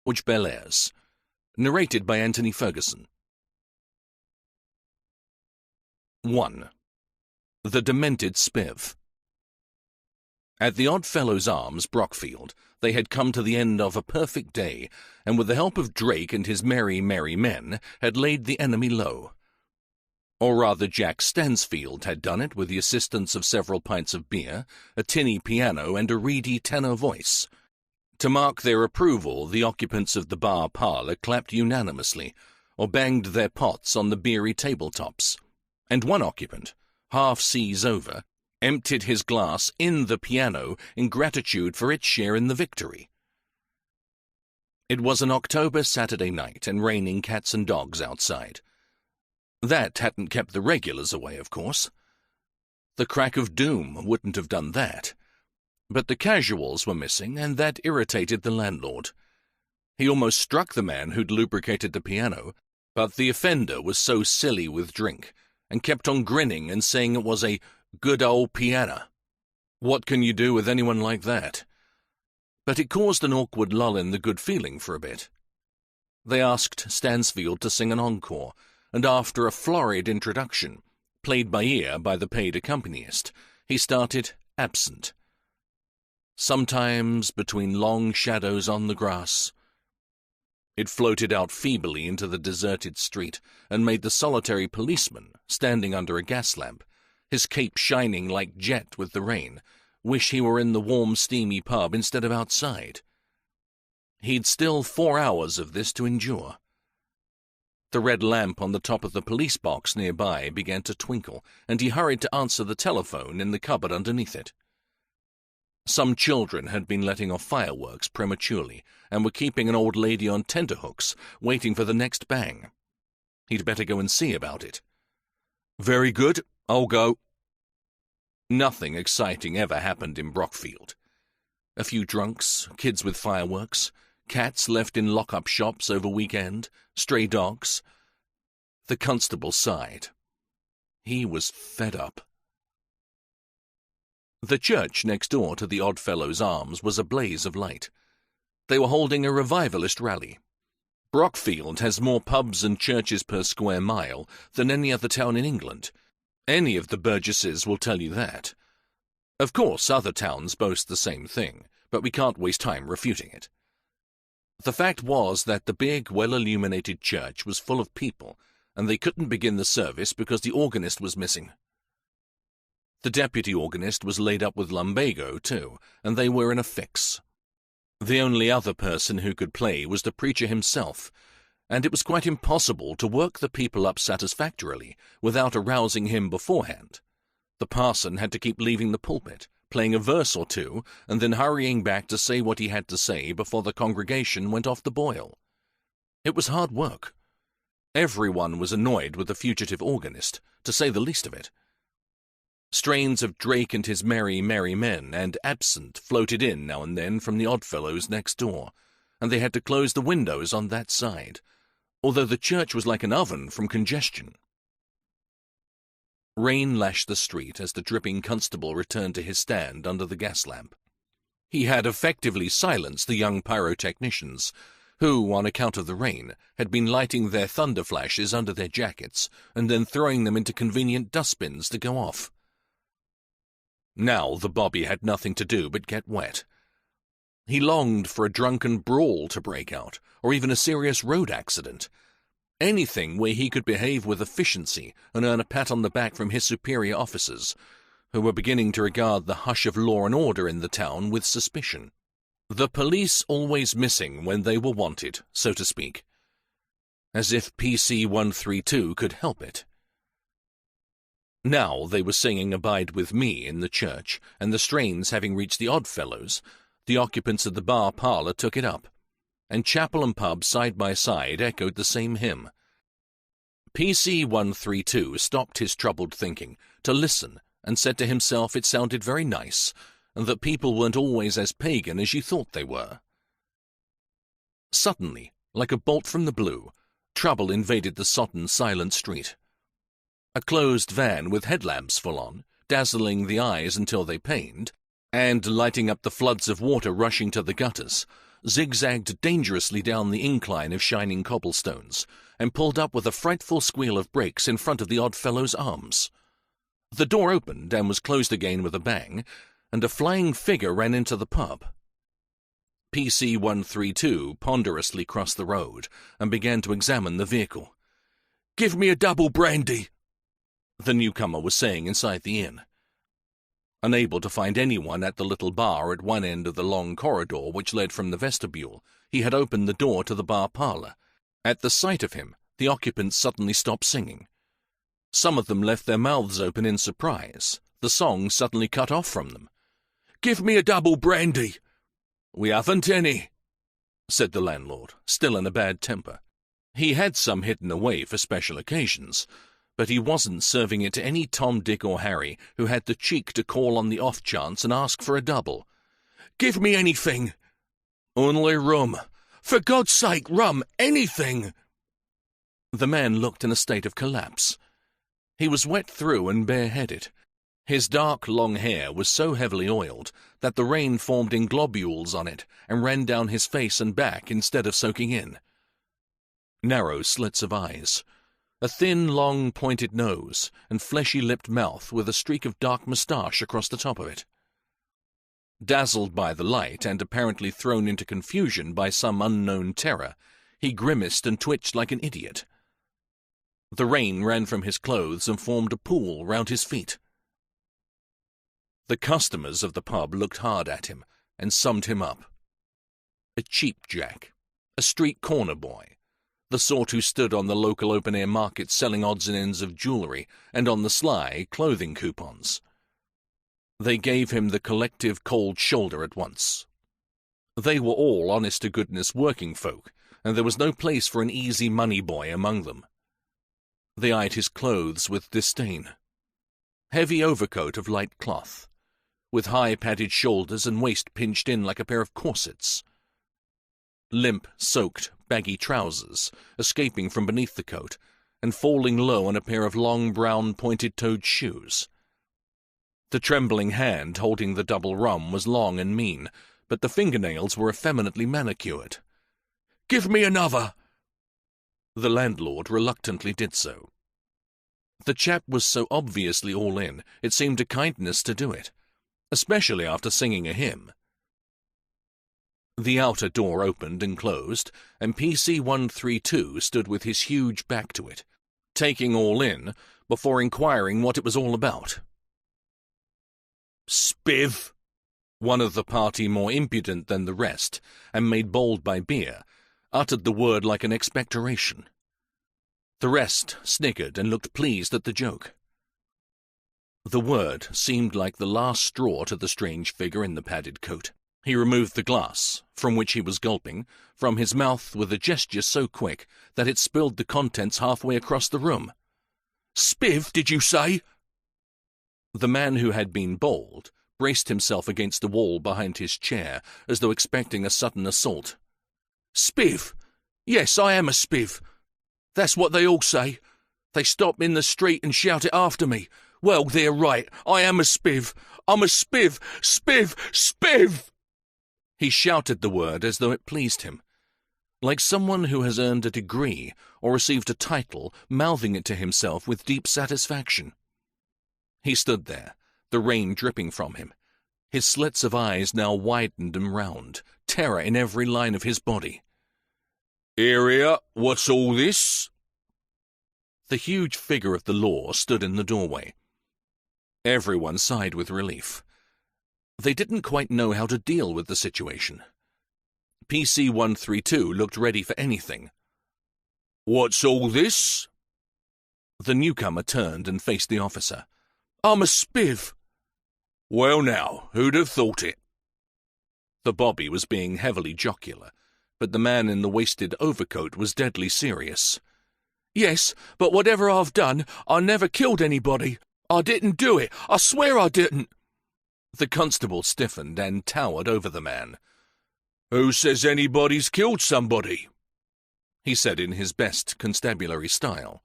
George Bellairs. Narrated by Anthony Ferguson. 1. The Demented Spiv. At the Oddfellows' Arms, Brockfield, they had come to the end of a perfect day, and with the help of Drake and his merry, merry men, had laid the enemy low. Or rather, Jack Stansfield had done it with the assistance of several pints of beer, a tinny piano, and a reedy tenor voice. To mark their approval, the occupants of the bar parlour clapped unanimously, or banged their pots on the beery tabletops, and one occupant, half seas over, emptied his glass in the piano in gratitude for its share in the victory. It was an October Saturday night, and raining cats and dogs outside. That hadn't kept the regulars away, of course. The crack of doom wouldn't have done that. But the casuals were missing, and that irritated the landlord. He almost struck the man who'd lubricated the piano, but the offender was so silly with drink, and kept on grinning and saying it was a good old piano. What can you do with anyone like that? But it caused an awkward lull in the good feeling for a bit. They asked Stansfield to sing an encore, and after a florid introduction, played by ear by the paid accompanist, he started Absent. Sometimes between long shadows on the grass. It floated out feebly into the deserted street and made the solitary policeman, standing under a gas lamp, his cape shining like jet with the rain, wish he were in the warm, steamy pub instead of outside. He'd still 4 hours of this to endure. The red lamp on the top of the police box nearby began to twinkle, and he hurried to answer the telephone in the cupboard underneath it. Some children had been letting off fireworks prematurely, and were keeping an old lady on tenterhooks, waiting for the next bang. He'd better go and see about it. "Very good, I'll go." Nothing exciting ever happened in Brockfield. A few drunks, kids with fireworks, cats left in lock-up shops over weekend, stray dogs. The constable sighed. He was fed up. The church next door to the Oddfellows' Arms was a blaze of light. They were holding a revivalist rally. Brockfield has more pubs and churches per square mile than any other town in England. Any of the burgesses will tell you that. Of course, other towns boast the same thing, but we can't waste time refuting it. The fact was that the big, well-illuminated church was full of people, and they couldn't begin the service because the organist was missing. The deputy organist was laid up with lumbago, too, and they were in a fix. The only other person who could play was the preacher himself, and it was quite impossible to work the people up satisfactorily without arousing him beforehand. The parson had to keep leaving the pulpit, playing a verse or two, and then hurrying back to say what he had to say before the congregation went off the boil. It was hard work. Everyone was annoyed with the fugitive organist, to say the least of it. Strains of Drake and his merry, merry men and Absent floated in now and then from the Oddfellows next door, and they had to close the windows on that side, although the church was like an oven from congestion. Rain lashed the street as the dripping constable returned to his stand under the gas lamp. He had effectively silenced the young pyrotechnicians, who, on account of the rain, had been lighting their thunder flashes under their jackets and then throwing them into convenient dustbins to go off. Now the bobby had nothing to do but get wet. He longed for a drunken brawl to break out, or even a serious road accident. Anything where he could behave with efficiency and earn a pat on the back from his superior officers, who were beginning to regard the hush of law and order in the town with suspicion. The police always missing when they were wanted, so to speak. As if PC 132 could help it. Now they were singing Abide With Me in the church, and the strains having reached the Oddfellows, the occupants of the bar parlour took it up, and chapel and pub side by side echoed the same hymn. PC 132 stopped his troubled thinking to listen and said to himself it sounded very nice, and that people weren't always as pagan as you thought they were. Suddenly, like a bolt from the blue, trouble invaded the sodden, silent street. A closed van with headlamps full on, dazzling the eyes until they pained, and, lighting up the floods of water rushing to the gutters, zigzagged dangerously down the incline of shining cobblestones, and pulled up with a frightful squeal of brakes in front of the odd fellow's arms. The door opened and was closed again with a bang, and a flying figure ran into the pub. PC-132 ponderously crossed the road and began to examine the vehicle. "Give me a double brandy," the newcomer was saying inside the inn. Unable to find anyone at the little bar at one end of the long corridor which led from the vestibule, he had opened the door to the bar parlour. At the sight of him, the occupants suddenly stopped singing. Some of them left their mouths open in surprise. The song suddenly cut off from them. "Give me a double brandy." "We haven't any," said the landlord, still in a bad temper. He had some hidden away for special occasions, but he wasn't serving it to any Tom, Dick, or Harry who had the cheek to call on the off chance and ask for a double. "Give me anything." "Only rum. For God's sake, rum, anything." The man looked in a state of collapse. He was wet through and bareheaded. His dark, long hair was so heavily oiled that the rain formed in globules on it and ran down his face and back instead of soaking in. Narrow slits of eyes, a thin, long, pointed nose, and fleshy-lipped mouth with a streak of dark moustache across the top of it. Dazzled by the light and apparently thrown into confusion by some unknown terror, he grimaced and twitched like an idiot. The rain ran from his clothes and formed a pool round his feet. The customers of the pub looked hard at him and summed him up. A cheap jack, a street corner boy, the sort who stood on the local open-air market selling odds and ends of jewellery and on the sly clothing coupons. They gave him the collective cold shoulder at once. They were all honest-to-goodness working folk, and there was no place for an easy money boy among them. They eyed his clothes with disdain. Heavy overcoat of light cloth, with high padded shoulders and waist pinched in like a pair of corsets. Limp, soaked, baggy trousers, escaping from beneath the coat, and falling low on a pair of long brown pointed-toed shoes. The trembling hand holding the double rum was long and mean, but the fingernails were effeminately manicured. "Give me another!" The landlord reluctantly did so. The chap was so obviously all in, it seemed a kindness to do it, especially after singing a hymn. The outer door opened and closed, and PC-132 stood with his huge back to it, taking all in before inquiring what it was all about. "Spiv," one of the party more impudent than the rest, and made bold by beer, uttered the word like an expectoration. The rest sniggered and looked pleased at the joke. The word seemed like the last straw to the strange figure in the padded coat. He removed the glass, from which he was gulping, from his mouth with a gesture so quick that it spilled the contents halfway across the room. "Spiv, did you say?" The man who had been bold braced himself against the wall behind his chair, as though expecting a sudden assault. "Spiv? Yes, I am a spiv. That's what they all say. They stop in the street and shout it after me. Well, they're right. I am a spiv. I'm a spiv. Spiv! Spiv!" He shouted the word as though it pleased him, like someone who has earned a degree or received a title, mouthing it to himself with deep satisfaction. He stood there, the rain dripping from him, his slits of eyes now widened and round, terror in every line of his body. "Area, what's all this?" The huge figure of the law stood in the doorway. Everyone sighed with relief. They didn't quite know how to deal with the situation. PC-132 looked ready for anything. "What's all this?" The newcomer turned and faced the officer. "I'm a spiv." "Well now, who'd have thought it?" The bobby was being heavily jocular, but the man in the waisted overcoat was deadly serious. "Yes, but whatever I've done, I never killed anybody. I didn't do it. I swear I didn't." The constable stiffened and towered over the man. "Who says anybody's killed somebody?" he said in his best constabulary style.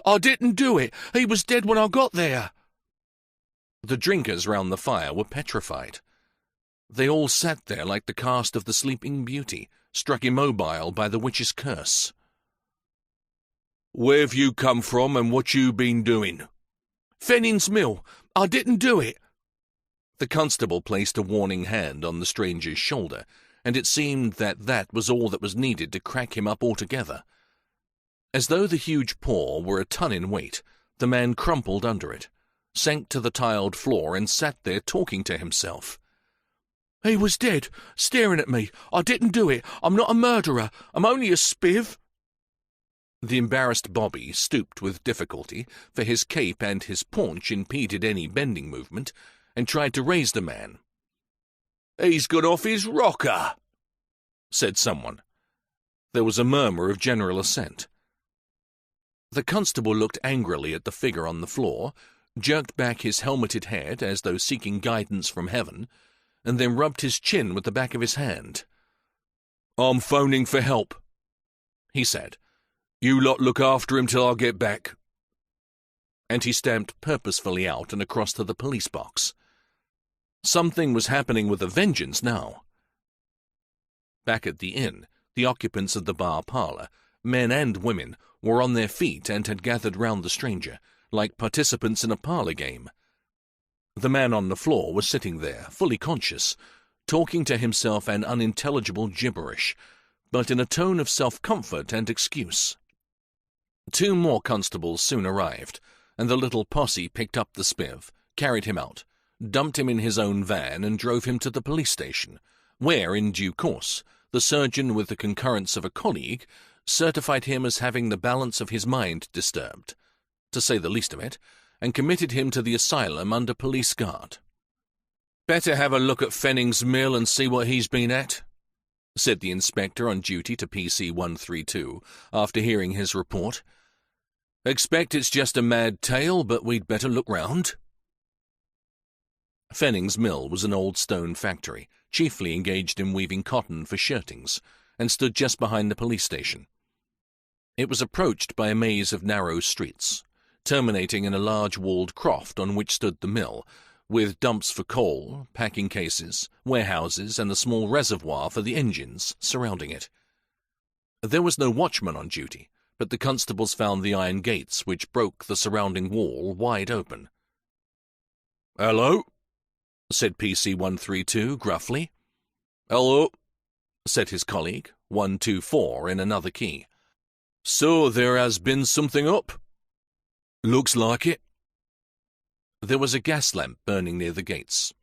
"I didn't do it. He was dead when I got there." The drinkers round the fire were petrified. They all sat there like the cast of the Sleeping Beauty, struck immobile by the witch's curse. "Where've you come from and what you been doing?" "Fenning's Mill. I didn't do it." The constable placed a warning hand on the stranger's shoulder, and it seemed that was all that was needed to crack him up altogether. As though the huge paw were a ton in weight, the man crumpled under it, sank to the tiled floor, and sat there talking to himself. "He was dead, staring at me. I didn't do it. I'm not a murderer. I'm only a spiv." The embarrassed Bobby stooped with difficulty, for his cape and his paunch impeded any bending movement, and tried to raise the man. "He's got off his rocker," said someone. There was a murmur of general assent. The constable looked angrily at the figure on the floor, jerked back his helmeted head as though seeking guidance from heaven, and then rubbed his chin with the back of his hand. "I'm phoning for help," he said. "You lot look after him till I get back." And he stamped purposefully out and across to the police box. Something was happening with a vengeance now. Back at the inn, the occupants of the bar parlour, men and women, were on their feet and had gathered round the stranger, like participants in a parlour game. The man on the floor was sitting there, fully conscious, talking to himself an unintelligible gibberish, but in a tone of self-comfort and excuse. 2 more constables soon arrived, and the little posse picked up the Spiv, carried him out, dumped him in his own van, and drove him to the police station, where, in due course, the surgeon, with the concurrence of a colleague, certified him as having the balance of his mind disturbed, to say the least of it, and committed him to the asylum under police guard. "Better have a look at Fenning's Mill and see what he's been at," said the inspector on duty to PC 132, after hearing his report. "Expect it's just a mad tale, but we'd better look round." Fenning's Mill was an old stone factory, chiefly engaged in weaving cotton for shirtings, and stood just behind the police station. It was approached by a maze of narrow streets, terminating in a large walled croft on which stood the mill, with dumps for coal, packing cases, warehouses, and a small reservoir for the engines surrounding it. There was no watchman on duty, but the constables found the iron gates which broke the surrounding wall wide open. "Hello?" said PC 132 gruffly. "Hello?" said his colleague, 124 in another key. "So there has been something up?" "Looks like it." There was a gas lamp burning near the gates.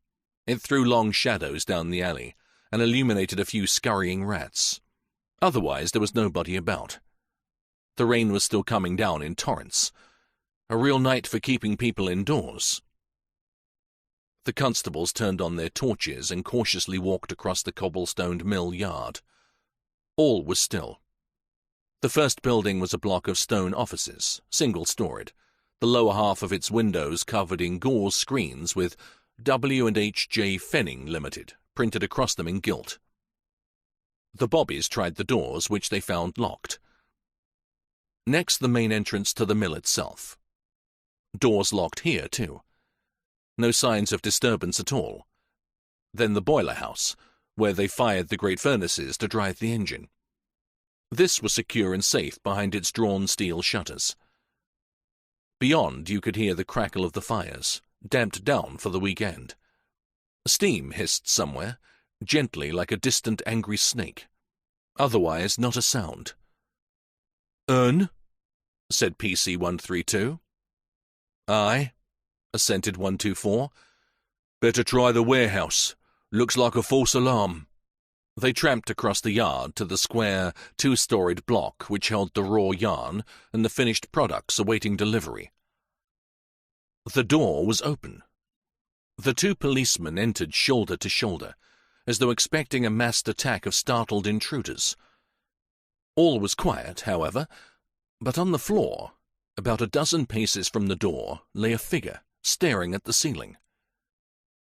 It threw long shadows down the alley and illuminated a few scurrying rats. Otherwise there was nobody about. The rain was still coming down in torrents. A real night for keeping people indoors. The constables turned on their torches and cautiously walked across the cobblestoned mill yard. All was still. The first building was a block of stone offices, single-storied, the lower half of its windows covered in gauze screens with W&H.J. Fenning Limited printed across them in gilt. The bobbies tried the doors, which they found locked. Next, the main entrance to the mill itself. Doors locked here, too. No signs of disturbance at all. Then the boiler house, where they fired the great furnaces to drive the engine. This was secure and safe behind its drawn steel shutters. Beyond, you could hear the crackle of the fires, damped down for the weekend. Steam hissed somewhere, gently like a distant angry snake. Otherwise, not a sound. Said PC 132. "Aye," assented 124. "Better try the warehouse. Looks like a false alarm." They tramped across the yard to the square, 2-storied block which held the raw yarn and the finished products awaiting delivery. The door was open. The 2 policemen entered shoulder to shoulder, as though expecting a massed attack of startled intruders. All was quiet, however, but on the floor, about a dozen paces from the door, lay a figure, staring at the ceiling.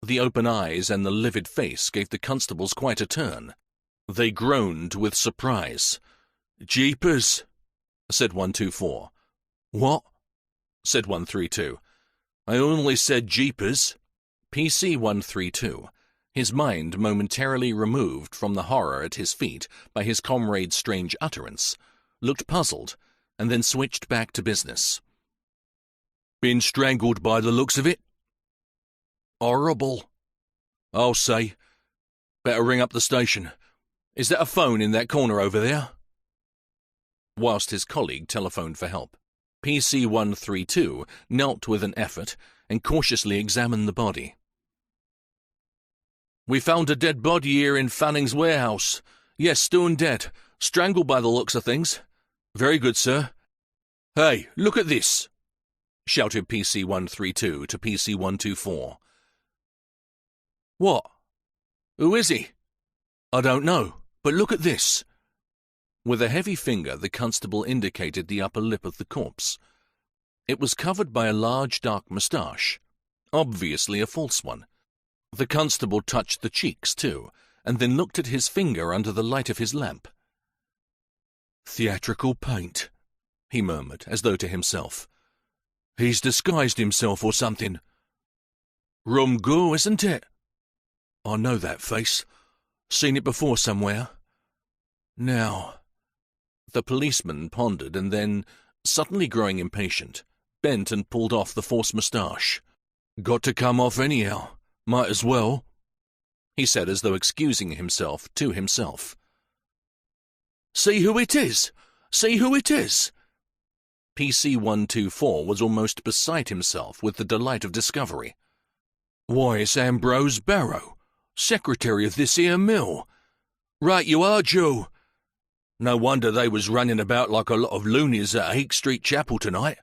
The open eyes and the livid face gave the constables quite a turn. They groaned with surprise. "Jeepers," said 124. "What?" said 132. "I only said jeepers." PC 132 his mind momentarily removed from the horror at his feet by his comrade's strange utterance, looked puzzled, and then switched back to business. "Been strangled by the looks of it?" "Horrible." "I'll say. Better ring up the station. Is that a phone in that corner over there?" Whilst his colleague telephoned for help, PC-132 knelt with an effort and cautiously examined the body. "We found a dead body here in Fanning's warehouse. Yes, stone dead. Strangled by the looks of things." "Very good, sir." "Hey, look at this!" shouted PC-132 to PC-124. "What? Who is he?" "I don't know, but look at this." With a heavy finger, the constable indicated the upper lip of the corpse. It was covered by a large dark moustache, obviously a false one. The constable touched the cheeks, too, and then looked at his finger under the light of his lamp. "Theatrical paint," he murmured, as though to himself. "He's disguised himself or something. Rumgu, isn't it? I know that face. Seen it before somewhere. Now—" The policeman pondered and then, suddenly growing impatient, bent and pulled off the false moustache. "Got to come off anyhow. Might as well," he said as though excusing himself to himself. "See who it is! See who it is!" PC-124 was almost beside himself with the delight of discovery. "Why, it's Ambrose Barrow, secretary of this here mill. Right you are, Joe. No wonder they was running about like a lot of loonies at Hake Street Chapel tonight.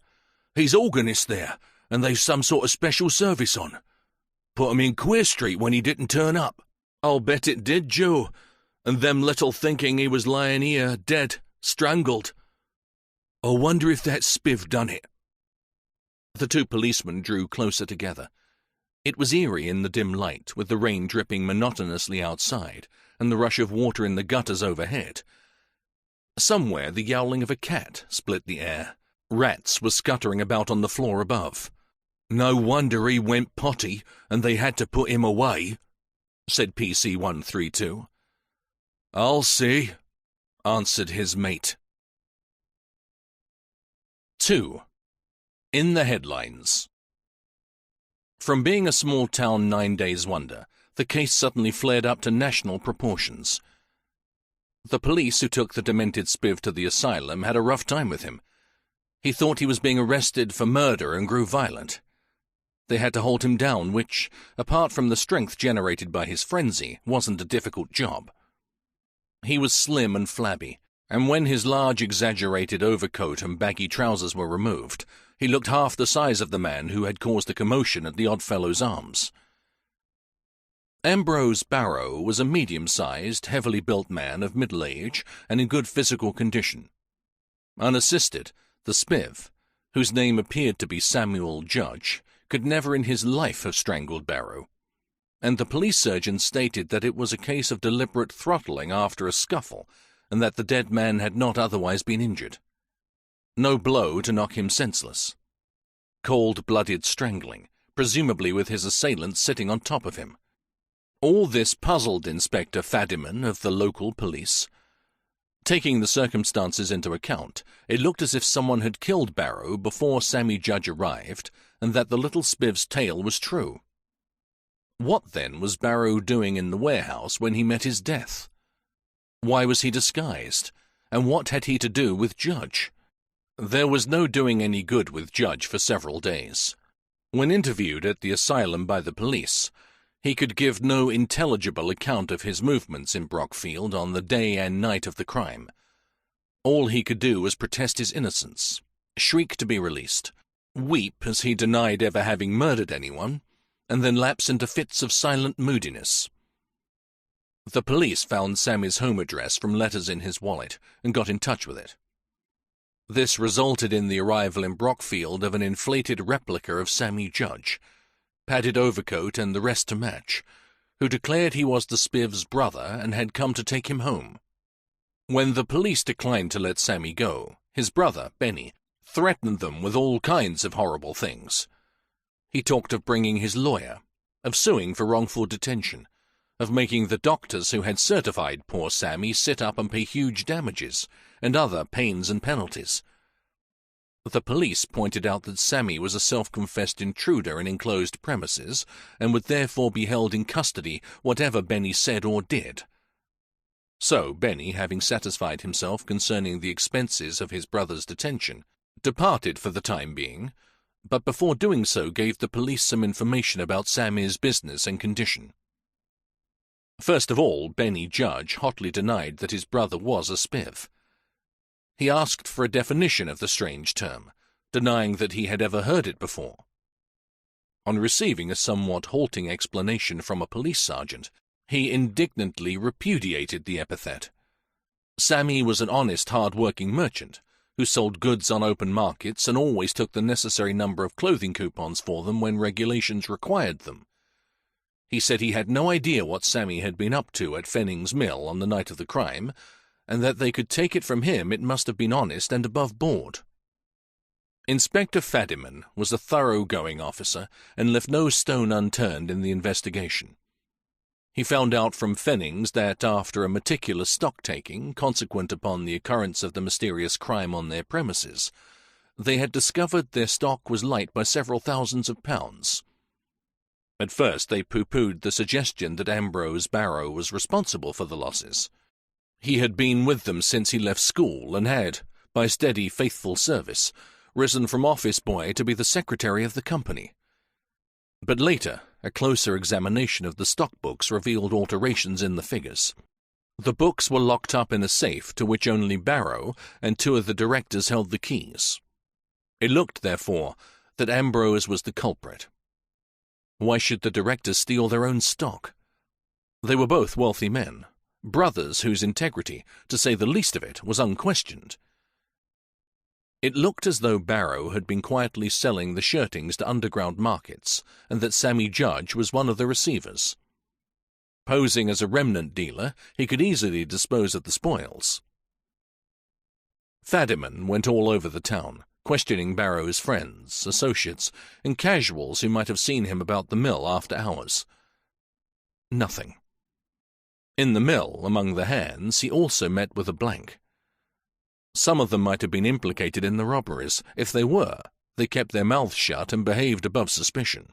He's organist there, and they've some sort of special service on. Put him in Queer Street when he didn't turn up. I'll bet it did, Joe, and them little thinking he was lying here, dead, strangled. I wonder if that Spiv done it." The two policemen drew closer together. It was eerie in the dim light, with the rain dripping monotonously outside and the rush of water in the gutters overhead. Somewhere the yowling of a cat split the air. Rats were scuttering about on the floor above. "No wonder he went potty and they had to put him away," said PC-132. "I'll see," answered his mate. 2. In the headlines. From being a small-town 9-days wonder, the case suddenly flared up to national proportions. The police who took the Demented Spiv to the asylum had a rough time with him. He thought he was being arrested for murder and grew violent. They had to hold him down, which, apart from the strength generated by his frenzy, wasn't a difficult job. He was slim and flabby, and when his large exaggerated overcoat and baggy trousers were removed, he looked half the size of the man who had caused a commotion at the Oddfellows' Arms. Ambrose Barrow was a medium-sized, heavily built man of middle age and in good physical condition. Unassisted, the Spiv, whose name appeared to be Samuel Judge, could never in his life have strangled Barrow, and the police surgeon stated that it was a case of deliberate throttling after a scuffle, and that the dead man had not otherwise been injured. No blow to knock him senseless. Cold-blooded strangling, presumably with his assailant sitting on top of him. All this puzzled Inspector Fadiman of the local police. Taking the circumstances into account, it looked as if someone had killed Barrow before Sammy Judge arrived, and that the little Spiv's tale was true. What, then, was Barrow doing in the warehouse when he met his death? Why was he disguised, and what had he to do with Judge? There was no doing any good with Judge for several days. When interviewed at the asylum by the police, he could give no intelligible account of his movements in Brockfield on the day and night of the crime. All he could do was protest his innocence, shriek to be released, weep as he denied ever having murdered anyone, and then lapse into fits of silent moodiness. The police found Sammy's home address from letters in his wallet and got in touch with it. This resulted in the arrival in Brockfield of an inflated replica of Sammy Judge, padded overcoat and the rest to match, who declared he was the Spiv's brother and had come to take him home. When the police declined to let Sammy go, his brother, Benny, threatened them with all kinds of horrible things. He talked of bringing his lawyer, of suing for wrongful detention, of making the doctors who had certified poor Sammy sit up and pay huge damages and other pains and penalties. The police pointed out that Sammy was a self-confessed intruder in enclosed premises and would therefore be held in custody whatever Benny said or did. So Benny, having satisfied himself concerning the expenses of his brother's detention, departed for the time being, but before doing so gave the police some information about Sammy's business and condition. First of all, Benny Judge hotly denied that his brother was a spiv. He asked for a definition of the strange term, denying that he had ever heard it before. On receiving a somewhat halting explanation from a police sergeant, he indignantly repudiated the epithet. Sammy was an honest, hard-working merchant who sold goods on open markets and always took the necessary number of clothing coupons for them when regulations required them. He said he had no idea what Sammy had been up to at Fenning's mill on the night of the crime, and that they could take it from him it must have been honest and above board. Inspector Fadiman was a thorough-going officer and left no stone unturned in the investigation. He found out from Fennings that after a meticulous stock-taking consequent upon the occurrence of the mysterious crime on their premises, they had discovered their stock was light by several thousands of pounds. At first they pooh-poohed the suggestion that Ambrose Barrow was responsible for the losses. He had been with them since he left school and had, by steady, faithful service, risen from office boy to be the secretary of the company. But later, a closer examination of the stock books revealed alterations in the figures. The books were locked up in a safe to which only Barrow and two of the directors held the keys. It looked, therefore, that Ambrose was the culprit. Why should the directors steal their own stock? They were both wealthy men, brothers whose integrity, to say the least of it, was unquestioned. It looked as though Barrow had been quietly selling the shirtings to underground markets, and that Sammy Judge was one of the receivers. Posing as a remnant dealer, he could easily dispose of the spoils. Fadiman went all over the town, questioning Barrow's friends, associates, and casuals who might have seen him about the mill after hours. Nothing. In the mill, among the hands, he also met with a blank. Some of them might have been implicated in the robberies. If they were, they kept their mouths shut and behaved above suspicion.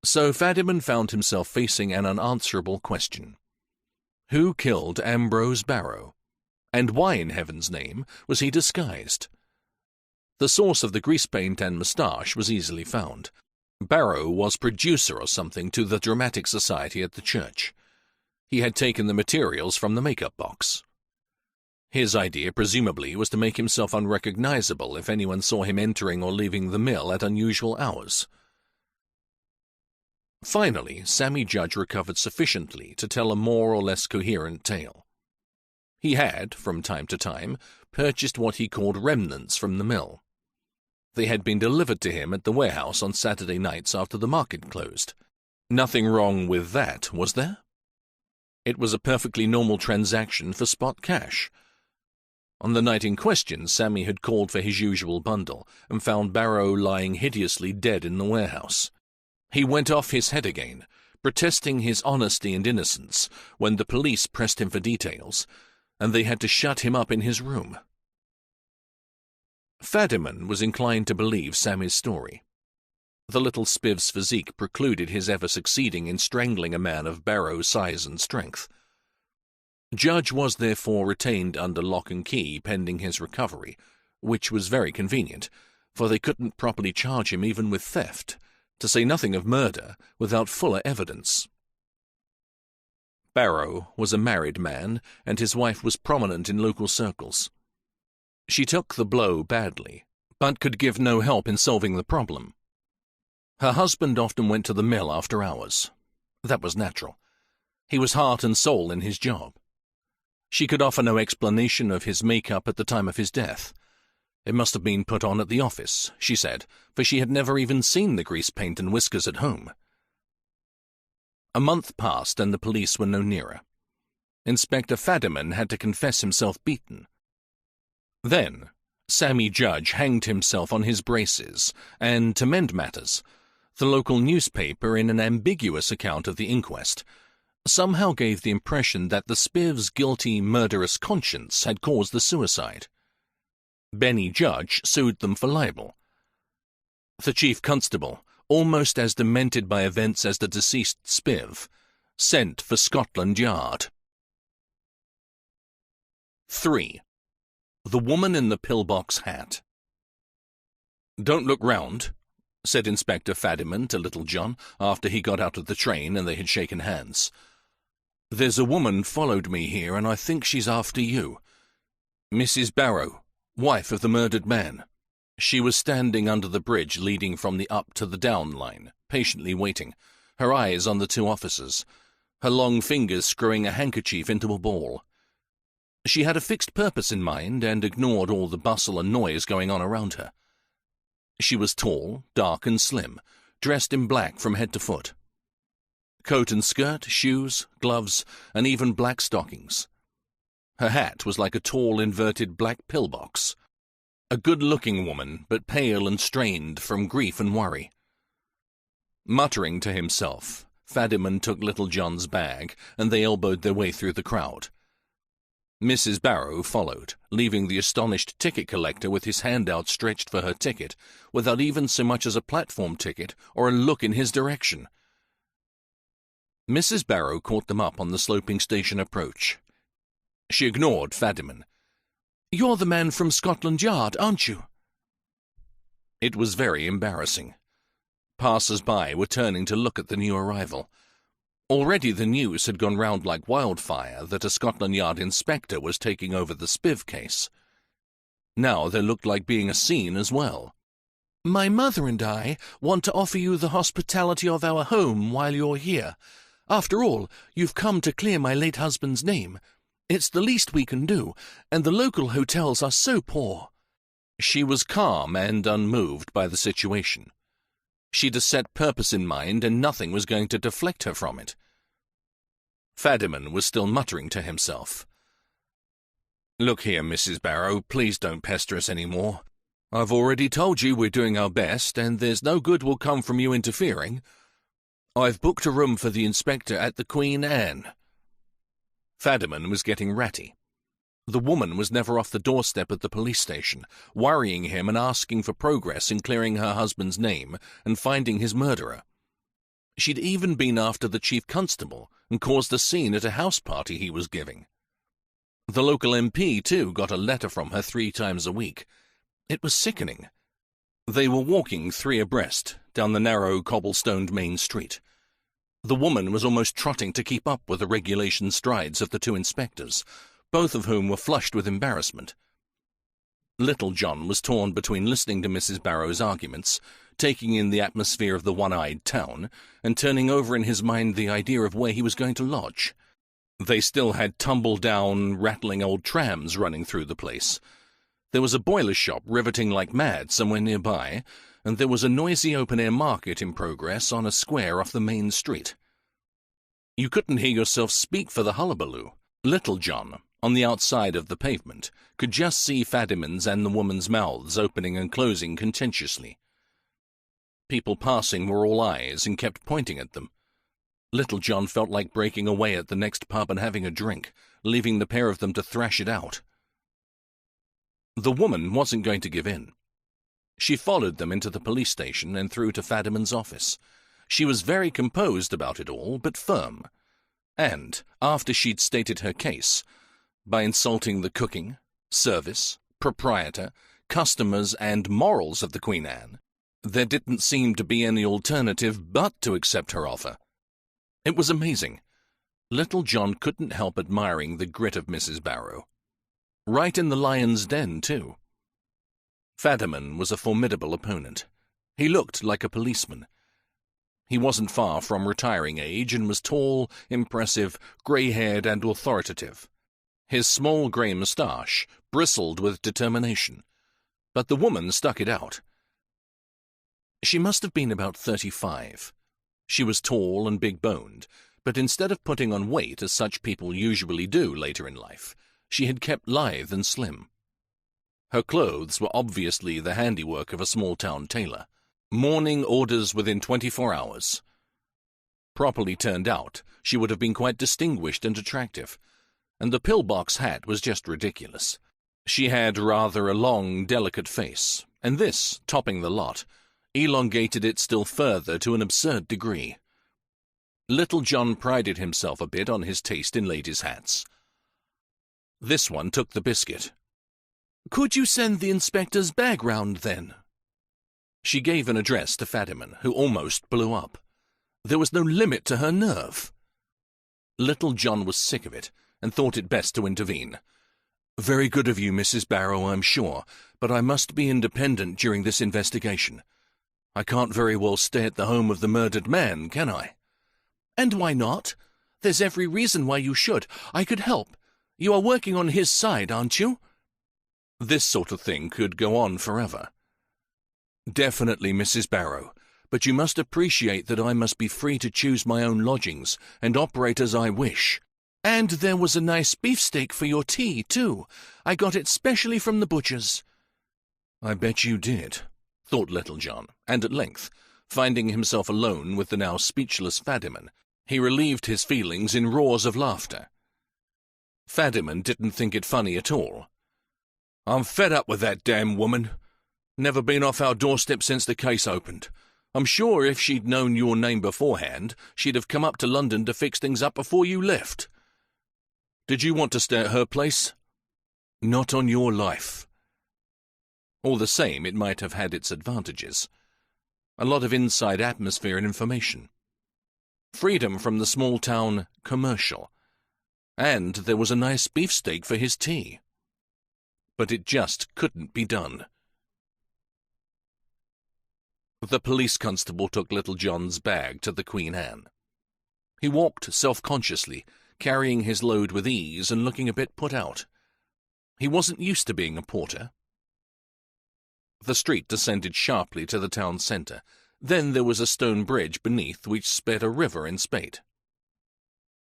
So Fadiman found himself facing an unanswerable question. Who killed Ambrose Barrow? And why, in heaven's name, was he disguised? The source of the grease paint and moustache was easily found. Barrow was producer or something to the Dramatic Society at the church. He had taken the materials from the makeup box. His idea, presumably, was to make himself unrecognizable if anyone saw him entering or leaving the mill at unusual hours. Finally, Sammy Judge recovered sufficiently to tell a more or less coherent tale. He had, from time to time, purchased what he called remnants from the mill. They had been delivered to him at the warehouse on Saturday nights after the market closed. Nothing wrong with that, was there? It was a perfectly normal transaction for spot cash. On the night in question, Sammy had called for his usual bundle and found Barrow lying hideously dead in the warehouse. He went off his head again, protesting his honesty and innocence when the police pressed him for details, and they had to shut him up in his room. Fadiman was inclined to believe Sammy's story. The little spiv's physique precluded his ever succeeding in strangling a man of Barrow's size and strength. Judge was therefore retained under lock and key pending his recovery, which was very convenient, for they couldn't properly charge him even with theft, to say nothing of murder, without fuller evidence. Barrow was a married man, and his wife was prominent in local circles. She took the blow badly, but could give no help in solving the problem. Her husband often went to the mill after hours. That was natural. He was heart and soul in his job. She could offer no explanation of his make-up at the time of his death. It must have been put on at the office, she said, for she had never even seen the grease paint and whiskers at home. A month passed and the police were no nearer. Inspector Fadiman had to confess himself beaten. Then, Sammy Judge hanged himself on his braces, and, to mend matters, the local newspaper, in an ambiguous account of the inquest, somehow gave the impression that the Spiv's guilty, murderous conscience had caused the suicide. Benny Judge sued them for libel. The chief constable, almost as demented by events as the deceased Spiv, sent for Scotland Yard. 3. The Woman in the Pillbox Hat. "Don't look round," said Inspector Fadiman to Little John after he got out of the train and they had shaken hands. "There's a woman followed me here, and I think she's after you. Mrs. Barrow, wife of the murdered man. She was standing under the bridge leading from the up to the down line, patiently waiting, her eyes on the two officers, her long fingers screwing a handkerchief into a ball. She had a fixed purpose in mind and ignored all the bustle and noise going on around her. She was tall, dark and slim, dressed in black from head to foot. Coat and skirt, shoes, gloves, and even black stockings. Her hat was like a tall, inverted black pillbox. A good-looking woman, but pale and strained from grief and worry." Muttering to himself, Fadiman took Little John's bag, and they elbowed their way through the crowd. Mrs. Barrow followed, leaving the astonished ticket collector with his hand outstretched for her ticket, without even so much as a platform ticket or a look in his direction. Mrs. Barrow caught them up on the sloping station approach. She ignored Fadiman. "You're the man from Scotland Yard, aren't you?" It was very embarrassing. Passers-by were turning to look at the new arrival. Already the news had gone round like wildfire that a Scotland Yard inspector was taking over the Spiv case. Now there looked like being a scene as well. "My mother and I want to offer you the hospitality of our home while you're here. After all, you've come to clear my late husband's name. It's the least we can do, and the local hotels are so poor." She was calm and unmoved by the situation. She'd a set purpose in mind, and nothing was going to deflect her from it. Fadiman was still muttering to himself. "Look here, Mrs. Barrow, please don't pester us any more. I've already told you we're doing our best, and there's no good will come from you interfering. I've booked a room for the inspector at the Queen Anne." Fadiman was getting ratty. The woman was never off the doorstep at the police station, worrying him and asking for progress in clearing her husband's name and finding his murderer. She'd even been after the chief constable and caused a scene at a house party he was giving. The local MP, too, got a letter from her 3 times a week. It was sickening. They were walking 3 abreast down the narrow cobblestoned main street. The woman was almost trotting to keep up with the regulation strides of the 2 inspectors, both of whom were flushed with embarrassment. Little John was torn between listening to Mrs. Barrow's arguments, taking in the atmosphere of the one-eyed town, and turning over in his mind the idea of where he was going to lodge. They still had tumble-down, rattling old trams running through the place. There was a boiler shop riveting like mad somewhere nearby, and there was a noisy open-air market in progress on a square off the main street. You couldn't hear yourself speak for the hullabaloo. Little John, on the outside of the pavement, could just see Fadiman's and the woman's mouths opening and closing contentiously. People passing were all eyes and kept pointing at them. Little John felt like breaking away at the next pub and having a drink, leaving the pair of them to thrash it out. The woman wasn't going to give in. She followed them into the police station and through to Fadiman's office. She was very composed about it all, but firm. And, after she'd stated her case, by insulting the cooking, service, proprietor, customers, and morals of the Queen Anne, there didn't seem to be any alternative but to accept her offer. It was amazing. Little John couldn't help admiring the grit of Mrs. Barrow. Right in the lion's den, too. Fadiman was a formidable opponent. He looked like a policeman. He wasn't far from retiring age and was tall, impressive, grey-haired and authoritative. His small grey moustache bristled with determination, but the woman stuck it out. She must have been about 35. She was tall and big-boned, but instead of putting on weight as such people usually do later in life, she had kept lithe and slim. Her clothes were obviously the handiwork of a small-town tailor. Morning orders within 24 hours. Properly turned out, she would have been quite distinguished and attractive, and the pillbox hat was just ridiculous. She had rather a long, delicate face, and this, topping the lot, elongated it still further to an absurd degree. Little John prided himself a bit on his taste in ladies' hats. This one took the biscuit. "Could you send the inspector's bag round, then?" She gave an address to Fadiman, who almost blew up. There was no limit to her nerve. Little John was sick of it, and thought it best to intervene. "Very good of you, Mrs. Barrow, I'm sure, but I must be independent during this investigation. I can't very well stay at the home of the murdered man, can I?" "And why not? There's every reason why you should. I could help. You are working on his side, aren't you?" This sort of thing could go on forever. "Definitely, Mrs. Barrow, but you must appreciate that I must be free to choose my own lodgings and operate as I wish. And there was a nice beefsteak for your tea, too. I got it specially from the butcher's." "I bet you did," thought Little John, and at length, finding himself alone with the now speechless Fadiman, he relieved his feelings in roars of laughter. Fadiman didn't think it funny at all. "I'm fed up with that damn woman. Never been off our doorstep since the case opened. I'm sure if she'd known your name beforehand, she'd have come up to London to fix things up before you left. Did you want to stay at her place?" "Not on your life." All the same, it might have had its advantages. A lot of inside atmosphere and information. Freedom from the small-town commercial. And there was a nice beefsteak for his tea. But it just couldn't be done. The police constable took Little John's bag to the Queen Anne. He walked self-consciously, carrying his load with ease and looking a bit put out. He wasn't used to being a porter. The street descended sharply to the town centre. Then there was a stone bridge beneath which sped a river in spate.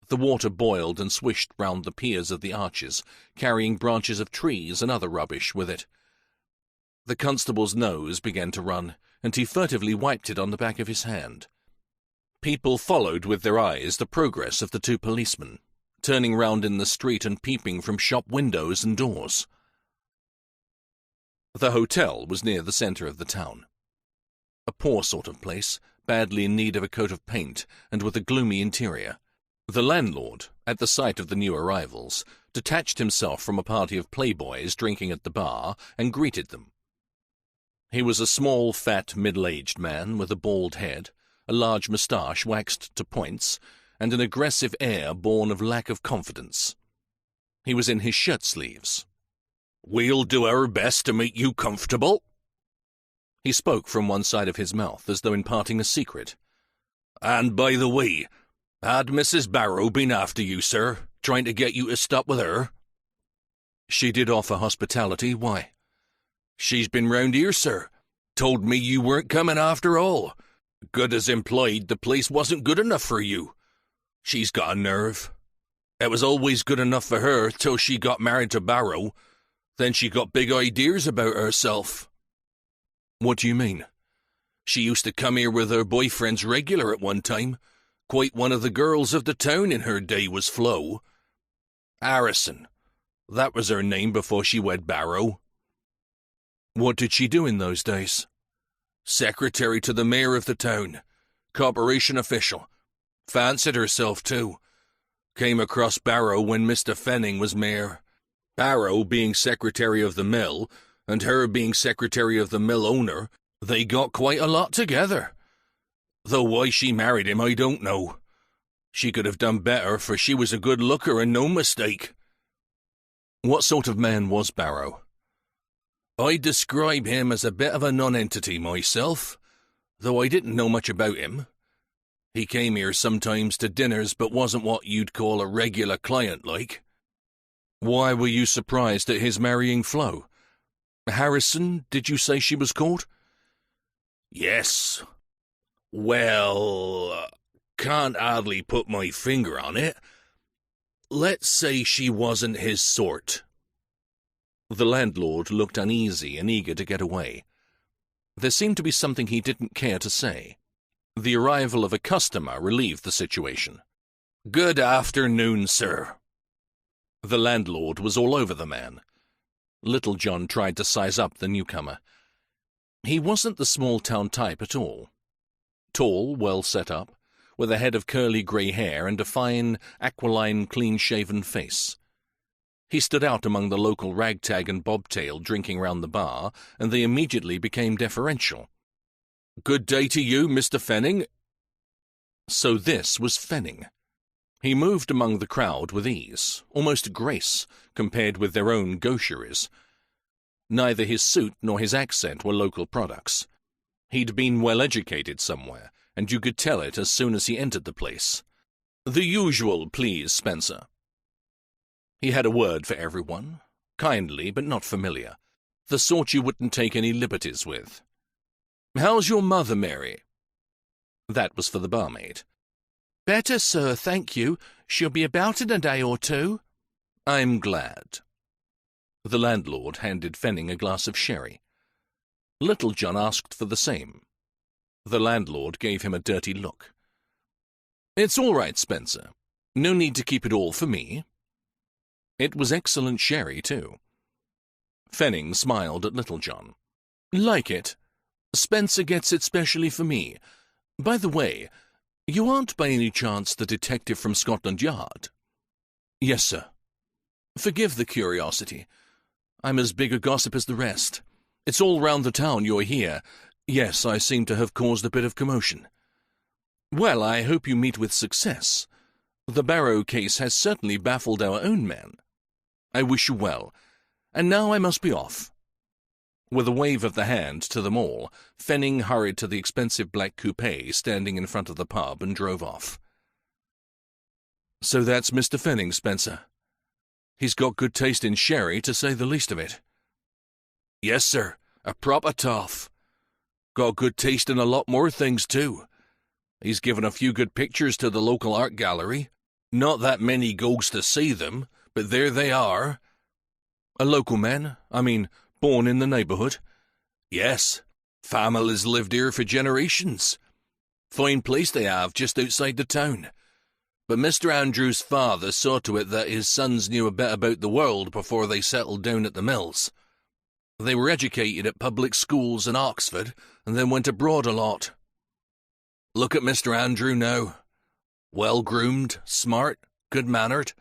The water boiled and swished round the piers of the arches, carrying branches of trees and other rubbish with it. The constable's nose began to run, and he furtively wiped it on the back of his hand. People followed with their eyes the progress of the two policemen, turning round in the street and peeping from shop windows and doors. The hotel was near the centre of the town. A poor sort of place, badly in need of a coat of paint, and with a gloomy interior. The landlord, at the sight of the new arrivals, detached himself from a party of playboys drinking at the bar and greeted them. He was a small, fat, middle-aged man with a bald head, a large moustache waxed to points, and an aggressive air born of lack of confidence. He was in his shirt-sleeves. "We'll do our best to make you comfortable." He spoke from one side of his mouth as though imparting a secret. "And by the way, had Mrs. Barrow been after you, sir, trying to get you to stop with her?" "She did offer hospitality. Why?" "She's been round here, sir. Told me you weren't coming after all. Good as implied the place wasn't good enough for you. She's got a nerve. It was always good enough for her till she got married to Barrow. Then she got big ideas about herself." "What do you mean?" "She used to come here with her boyfriends regular at one time. Quite one of the girls of the town in her day was Flo. Harrison. That was her name before she wed Barrow." "What did she do in those days?" "Secretary to the mayor of the town. Corporation official. Fancied herself, too. Came across Barrow when Mr. Fenning was mayor. Barrow being secretary of the mill, and her being secretary of the mill owner, they got quite a lot together. Though why she married him, I don't know. She could have done better, for she was a good looker and no mistake." "What sort of man was Barrow?" "I'd describe him as a bit of a nonentity myself, though I didn't know much about him. He came here sometimes to dinners, but wasn't what you'd call a regular client like." "Why were you surprised at his marrying Flo? Harrison, did you say she was called?" "Yes. Well, can't hardly put my finger on it. Let's say she wasn't his sort." The landlord looked uneasy and eager to get away. There seemed to be something he didn't care to say. The arrival of a customer relieved the situation. "Good afternoon, sir." The landlord was all over the man. Little John tried to size up the newcomer. He wasn't the small-town type at all. Tall, well set up, with a head of curly grey hair and a fine, aquiline, clean-shaven face. He stood out among the local ragtag and bobtail drinking round the bar, and they immediately became deferential. "Good day to you, Mr. Fenning." So this was Fenning. He moved among the crowd with ease, almost grace, compared with their own gaucheries. Neither his suit nor his accent were local products. He'd been well-educated somewhere, and you could tell it as soon as he entered the place. "The usual, please, Spencer." He had a word for everyone, kindly but not familiar, the sort you wouldn't take any liberties with. "How's your mother, Mary?" That was for the barmaid. "Better, sir, thank you. She'll be about in a day or two." "I'm glad." The landlord handed Fenning a glass of sherry. Little John asked for the same. The landlord gave him a dirty look. "It's all right, Spencer. No need to keep it all for me." It was excellent sherry, too. Fenning smiled at Little John. "Like it? Spencer gets it specially for me. By the way, you aren't by any chance the detective from Scotland Yard?" "Yes, sir." "Forgive the curiosity. I'm as big a gossip as the rest. It's all round the town you're here. Yes, I seem to have caused a bit of commotion. Well, I hope you meet with success. The Barrow case has certainly baffled our own men. I wish you well. And now I must be off." With a wave of the hand to them all, Fenning hurried to the expensive black coupe standing in front of the pub and drove off. "So that's Mr. Fenning, Spencer. He's got good taste in sherry, to say the least of it." "Yes, sir, a proper toff. Got good taste in a lot more things, too. He's given a few good pictures to the local art gallery. Not that many goes to see them, but there they are." "A local man? I mean, born in the neighbourhood?" "Yes. Families lived here for generations. Fine place they have just outside the town. But Mr. Andrew's father saw to it that his sons knew a bit about the world before they settled down at the mills. They were educated at public schools in Oxford and then went abroad a lot. Look at Mr. Andrew now. Well-groomed, smart, good-mannered.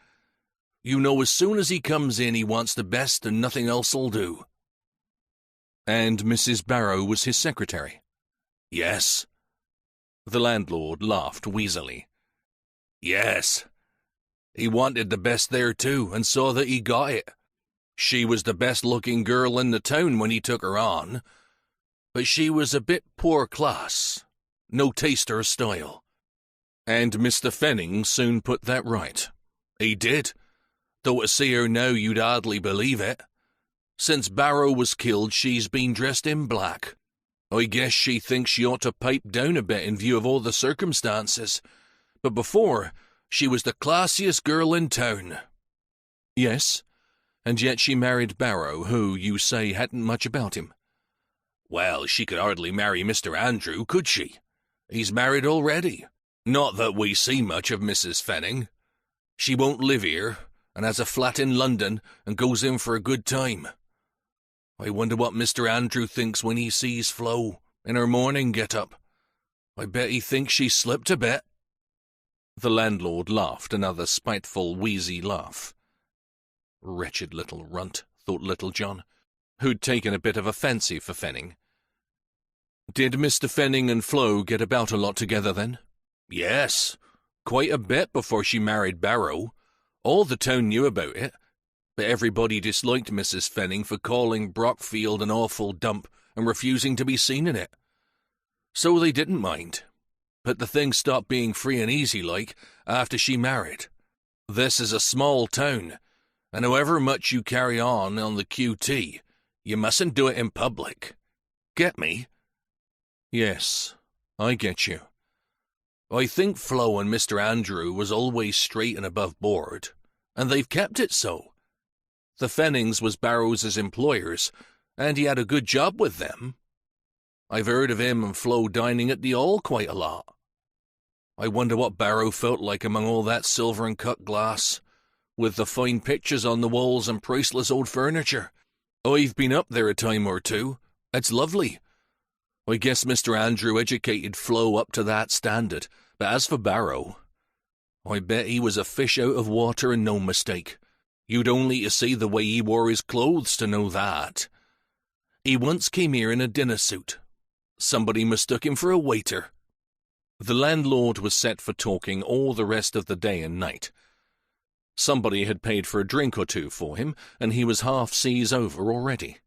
You know as soon as he comes in he wants the best and nothing else'll do." "And Mrs. Barrow was his secretary?" "Yes." The landlord laughed wheezily. "Yes. He wanted the best there, too, and saw that he got it. She was the best-looking girl in the town when he took her on, but she was a bit poor class, no taste or style." "And Mr. Fenning soon put that right?" "He did, though to see her now you'd hardly believe it. Since Barrow was killed she's been dressed in black. I guess she thinks she ought to pipe down a bit in view of all the circumstances. But before, she was the classiest girl in town." "Yes, and yet she married Barrow, who, you say, hadn't much about him." "Well, she could hardly marry Mr. Andrew, could she? He's married already. Not that we see much of Mrs. Fenning. She won't live here, and has a flat in London, and goes in for a good time. I wonder what Mr. Andrew thinks when he sees Flo in her morning get-up. I bet he thinks she's slipped a bit." The landlord laughed another spiteful, wheezy laugh. Wretched little runt, thought Little John, who'd taken a bit of a fancy for Fenning. "Did Mr. Fenning and Flo get about a lot together, then?" "Yes, quite a bit before she married Barrow. All the town knew about it, but everybody disliked Mrs. Fenning for calling Brockfield an awful dump and refusing to be seen in it. So they didn't mind. But the thing stopped being free and easy like after she married. This is a small town, and however much you carry on the QT, you mustn't do it in public. Get me?" "Yes, I get you." "I think Flo and Mr. Andrew was always straight and above board, and they've kept it so. The Fennings was Barrow's employers, and he had a good job with them." I've heard of him and Flo dining at the Hall quite a lot. I wonder what Barrow felt like among all that silver and cut glass, with the fine pictures on the walls and priceless old furniture. I've been up there a time or two. It's lovely. I guess Mr. Andrew educated Flo up to that standard, but as for Barrow, I bet he was a fish out of water and no mistake. You'd only to see the way he wore his clothes to know that. He once came here in a dinner suit. Somebody mistook him for a waiter. The landlord was set for talking all the rest of the day and night. Somebody had paid for a drink or two for him, and he was half seas over already.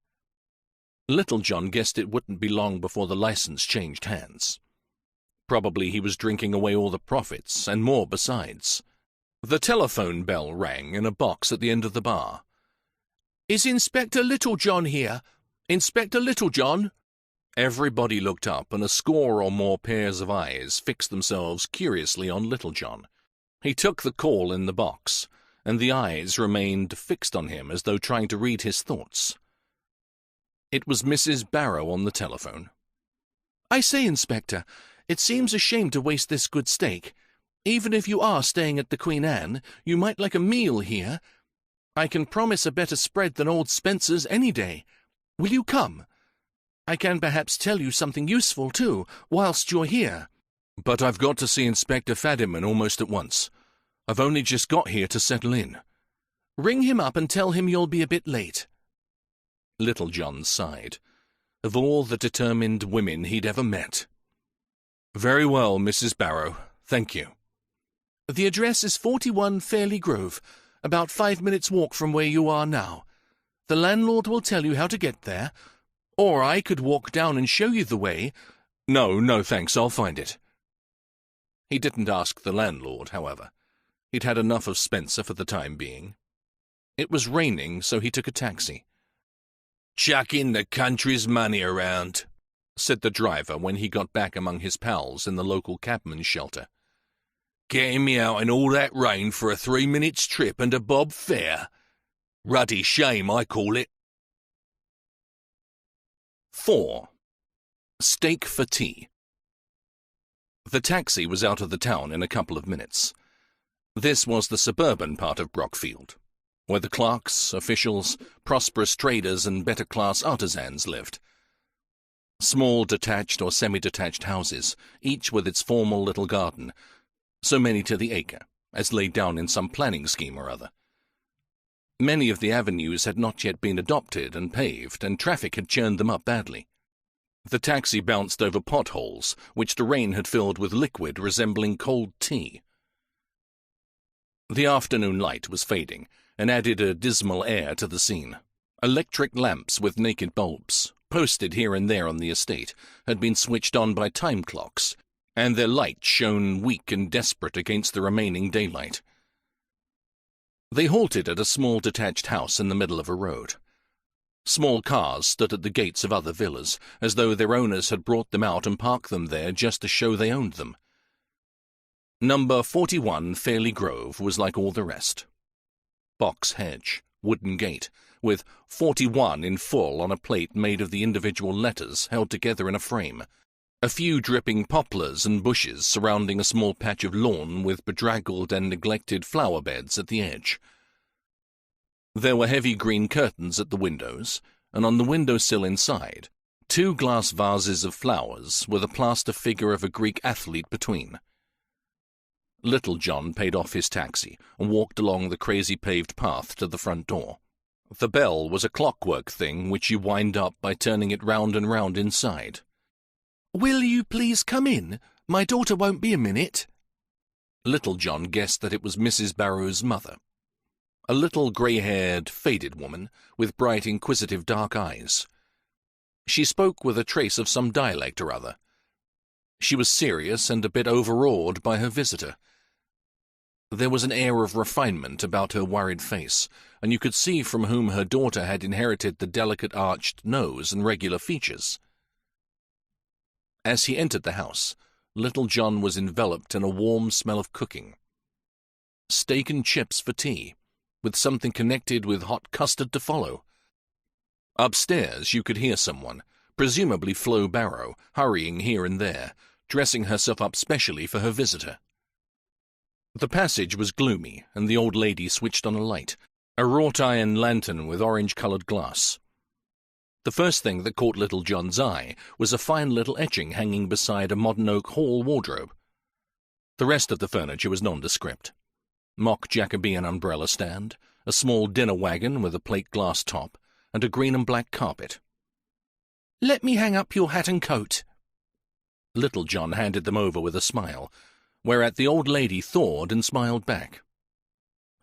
Little John guessed it wouldn't be long before the license changed hands. Probably he was drinking away all the profits, and more besides. The telephone bell rang in a box at the end of the bar. "Is Inspector Littlejohn here? Inspector Littlejohn?" Everybody looked up, and a score or more pairs of eyes fixed themselves curiously on Littlejohn. He took the call in the box, and the eyes remained fixed on him as though trying to read his thoughts. It was Mrs. Barrow on the telephone. "I say, Inspector, it seems a shame to waste this good steak. Even if you are staying at the Queen Anne, you might like a meal here. I can promise a better spread than old Spencer's any day. Will you come? I can perhaps tell you something useful, too, whilst you're here." "But I've got to see Inspector Fadiman almost at once. I've only just got here to settle in." "Ring him up and tell him you'll be a bit late." Little John sighed. Of all the determined women he'd ever met. "Very well, Mrs. Barrow. Thank you." "The address is 41 Fairley Grove, about 5 minutes' walk from where you are now. The landlord will tell you how to get there, or I could walk down and show you the way." No, thanks, I'll find it." He didn't ask the landlord, however. He'd had enough of Spencer for the time being. It was raining, so he took a taxi. "Chuck in the country's money around," said the driver when he got back among his pals in the local cabman's shelter. "Getting me out in all that rain for a 3 minutes trip and a bob fare. Ruddy shame, I call it." 4. Steak for tea. The taxi was out of the town in a couple of minutes. This was the suburban part of Brockfield, where the clerks, officials, prosperous traders and better-class artisans lived. Small detached or semi-detached houses, each with its formal little garden, so many to the acre, as laid down in some planning scheme or other. Many of the avenues had not yet been adopted and paved, and traffic had churned them up badly. The taxi bounced over potholes, which the rain had filled with liquid resembling cold tea. The afternoon light was fading, and added a dismal air to the scene. Electric lamps with naked bulbs, posted here and there on the estate, had been switched on by time clocks, and their light shone weak and desperate against the remaining daylight. They halted at a small detached house in the middle of a road. Small cars stood at the gates of other villas, as though their owners had brought them out and parked them there just to show they owned them. Number 41 Fairley Grove was like all the rest. Box hedge, wooden gate, with 41 in full on a plate made of the individual letters held together in a frame. A few dripping poplars and bushes surrounding a small patch of lawn with bedraggled and neglected flower beds at the edge. There were heavy green curtains at the windows, and on the windowsill inside, 2 glass vases of flowers with a plaster figure of a Greek athlete between. Little John paid off his taxi and walked along the crazy paved path to the front door. The bell was a clockwork thing which you wind up by turning it round and round inside. "Will you please come in? My daughter won't be a minute." Little John guessed that it was Mrs. Barrow's mother. A little grey-haired, faded woman with bright, inquisitive dark eyes. She spoke with a trace of some dialect or other. She was serious and a bit overawed by her visitor. There was an air of refinement about her worried face, and you could see from whom her daughter had inherited the delicate arched nose and regular features. As he entered the house, Little John was enveloped in a warm smell of cooking. Steak and chips for tea, with something connected with hot custard to follow. Upstairs you could hear someone, presumably Flo Barrow, hurrying here and there, dressing herself up specially for her visitor. The passage was gloomy, and the old lady switched on a light, a wrought-iron lantern with orange-coloured glass. The first thing that caught Little John's eye was a fine little etching hanging beside a modern oak hall wardrobe. The rest of the furniture was nondescript. Mock Jacobean umbrella stand, a small dinner wagon with a plate glass top, and a green and black carpet. "Let me hang up your hat and coat." Little John handed them over with a smile, whereat the old lady thawed and smiled back.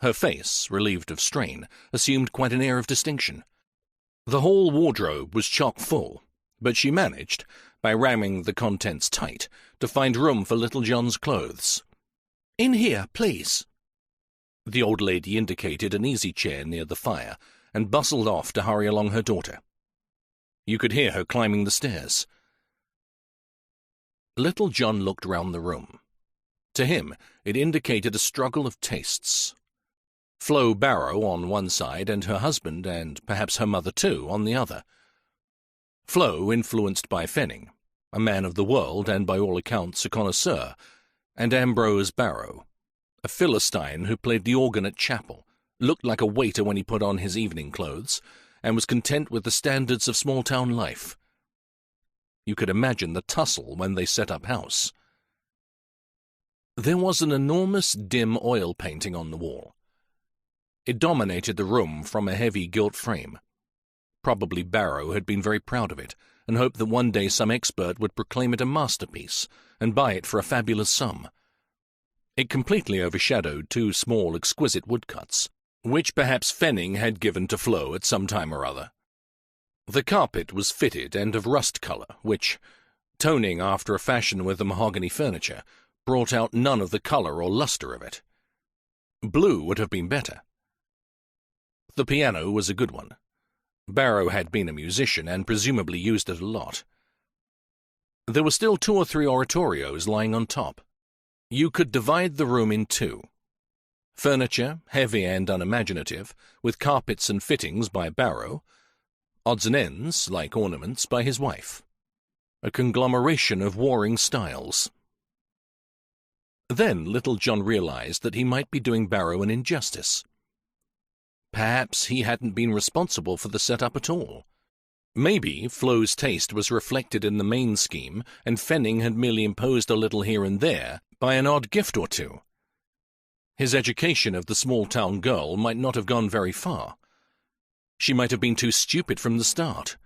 Her face, relieved of strain, assumed quite an air of distinction. The whole wardrobe was chock full, but she managed, by ramming the contents tight, to find room for Little John's clothes. "In here, please." The old lady indicated an easy chair near the fire, and bustled off to hurry along her daughter. You could hear her climbing the stairs. Little John looked round the room. To him, it indicated a struggle of tastes. Flo Barrow on one side, and her husband, and perhaps her mother too, on the other. Flo influenced by Fenning, a man of the world and by all accounts a connoisseur, and Ambrose Barrow, a Philistine who played the organ at chapel, looked like a waiter when he put on his evening clothes, and was content with the standards of small-town life. You could imagine the tussle when they set up house. There was an enormous dim oil painting on the wall. It dominated the room from a heavy gilt frame. Probably Barrow had been very proud of it, and hoped that one day some expert would proclaim it a masterpiece and buy it for a fabulous sum. It completely overshadowed two small, exquisite woodcuts, which perhaps Fenning had given to Flo at some time or other. The carpet was fitted and of rust colour, which, toning after a fashion with the mahogany furniture, brought out none of the colour or lustre of it. Blue would have been better. The piano was a good one. Barrow had been a musician and presumably used it a lot. There were still 2 or 3 oratorios lying on top. You could divide the room in 2. Furniture, heavy and unimaginative, with carpets and fittings by Barrow. Odds and ends, like ornaments, by his wife. A conglomeration of warring styles. Then Little John realized that he might be doing Barrow an injustice. Perhaps he hadn't been responsible for the setup at all. Maybe Flo's taste was reflected in the main scheme, and Fenning had merely imposed a little here and there by an odd gift or two. His education of the small-town girl might not have gone very far. She might have been too stupid from the start.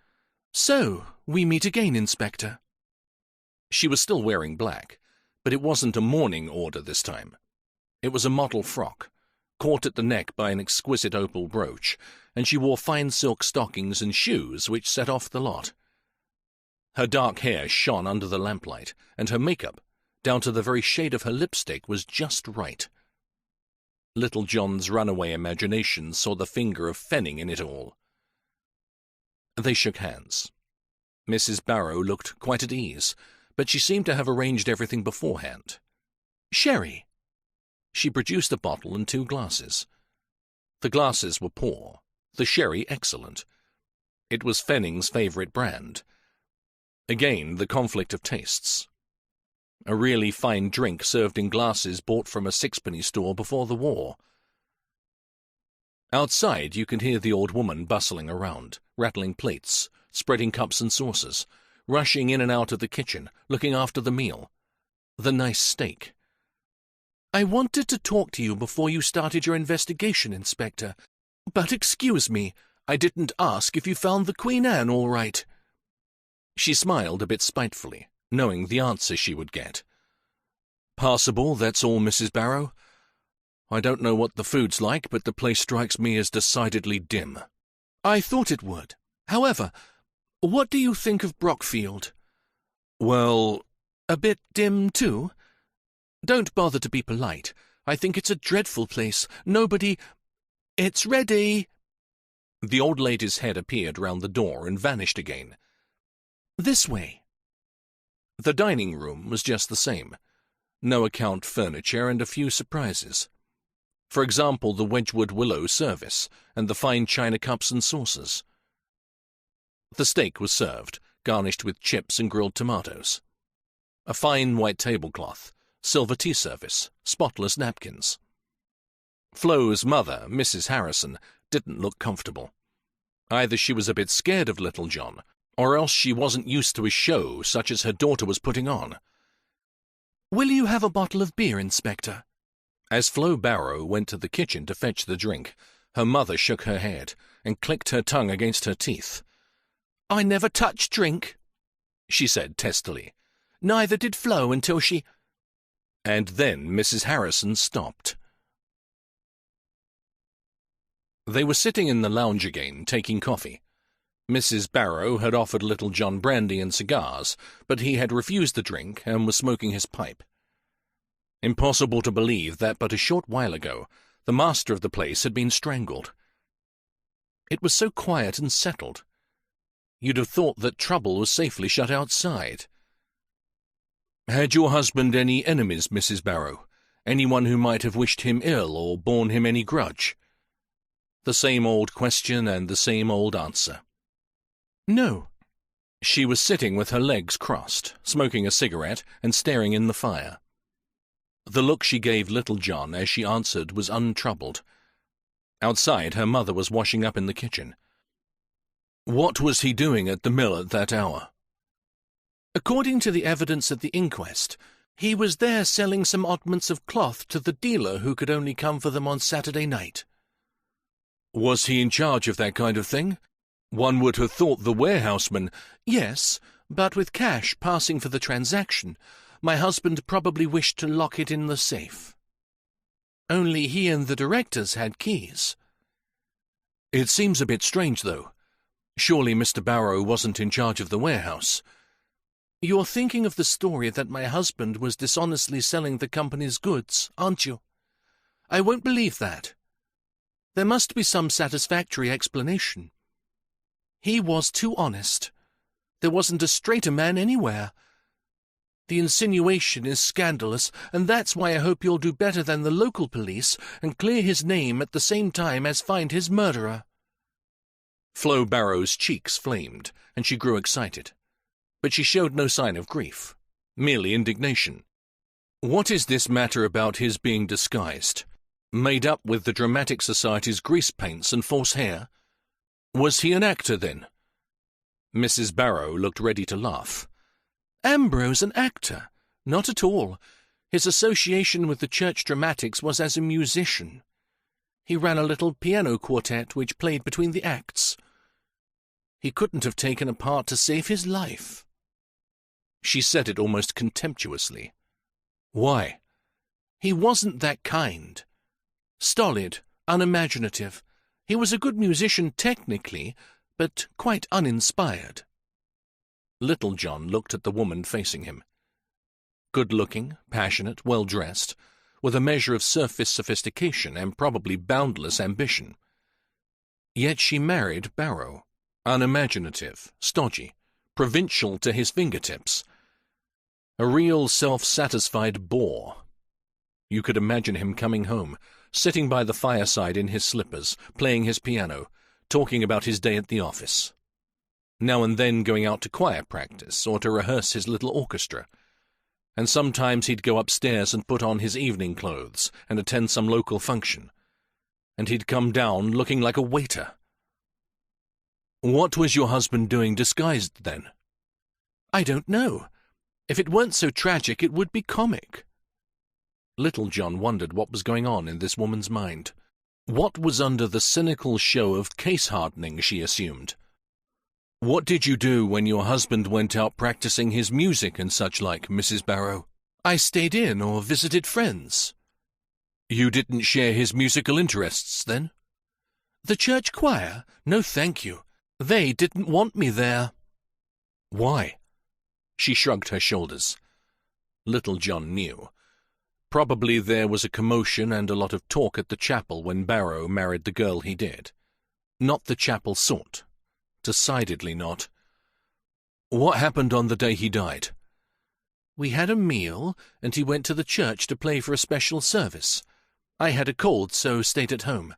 "So, we meet again, Inspector." She was still wearing black, but it wasn't a mourning order this time. It was a model frock, caught at the neck by an exquisite opal brooch, and she wore fine silk stockings and shoes which set off the lot. Her dark hair shone under the lamplight, and her makeup, down to the very shade of her lipstick, was just right. Little John's runaway imagination saw the finger of Fenning in it all. They shook hands. Mrs. Barrow looked quite at ease, but she seemed to have arranged everything beforehand. "Sherry." She produced a bottle and 2 glasses. The glasses were poor, the sherry excellent. It was Fenning's favourite brand. Again, the conflict of tastes. A really fine drink served in glasses bought from a 6-penny store before the war. Outside you could hear the old woman bustling around, rattling plates, spreading cups and saucers, rushing in and out of the kitchen, looking after the meal. The nice steak. "I wanted to talk to you before you started your investigation, Inspector. But excuse me, I didn't ask if you found the Queen Anne all right." She smiled a bit spitefully, knowing the answer she would get. "Passable, that's all, Mrs. Barrow. I don't know what the food's like, but the place strikes me as decidedly dim." "I thought it would. However, what do you think of Brockfield?" "Well, a bit dim, too? Don't bother to be polite. I think it's a dreadful place. Nobody— It's ready." The old lady's head appeared round the door and vanished again. "This way." The dining room was just the same. No account furniture and a few surprises. For example, the Wedgwood willow service and the fine china cups and saucers. The steak was served, garnished with chips and grilled tomatoes. A fine white tablecloth, silver tea service, spotless napkins. Flo's mother, Mrs. Harrison, didn't look comfortable. Either she was a bit scared of little John, or else she wasn't used to a show such as her daughter was putting on. "Will you have a bottle of beer, Inspector?" As Flo Barrow went to the kitchen to fetch the drink, her mother shook her head and clicked her tongue against her teeth. "I never touched drink," she said testily. "Neither did Flo until she—" And then Mrs. Harrison stopped. They were sitting in the lounge again, taking coffee. Mrs. Barrow had offered little John brandy and cigars, but he had refused the drink and was smoking his pipe. Impossible to believe that but a short while ago the master of the place had been strangled. It was so quiet and settled. You'd have thought that trouble was safely shut outside. "Had your husband any enemies, Mrs. Barrow? Anyone who might have wished him ill or borne him any grudge?" The same old question and the same old answer. "No." She was sitting with her legs crossed, smoking a cigarette and staring in the fire. The look she gave little John as she answered was untroubled. Outside, her mother was washing up in the kitchen. "What was he doing at the mill at that hour?" "According to the evidence at the inquest, he was there selling some oddments of cloth to the dealer who could only come for them on Saturday night." "Was he in charge of that kind of thing? One would have thought the warehouseman—" "Yes, but with cash passing for the transaction, my husband probably wished to lock it in the safe. Only he and the directors had keys." "It seems a bit strange, though. Surely Mr. Barrow wasn't in charge of the warehouse." "You're thinking of the story that my husband was dishonestly selling the company's goods, aren't you? I won't believe that. There must be some satisfactory explanation. He was too honest. There wasn't a straighter man anywhere. The insinuation is scandalous, and that's why I hope you'll do better than the local police and clear his name at the same time as find his murderer." Flo Barrow's cheeks flamed, and she grew excited. But she showed no sign of grief, merely indignation. "What is this matter about his being disguised? Made up with the Dramatic Society's grease paints and false hair? Was he an actor, then?" Mrs. Barrow looked ready to laugh. "Ambrose an actor? Not at all. His association with the church dramatics was as a musician. He ran a little piano quartet which played between the acts. He couldn't have taken a part to save his life." She said it almost contemptuously. "Why?" "He wasn't that kind. Stolid, unimaginative. He was a good musician technically, but quite uninspired." Little John looked at the woman facing him. Good-looking, passionate, well-dressed, with a measure of surface sophistication and probably boundless ambition. Yet she married Barrow, unimaginative, stodgy, provincial to his fingertips. A real self-satisfied bore. You could imagine him coming home, sitting by the fireside in his slippers, playing his piano, talking about his day at the office. Now and then going out to choir practice or to rehearse his little orchestra. And sometimes he'd go upstairs and put on his evening clothes and attend some local function. And he'd come down looking like a waiter. "What was your husband doing disguised, then?" "I don't know. If it weren't so tragic, it would be comic." Little John wondered what was going on in this woman's mind. What was under the cynical show of case-hardening she assumed? "What did you do when your husband went out practicing his music and such like, Mrs. Barrow?" "I stayed in or visited friends." "You didn't share his musical interests, then?" "The church choir? No, thank you. They didn't want me there." "Why?" She shrugged her shoulders. Little John knew. Probably there was a commotion and a lot of talk at the chapel when Barrow married the girl he did. Not the chapel sort. Decidedly not. "What happened on the day he died?" "We had a meal, and he went to the church to play for a special service. I had a cold, so stayed at home.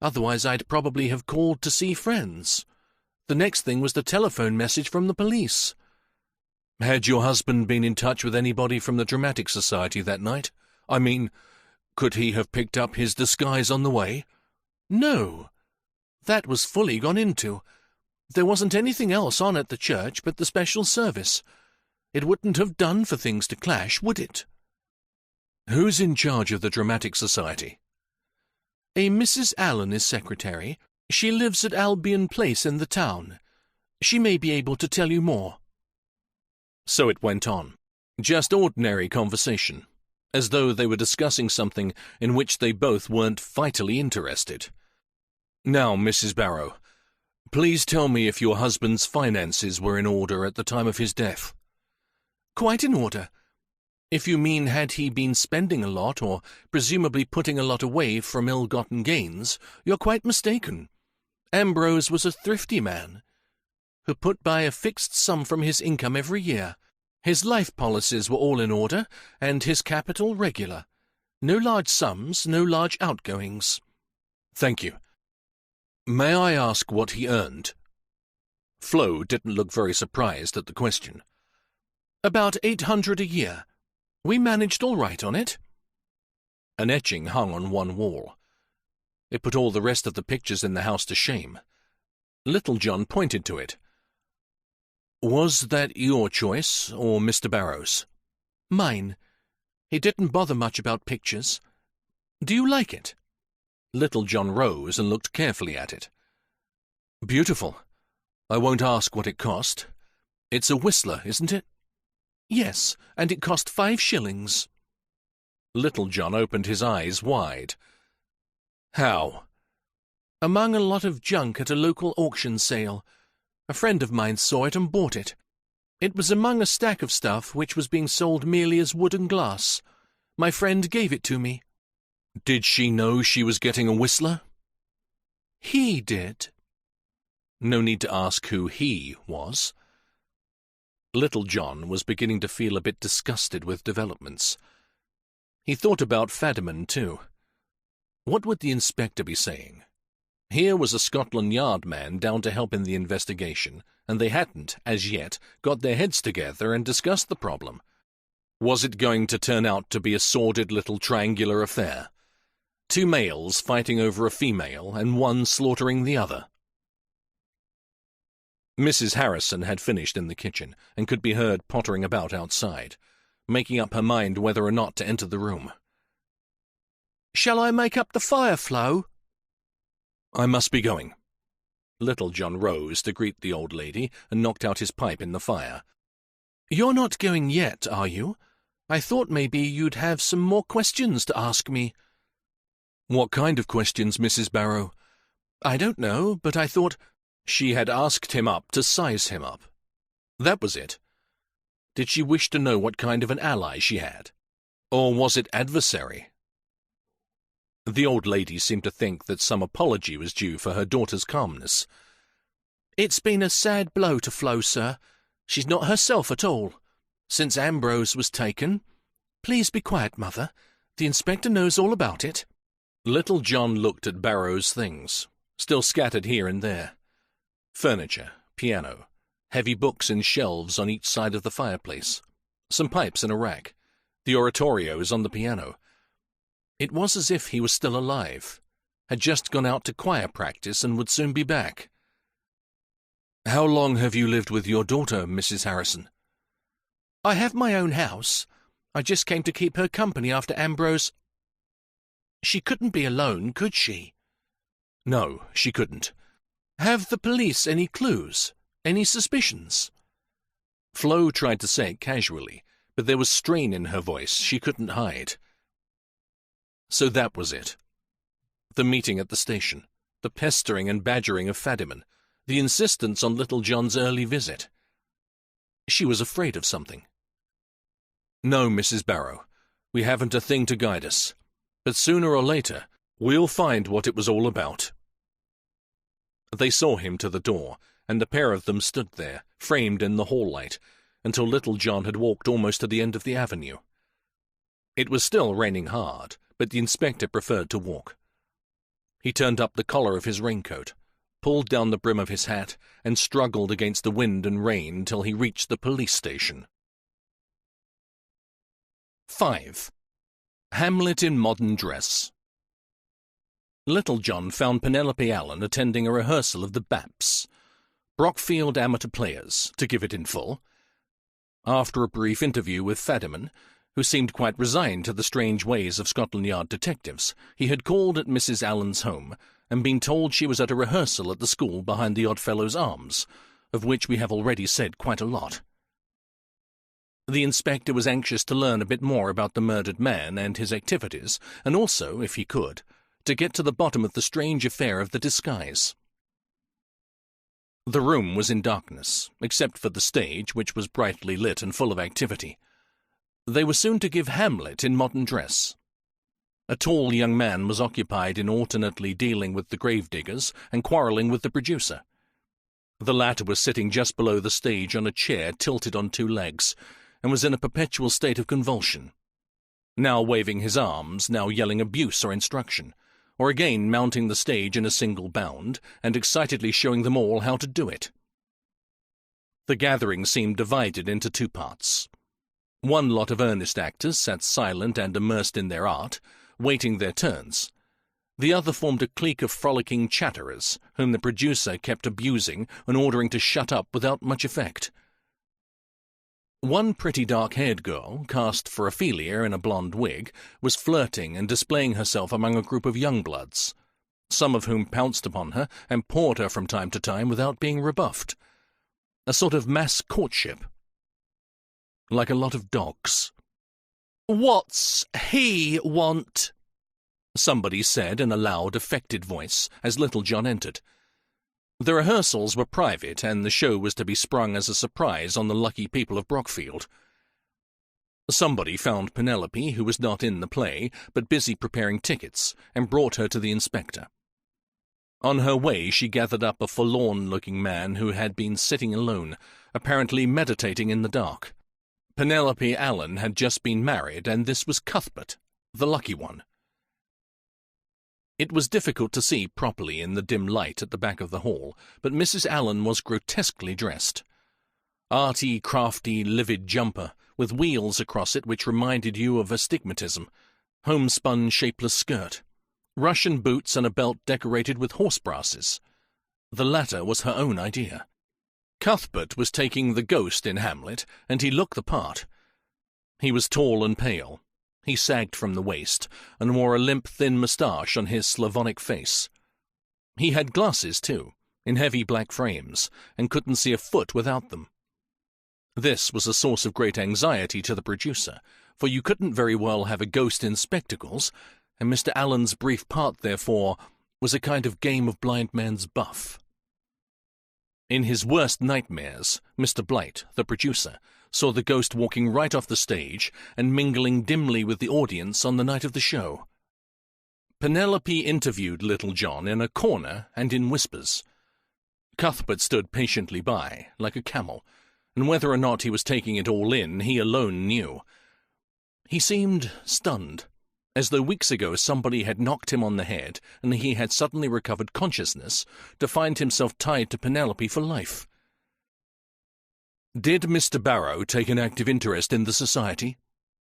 Otherwise I'd probably have called to see friends. The next thing was the telephone message from the police. Had your husband been in touch with anybody from the Dramatic Society that night? I mean, could he have picked up his disguise on the way? No. That was fully gone into. There wasn't anything else on at the church but the special service. It wouldn't have done for things to clash, would it? Who's in charge of the Dramatic Society? A Mrs. Allen is secretary. She lives at Albion Place in the town. She may be able to tell you more. So it went on. Just ordinary conversation, as though they were discussing something in which they both weren't vitally interested. Now, Mrs. Barrow, please tell me if your husband's finances were in order at the time of his death. Quite in order. If you mean had he been spending a lot, or presumably putting a lot away from ill-gotten gains, you're quite mistaken. Ambrose was a thrifty man, who put by a fixed sum from his income every year. His life policies were all in order, and his capital regular. No large sums, no large outgoings. Thank you. May I ask what he earned? Flo didn't look very surprised at the question. About 800 a year. We managed all right on it. An etching hung on one wall. It put all the rest of the pictures in the house to shame. Little John pointed to it. Was that your choice, or Mr. Barrow's? Mine. He didn't bother much about pictures. Do you like it? Little John rose and looked carefully at it. Beautiful. I won't ask what it cost. It's a Whistler, isn't it? Yes, and it cost 5 shillings. Little John opened his eyes wide. How? Among a lot of junk at a local auction sale. A friend of mine saw it and bought it. It was among a stack of stuff which was being sold merely as wood and glass. My friend gave it to me. Did she know she was getting a Whistler? He did. No need to ask who he was. Little John was beginning to feel a bit disgusted with developments. He thought about Fadiman, too. What would the inspector be saying? Here was a Scotland Yard man down to help in the investigation, and they hadn't, as yet, got their heads together and discussed the problem. Was it going to turn out to be a sordid little triangular affair? 2 males fighting over a female, and one slaughtering the other? Mrs. Harrison had finished in the kitchen, and could be heard pottering about outside, making up her mind whether or not to enter the room. "Shall I make up the fire, Flo?" "I must be going." Little John rose to greet the old lady and knocked out his pipe in the fire. "You're not going yet, are you? I thought maybe you'd have some more questions to ask me." "What kind of questions, Mrs. Barrow?" "I don't know, but I thought—" She had asked him up to size him up. That was it. Did she wish to know what kind of an ally she had? Or was it adversary? The old lady seemed to think that some apology was due for her daughter's calmness. "It's been a sad blow to Flo, sir. She's not herself at all. Since Ambrose was taken. Please be quiet, Mother. The inspector knows all about it." Little John looked at Barrow's things, still scattered here and there. Furniture, piano, heavy books in shelves on each side of the fireplace, some pipes in a rack, the oratorios on the piano. It was as if he was still alive, had just gone out to choir practice and would soon be back. "How long have you lived with your daughter, Mrs. Harrison?" "I have my own house. I just came to keep her company after Ambrose—" "She couldn't be alone, could she?" "No, she couldn't." "Have the police any clues? Any suspicions?" Flo tried to say it casually, but there was strain in her voice she couldn't hide. So that was it. The meeting at the station, the pestering and badgering of Fadiman, the insistence on Little John's early visit. She was afraid of something. "No, Mrs. Barrow, we haven't a thing to guide us, but sooner or later we'll find what it was all about." They saw him to the door, and the pair of them stood there, framed in the hall light, until Little John had walked almost to the end of the avenue. It was still raining hard, but the inspector preferred to walk. He turned up the collar of his raincoat, pulled down the brim of his hat and struggled against the wind and rain till he reached the police station. 5. Hamlet in modern dress. Little John found Penelope Allen attending a rehearsal of the Baps, Brockfield Amateur Players, to give it in full. After a brief interview with Fadiman, who seemed quite resigned to the strange ways of Scotland Yard detectives, he had called at Mrs. Allen's home and been told she was at a rehearsal at the school behind the Oddfellows' Arms, of which we have already said quite a lot. The inspector was anxious to learn a bit more about the murdered man and his activities, and also, if he could, to get to the bottom of the strange affair of the disguise. The room was in darkness, except for the stage, which was brightly lit and full of activity. They were soon to give Hamlet in modern dress. A tall young man was occupied in alternately dealing with the gravediggers and quarrelling with the producer. The latter was sitting just below the stage on a chair tilted on 2 legs, and was in a perpetual state of convulsion, now waving his arms, now yelling abuse or instruction, or again mounting the stage in a single bound, and excitedly showing them all how to do it. The gathering seemed divided into 2 parts. One lot of earnest actors sat silent and immersed in their art, waiting their turns. The other formed a clique of frolicking chatterers, whom the producer kept abusing and ordering to shut up without much effect. One pretty dark-haired girl, cast for Ophelia in a blonde wig, was flirting and displaying herself among a group of young bloods, some of whom pounced upon her and pawed her from time to time without being rebuffed. A sort of mass courtship. Like a lot of dogs. "What's he want?" somebody said in a loud, affected voice as Little John entered. The rehearsals were private, and the show was to be sprung as a surprise on the lucky people of Brockfield. Somebody found Penelope, who was not in the play, but busy preparing tickets, and brought her to the inspector. On her way she gathered up a forlorn-looking man who had been sitting alone, apparently meditating in the dark. Penelope Allen had just been married, and this was Cuthbert, the lucky one. It was difficult to see properly in the dim light at the back of the hall, but Mrs. Allen was grotesquely dressed. Arty, crafty, livid jumper, with wheels across it which reminded you of astigmatism, homespun shapeless skirt, Russian boots and a belt decorated with horse brasses. The latter was her own idea. Cuthbert was taking the ghost in Hamlet, and he looked the part. He was tall and pale. He sagged from the waist, and wore a limp, thin moustache on his Slavonic face. He had glasses, too, in heavy black frames, and couldn't see a foot without them. This was a source of great anxiety to the producer, for you couldn't very well have a ghost in spectacles, and Mr. Allen's brief part, therefore, was a kind of game of blind man's buff. In his worst nightmares, Mr. Blight, the producer, saw the ghost walking right off the stage and mingling dimly with the audience on the night of the show. Penelope interviewed Little John in a corner and in whispers. Cuthbert stood patiently by, like a camel, and whether or not he was taking it all in, he alone knew. He seemed stunned, as though weeks ago somebody had knocked him on the head and he had suddenly recovered consciousness to find himself tied to Penelope for life. "Did Mr. Barrow take an active interest in the society?"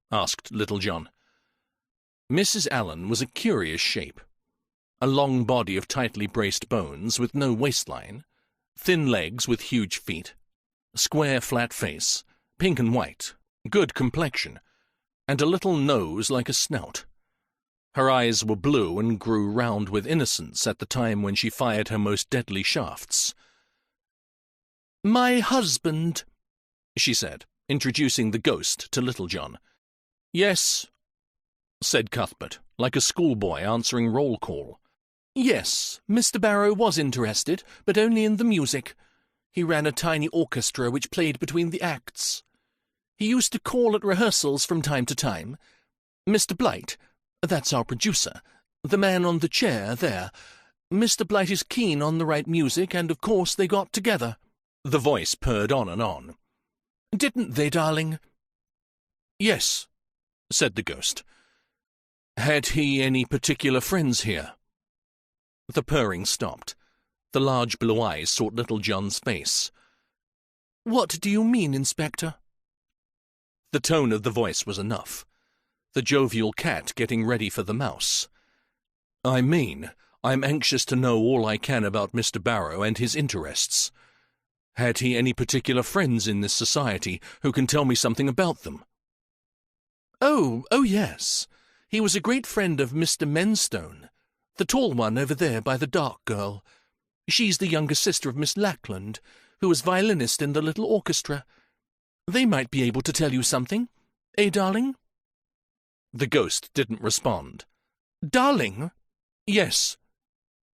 asked Little John. Mrs. Allen was a curious shape. A long body of tightly braced bones with no waistline, thin legs with huge feet, square flat face, pink and white, good complexion, and a little nose like a snout. Her eyes were blue and grew round with innocence at the time when she fired her most deadly shafts. "My husband," she said, introducing the ghost to Little John. "Yes," said Cuthbert, like a schoolboy answering roll call. "Yes, Mr. Barrow was interested, but only in the music. He ran a tiny orchestra which played between the acts. He used to call at rehearsals from time to time. Mr. Blight, that's our producer, the man on the chair there. Mr. Blight is keen on the right music, and of course they got together." The voice purred on and on. "Didn't they, darling?" "Yes," said the ghost. "Had he any particular friends here?" The purring stopped. The large blue eyes sought Little John's face. "What do you mean, Inspector?" The tone of the voice was enough. The jovial cat getting ready for the mouse. "I mean, I'm anxious to know all I can about Mr. Barrow and his interests. Had he any particular friends in this society who can tell me something about them?" Oh, yes. He was a great friend of Mr. Menstone, the tall one over there by the dark girl. She's the younger sister of Miss Lackland, who was violinist in the little orchestra. They might be able to tell you something. Eh, darling?" The ghost didn't respond. "Darling?" "Yes."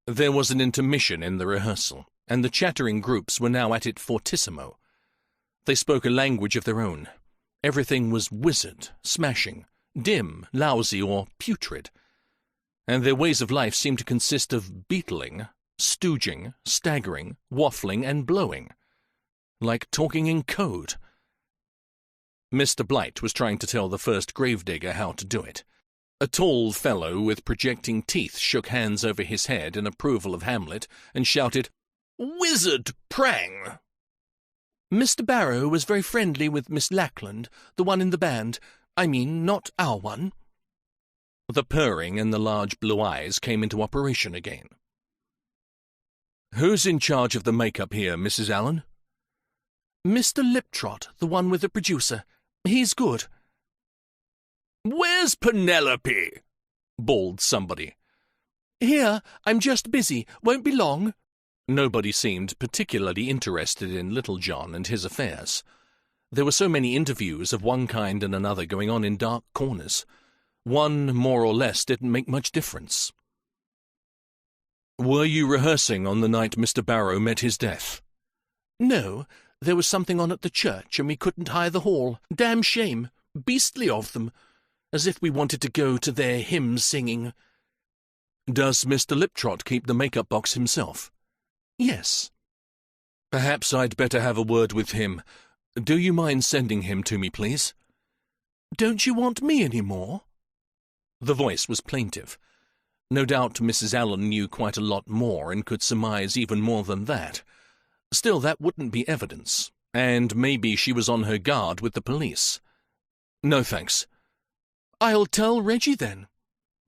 There was an intermission in the rehearsal, and the chattering groups were now at it fortissimo. They spoke a language of their own. Everything was wizard, smashing, dim, lousy, or putrid. And their ways of life seemed to consist of beetling, stooging, staggering, waffling, and blowing. Like talking in code. Mr. Blight was trying to tell the first gravedigger how to do it. A tall fellow with projecting teeth shook hands over his head in approval of Hamlet and shouted, "Wizard prang!" "Mr. Barrow was very friendly with Miss Lackland, the one in the band. I mean, not our one." The purring and the large blue eyes came into operation again. "Who's in charge of the makeup here, Mrs. Allen?" "Mr. Liptrot, the one with the producer. He's good." "Where's Penelope?" bawled somebody. "Here, I'm just busy. Won't be long." Nobody seemed particularly interested in Little John and his affairs. There were so many interviews of one kind and another going on in dark corners. One, more or less, didn't make much difference. "Were you rehearsing on the night Mr. Barrow met his death?" "No, there was something on at the church and we couldn't hire the hall. Damn shame. Beastly of them. As if we wanted to go to their hymn singing." "Does Mr. Liptrot keep the makeup box himself?" "Yes." "Perhaps I'd better have a word with him. Do you mind sending him to me, please?" "Don't you want me any more?" The voice was plaintive. No doubt Mrs. Allen knew quite a lot more and could surmise even more than that. Still, that wouldn't be evidence, and maybe she was on her guard with the police. "No, thanks." "I'll tell Reggie, then.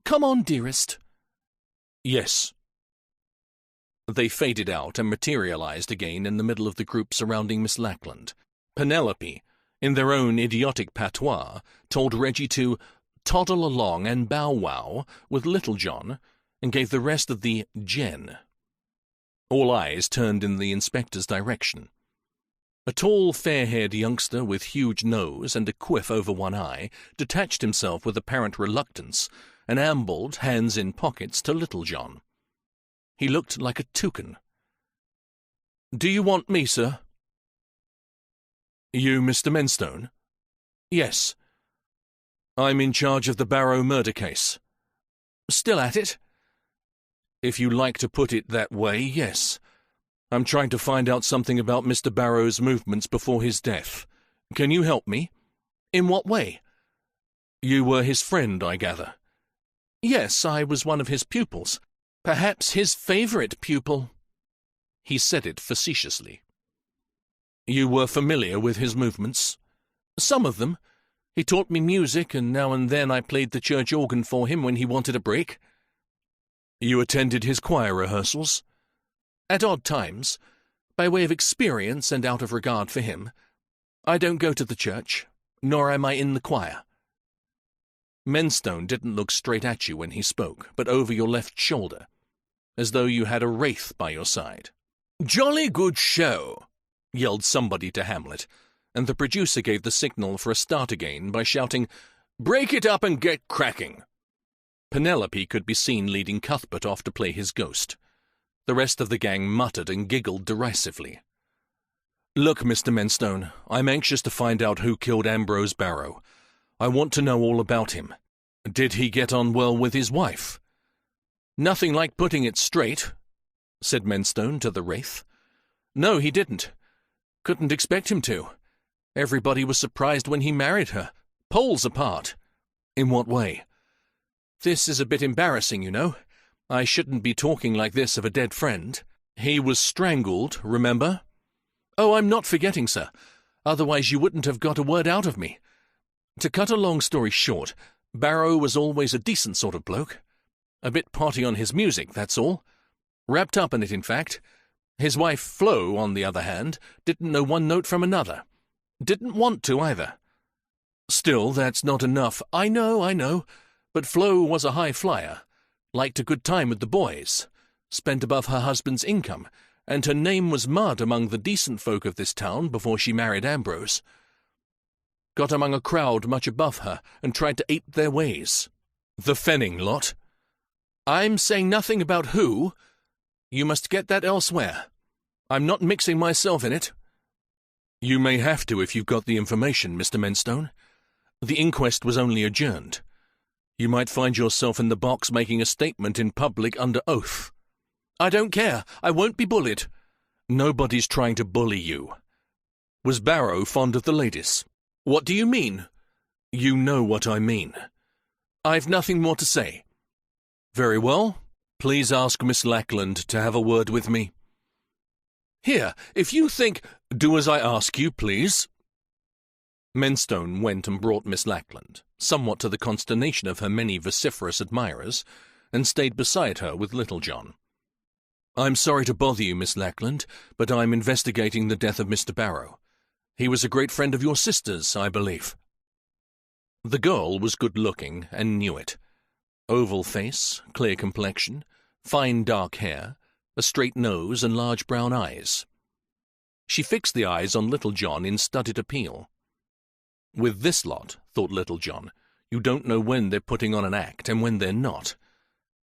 Come on, dearest." "Yes." They faded out and materialized again in the middle of the group surrounding Miss Lackland. Penelope, in their own idiotic patois, told Reggie to toddle along and bow-wow with Little John, and gave the rest of the gen. All eyes turned in the inspector's direction. A tall, fair-haired youngster with huge nose and a quiff over one eye detached himself with apparent reluctance and ambled, hands in pockets, to Little John. He looked like a toucan. "Do you want me, sir?" "You Mr. Menstone?" "Yes." "I'm in charge of the Barrow murder case." "Still at it?" "If you like to put it that way, yes. I'm trying to find out something about Mr. Barrow's movements before his death. Can you help me?" "In what way?" "You were his friend, I gather." "Yes, I was one of his pupils. Perhaps his favourite pupil." He said it facetiously. "You were familiar with his movements?" "Some of them. He taught me music, and now and then I played the church organ for him when he wanted a break." "You attended his choir rehearsals?" "At odd times, by way of experience and out of regard for him. I don't go to the church, nor am I in the choir." Menstone didn't look straight at you when he spoke, but over your left shoulder, as though you had a wraith by your side. "Jolly good show," yelled somebody to Hamlet, and the producer gave the signal for a start again by shouting, "Break it up and get cracking." Penelope could be seen leading Cuthbert off to play his ghost. The rest of the gang muttered and giggled derisively. "Look, Mr. Menstone, I'm anxious to find out who killed Ambrose Barrow. I want to know all about him. Did he get on well with his wife?" "Nothing like putting it straight," said Menstone to the wraith. "No, he didn't. Couldn't expect him to. Everybody was surprised when he married her. Poles apart." "In what way?" "This is a bit embarrassing, you know. I shouldn't be talking like this of a dead friend." He was strangled, remember? Oh, I'm not forgetting, sir. Otherwise you wouldn't have got a word out of me. To cut a long story short, Barrow was always a decent sort of bloke. A bit potty on his music, that's all. Wrapped up in it, in fact. His wife, Flo, on the other hand, didn't know one note from another. Didn't want to, either. Still, that's not enough. I know. But Flo was a high flyer. Liked a good time with the boys. Spent above her husband's income, and her name was mud among the decent folk of this town before she married Ambrose. Got among a crowd much above her, and tried to ape their ways. The Fenning lot. I'm saying nothing about who. You must get that elsewhere. I'm not mixing myself in it. You may have to if you've got the information, Mr. Menstone. The inquest was only adjourned. You might find yourself in the box making a statement in public under oath. I don't care. I won't be bullied. Nobody's trying to bully you. Was Barrow fond of the ladies? What do you mean? You know what I mean. I've nothing more to say. Very well. Please ask Miss Lackland to have a word with me. Here, if you think— Do as I ask you, please. Menstone went and brought Miss Lackland, somewhat to the consternation of her many vociferous admirers, and stayed beside her with Littlejohn. I'm sorry to bother you, Miss Lackland, but I'm investigating the death of Mr. Barrow. He was a great friend of your sister's, I believe. The girl was good-looking and knew it. Oval face, clear complexion, fine dark hair, a straight nose and large brown eyes. She fixed the eyes on Littlejohn in studied appeal. With this lot, thought Littlejohn, you don't know when they're putting on an act and when they're not.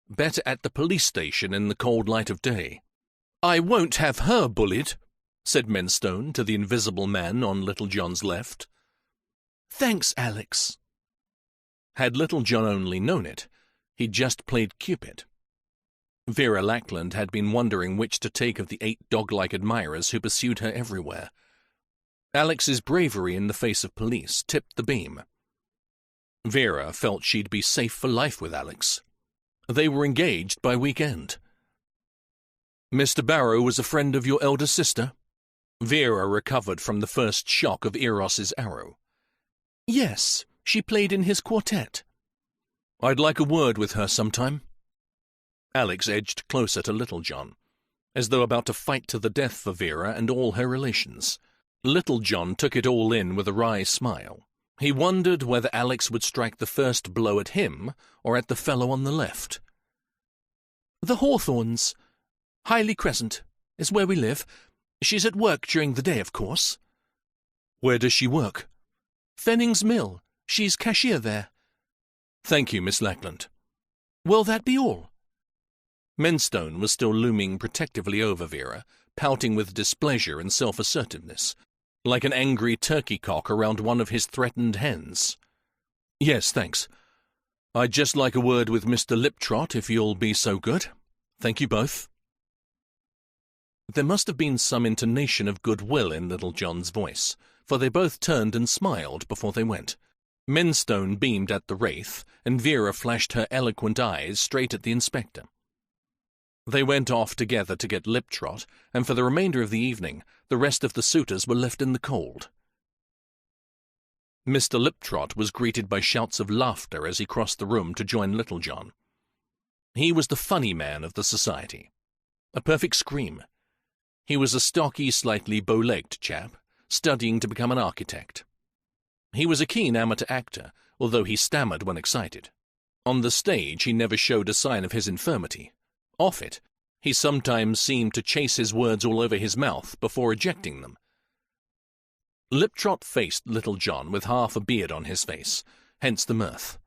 Better at the police station in the cold light of day. I won't have her bullied, said Menstone to the invisible man on Littlejohn's left. Thanks, Alex. Had Littlejohn only known it, he'd just played Cupid. Vera Lackland had been wondering which to take of the 8 dog-like admirers who pursued her everywhere. Alex's bravery in the face of police tipped the beam. Vera felt she'd be safe for life with Alex. They were engaged by weekend. Mr. Barrow was a friend of your elder sister? Vera recovered from the first shock of Eros's arrow. Yes, she played in his quartet. I'd like a word with her sometime. Alex edged closer to Littlejohn, as though about to fight to the death for Vera and all her relations. Littlejohn took it all in with a wry smile. He wondered whether Alex would strike the first blow at him or at the fellow on the left. The Hawthorns. Highley Crescent is where we live. She's at work during the day, of course. Where does she work? Fenning's Mill. She's cashier there. Thank you, Miss Lackland. Will that be all? Menstone was still looming protectively over Vera, pouting with displeasure and self-assertiveness, like an angry turkey cock around one of his threatened hens. Yes, thanks. I'd just like a word with Mr. Liptrot, if you'll be so good. Thank you both. There must have been some intonation of goodwill in Littlejohn's voice, for they both turned and smiled before they went. Menstone beamed at the wraith, and Vera flashed her eloquent eyes straight at the inspector. They went off together to get Liptrot, and for the remainder of the evening the rest of the suitors were left in the cold. Mr. Liptrot was greeted by shouts of laughter as he crossed the room to join Littlejohn. He was the funny man of the society. A perfect scream. He was a stocky, slightly bow-legged chap, studying to become an architect. He was a keen amateur actor, although he stammered when excited. On the stage he never showed a sign of his infirmity. Off it, he sometimes seemed to chase his words all over his mouth before ejecting them. Liptrot faced Littlejohn with half a beard on his face, hence the mirth.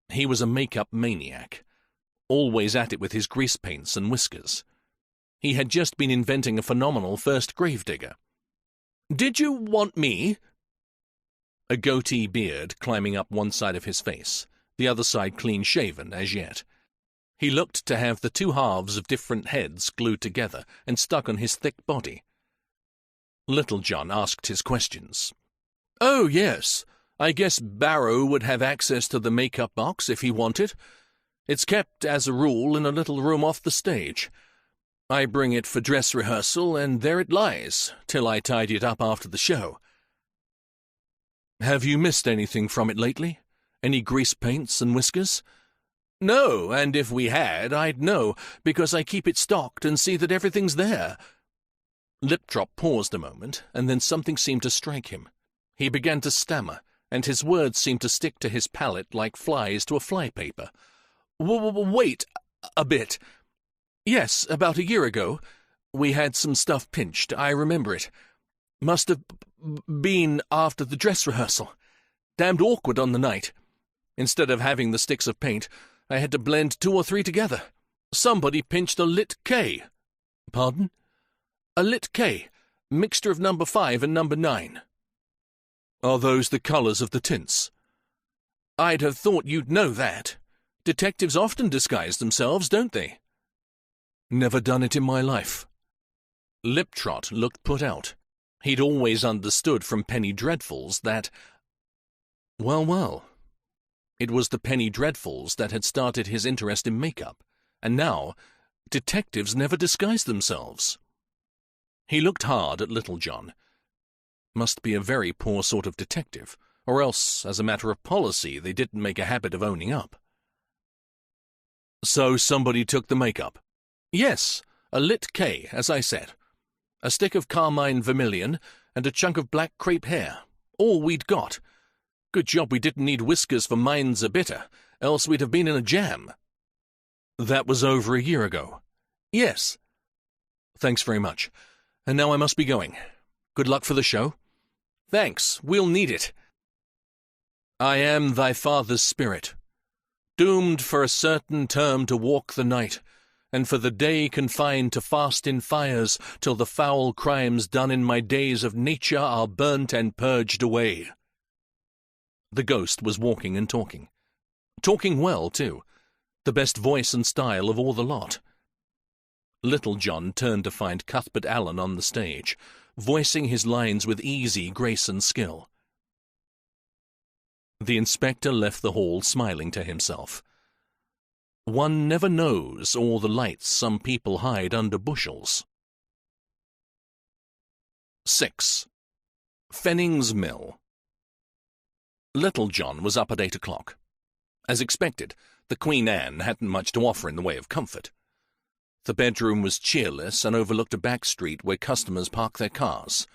He was a make-up maniac, always at it with his grease paints and whiskers. He had just been inventing a phenomenal first gravedigger. "Did you want me?" A goatee beard climbing up one side of his face, the other side clean-shaven as yet. He looked to have the two halves of different heads glued together and stuck on his thick body. Littlejohn asked his questions. "Oh, yes. I guess Barrow would have access to the make-up box if he wanted. It's kept, as a rule, in a little room off the stage. I bring it for dress rehearsal, and there it lies, till I tidy it up after the show. Have you missed anything from it lately? Any grease paints and whiskers? No, and if we had, I'd know, because I keep it stocked and see that everything's there. Liptrop paused a moment, and then something seemed to strike him. He began to stammer, and his words seemed to stick to his palate like flies to a flypaper. Wait a bit. Yes, about a year ago. We had some stuff pinched, I remember it. Must have been after the dress rehearsal. Damned awkward on the night. Instead of having the sticks of paint, I had to blend 2 or 3 together. Somebody pinched a lit K. Pardon? A lit K, mixture of number 5 and number 9. Are those the colours of the tints? I'd have thought you'd know that. Detectives often disguise themselves, don't they? Never done it in my life. Liptrot looked put out. He'd always understood from Penny Dreadfuls that... Well, it was the Penny Dreadfuls that had started his interest in makeup, and now detectives never disguise themselves. He looked hard at Little John. Must be a very poor sort of detective, or else, as a matter of policy, they didn't make a habit of owning up. So somebody took the makeup? Yes, a lit K, as I said. A stick of carmine vermilion and a chunk of black crepe hair. All we'd got. Good job we didn't need whiskers for minds a bitter, else we'd have been in a jam. That was over a year ago. Yes. Thanks very much. And now I must be going. Good luck for the show. Thanks, we'll need it. I am thy father's spirit, doomed for a certain term to walk the night, and for the day confined to fast in fires, till the foul crimes done in my days of nature are burnt and purged away. The ghost was walking and talking. Talking well, too. The best voice and style of all the lot. Little John turned to find Cuthbert Allen on the stage, voicing his lines with easy grace and skill. The inspector left the hall smiling to himself. One never knows all the lights some people hide under bushels. 6. Fenning's Mill. Little John was up at 8 o'clock. As expected, the Queen Anne hadn't much to offer in the way of comfort. The bedroom was cheerless and overlooked a back street where customers park their cars.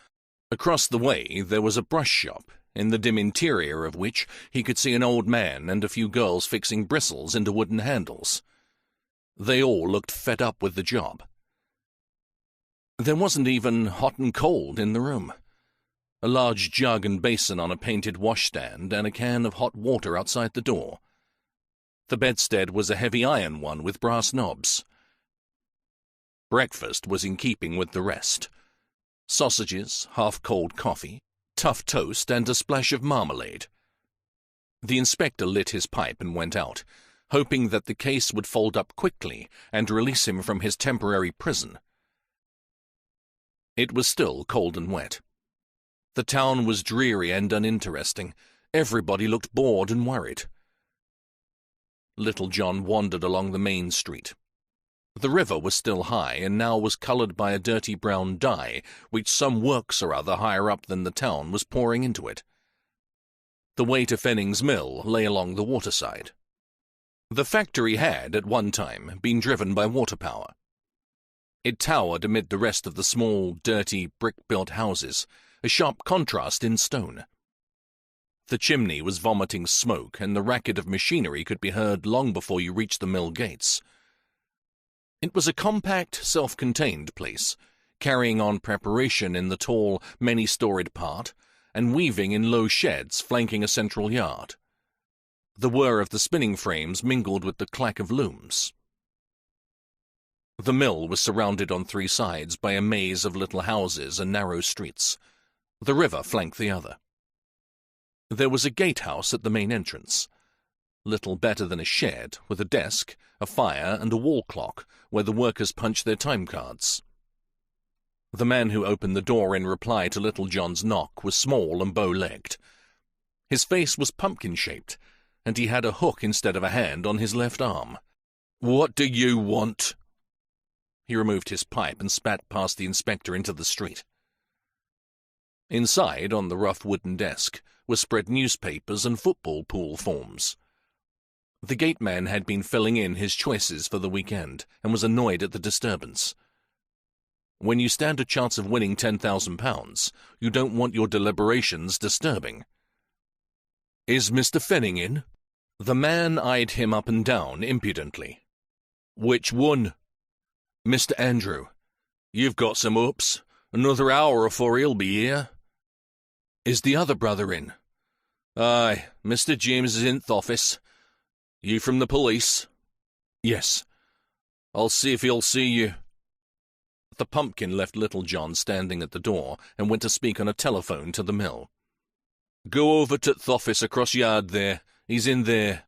Across the way there was a brush shop, in the dim interior of which he could see an old man and a few girls fixing bristles into wooden handles. They all looked fed up with the job. There wasn't even hot and cold in the room. A large jug and basin on a painted washstand and a can of hot water outside the door. The bedstead was a heavy iron one with brass knobs. Breakfast was in keeping with the rest. Sausages, half-cold coffee, tough toast, and a splash of marmalade. The inspector lit his pipe and went out, hoping that the case would fold up quickly and release him from his temporary prison. It was still cold and wet. The town was dreary and uninteresting. Everybody looked bored and worried. Little John wandered along the main street. The river was still high, and now was coloured by a dirty brown dye, which some works or other higher up than the town was pouring into it. The way to Fenning's Mill lay along the waterside. The factory had, at one time, been driven by water power. It towered amid the rest of the small, dirty, brick-built houses, a sharp contrast in stone. The chimney was vomiting smoke, and the racket of machinery could be heard long before you reached the mill gates. It was a compact, self-contained place, carrying on preparation in the tall, many-storied part, and weaving in low sheds flanking a central yard. The whir of the spinning frames mingled with the clack of looms. The mill was surrounded on 3 sides by a maze of little houses and narrow streets. The river flanked the other. There was a gatehouse at the main entrance, little better than a shed, with a desk, a fire, and a wall clock where the workers punched their time cards. The man who opened the door in reply to Little John's knock was small and bow-legged. His face was pumpkin-shaped, and he had a hook instead of a hand on his left arm. "What do you want?" He removed his pipe and spat past the inspector into the street. Inside, on the rough wooden desk, were spread newspapers and football pool forms. The gateman had been filling in his choices for the weekend and was annoyed at the disturbance. When you stand a chance of winning £10,000, you don't want your deliberations disturbing. "Is Mr. Fenning in?" The man eyed him up and down impudently. "Which one?" "Mr. Andrew. You've got some hopes. Another hour afore he'll be here." "Is the other brother in?" "Aye, Mr. James is in th' office. You from the police?" "Yes." "I'll see if he'll see you." The pumpkin left Little John standing at the door and went to speak on a telephone to the mill. "Go over to th' office across yard there. He's in there."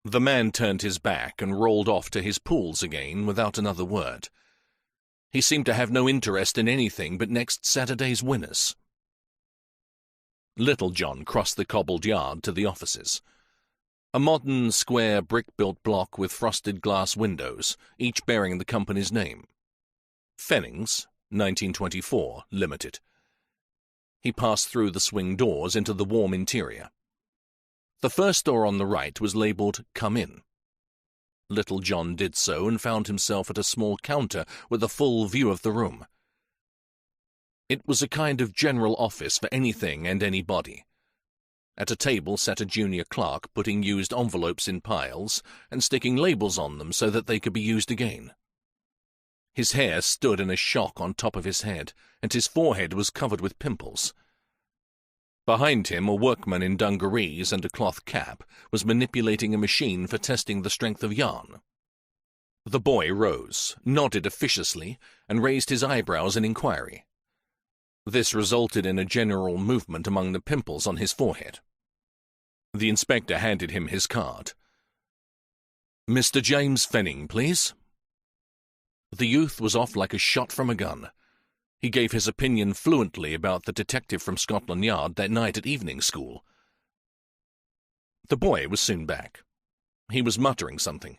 The man turned his back and rolled off to his pools again without another word. He seemed to have no interest in anything but next Saturday's winners. Little John crossed the cobbled yard to the offices. A modern, square, brick-built block with frosted glass windows, each bearing the company's name. Fennings, 1924, Limited. He passed through the swing doors into the warm interior. The first door on the right was labelled "Come In." Little John did so and found himself at a small counter with a full view of the room. It was a kind of general office for anything and anybody. At a table sat a junior clerk putting used envelopes in piles and sticking labels on them so that they could be used again. His hair stood in a shock on top of his head, and his forehead was covered with pimples. Behind him, a workman in dungarees and a cloth cap was manipulating a machine for testing the strength of yarn. The boy rose, nodded officiously, and raised his eyebrows in inquiry. This resulted in a general movement among the pimples on his forehead. The inspector handed him his card. "Mr. James Fenning, please." The youth was off like a shot from a gun. He gave his opinion fluently about the detective from Scotland Yard that night at evening school. The boy was soon back. He was muttering something.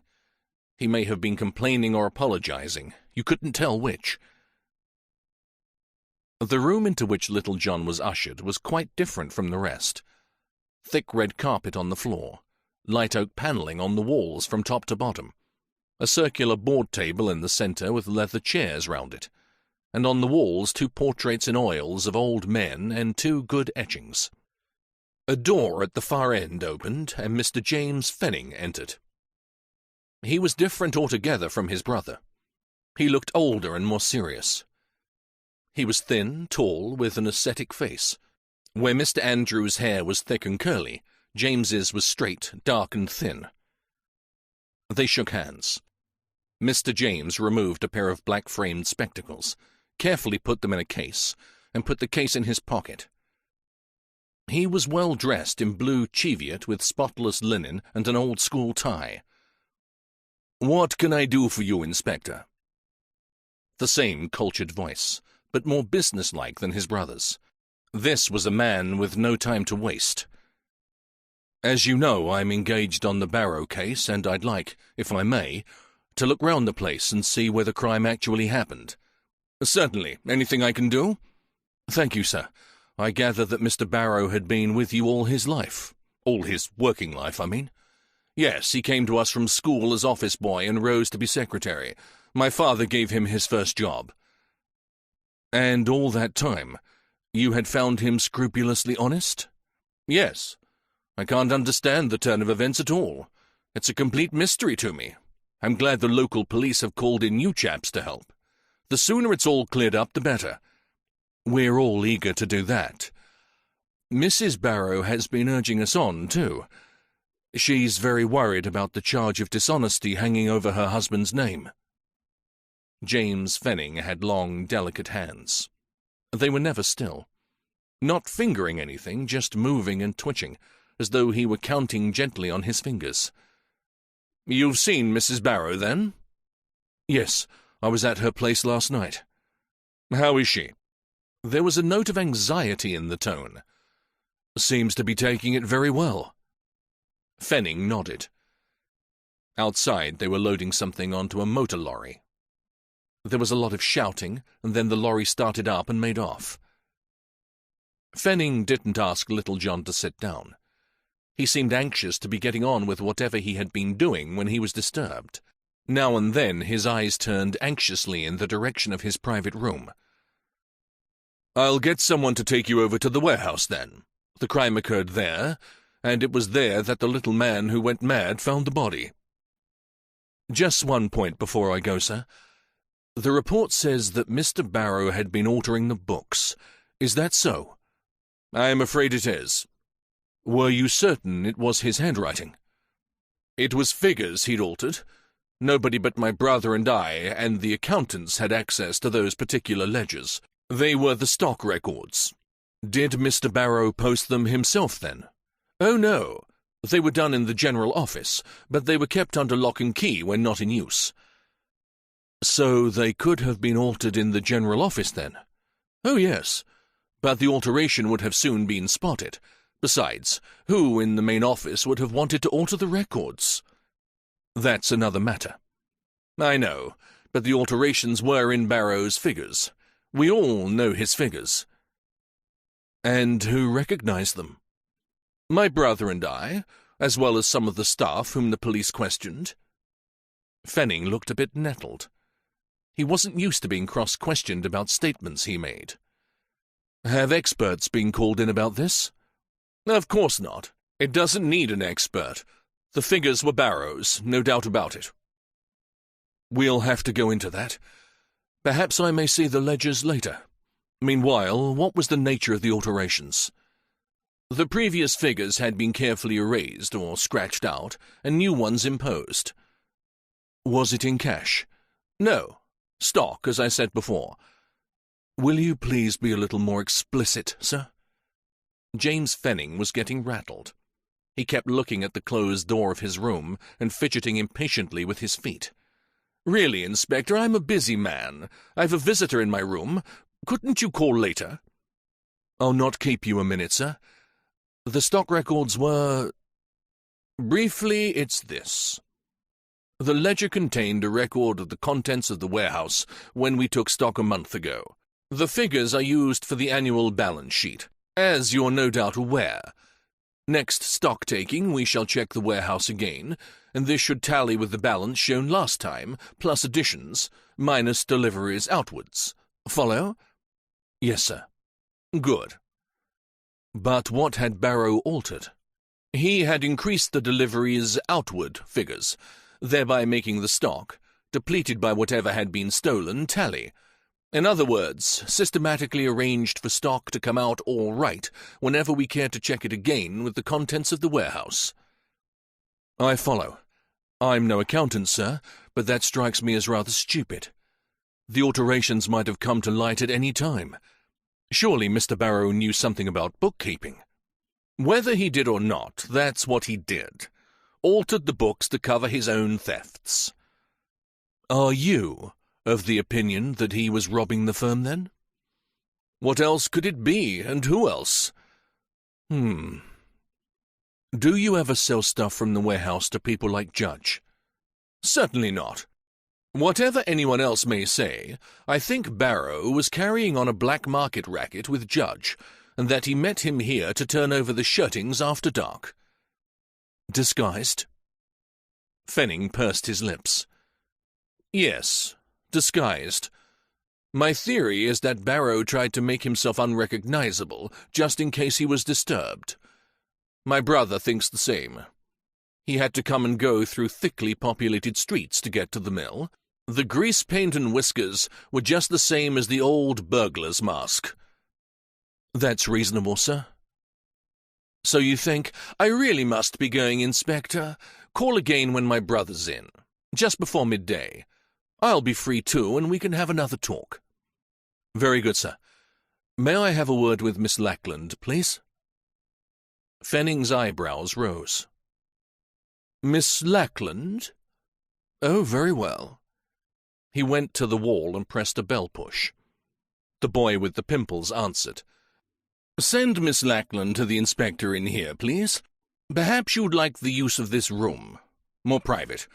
He may have been complaining or apologizing. You couldn't tell which. The room into which Little John was ushered was quite different from the rest. Thick red carpet on the floor, light oak panelling on the walls from top to bottom, a circular board table in the centre with leather chairs round it, and on the walls 2 portraits in oils of old men and 2 good etchings. A door at the far end opened, and Mr. James Fenning entered. He was different altogether from his brother. He looked older and more serious. He was thin, tall, with an ascetic face. Where Mr. Andrew's hair was thick and curly, James's was straight, dark and thin. They shook hands. Mr. James removed a pair of black-framed spectacles, carefully put them in a case, and put the case in his pocket. He was well dressed in blue cheviot with spotless linen and an old-school tie. "What can I do for you, Inspector?" The same cultured voice, but more businesslike than his brother's. This was a man with no time to waste. "As you know, I'm engaged on the Barrow case, and I'd like, if I may, to look round the place and see where the crime actually happened." "Certainly. Anything I can do?" "Thank you, sir. I gather that Mr. Barrow had been with you all his life. All his working life, I mean." "Yes, he came to us from school as office boy and rose to be secretary. My father gave him his first job." "And all that time, you had found him scrupulously honest?" "Yes. I can't understand the turn of events at all. It's a complete mystery to me. I'm glad the local police have called in you chaps to help. The sooner it's all cleared up, the better." "We're all eager to do that. Mrs. Barrow has been urging us on, too. She's very worried about the charge of dishonesty hanging over her husband's name." James Fenning had long, delicate hands. They were never still. Not fingering anything, just moving and twitching, as though he were counting gently on his fingers. "You've seen Mrs. Barrow, then?" "Yes, I was at her place last night." "How is she?" There was a note of anxiety in the tone. "Seems to be taking it very well." Fenning nodded. Outside, they were loading something onto a motor lorry. There was a lot of shouting, and then the lorry started up and made off. Fenning didn't ask Little John to sit down. He seemed anxious to be getting on with whatever he had been doing when he was disturbed. Now and then his eyes turned anxiously in the direction of his private room. "I'll get someone to take you over to the warehouse, then. The crime occurred there, and it was there that the little man who went mad found the body." Just one point before I go, sir. The report says that Mr. Barrow had been altering the books. Is that so? "I am afraid it is." Were you certain it was his handwriting? "It was figures he'd altered. Nobody but my brother and I and the accountants had access to those particular ledgers. They were the stock records." Did Mr. Barrow post them himself, then? Oh, no. They were done in the general office, but they were kept under lock and key when not in use. So they could have been altered in the general office, then? Oh, yes. But the alteration would have soon been spotted. Besides, who in the main office would have wanted to alter the records? That's another matter. I know, but the alterations were in Barrow's figures. We all know his figures. And who recognized them? My brother and I, as well as some of the staff whom the police questioned. Fenning looked a bit nettled. He wasn't used to being cross-questioned about statements he made. Have experts been called in about this? Of course not. It doesn't need an expert. The figures were Barrow's, no doubt about it. We'll have to go into that. Perhaps I may see the ledgers later. Meanwhile, what was the nature of the alterations? The previous figures had been carefully erased or scratched out, and new ones imposed. Was it in cash? No. Stock, as I said before. Will you please be a little more explicit, sir? James Fenning was getting rattled. He kept looking at the closed door of his room and fidgeting impatiently with his feet. "Really, Inspector, I'm a busy man. I've a visitor in my room. Couldn't you call later?" "I'll not keep you a minute, sir. The stock records were—" "Briefly, it's this. The ledger contained a record of the contents of the warehouse when we took stock a month ago. The figures are used for the annual balance sheet, as you're no doubt aware. Next stock-taking, we shall check the warehouse again, and this should tally with the balance shown last time, plus additions, minus deliveries outwards. Follow?" "Yes, sir." "Good." But what had Barrow altered? He had increased the deliveries outward figures, thereby making the stock, depleted by whatever had been stolen, tally. In other words, systematically arranged for stock to come out all right whenever we cared to check it again with the contents of the warehouse. "I follow. I'm no accountant, sir, but that strikes me as rather stupid. The alterations might have come to light at any time. Surely Mr. Barrow knew something about bookkeeping." "Whether he did or not, that's what he did. Altered the books to cover his own thefts." "Are you of the opinion that he was robbing the firm, then?" "What else could it be, and who else?" Do you ever sell stuff from the warehouse to people like Judge?" "Certainly not. Whatever anyone else may say, I think Barrow was carrying on a black market racket with Judge, and that he met him here to turn over the shirtings after dark." "Disguised?" Fenning pursed his lips. "Yes, disguised. My theory is that Barrow tried to make himself unrecognizable just in case he was disturbed. My brother thinks the same. He had to come and go through thickly populated streets to get to the mill. The grease paint and whiskers were just the same as the old burglar's mask." "That's reasonable, sir." "So you think I really must be going, Inspector? Call again when my brother's in, just before midday. I'll be free too, and we can have another talk." "Very good, sir. May I have a word with Miss Lackland, please?" Fenning's eyebrows rose. "Miss Lackland? Oh, very well." He went to the wall and pressed a bell push. The boy with the pimples answered. "Send Miss Lackland to the inspector in here, please. Perhaps you'd like the use of this room. More private.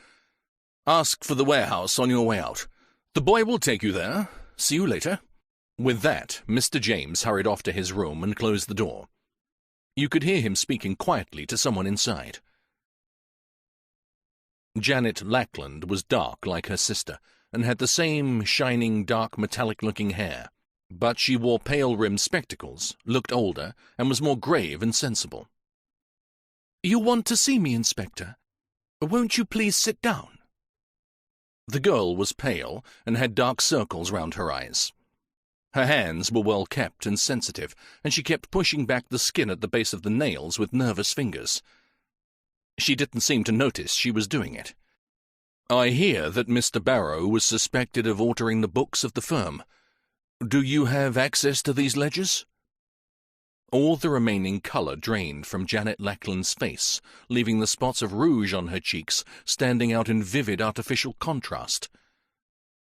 Ask for the warehouse on your way out. The boy will take you there. See you later." With that, Mr. James hurried off to his room and closed the door. You could hear him speaking quietly to someone inside. Janet Lackland was dark like her sister, and had the same shining, dark, metallic-looking hair. But she wore pale-rimmed spectacles, looked older, and was more grave and sensible. "You want to see me, Inspector? Won't you please sit down?" The girl was pale and had dark circles round her eyes. Her hands were well kept and sensitive, and she kept pushing back the skin at the base of the nails with nervous fingers. She didn't seem to notice she was doing it. "I hear that Mr. Barrow was suspected of altering the books of the firm. Do you have access to these ledgers?" All the remaining colour drained from Janet Lackland's face, leaving the spots of rouge on her cheeks standing out in vivid artificial contrast.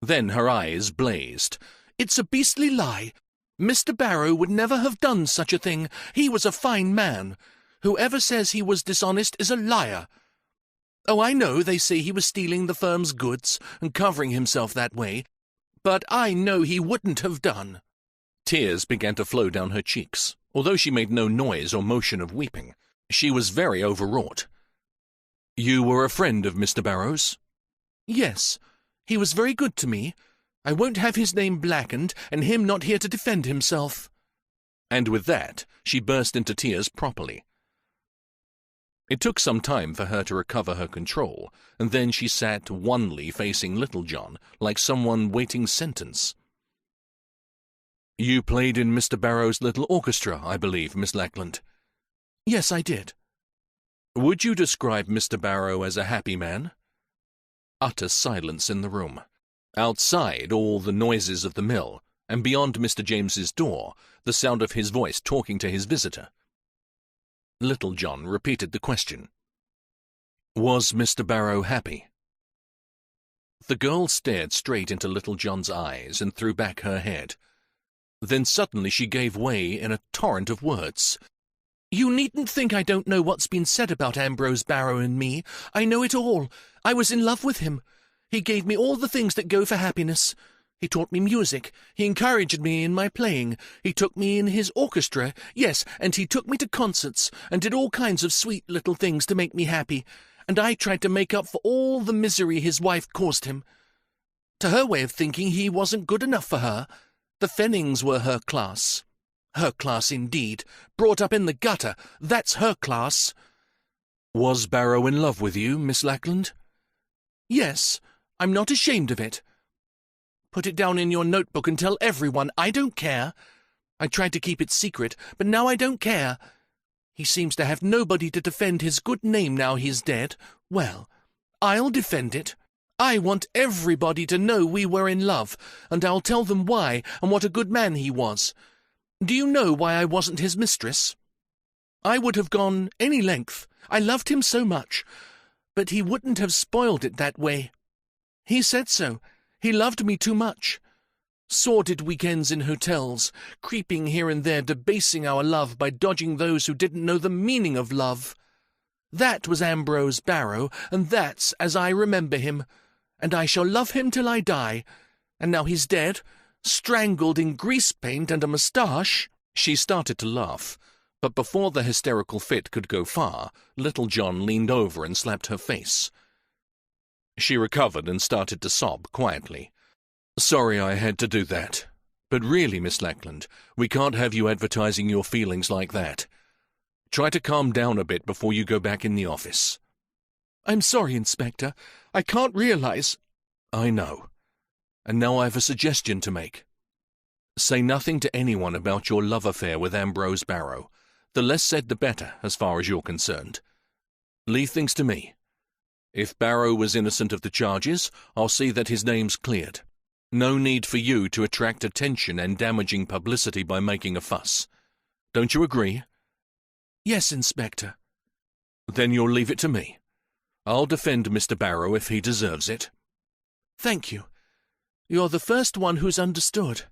Then her eyes blazed. "It's a beastly lie. Mr. Barrow would never have done such a thing. He was a fine man. Whoever says he was dishonest is a liar. Oh, I know they say he was stealing the firm's goods and covering himself that way, but I know he wouldn't have done." Tears began to flow down her cheeks, although she made no noise or motion of weeping. She was very overwrought. "You were a friend of Mr. Barrow's?" "Yes. He was very good to me. I won't have his name blackened, and him not here to defend himself." And with that, she burst into tears properly. It took some time for her to recover her control, and then she sat wanly facing Little John, like someone waiting sentence. "You played in Mr. Barrow's little orchestra, I believe, Miss Lackland?" "Yes, I did." "Would you describe Mr. Barrow as a happy man?" Utter silence in the room. Outside, all the noises of the mill, and beyond Mr. James's door, the sound of his voice talking to his visitor. Little John repeated the question. "Was Mr. Barrow happy?" The girl stared straight into Little John's eyes and threw back her head. Then suddenly she gave way in a torrent of words. "You needn't think I don't know what's been said about Ambrose Barrow and me. I know it all. I was in love with him. He gave me all the things that go for happiness. He taught me music. He encouraged me in my playing. He took me in his orchestra. Yes, and he took me to concerts and did all kinds of sweet little things to make me happy. And I tried to make up for all the misery his wife caused him. To her way of thinking, he wasn't good enough for her. The Fennings were her class. Her class indeed. Brought up in the gutter. That's her class." "Was Barrow in love with you, Miss Lackland?" "Yes. I'm not ashamed of it. Put it down in your notebook and tell everyone. I don't care. I tried to keep it secret, but now I don't care. He seems to have nobody to defend his good name now he's dead. Well, I'll defend it. I want everybody to know we were in love, and I'll tell them why and what a good man he was. Do you know why I wasn't his mistress? I would have gone any length. I loved him so much, but he wouldn't have spoiled it that way. He said so. He loved me too much. Sordid weekends in hotels, creeping here and there, debasing our love by dodging those who didn't know the meaning of love. That was Ambrose Barrow, and that's as I remember him, and I shall love him till I die. And now he's dead, strangled in grease paint and a moustache." She started to laugh, but before the hysterical fit could go far, Little John leaned over and slapped her face. She recovered and started to sob quietly. "Sorry I had to do that. But really, Miss Lackland, we can't have you advertising your feelings like that. Try to calm down a bit before you go back in the office." "I'm sorry, Inspector. I can't realize—" "I know. And now I've a suggestion to make. Say nothing to anyone about your love affair with Ambrose Barrow. The less said the better, as far as you're concerned. Leave things to me. If Barrow was innocent of the charges, I'll see that his name's cleared. No need for you to attract attention and damaging publicity by making a fuss. Don't you agree?" "Yes, Inspector." "Then you'll leave it to me. I'll defend Mr. Barrow if he deserves it." "Thank you. You're the first one who's understood.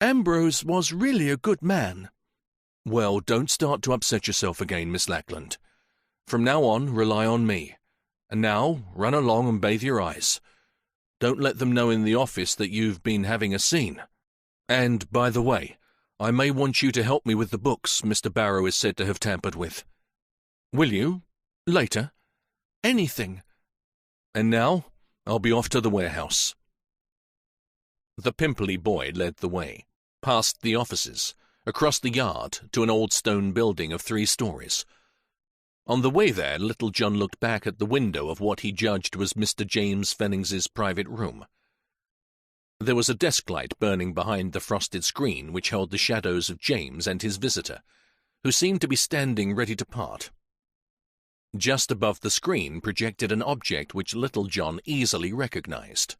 Ambrose was really a good man." "Well, don't start to upset yourself again, Miss Lackland. From now on, rely on me. And now, run along and bathe your eyes. Don't let them know in the office that you've been having a scene. And, by the way, I may want you to help me with the books Mr. Barrow is said to have tampered with. Will you? Later? Anything. And now, I'll be off to the warehouse." The pimply boy led the way, past the offices, across the yard to an old stone building of 3 stories. On the way there, Little John looked back at the window of what he judged was Mr. James Fennings's private room. There was a desk light burning behind the frosted screen which held the shadows of James and his visitor, who seemed to be standing ready to part. Just above the screen projected an object which Little John easily recognized.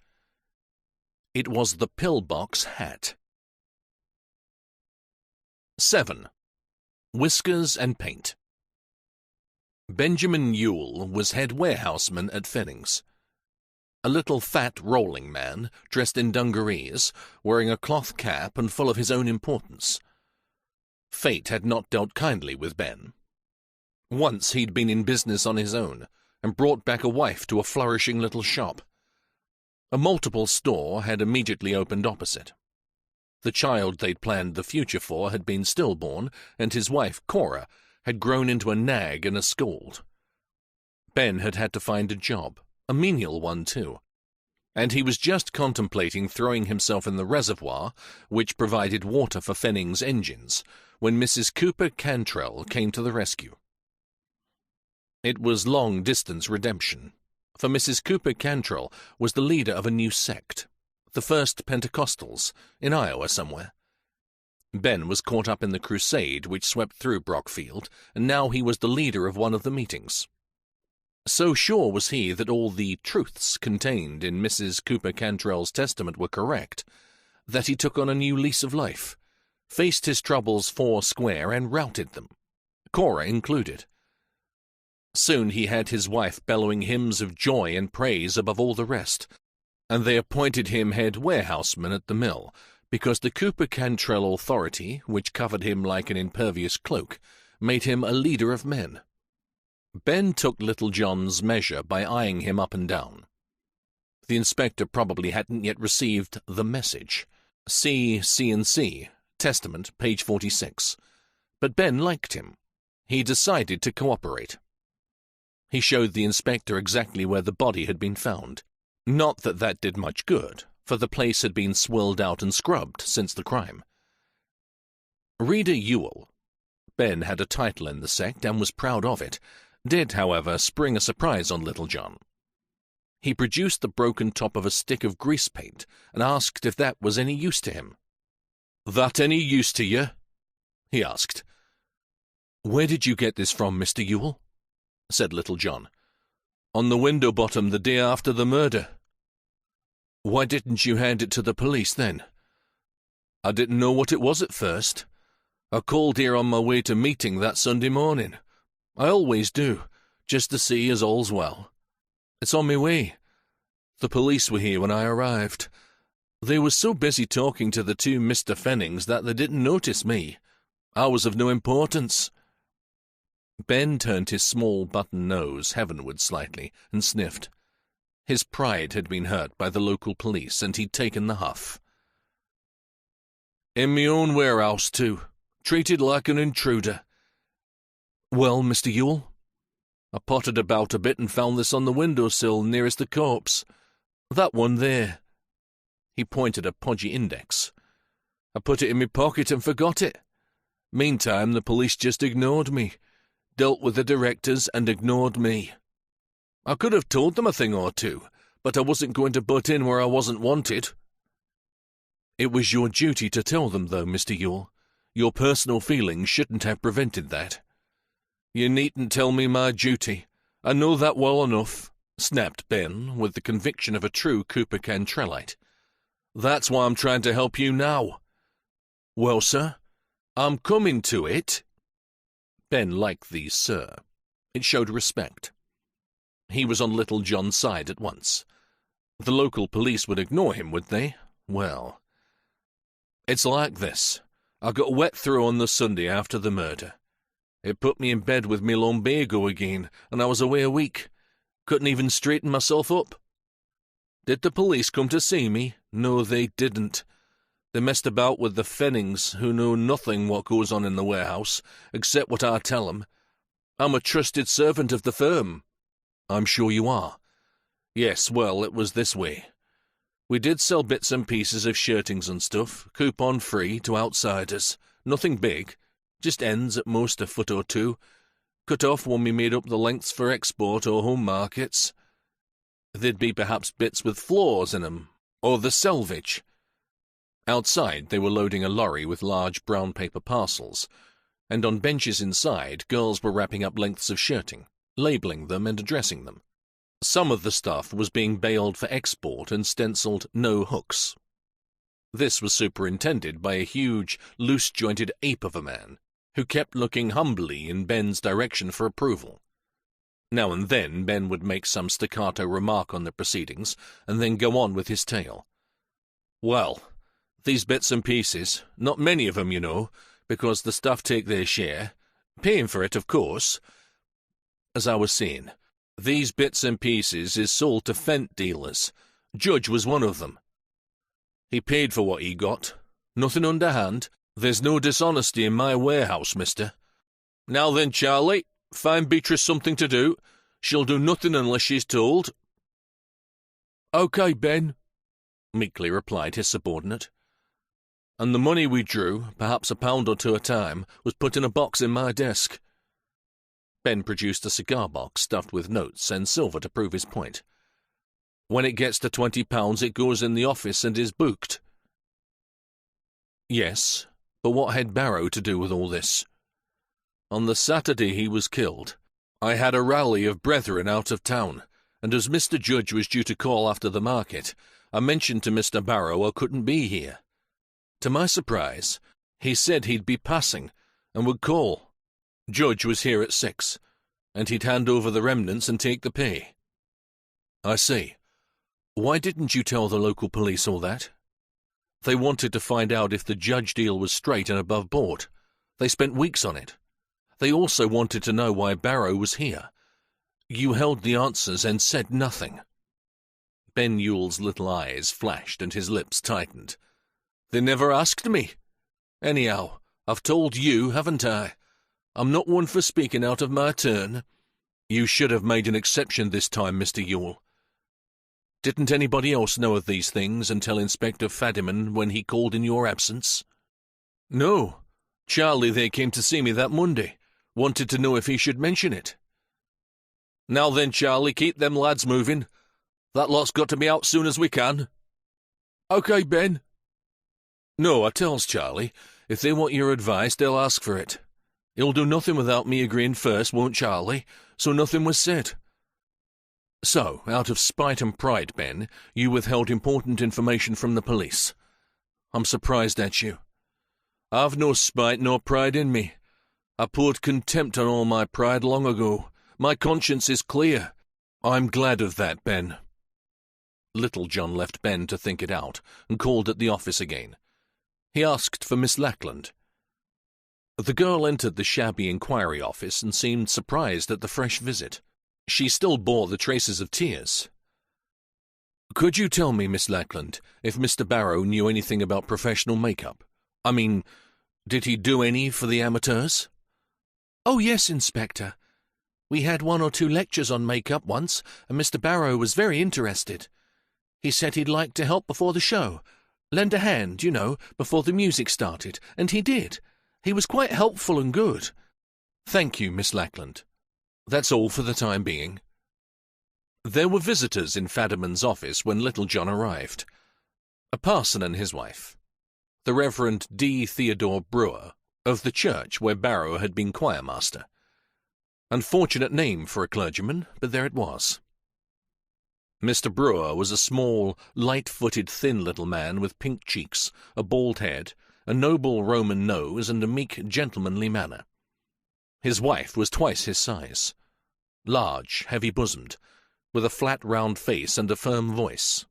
It was the pillbox hat. 7. Whiskers and Paint. Benjamin Ewell was head warehouseman at Fennings. A little fat rolling man, dressed in dungarees, wearing a cloth cap and full of his own importance. Fate had not dealt kindly with Ben. Once he'd been in business on his own, and brought back a wife to a flourishing little shop. A multiple store had immediately opened opposite. The child they'd planned the future for had been stillborn, and his wife, Cora, had grown into a nag and a scold. Ben had had to find a job, a menial one too, and he was just contemplating throwing himself in the reservoir, which provided water for Fennings' engines, when Mrs. Cooper Cantrell came to the rescue. It was long-distance redemption, for Mrs. Cooper Cantrell was the leader of a new sect, the First Pentecostals, in Iowa somewhere. Ben was caught up in the crusade which swept through Brockfield, and now he was the leader of one of the meetings. So sure was he that all the truths contained in Mrs. Cooper Cantrell's testament were correct, that he took on a new lease of life, faced his troubles foursquare and routed them, Cora included. Soon he had his wife bellowing hymns of joy and praise above all the rest, and they appointed him head warehouseman at the mill, because the Cooper Cantrell authority, which covered him like an impervious cloak, made him a leader of men. Ben took Little John's measure by eyeing him up and down. The inspector probably hadn't yet received the message. See C&C, Testament, page 46. But Ben liked him. He decided to cooperate. He showed the inspector exactly where the body had been found. Not that that did much good, for the place had been swilled out and scrubbed since the crime. Reader Ewell. Ben had a title in the sect and was proud of it, did, however, spring a surprise on Little John. He produced the broken top of a stick of grease paint and asked if that was any use to him. "That any use to you?" he asked. "Where did you get this from, Mr. Ewell?" said Little John. "On the window bottom the day after the murder." "Why didn't you hand it to the police then?" "I didn't know what it was at first. I called here on my way to meeting that Sunday morning. I always do, just to see as all's well. It's on my way. The police were here when I arrived. They was so busy talking to the 2 Mr. Fennings that they didn't notice me. I was of no importance." Ben turned his small button nose heavenward slightly and sniffed. His pride had been hurt by the local police, and he'd taken the huff. "In me own warehouse, too. Treated like an intruder." "Well, Mr. Ewell?" "I pottered about a bit and found this on the windowsill nearest the corpse. That one there." He pointed a podgy index. "I put it in my pocket and forgot it. Meantime, the police just ignored me, dealt with the directors and ignored me. I could have told them a thing or two, but I wasn't going to butt in where I wasn't wanted." "It was your duty to tell them, though, Mr. Ewell. Your personal feelings shouldn't have prevented that." "You needn't tell me my duty. I know that well enough," snapped Ben, with the conviction of a true Cooper Cantrellite. "That's why I'm trying to help you now." "Well, sir, I'm coming to it." Ben liked the "sir." It showed respect. He was on Little John's side at once. The local police would ignore him, would they? Well, "It's like this. I got wet through on the Sunday after the murder. It put me in bed with me lumbago again, and I was away a week. Couldn't even straighten myself up. Did the police come to see me? No, they didn't. They messed about with the Fennings, who know nothing what goes on in the warehouse, except what I tell 'em. I'm a trusted servant of the firm. I'm sure you are. Yes, well, it was this way. We did sell bits and pieces of shirtings and stuff, coupon-free, to outsiders. Nothing big, just ends at most a foot or two, cut off when we made up the lengths for export or home markets. There'd be perhaps bits with flaws in 'em, or the selvage. Outside they were loading a lorry with large brown paper parcels, and on benches inside girls were wrapping up lengths of shirting, labelling them and addressing them. Some of the stuff was being baled for export and stenciled "no hooks." This was superintended by a huge, loose-jointed ape of a man, who kept looking humbly in Ben's direction for approval. Now and then Ben would make some staccato remark on the proceedings, and then go on with his tale. Well, these bits and pieces, not many of 'em, you know, because the stuff take their share, paying for it, of course. As I was saying, these bits and pieces is sold to Fent dealers. Judge was one of them. He paid for what he got. Nothing underhand. There's no dishonesty in my warehouse, mister. Now then, Charlie, find Beatrice something to do. She'll do nothing unless she's told. Okay, Ben, meekly replied his subordinate. And the money we drew, perhaps £1 or 2 a time, was put in a box in my desk. Ben produced a cigar box stuffed with notes and silver to prove his point. When it gets to £20, it goes in the office and is booked. Yes, but what had Barrow to do with all this? On the Saturday he was killed, I had a rally of brethren out of town, and as Mr. Judge was due to call after the market, I mentioned to Mr. Barrow I couldn't be here. To my surprise, he said he'd be passing and would call. Judge was here at 6, and he'd hand over the remnants and take the pay. I see. Why didn't you tell the local police all that? They wanted to find out if the Judge deal was straight and above board. They spent weeks on it. They also wanted to know why Barrow was here. You held the answers and said nothing. Ben Yule's little eyes flashed and his lips tightened. They never asked me. Anyhow, I've told you, haven't I? I'm not one for speaking out of my turn. You should have made an exception this time, Mr. Yule. Didn't anybody else know of these things and tell Inspector Fadiman when he called in your absence? No. Charlie there came to see me that Monday. Wanted to know if he should mention it. Now then, Charlie, keep them lads moving. That lot's got to be out soon as we can. Okay, Ben. No, I tells Charlie, if they want your advice, they'll ask for it. He'll do nothing without me agreeing first, won't Charlie? So nothing was said. So, out of spite and pride, Ben, you withheld important information from the police. I'm surprised at you. I've no spite nor pride in me. I poured contempt on all my pride long ago. My conscience is clear. I'm glad of that, Ben. Little John left Ben to think it out and called at the office again. He asked for Miss Lackland. The girl entered the shabby inquiry office and seemed surprised at the fresh visit. She still bore the traces of tears. Could you tell me, Miss Lackland, if Mr. Barrow knew anything about professional makeup? I mean, did he do any for the amateurs? Oh, yes, Inspector. We had 1 or 2 lectures on makeup once, and Mr. Barrow was very interested. He said he'd like to help before the show. Lend a hand, you know, before the music started, and he did. He was quite helpful and good. Thank you, Miss Lackland. That's all for the time being. There were visitors in Fadiman's office when Little John arrived. A parson and his wife. The Reverend D. Theodore Brewer, of the church where Barrow had been choirmaster. Unfortunate name for a clergyman, but there it was. Mr. Brewer was a small, light-footed, thin little man with pink cheeks, a bald head, a noble Roman nose, and a meek, gentlemanly manner. His wife was twice his size, large, heavy-bosomed, with a flat, round face and a firm voice.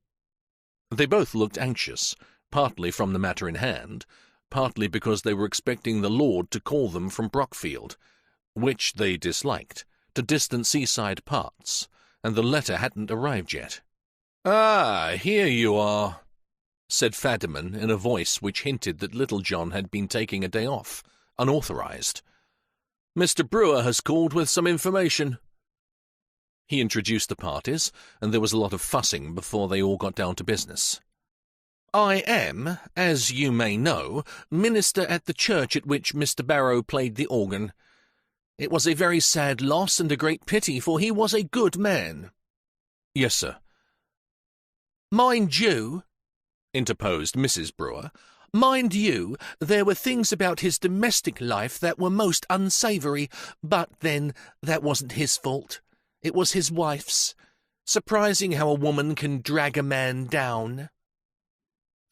They both looked anxious, partly from the matter in hand, partly because they were expecting the Lord to call them from Brockfield, which they disliked, to distant seaside parts, and the letter hadn't arrived yet. "Ah, here you are," said Fadiman in a voice which hinted that Little John had been taking a day off, unauthorized. "Mr. Brewer has called with some information." He introduced the parties, and there was a lot of fussing before they all got down to business. "I am, as you may know, minister at the church at which Mr. Barrow played the organ. It was a very sad loss and a great pity, for he was a good man." "Yes, sir." "Mind you," interposed Mrs. Brewer, "mind you, there were things about his domestic life that were most unsavoury, but then that wasn't his fault. It was his wife's. Surprising how a woman can drag a man down."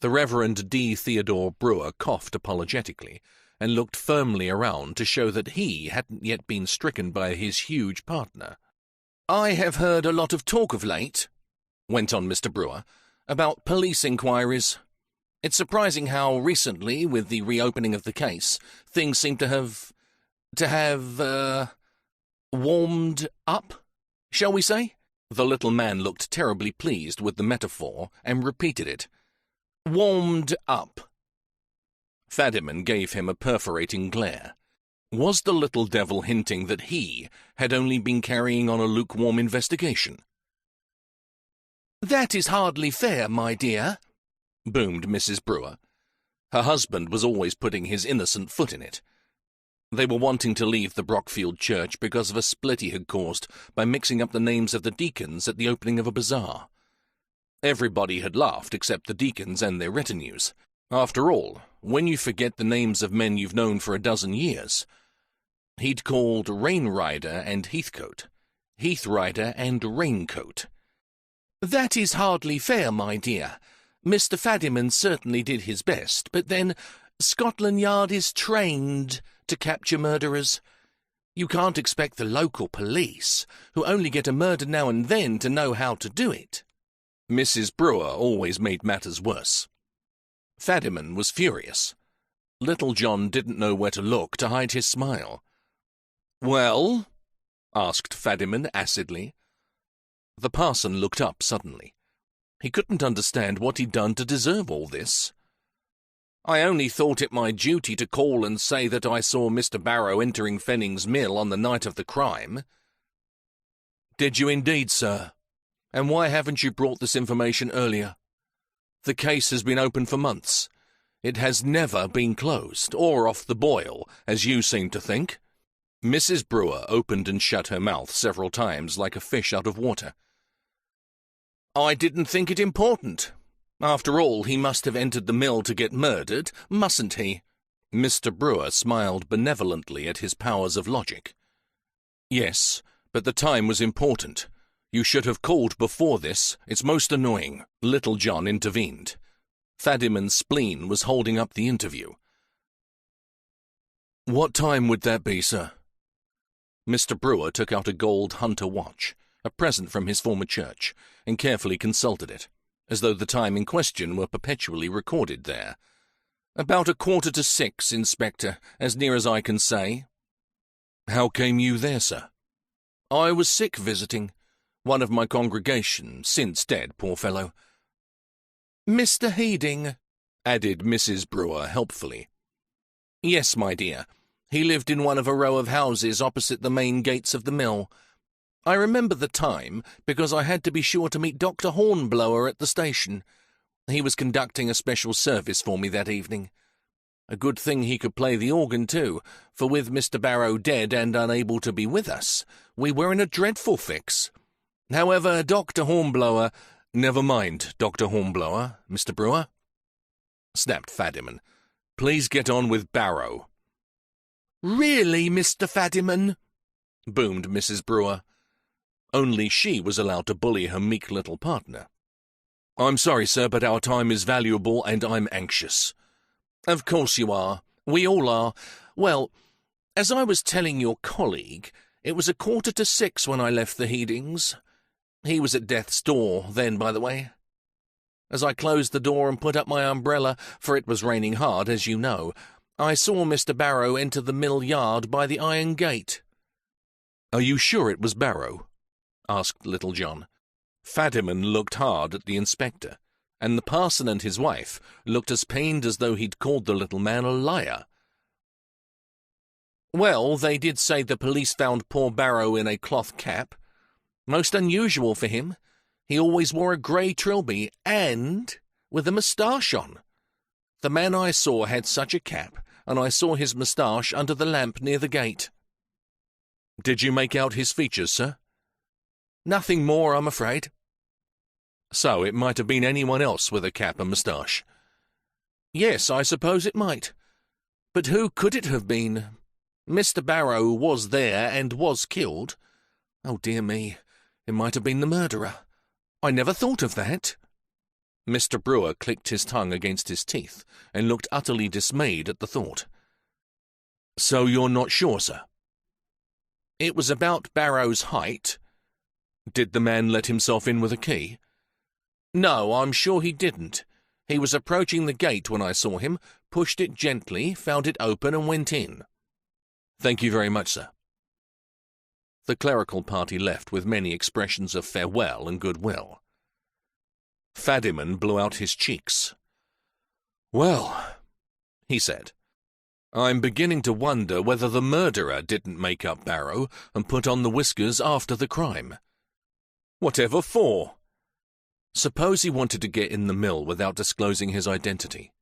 The Reverend D. Theodore Brewer coughed apologetically and looked firmly around to show that he hadn't yet been stricken by his huge partner. "I have heard a lot of talk of late," went on Mr. Brewer, "about police inquiries. It's surprising how recently, with the reopening of the case, things seem to have warmed up, shall we say?" The little man looked terribly pleased with the metaphor and repeated it. "Warmed up." Fadiman gave him a perforating glare. Was the little devil hinting that he had only been carrying on a lukewarm investigation? "That is hardly fair, my dear," boomed Mrs. Brewer. Her husband was always putting his innocent foot in it. They were wanting to leave the Brockfield church because of a split he had caused by mixing up the names of the deacons at the opening of a bazaar. Everybody had laughed except the deacons and their retinues. After all, when you forget the names of men you've known for a dozen years, he'd called Rainrider and Heathcote, Heathrider and Raincoat. "That is hardly fair, my dear. Mr. Fadiman certainly did his best, but then Scotland Yard is trained to capture murderers. You can't expect the local police, who only get a murder now and then, to know how to do it." Mrs. Brewer always made matters worse. Fadiman was furious. Little John didn't know where to look to hide his smile. "Well?" asked Fadiman acidly. The parson looked up suddenly. He couldn't understand what he'd done to deserve all this. "I only thought it my duty to call and say that I saw Mr. Barrow entering Fenning's mill on the night of the crime." "Did you indeed, sir? And why haven't you brought this information earlier? The case has been open for months. It has never been closed, or off the boil, as you seem to think." Mrs. Brewer opened and shut her mouth several times like a fish out of water. "I didn't think it important. After all, he must have entered the mill to get murdered, mustn't he?" Mr. Brewer smiled benevolently at his powers of logic. "Yes, but the time was important. You should have called before this. It's most annoying," Little John intervened. Fadiman's spleen was holding up the interview. "What time would that be, sir?" Mr. Brewer took out a gold Hunter watch, a present from his former church, and carefully consulted it, as though the time in question were perpetually recorded there. "About 5:45, Inspector, as near as I can say." "How came you there, sir?" "I was sick visiting. One of my congregation, since dead, poor fellow." "Mr. Heading," added Mrs. Brewer helpfully. "Yes, my dear. He lived in one of a row of houses opposite the main gates of the mill. I remember the time because I had to be sure to meet Dr. Hornblower at the station. He was conducting a special service for me that evening. A good thing he could play the organ too, for with Mr. Barrow dead and unable to be with us, we were in a dreadful fix. However, Dr. Hornblower—" "Never mind, Dr. Hornblower, Mr. Brewer," snapped Fadiman. "Please get on with Barrow." "Really, Mr. Fadiman?" boomed Mrs. Brewer. Only she was allowed to bully her meek little partner. "I'm sorry, sir, but our time is valuable and I'm anxious." "Of course you are. We all are. Well, as I was telling your colleague, it was 5:45 when I left the Headings. He was at death's door then, by the way. As I closed the door and put up my umbrella, for it was raining hard, as you know, I saw Mr. Barrow enter the mill yard by the iron gate." "Are you sure it was Barrow?" asked Little John. Fadiman looked hard at the inspector, and the parson and his wife looked as pained as though he'd called the little man a liar. "Well, they did say the police found poor Barrow in a cloth cap. Most unusual for him. He always wore a grey trilby, and with a moustache on. The man I saw had such a cap, and I saw his moustache under the lamp near the gate." "Did you make out his features, sir?" "Nothing more, I'm afraid." "So it might have been anyone else with a cap and moustache?" "Yes, I suppose it might. But who could it have been? Mr. Barrow was there and was killed. Oh, dear me, it might have been the murderer. I never thought of that." Mr. Brewer clicked his tongue against his teeth and looked utterly dismayed at the thought. "So you're not sure, sir?" "It was about Barrow's height." "Did the man let himself in with a key?" "No, I'm sure he didn't. He was approaching the gate when I saw him, pushed it gently, found it open and went in." "Thank you very much, sir." The clerical party left with many expressions of farewell and goodwill. Fadiman blew out his cheeks. "Well," he said, "I'm beginning to wonder whether the murderer didn't make up Barrow and put on the whiskers after the crime." "Whatever for?" "Suppose he wanted to get in the mill without disclosing his identity.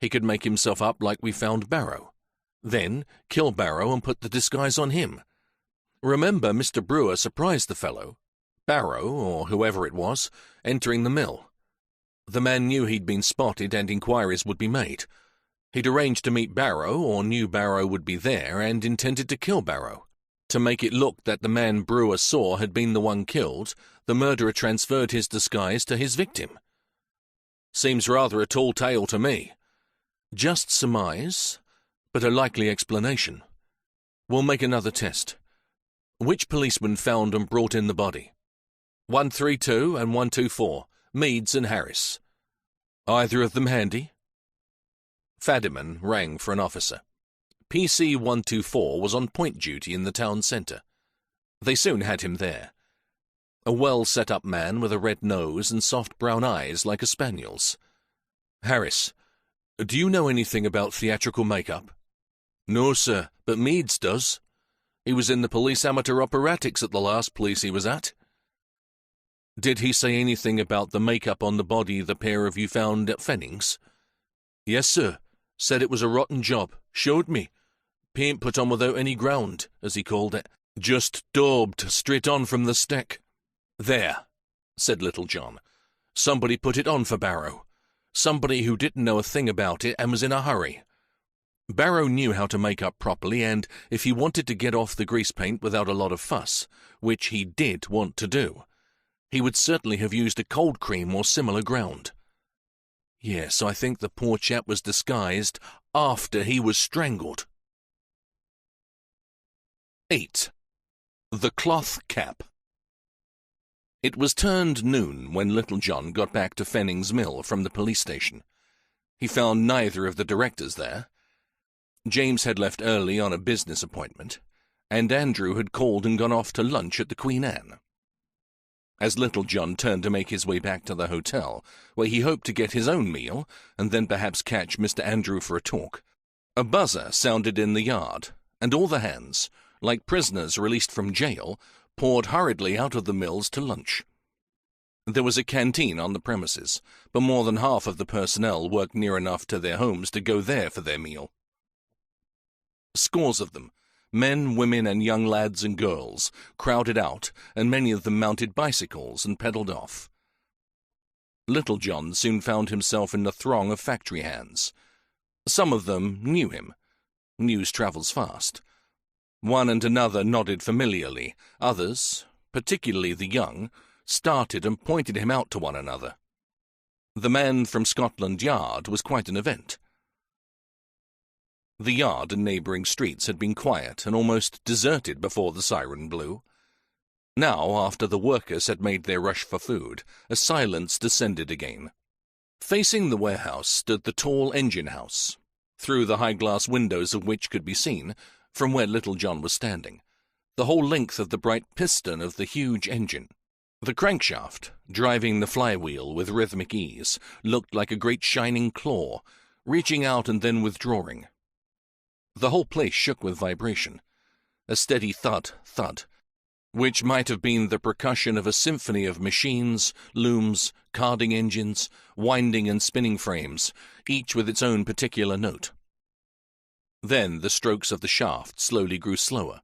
He could make himself up like we found Barrow. Then kill Barrow and put the disguise on him. Remember, Mr. Brewer surprised the fellow, Barrow, or whoever it was, entering the mill. The man knew he'd been spotted and inquiries would be made. He'd arranged to meet Barrow, or knew Barrow would be there, and intended to kill Barrow. To make it look that the man Brewer saw had been the one killed, the murderer transferred his disguise to his victim. Seems rather a tall tale to me. Just surmise, but a likely explanation. We'll make another test. Which policeman found and brought in the body?" 132 and 124, Meads and Harris." "Either of them handy?" Fadiman rang for an officer. PC 124 was on point duty in the town centre. They soon had him there. A well-set-up man with a red nose and soft brown eyes like a spaniel's. "Harris, do you know anything about theatrical make-up?" "No, sir, but Meads does. He was in the police amateur operatics at the last police he was at." "Did he say anything about the make-up on the body the pair of you found at Fennings?" "Yes, sir. Said it was a rotten job. Showed me. Paint put on without any ground, as he called it. Just daubed straight on from the stick." "There," said Little John. "Somebody put it on for Barrow. Somebody who didn't know a thing about it and was in a hurry. Barrow knew how to make up properly, and if he wanted to get off the grease paint without a lot of fuss, which he did want to do, he would certainly have used a cold cream or similar ground. Yes, I think the poor chap was disguised after he was strangled." 8. The Cloth Cap. It was turned noon when Little John got back to Fennings Mill from the police station. He found neither of the directors there. James had left early on a business appointment, and Andrew had called and gone off to lunch at the Queen Anne. As Little John turned to make his way back to the hotel, where he hoped to get his own meal and then perhaps catch Mr. Andrew for a talk, a buzzer sounded in the yard, and all the hands, like prisoners released from jail, poured hurriedly out of the mills to lunch. There was a canteen on the premises, but more than half of the personnel worked near enough to their homes to go there for their meal. Scores of them, men, women, and young lads and girls, crowded out, and many of them mounted bicycles and pedalled off. Little John soon found himself in the throng of factory hands. Some of them knew him. News travels fast. One and another nodded familiarly. Others, particularly the young, started and pointed him out to one another. The man from Scotland Yard was quite an event. The yard and neighbouring streets had been quiet and almost deserted before the siren blew. Now, after the workers had made their rush for food, a silence descended again. Facing the warehouse stood the tall engine house, through the high-glass windows of which could be seen, from where Little John was standing, the whole length of the bright piston of the huge engine. The crankshaft, driving the flywheel with rhythmic ease, looked like a great shining claw, reaching out and then withdrawing. The whole place shook with vibration, a steady thud, thud, which might have been the percussion of a symphony of machines, looms, carding engines, winding and spinning frames, each with its own particular note. Then the strokes of the shaft slowly grew slower.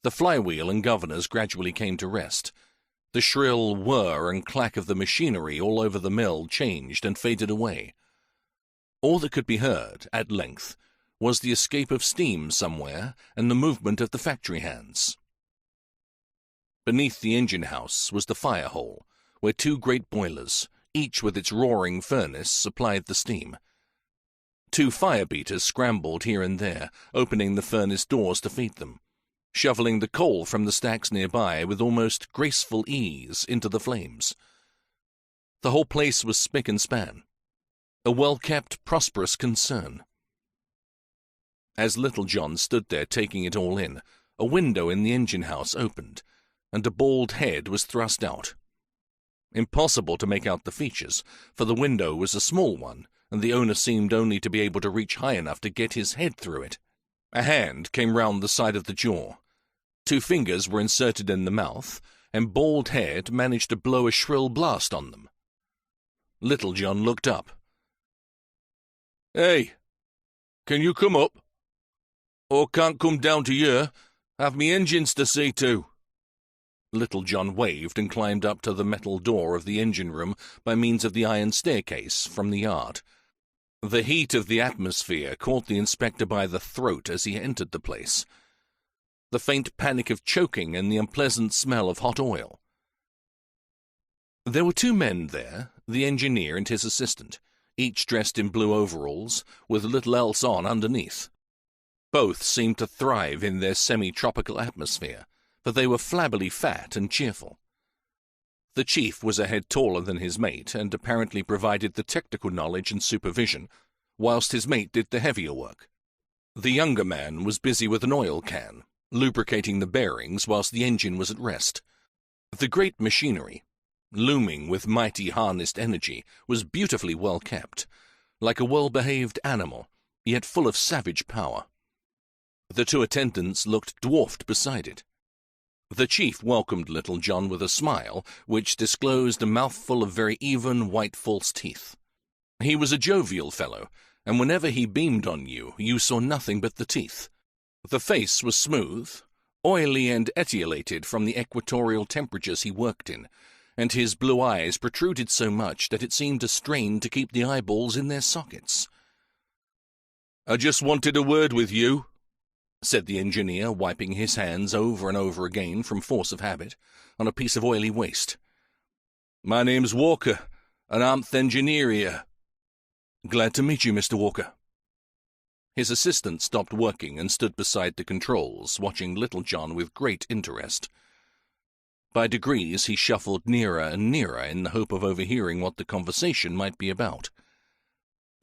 The flywheel and governors gradually came to rest. The shrill whir and clack of the machinery all over the mill changed and faded away. All that could be heard, at length, was the escape of steam somewhere and the movement of the factory hands. Beneath the engine house was the fire hole, where two great boilers, each with its roaring furnace, supplied the steam. Two fire beaters scrambled here and there, opening the furnace doors to feed them, shoveling the coal from the stacks nearby with almost graceful ease into the flames. The whole place was spick and span, a well-kept, prosperous concern. As Little John stood there taking it all in, a window in the engine house opened, and a bald head was thrust out. Impossible to make out the features, for the window was a small one, and the owner seemed only to be able to reach high enough to get his head through it. A hand came round the side of the jaw. Two fingers were inserted in the mouth, and Bald Head managed to blow a shrill blast on them. Little John looked up. "Hey, can you come up? Or can't come down to you? Have me engines to see to." Little John waved and climbed up to the metal door of the engine room by means of the iron staircase from the yard. The heat of the atmosphere caught the inspector by the throat as he entered the place. The faint panic of choking and the unpleasant smell of hot oil. There were two men there, the engineer and his assistant, each dressed in blue overalls, with little else on underneath. Both seemed to thrive in their semi-tropical atmosphere, for they were flabbily fat and cheerful. The chief was a head taller than his mate, and apparently provided the technical knowledge and supervision, whilst his mate did the heavier work. The younger man was busy with an oil can, lubricating the bearings whilst the engine was at rest. The great machinery, looming with mighty harnessed energy, was beautifully well kept, like a well-behaved animal, yet full of savage power. The two attendants looked dwarfed beside it. The chief welcomed Little John with a smile which disclosed a mouthful of very even white false teeth. He was a jovial fellow, and whenever he beamed on you, you saw nothing but the teeth. The face was smooth, oily and etiolated from the equatorial temperatures he worked in, and his blue eyes protruded so much that it seemed a strain to keep the eyeballs in their sockets. "I just wanted a word with you," said the engineer, wiping his hands over and over again from force of habit on a piece of oily waste. "My name's Walker, and I'm th' engineer here." "Glad to meet you, Mr. Walker." His assistant stopped working and stood beside the controls, watching Little John with great interest. By degrees he shuffled nearer and nearer in the hope of overhearing what the conversation might be about.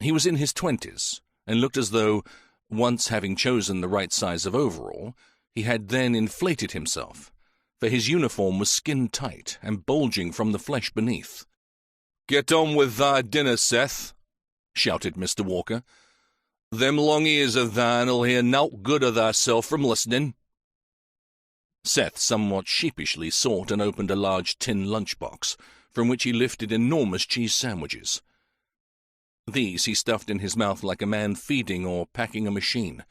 He was in his 20s, and looked as though, once having chosen the right size of overall, he had then inflated himself, for his uniform was skin-tight and bulging from the flesh beneath. "Get on with thy dinner, Seth," shouted Mr. Walker. "Them long ears of thine'll hear nowt good of thyself from listening." Seth somewhat sheepishly sought and opened a large tin lunchbox, from which he lifted enormous cheese sandwiches. These he stuffed in his mouth like a man feeding or packing a machine,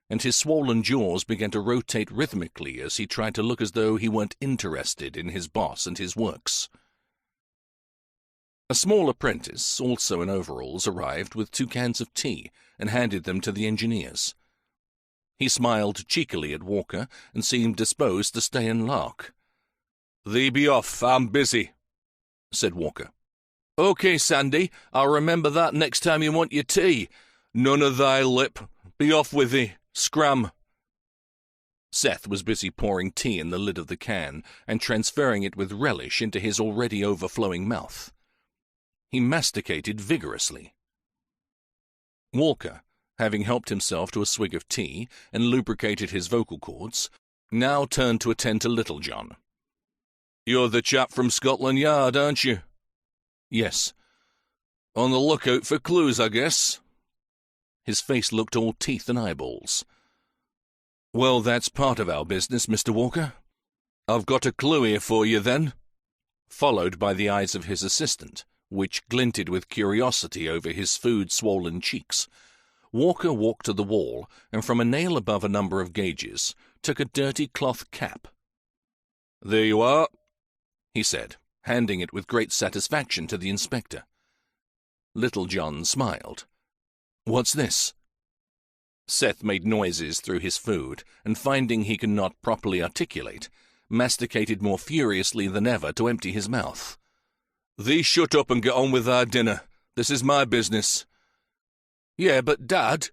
and his swollen jaws began to rotate rhythmically as he tried to look as though he weren't interested in his boss and his works. A small apprentice, also in overalls, arrived with 2 cans of tea and handed them to the engineers. He smiled cheekily at Walker and seemed disposed to stay and lark. "Thee be off, I'm busy," said Walker. "OK, Sandy, I'll remember that next time you want your tea. None of thy lip. Be off with thee. Scram." Seth was busy pouring tea in the lid of the can and transferring it with relish into his already overflowing mouth. He masticated vigorously. Walker, having helped himself to a swig of tea and lubricated his vocal cords, now turned to attend to Little John. You're the chap from Scotland Yard, aren't you? Yes. On the lookout for clues, I guess. His face looked all teeth and eyeballs. Well, that's part of our business, Mr. Walker. I've got a clue here for you, then. Followed by the eyes of his assistant, which glinted with curiosity over his food-swollen cheeks, Walker walked to the wall and from a nail above a number of gauges took a dirty cloth cap. There you are, he said, handing it with great satisfaction to the inspector. Little John smiled. What's this? Seth made noises through his food, and finding he could not properly articulate, masticated more furiously than ever to empty his mouth. Thee shut up and get on with our dinner. This is my business. Yeah, but Dad...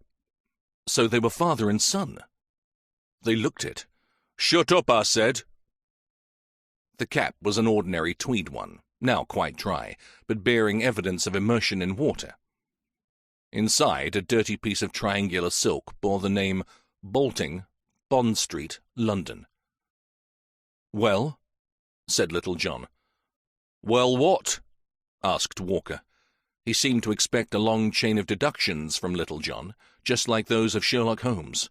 So they were father and son. They looked it. Shut up, I said. The cap was an ordinary tweed one, now quite dry, but bearing evidence of immersion in water. Inside, a dirty piece of triangular silk bore the name Bolting, Bond Street, London. Well? Said Little John. Well, what? Asked Walker. He seemed to expect a long chain of deductions from Little John, just like those of Sherlock Holmes,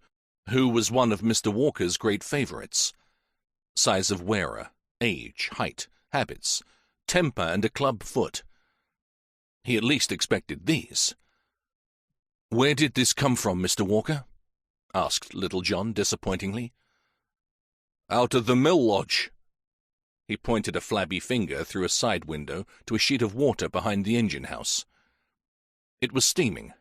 who was one of Mr. Walker's great favourites. Size of wearer, age, height, habits, temper, and a club foot. He at least expected these. Where did this come from, Mr. Walker? Asked Little John disappointingly. Out of the mill lodge. He pointed a flabby finger through a side window to a sheet of water behind the engine house. It was steaming.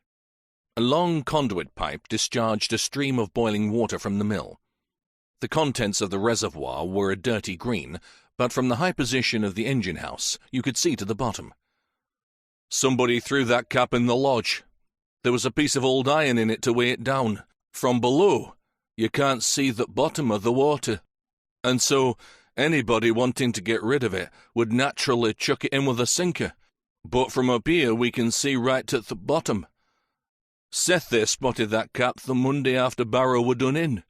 A long conduit pipe discharged a stream of boiling water from the mill. The contents of the reservoir were a dirty green, but from the high position of the engine house you could see to the bottom. Somebody threw that cap in the lodge. There was a piece of old iron in it to weigh it down. From below, you can't see the bottom of the water. And so, anybody wanting to get rid of it would naturally chuck it in with a sinker. But from up here we can see right at the bottom. Seth there spotted that cap the Monday after Barrow were done in.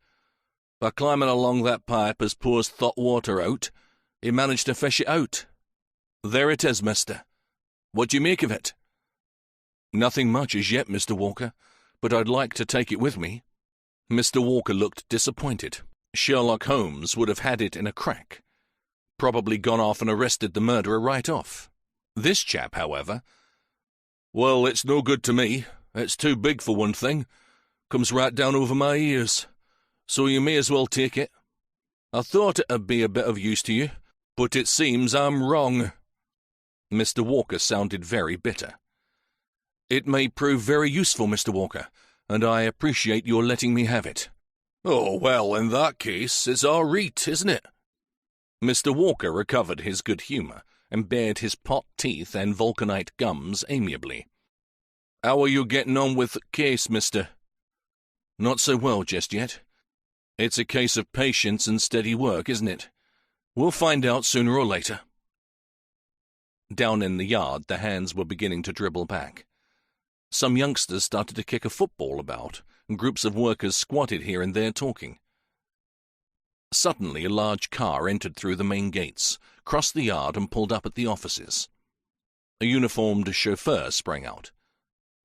By climbing along that pipe as pours thot water out, he managed to fish it out. There it is, mister. What do you make of it? Nothing much as yet, Mr. Walker, but I'd like to take it with me. Mr. Walker looked disappointed. Sherlock Holmes would have had it in a crack. Probably gone off and arrested the murderer right off. This chap, however... Well, it's no good to me. It's too big for one thing. Comes right down over my ears. So you may as well take it. I thought it'd be a bit of use to you, but it seems I'm wrong. Mr. Walker sounded very bitter. It may prove very useful, Mr. Walker, and I appreciate your letting me have it. Oh, well, in that case, it's all right, isn't it? Mr. Walker recovered his good humour and bared his pot teeth and vulcanite gums amiably. How are you getting on with the case, mister? Not so well just yet. It's a case of patience and steady work, isn't it? We'll find out sooner or later. Down in the yard, the hands were beginning to dribble back. Some youngsters started to kick a football about, and groups of workers squatted here and there talking. Suddenly, a large car entered through the main gates, crossed the yard and pulled up at the offices. A uniformed chauffeur sprang out.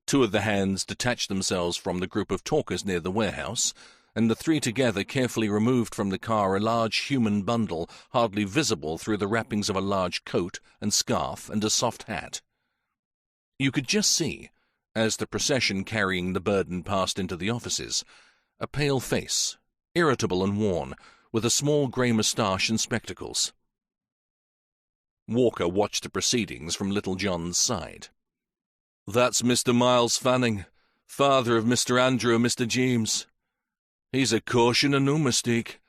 Two of the hands detached themselves from the group of talkers near the warehouse, and the three together carefully removed from the car a large human bundle hardly visible through the wrappings of a large coat and scarf and a soft hat. You could just see, as the procession carrying the burden passed into the offices, a pale face, irritable and worn, with a small grey moustache and spectacles. Walker watched the proceedings from Little John's side. That's Mr. Miles Fanning, father of Mr. Andrew and Mr. James. He's a caution and no mistake.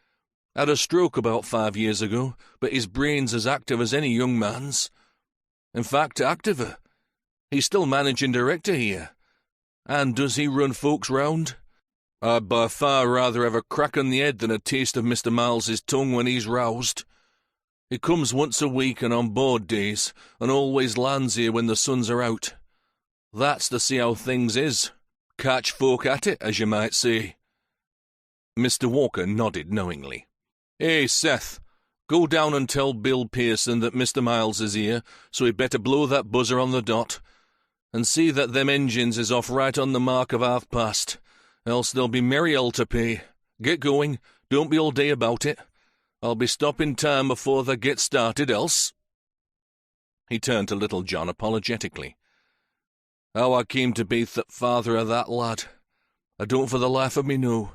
Had a stroke about 5 years ago, but his brain's as active as any young man's. In fact, activer. He's still managing director here. And does he run folks round? I'd by far rather have a crack on the head than a taste of Mr. Miles's tongue when he's roused. He comes once a week and on board days, and always lands here when the suns are out. That's to see how things is. Catch folk at it, as you might say. Mr. Walker nodded knowingly. Hey, Seth, Go down and tell Bill Pearson that Mr. Miles is here, so he'd better blow that buzzer on the dot. And see that them engines is off right on the mark of 1:30, else there'll be merry hell to pay. Get going, don't be all day about it. I'll be stopping time before they get started, else. He turned to Little John apologetically. How I came to be father of that lad, I don't for the life of me know.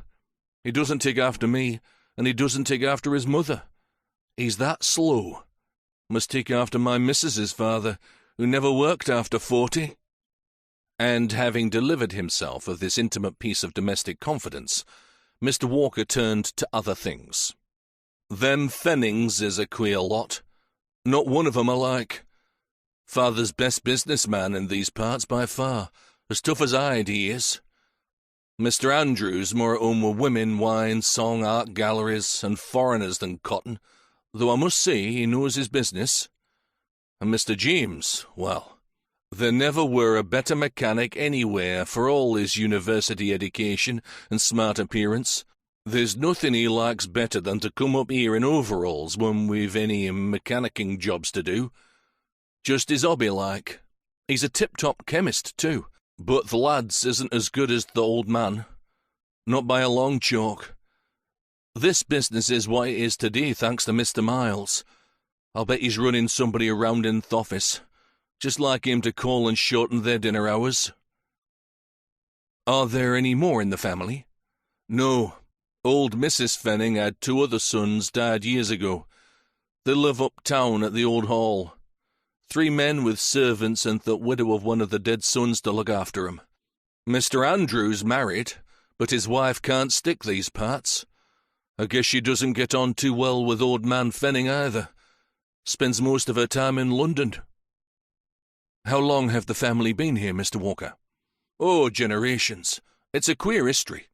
He doesn't take after me, and he doesn't take after his mother. He's that slow. Must take after my missus's father, who never worked after 40. And having delivered himself of this intimate piece of domestic confidence, Mr. Walker turned to other things. Them Fennings is a queer lot. Not one of 'em alike. Father's best businessman in these parts by far, as tough as hide he is. Mr. Andrews more at home with women, wine, song, art galleries, and foreigners than cotton, though I must say he knows his business. And Mr. James, well, there never were a better mechanic anywhere for all his university education and smart appearance. There's nothing he likes better than to come up here in overalls when we've any mechanicking jobs to do. Just his hobby like. He's a tip-top chemist, too, but the lads isn't as good as the old man. Not by a long chalk. This business is what it is today, thanks to Mr. Miles. I'll bet he's running somebody around in th' office, just like him to call and shorten their dinner hours. Are there any more in the family? No. Old Mrs. Fenning had 2 other sons died years ago. They live uptown at the old hall. 3 men with servants and the widow of one of the dead sons to look after 'em. Mr. Andrews married, but his wife can't stick these parts. I guess she doesn't get on too well with old man Fenning either. Spends most of her time in London. How long have the family been here, Mr. Walker? Oh, generations. It's a queer history.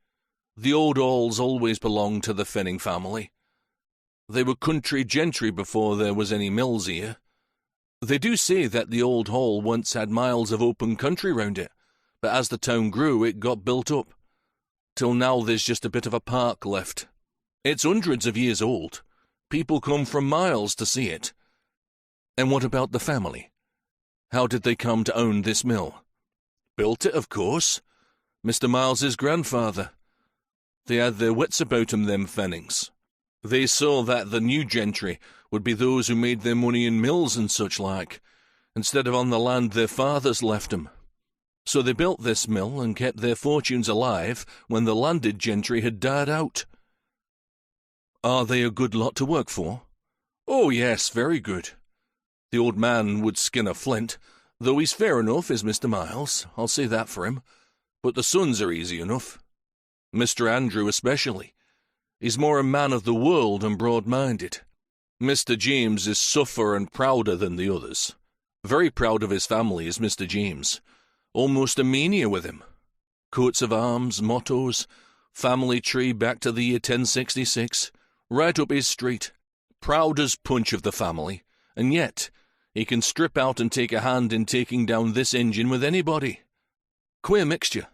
The old halls always belonged to the Fenning family. They were country gentry before there was any mills here. They do say that the old hall once had miles of open country round it, but as the town grew it got built up. Till now there's just a bit of a park left. It's hundreds of years old. People come from miles to see it. And what about the family? How did they come to own this mill? Built it, of course. Mr. Miles's grandfather. They had their wits about 'em, them Fennings. They saw that the new gentry would be those who made their money in mills and such like, instead of on the land their fathers left 'em. So they built this mill and kept their fortunes alive when the landed gentry had died out. Are they a good lot to work for? Oh, yes, very good. The old man would skin a flint, though he's fair enough, is Mr. Miles, I'll say that for him. But the sons are easy enough. Mr. Andrew especially. He's more a man of the world and broad-minded. Mr. James is suffer and prouder than the others. Very proud of his family is Mr. James. Almost a mania with him. Coats of arms, mottos, family tree back to the year 1066, right up his street. Proud as punch of the family, and yet he can strip out and take a hand in taking down this engine with anybody. Queer mixture.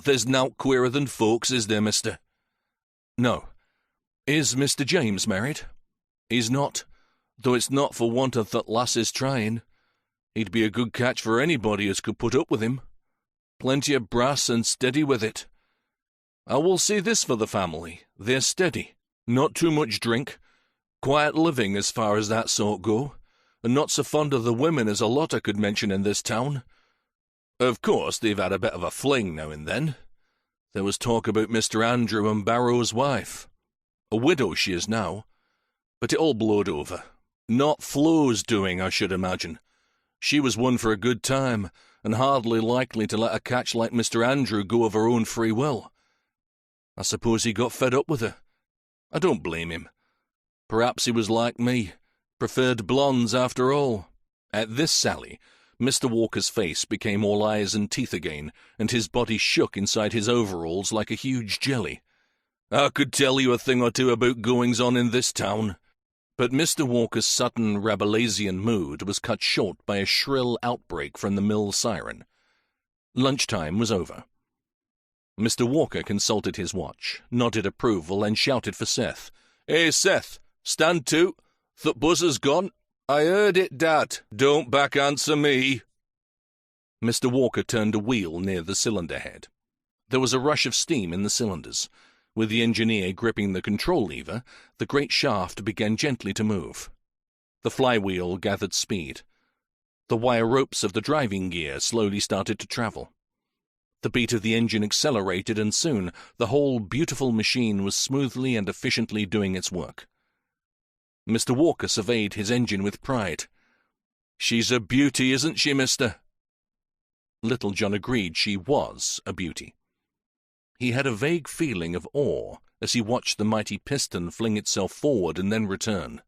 There's nowt queerer than folks, is there, mister? No. Is Mr. James married? He's not, though it's not for want of that lass's trying. He'd be a good catch for anybody as could put up with him. Plenty of brass and steady with it. I will say this for the family, they're steady. Not too much drink. Quiet living as far as that sort go, and not so fond of the women as a lot I could mention in this town. Of course, they've had a bit of a fling now and then. There was talk about Mr. Andrew and Barrow's wife. A widow she is now. But it all blowed over. Not Flo's doing, I should imagine. She was one for a good time, and hardly likely to let a catch like Mr. Andrew go of her own free will. I suppose he got fed up with her. I don't blame him. Perhaps he was like me, preferred blondes after all. At this sally, Mr. Walker's face became all eyes and teeth again, and his body shook inside his overalls like a huge jelly. I could tell you a thing or two about goings-on in this town. But Mr. Walker's sudden Rabelaisian mood was cut short by a shrill outbreak from the mill siren. Lunchtime was over. Mr. Walker consulted his watch, nodded approval, and shouted for Seth. "Hey, Seth, Stand to. The buzzer's gone. I heard it, Dad. Don't back answer me. Mr. Walker turned a wheel near the cylinder head. There was a rush of steam in the cylinders. With the engineer gripping the control lever, the great shaft began gently to move. The flywheel gathered speed. The wire ropes of the driving gear slowly started to travel. The beat of the engine accelerated, and soon the whole beautiful machine was smoothly and efficiently doing its work. Mr. Walker surveyed his engine with pride. "She's a beauty, isn't she, mister?" Little John agreed she was a beauty. He had a vague feeling of awe as he watched the mighty piston fling itself forward and then return.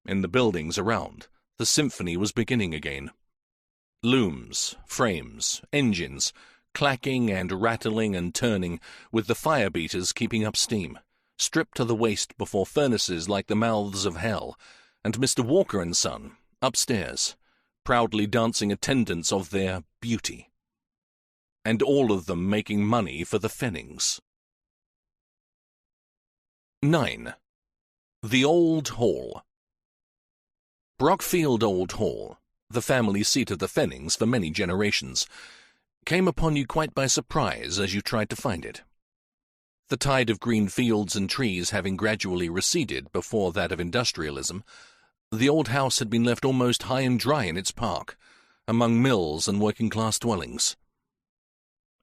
In the buildings around, the symphony was beginning again. Looms, frames, engines, clacking and rattling and turning, with the fire beaters keeping up steam, stripped to the waist before furnaces like the mouths of hell, and Mr. Walker and Son, upstairs, proudly dancing attendance of their beauty. And all of them making money for the Fennings. 9. The Old Hall. Brockfield Old Hall, the family seat of the Fennings for many generations, came upon you quite by surprise as you tried to find it. The tide of green fields and trees having gradually receded before that of industrialism, the old house had been left almost high and dry in its park, among mills and working-class dwellings.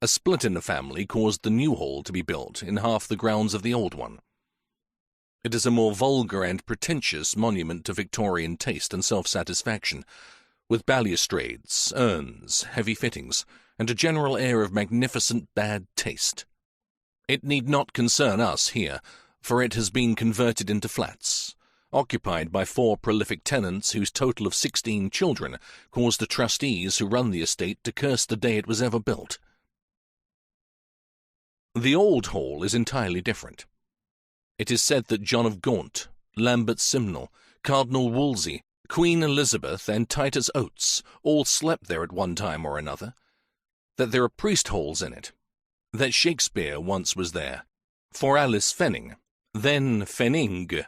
A split in the family caused the new hall to be built in half the grounds of the old one. It is a more vulgar and pretentious monument to Victorian taste and self-satisfaction, with balustrades, urns, heavy fittings, and a general air of magnificent bad taste. It need not concern us here, for it has been converted into flats, occupied by 4 prolific tenants whose total of 16 children caused the trustees who run the estate to curse the day it was ever built. The old hall is entirely different. It is said that John of Gaunt, Lambert Simnel, Cardinal Wolsey, Queen Elizabeth, and Titus Oates all slept there at one time or another, that there are priest holes in it, that Shakespeare once was there, for Alice Fenning, then Fenning,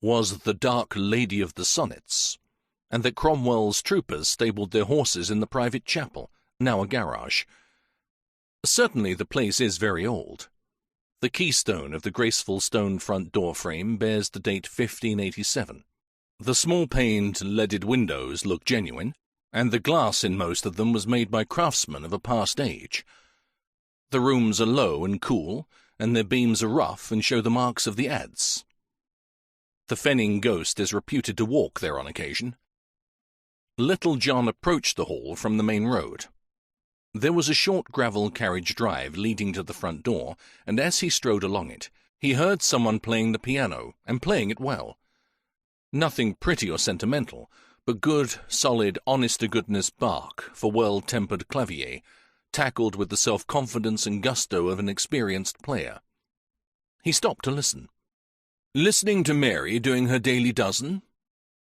was the dark lady of the sonnets, and that Cromwell's troopers stabled their horses in the private chapel, now a garage. Certainly the place is very old. The keystone of the graceful stone front door frame bears the date 1587. The small-paned, leaded windows look genuine, and the glass in most of them was made by craftsmen of a past age. The rooms are low and cool, and their beams are rough and show the marks of the adze. The Fenning ghost is reputed to walk there on occasion. Little John approached the hall from the main road. There was a short gravel carriage drive leading to the front door, and as he strode along it, he heard someone playing the piano, and playing it well. Nothing pretty or sentimental, but good, solid, honest-to-goodness Bach for well-tempered clavier, tackled with the self-confidence and gusto of an experienced player. He stopped to listen. "Listening to Mary doing her daily dozen?"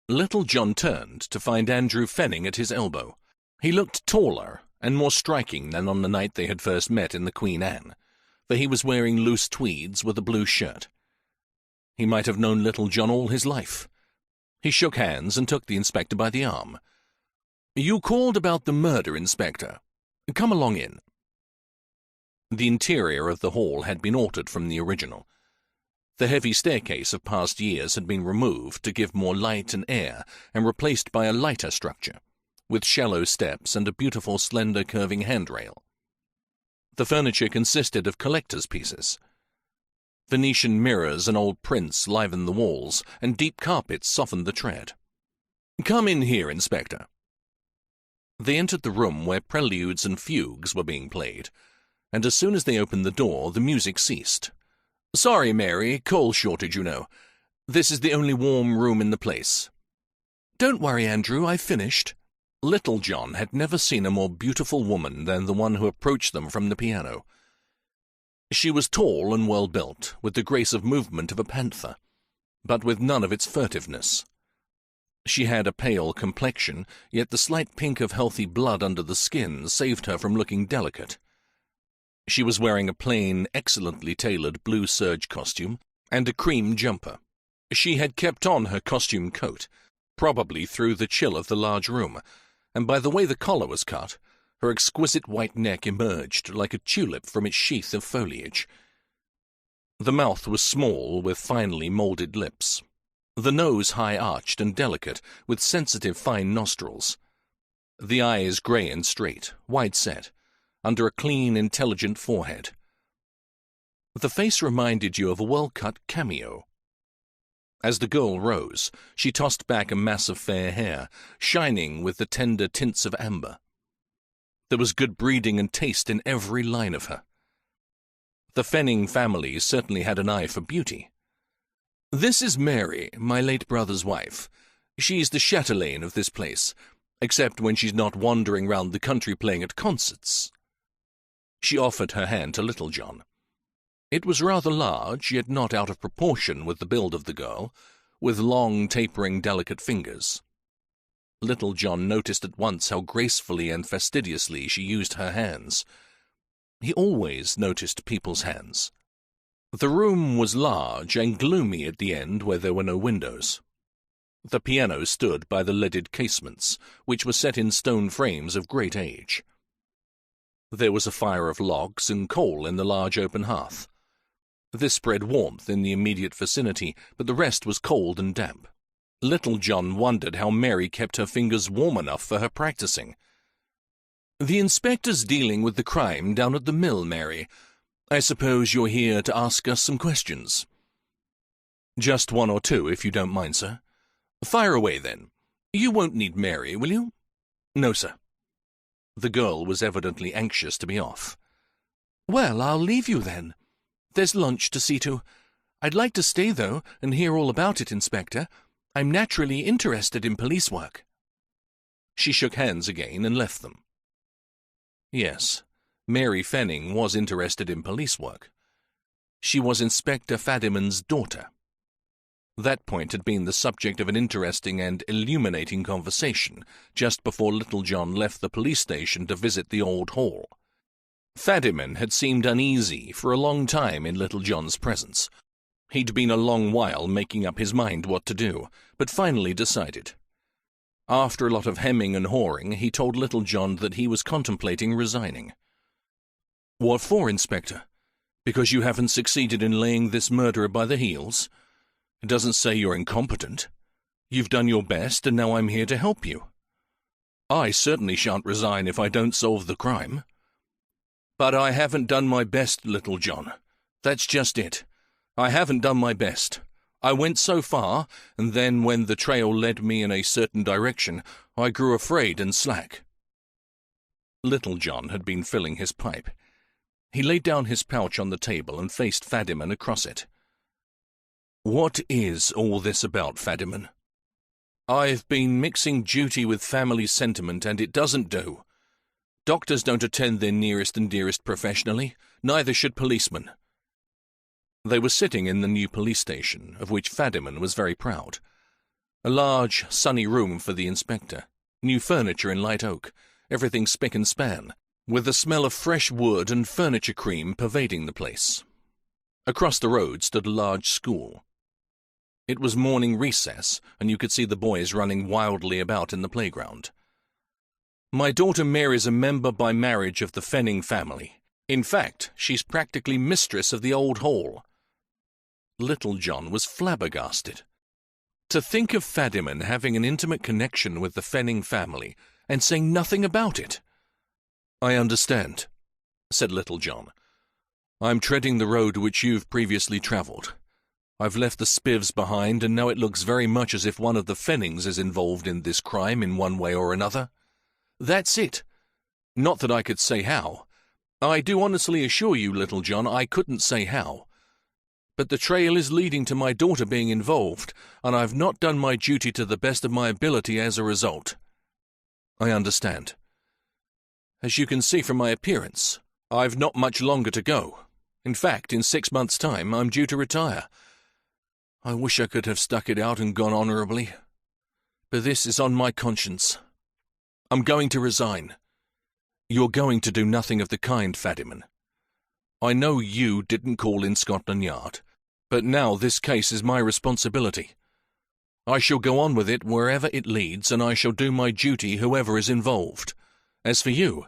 Little John turned to find Andrew Fenning at his elbow. He looked taller and more striking than on the night they had first met in the Queen Anne, for he was wearing loose tweeds with a blue shirt. He might have known Little John all his life. He shook hands and took the inspector by the arm. "You called about the murder, Inspector. Come along in." The interior of the hall had been altered from the original. The heavy staircase of past years had been removed to give more light and air and replaced by a lighter structure, with shallow steps and a beautiful slender curving handrail. The furniture consisted of collector's pieces. Venetian mirrors and old prints livened the walls, and deep carpets softened the tread. "Come in here, Inspector." They entered the room where preludes and fugues were being played, and as soon as they opened the door, the music ceased. "Sorry, Mary, coal shortage, you know. This is the only warm room in the place." "Don't worry, Andrew, I've finished." Little John had never seen a more beautiful woman than the one who approached them from the piano. She was tall and well-built, with the grace of movement of a panther, but with none of its furtiveness. She had a pale complexion, yet the slight pink of healthy blood under the skin saved her from looking delicate. She was wearing a plain, excellently tailored blue serge costume and a cream jumper, She had kept on her costume coat, probably through the chill of the large room, and by the way the collar was cut, her exquisite white neck emerged like a tulip from its sheath of foliage. The mouth was small, with finely moulded lips. The nose high-arched and delicate, with sensitive fine nostrils. The eyes grey and straight, wide-set, under a clean, intelligent forehead. The face reminded you of a well-cut cameo. As the girl rose, she tossed back a mass of fair hair, shining with the tender tints of amber. There was good breeding and taste in every line of her. The Fenning family certainly had an eye for beauty. "This is Mary, my late brother's wife. She's the chatelaine of this place, except when she's not wandering round the country playing at concerts." She offered her hand to Little John. It was rather large, yet not out of proportion with the build of the girl, with long, tapering, delicate fingers. Little John noticed at once how gracefully and fastidiously she used her hands. He always noticed people's hands. The room was large and gloomy at the end where there were no windows. The piano stood by the leaded casements, which were set in stone frames of great age. There was a fire of logs and coal in the large open hearth. This spread warmth in the immediate vicinity, but the rest was cold and damp. Little John wondered how Mary kept her fingers warm enough for her practicing. "The inspector's dealing with the crime down at the mill, Mary. I suppose you're here to ask us some questions." "Just one or two, if you don't mind, sir." "Fire away, then. You won't need Mary, will you?" "No, sir." The girl was evidently anxious to be off. "Well, I'll leave you, then. There's lunch to see to. I'd like to stay, though, and hear all about it, Inspector. I'm naturally interested in police work." She shook hands again and left them. Yes, Mary Fenning was interested in police work. She was Inspector Fadiman's daughter. That point had been the subject of an interesting and illuminating conversation just before Little John left the police station to visit the old hall. Fadiman had seemed uneasy for a long time in Little John's presence. He'd been a long while making up his mind what to do, but finally decided. After a lot of hemming and hawing, he told Little John that he was contemplating resigning. "What for, Inspector? Because you haven't succeeded in laying this murderer by the heels? It doesn't say you're incompetent. You've done your best, and now I'm here to help you. I certainly shan't resign if I don't solve the crime." "But I haven't done my best, Little John. That's just it. I haven't done my best. I went so far, and then when the trail led me in a certain direction, I grew afraid and slack." Little John had been filling his pipe. He laid down his pouch on the table and faced Fadiman across it. "What is all this about, Fadiman? I've been mixing duty with family sentiment, and it doesn't do. Doctors don't attend their nearest and dearest professionally, neither should policemen." They were sitting in the new police station, of which Fadiman was very proud. A large, sunny room for the inspector, new furniture in light oak, everything spick and span, with the smell of fresh wood and furniture cream pervading the place. Across the road stood a large school. It was morning recess, and you could see the boys running wildly about in the playground. "My daughter Mary's a member by marriage of the Fenning family. In fact, she's practically mistress of the old hall." Little John was flabbergasted. To think of Fadiman having an intimate connection with the Fenning family and saying nothing about it. "I understand," said Little John. "I'm treading the road which you've previously travelled. I've left the Spivs behind, and now it looks very much as if one of the Fennings is involved in this crime in one way or another." "That's it. Not that I could say how. I do honestly assure you, Little John, I couldn't say how. But the trail is leading to my daughter being involved, and I've not done my duty to the best of my ability as a result." "I understand. As you can see from my appearance, I've not much longer to go. In fact, in 6 months' time, I'm due to retire. I wish I could have stuck it out and gone honourably. But this is on my conscience. I'm going to resign." "You're going to do nothing of the kind, Fadiman. I know you didn't call in Scotland Yard, But now this case is my responsibility. I shall go on with it wherever it leads, and I shall do my duty whoever is involved. As for you,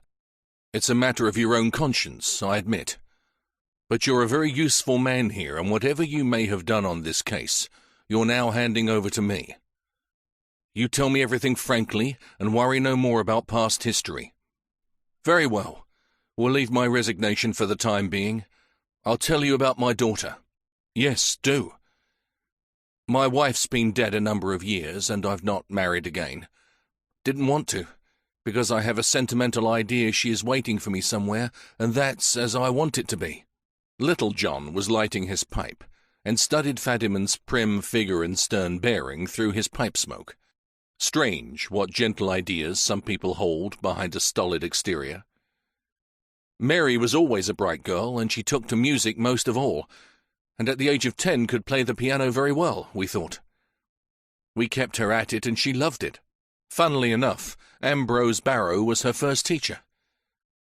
it's a matter of your own conscience, I admit. But you're a very useful man here, and whatever you may have done on this case, you're now handing over to me. You tell me everything frankly, and worry no more about past history. Very well. We'll leave my resignation for the time being. I'll tell you about my daughter. Yes, do. My wife's been dead a number of years, and I've not married again. Didn't want to, because I have a sentimental idea she is waiting for me somewhere, and that's as I want it to be. Little John was lighting his pipe, and studied Fadiman's prim figure and stern bearing through his pipe smoke. Strange what gentle ideas some people hold behind a stolid exterior. Mary was always a bright girl, and she took to music most of all, and at the age of 10 could play the piano very well, we thought. We kept her at it, and she loved it. Funnily enough, Ambrose Barrow was her first teacher.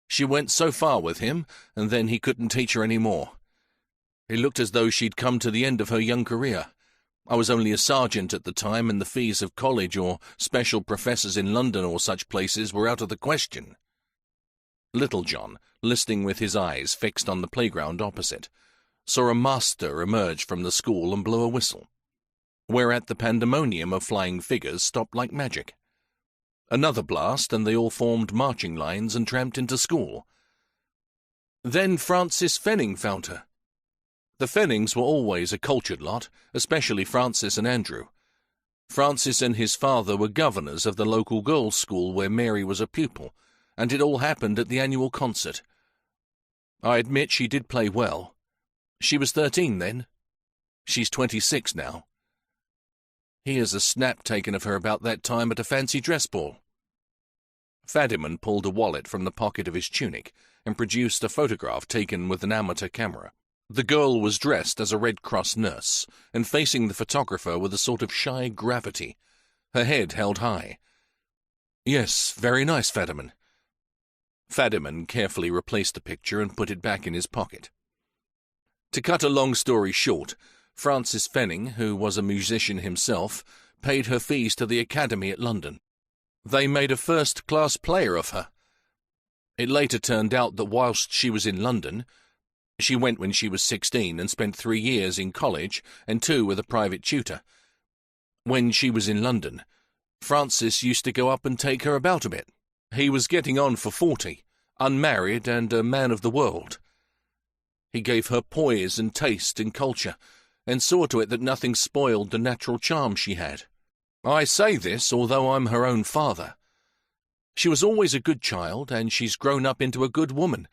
She went so far with him, and then he couldn't teach her any more. It looked as though she'd come to the end of her young career. I was only a sergeant at the time, and the fees of college or special professors in London or such places were out of the question. Little John, listening with his eyes fixed on the playground opposite, saw a master emerge from the school and blow a whistle, whereat the pandemonium of flying figures stopped like magic. Another blast, and they all formed marching lines and tramped into school. Then Francis Fenning found her. The Fennings were always a cultured lot, especially Francis and Andrew. Francis and his father were governors of the local girls' school where Mary was a pupil, and it all happened at the annual concert. I admit she did play well. She was 13 then. She's 26 now. Here's a snap taken of her about that time at a fancy dress ball. Fadiman pulled a wallet from the pocket of his tunic and produced a photograph taken with an amateur camera. The girl was dressed as a Red Cross nurse and facing the photographer with a sort of shy gravity, her head held high. Yes, very nice, Fadiman. Fadiman carefully replaced the picture and put it back in his pocket. To cut a long story short, Francis Fenning, who was a musician himself, paid her fees to the Academy at London. They made a first-class player of her. It later turned out that whilst she was in London, she went when she was 16 and spent 3 years in college and 2 with a private tutor. When she was in London, Francis used to go up and take her about a bit. He was getting on for 40, unmarried and a man of the world. He gave her poise and taste and culture, and saw to it that nothing spoiled the natural charm she had. I say this although I'm her own father. She was always a good child, and she's grown up into a good woman,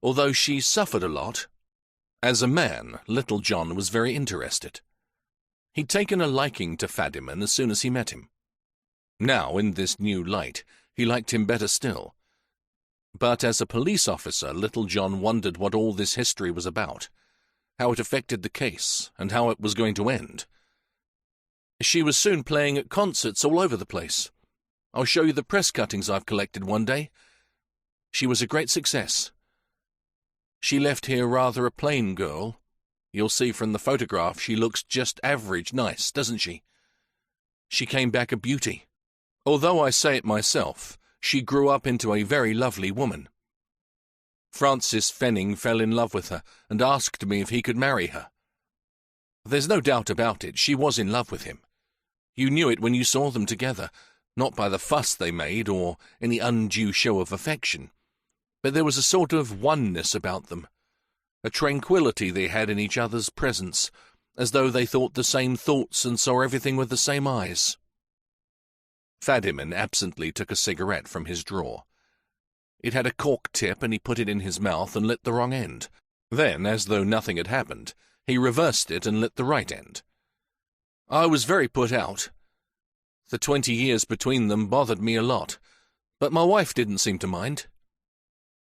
although she's suffered a lot. As a man, Little John was very interested. He'd taken a liking to Fadiman as soon as he met him. Now, in this new light, he liked him better still. But as a police officer, Little John wondered what all this history was about, how it affected the case, and how it was going to end. She was soon playing at concerts all over the place. I'll show you the press cuttings I've collected one day. She was a great success. She left here rather a plain girl. You'll see from the photograph she looks just average nice, doesn't she? She came back a beauty. Although I say it myself, she grew up into a very lovely woman. Francis Fenning fell in love with her and asked me if he could marry her. There's no doubt about it, she was in love with him. You knew it when you saw them together, not by the fuss they made or any undue show of affection, but there was a sort of oneness about them, a tranquillity they had in each other's presence, as though they thought the same thoughts and saw everything with the same eyes. Fadiman absently took a cigarette from his drawer. It had a cork tip, and he put it in his mouth and lit the wrong end. Then, as though nothing had happened, he reversed it and lit the right end. I was very put out. The 20 years between them bothered me a lot, but my wife didn't seem to mind.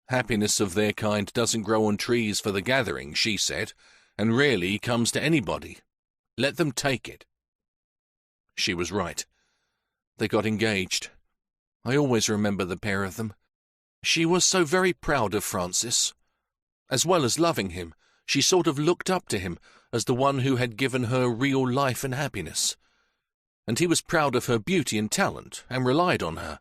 Happiness of their kind doesn't grow on trees for the gathering, she said, and rarely comes to anybody. Let them take it. She was right. They got engaged. I always remember the pair of them. She was so very proud of Francis. As well as loving him, She sort of looked up to him as the one who had given her real life and happiness. And he was proud of her beauty and talent and relied on her.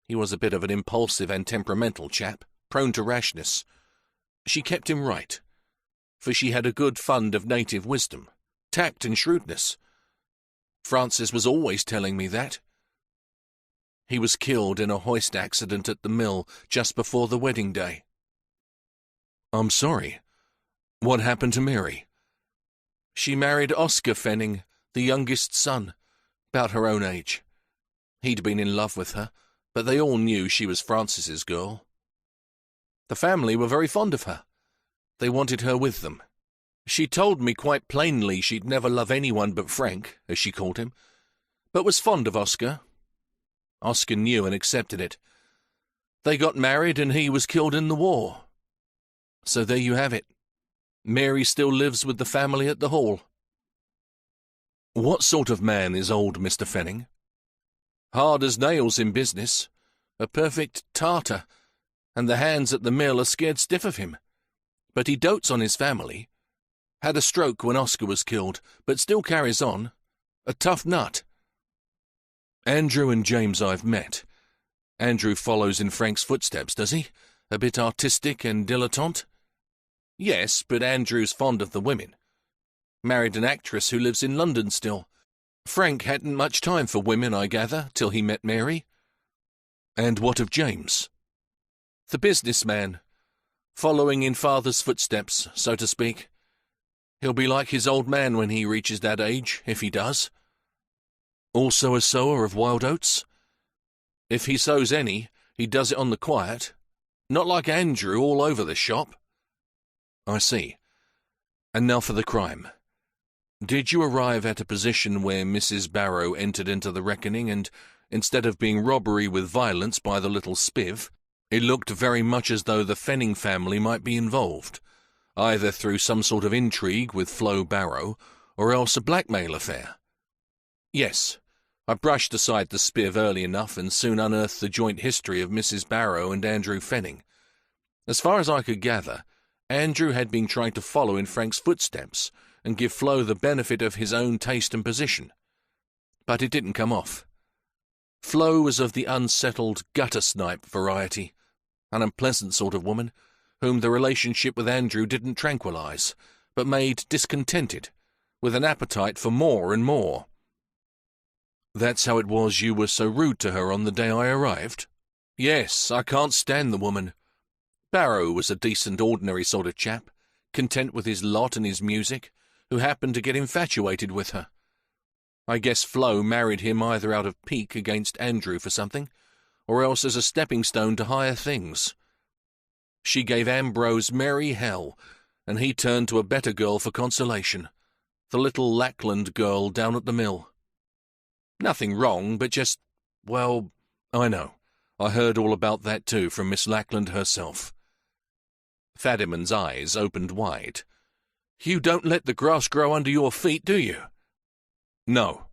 He was a bit of an impulsive and temperamental chap, prone to rashness. She kept him right, for she had a good fund of native wisdom, tact and shrewdness. Francis was always telling me that. He was killed in a hoist accident at the mill just before the wedding day. I'm sorry. What happened to Mary? She married Oscar Fenning, the youngest son, about her own age. He'd been in love with her, but they all knew she was Francis's girl. The family were very fond of her. They wanted her with them. She told me quite plainly she'd never love anyone but Frank, as she called him, but was fond of Oscar. Oscar knew and accepted it. They got married and he was killed in the war. So there you have it. Mary still lives with the family at the Hall. What sort of man is old Mr. Fenning? Hard as nails in business, a perfect Tartar, and the hands at the mill are scared stiff of him. But he dotes on his family. Had a stroke when Oscar was killed, but still carries on. A tough nut. Andrew and James I've met. Andrew follows in Frank's footsteps, does he? A bit artistic and dilettante? Yes, but Andrew's fond of the women. Married an actress who lives in London still. Frank hadn't much time for women, I gather, till he met Mary. And what of James? The businessman, following in father's footsteps, so to speak. He'll be like his old man when he reaches that age, if he does. Also a sower of wild oats? If he sows any, he does it on the quiet. Not like Andrew all over the shop. I see. And now for the crime. Did you arrive at a position where Mrs. Barrow entered into the reckoning and, instead of being robbery with violence by the little Spiv, it looked very much as though the Fenning family might be involved, either through some sort of intrigue with Flo Barrow or else a blackmail affair? Yes. I brushed aside the Spiv early enough and soon unearthed the joint history of Mrs. Barrow and Andrew Fenning. As far as I could gather, Andrew had been trying to follow in Frank's footsteps and give Flo the benefit of his own taste and position. But it didn't come off. Flo was of the unsettled gutter-snipe variety, an unpleasant sort of woman, whom the relationship with Andrew didn't tranquilize, but made discontented, with an appetite for more and more. That's how it was you were so rude to her on the day I arrived? Yes, I can't stand the woman. Barrow was a decent, ordinary sort of chap, content with his lot and his music, who happened to get infatuated with her. I guess Flo married him either out of pique against Andrew for something, or else as a stepping stone to higher things. She gave Ambrose merry hell, and he turned to a better girl for consolation, the little Lackland girl down at the mill. Nothing wrong, but just, well, I know. I heard all about that too from Miss Lackland herself. Fadiman's eyes opened wide. You don't let the grass grow under your feet, do you? No.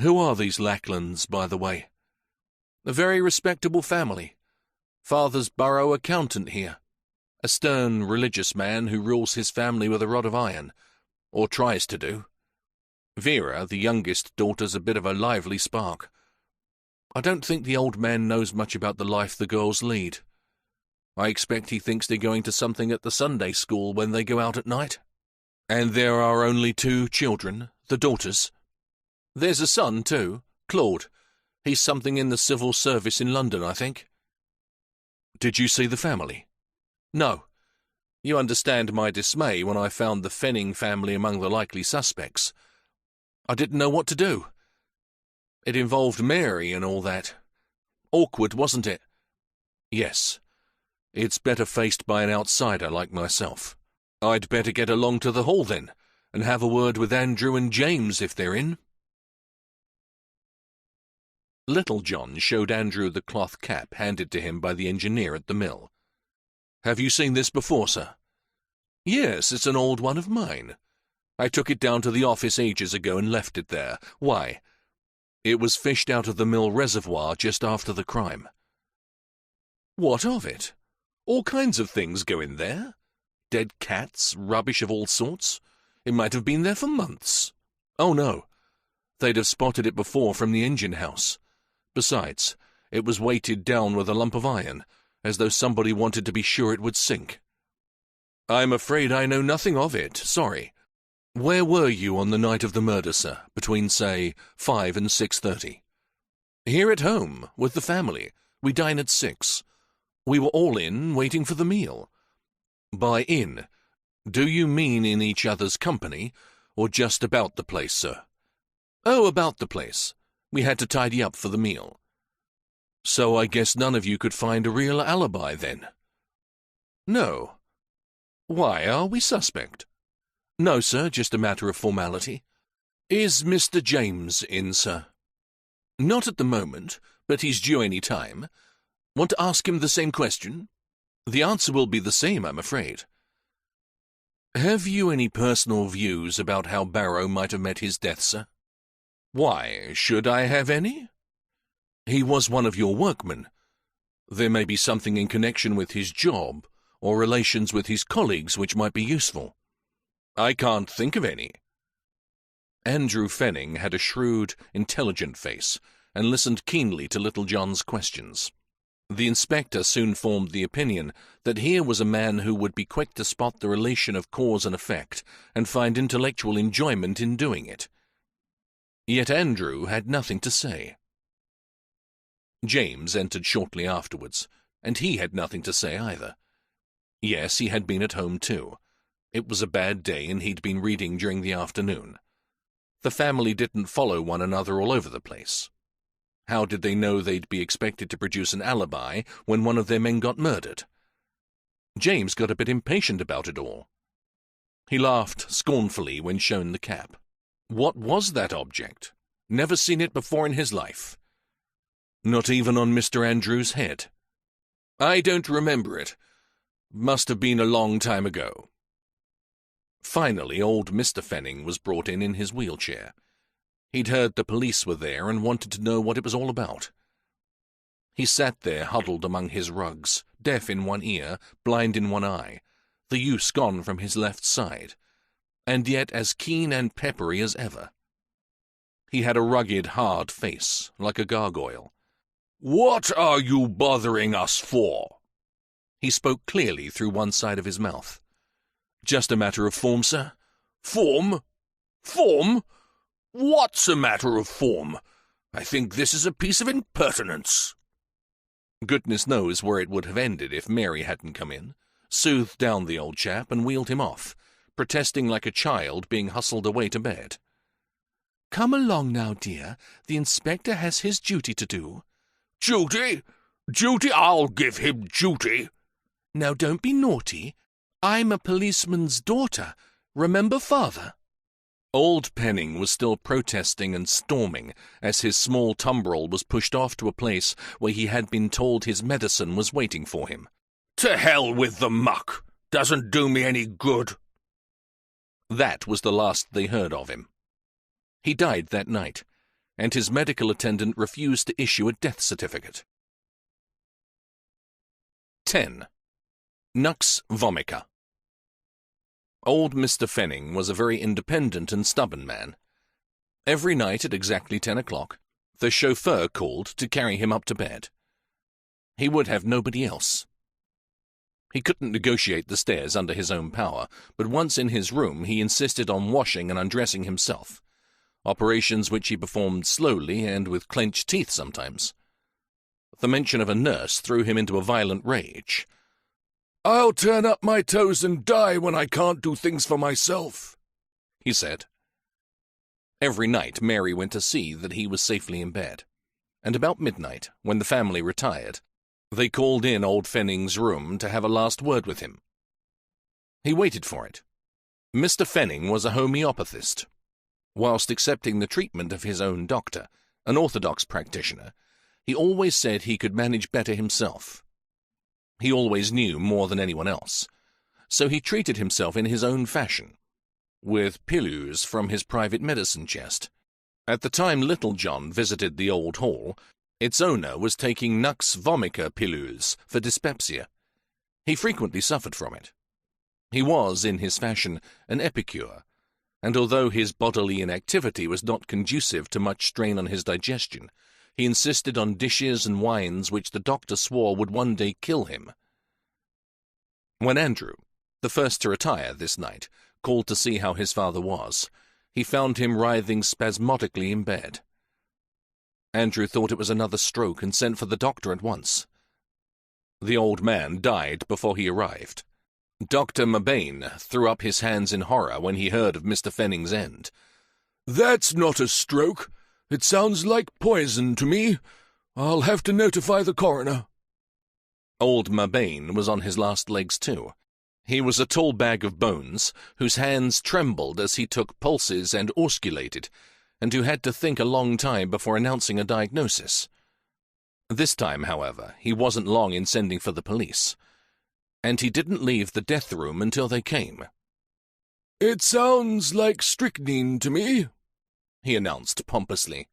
Who are these Lacklands, by the way? A very respectable family. Father's borough accountant here. A stern, religious man who rules his family with a rod of iron, or tries to do. Vera, the youngest daughter's a bit of a lively spark. I don't think the old man knows much about the life the girls lead. I expect he thinks they're going to something at the Sunday school when they go out at night. And there are only 2 children, the daughters. There's a son, too, Claude. He's something in the civil service in London, I think. Did you see the family? No. You understand my dismay when I found the Fenning family among the likely suspects. I didn't know what to do. It involved Mary and all that. Awkward, wasn't it? Yes. It's better faced by an outsider like myself. I'd better get along to the Hall then, and have a word with Andrew and James if they're in. Little John showed Andrew the cloth cap handed to him by the engineer at the mill. Have you seen this before, sir? Yes, it's an old one of mine. I took it down to the office ages ago and left it there. Why? It was fished out of the mill reservoir just after the crime. What of it? All kinds of things go in there. Dead cats, rubbish of all sorts. It might have been there for months. Oh, no. They'd have spotted it before from the engine house. Besides, it was weighted down with a lump of iron, as though somebody wanted to be sure it would sink. I'm afraid I know nothing of it, sorry. Where were you on the night of the murder, sir, between, say, 5 and 6:30? Here at home, with the family. We dine at 6. We were all in, waiting for the meal. By in, do you mean in each other's company, or just about the place, sir? Oh, about the place. We had to tidy up for the meal. So I guess none of you could find a real alibi, then? No. Why, are we suspect? No, sir, just a matter of formality. Is Mr. James in, sir? Not at the moment, but he's due any time. Want to ask him the same question? The answer will be the same, I'm afraid. Have you any personal views about how Barrow might have met his death, sir? Why, should I have any? He was one of your workmen. There may be something in connection with his job, or relations with his colleagues which might be useful. I can't think of any. Andrew Fenning had a shrewd, intelligent face, and listened keenly to Little John's questions. The inspector soon formed the opinion that here was a man who would be quick to spot the relation of cause and effect, and find intellectual enjoyment in doing it. Yet Andrew had nothing to say. James entered shortly afterwards, and he had nothing to say either. Yes, he had been at home too. It was a bad day, and he'd been reading during the afternoon. The family didn't follow one another all over the place. How did they know they'd be expected to produce an alibi when one of their men got murdered? James got a bit impatient about it all. He laughed scornfully when shown the cap. What was that object? Never seen it before in his life. Not even on Mr. Andrews' head. I don't remember it. Must have been a long time ago. Finally, old Mr. Fenning was brought in his wheelchair. He'd heard the police were there and wanted to know what it was all about. He sat there huddled among his rugs, deaf in one ear, blind in one eye, the use gone from his left side, and yet as keen and peppery as ever. He had a rugged, hard face, like a gargoyle. "What are you bothering us for?" He spoke clearly through one side of his mouth. "Just a matter of form, sir." "Form? Form? What's a matter of form? I think this is a piece of impertinence." Goodness knows where it would have ended if Mary hadn't come in, soothed down the old chap, and wheeled him off, protesting like a child being hustled away to bed. "Come along now, dear. The inspector has his duty to do." "Duty? Duty? I'll give him duty." "Now don't be naughty. I'm a policeman's daughter. Remember father?" Old Penning was still protesting and storming as his small tumbrel was pushed off to a place where he had been told his medicine was waiting for him. "To hell with the muck! Doesn't do me any good." That was the last they heard of him. He died that night, and his medical attendant refused to issue a death certificate. 10. Nux vomica. Old Mr. Fenning was a very independent and stubborn man. Every night at exactly 10 o'clock, the chauffeur called to carry him up to bed. He would have nobody else. He couldn't negotiate the stairs under his own power, but once in his room he insisted on washing and undressing himself, operations which he performed slowly and with clenched teeth sometimes. The mention of a nurse threw him into a violent rage. "I'll turn up my toes and die when I can't do things for myself," he said. Every night Mary went to see that he was safely in bed, and about midnight, when the family retired, they called in old Fenning's room to have a last word with him. He waited for it. Mr. Fenning was a homeopathist. Whilst accepting the treatment of his own doctor, an orthodox practitioner, he always said he could manage better himself. He always knew more than anyone else, so he treated himself in his own fashion, with pilules from his private medicine chest. At the time Little John visited the old hall, its owner was taking Nux vomica pilules for dyspepsia. He frequently suffered from it. He was, in his fashion, an epicure, and although his bodily inactivity was not conducive to much strain on his digestion, he insisted on dishes and wines which the doctor swore would one day kill him. When Andrew, the first to retire this night, called to see how his father was, he found him writhing spasmodically in bed. Andrew thought it was another stroke and sent for the doctor at once. The old man died before he arrived. Dr. Mabane threw up his hands in horror when he heard of Mr. Fenning's end. "That's not a stroke. It sounds like poison to me. I'll have to notify the coroner." Old Mabane was on his last legs too. He was a tall bag of bones, whose hands trembled as he took pulses and auscultated, and who had to think a long time before announcing a diagnosis. This time, however, he wasn't long in sending for the police, and he didn't leave the death room until they came. "It sounds like strychnine to me," he announced pompously.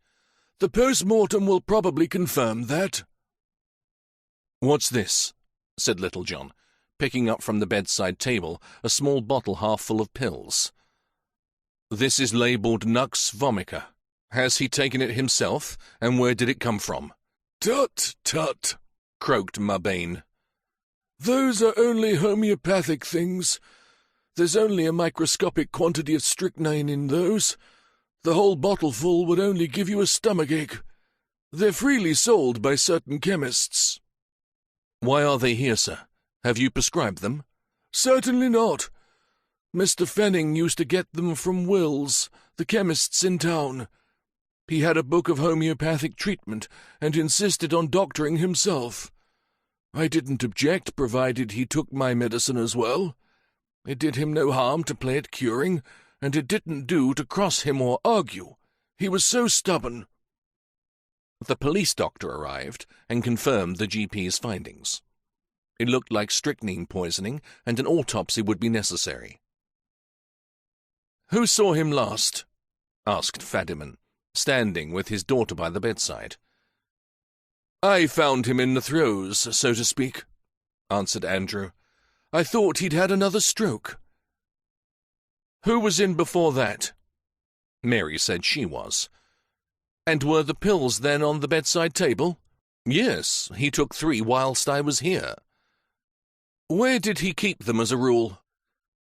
"The post-mortem will probably confirm that." "What's this?" said Little John, picking up from the bedside table a small bottle half full of pills. "This is labelled Nux vomica. Has he taken it himself, and where did it come from?" "Tut, tut," croaked Mabane. "Those are only homeopathic things. There's only a microscopic quantity of strychnine in those. The whole bottleful would only give you a stomachache. They're freely sold by certain chemists." "Why are they here, sir? Have you prescribed them?" "Certainly not. Mr. Fenning used to get them from Will's, the chemists in town. He had a book of homeopathic treatment and insisted on doctoring himself. I didn't object, provided he took my medicine as well. It did him no harm to play at curing, and it didn't do to cross him or argue. He was so stubborn." The police doctor arrived and confirmed the GP's findings. It looked like strychnine poisoning, and an autopsy would be necessary. "Who saw him last?" asked Fadiman, standing with his daughter by the bedside. "I found him in the throes, so to speak," answered Andrew. "I thought he'd had another stroke." "Who was in before that?" Mary said she was. "And were the pills then on the bedside table?" "Yes, he took 3 whilst I was here." "Where did he keep them as a rule?"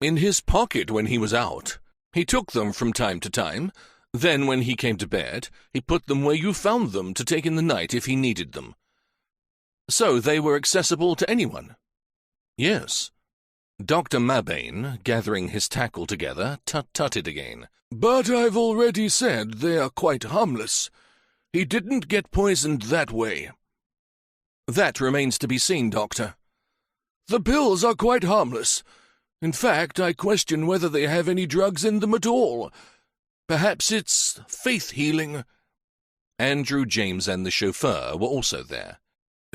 "In his pocket when he was out. He took them from time to time. Then, when he came to bed, he put them where you found them to take in the night if he needed them." "So they were accessible to anyone?" "Yes." Dr. Mabane, gathering his tackle together, tut-tutted again. "But I've already said they are quite harmless. He didn't get poisoned that way." "That remains to be seen, Doctor." "The pills are quite harmless. In fact, I question whether they have any drugs in them at all. Perhaps it's faith healing." Andrew, James, and the chauffeur were also there.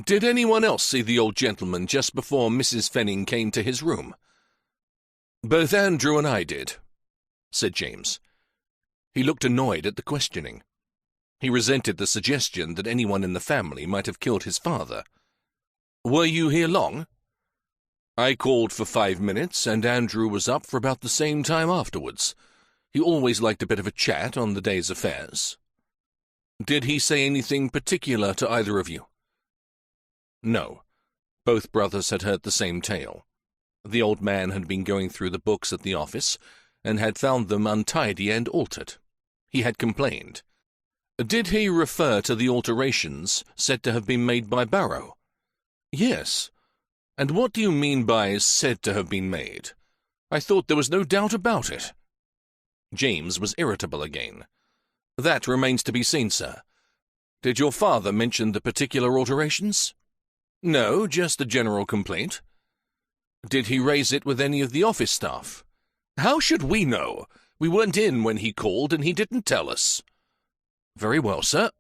"Did anyone else see the old gentleman just before Mrs. Fenning came to his room?" "Both Andrew and I did," said James. He looked annoyed at the questioning. He resented the suggestion that anyone in the family might have killed his father. "Were you here long?" "I called for 5 minutes, and Andrew was up for about the same time afterwards. He always liked a bit of a chat on the day's affairs." "Did he say anything particular to either of you?" No. Both brothers had heard the same tale. The old man had been going through the books at the office, and had found them untidy and altered. He had complained. "Did he refer to the alterations said to have been made by Barrow?" "Yes. And what do you mean by said to have been made? I thought there was no doubt about it." James was irritable again. "That remains to be seen, sir. Did your father mention the particular alterations?" "No, just a general complaint." "Did he raise it with any of the office staff?" "How should we know? We weren't in when he called, and he didn't tell us." "Very well, sir."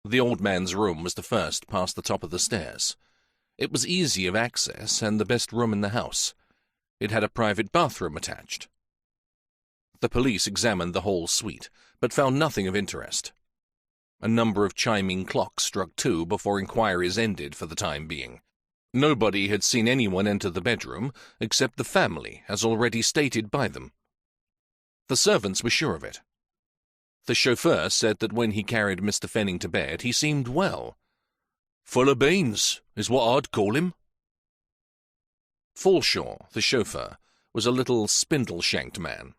The old man's room was the first past the top of the stairs. It was easy of access and the best room in the house. It had a private bathroom attached. The police examined the whole suite, but found nothing of interest. A number of chiming clocks struck 2 before inquiries ended for the time being. Nobody had seen anyone enter the bedroom except the family, as already stated by them. The servants were sure of it. The chauffeur said that when he carried Mr. Fenning to bed, he seemed well. "Full of beans, is what I'd call him." Falshaw, the chauffeur, was a little spindle-shanked man.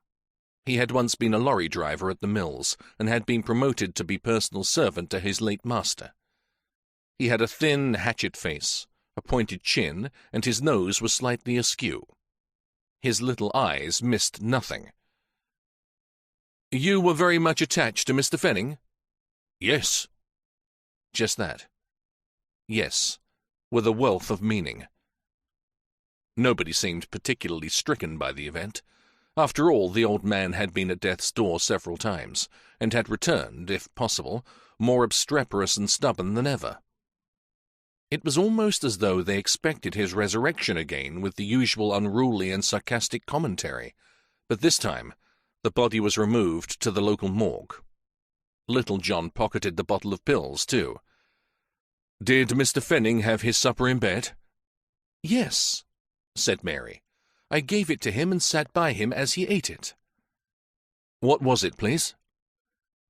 He had once been a lorry driver at the mills, and had been promoted to be personal servant to his late master. He had a thin, hatchet face, a pointed chin, and his nose was slightly askew. His little eyes missed nothing. "You were very much attached to Mr. Fenning?" "Yes." Just that. Yes, with a wealth of meaning. Nobody seemed particularly stricken by the event. After all, the old man had been at death's door several times, and had returned, if possible, more obstreperous and stubborn than ever. It was almost as though they expected his resurrection again with the usual unruly and sarcastic commentary, but this time the body was removed to the local morgue. Little John pocketed the bottle of pills, too. "Did Mr. Fenning have his supper in bed?" "Yes," said Mary. "I gave it to him and sat by him as he ate it." "What was it, please?"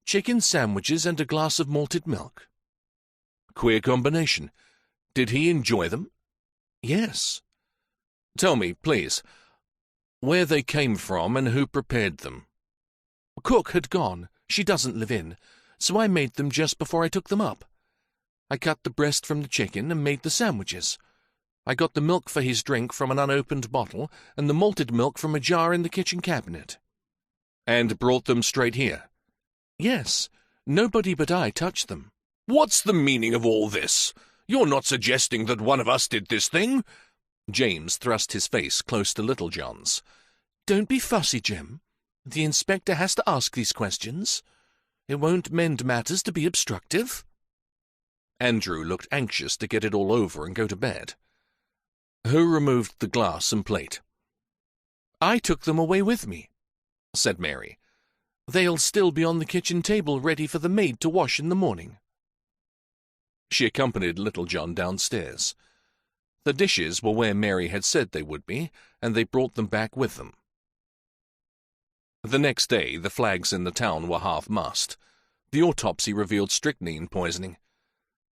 "Chicken sandwiches and a glass of malted milk." "Queer combination. Did he enjoy them?" "Yes." "Tell me, please, where they came from and who prepared them." "Cook had gone. She doesn't live in, so I made them just before I took them up. I cut the breast from the chicken and made the sandwiches. I got the milk for his drink from an unopened bottle, and the malted milk from a jar in the kitchen cabinet." "And brought them straight here?" "Yes. Nobody but I touched them." "What's the meaning of all this? You're not suggesting that one of us did this thing?" James thrust his face close to Little John's. "Don't be fussy, Jim. The inspector has to ask these questions. It won't mend matters to be obstructive." Andrew looked anxious to get it all over and go to bed. "Who removed the glass and plate?" "I took them away with me," said Mary. "They'll still be on the kitchen table ready for the maid to wash in the morning." She accompanied Little John downstairs. The dishes were where Mary had said they would be, and they brought them back with them. The next day, the flags in the town were half-mast. The autopsy revealed strychnine poisoning.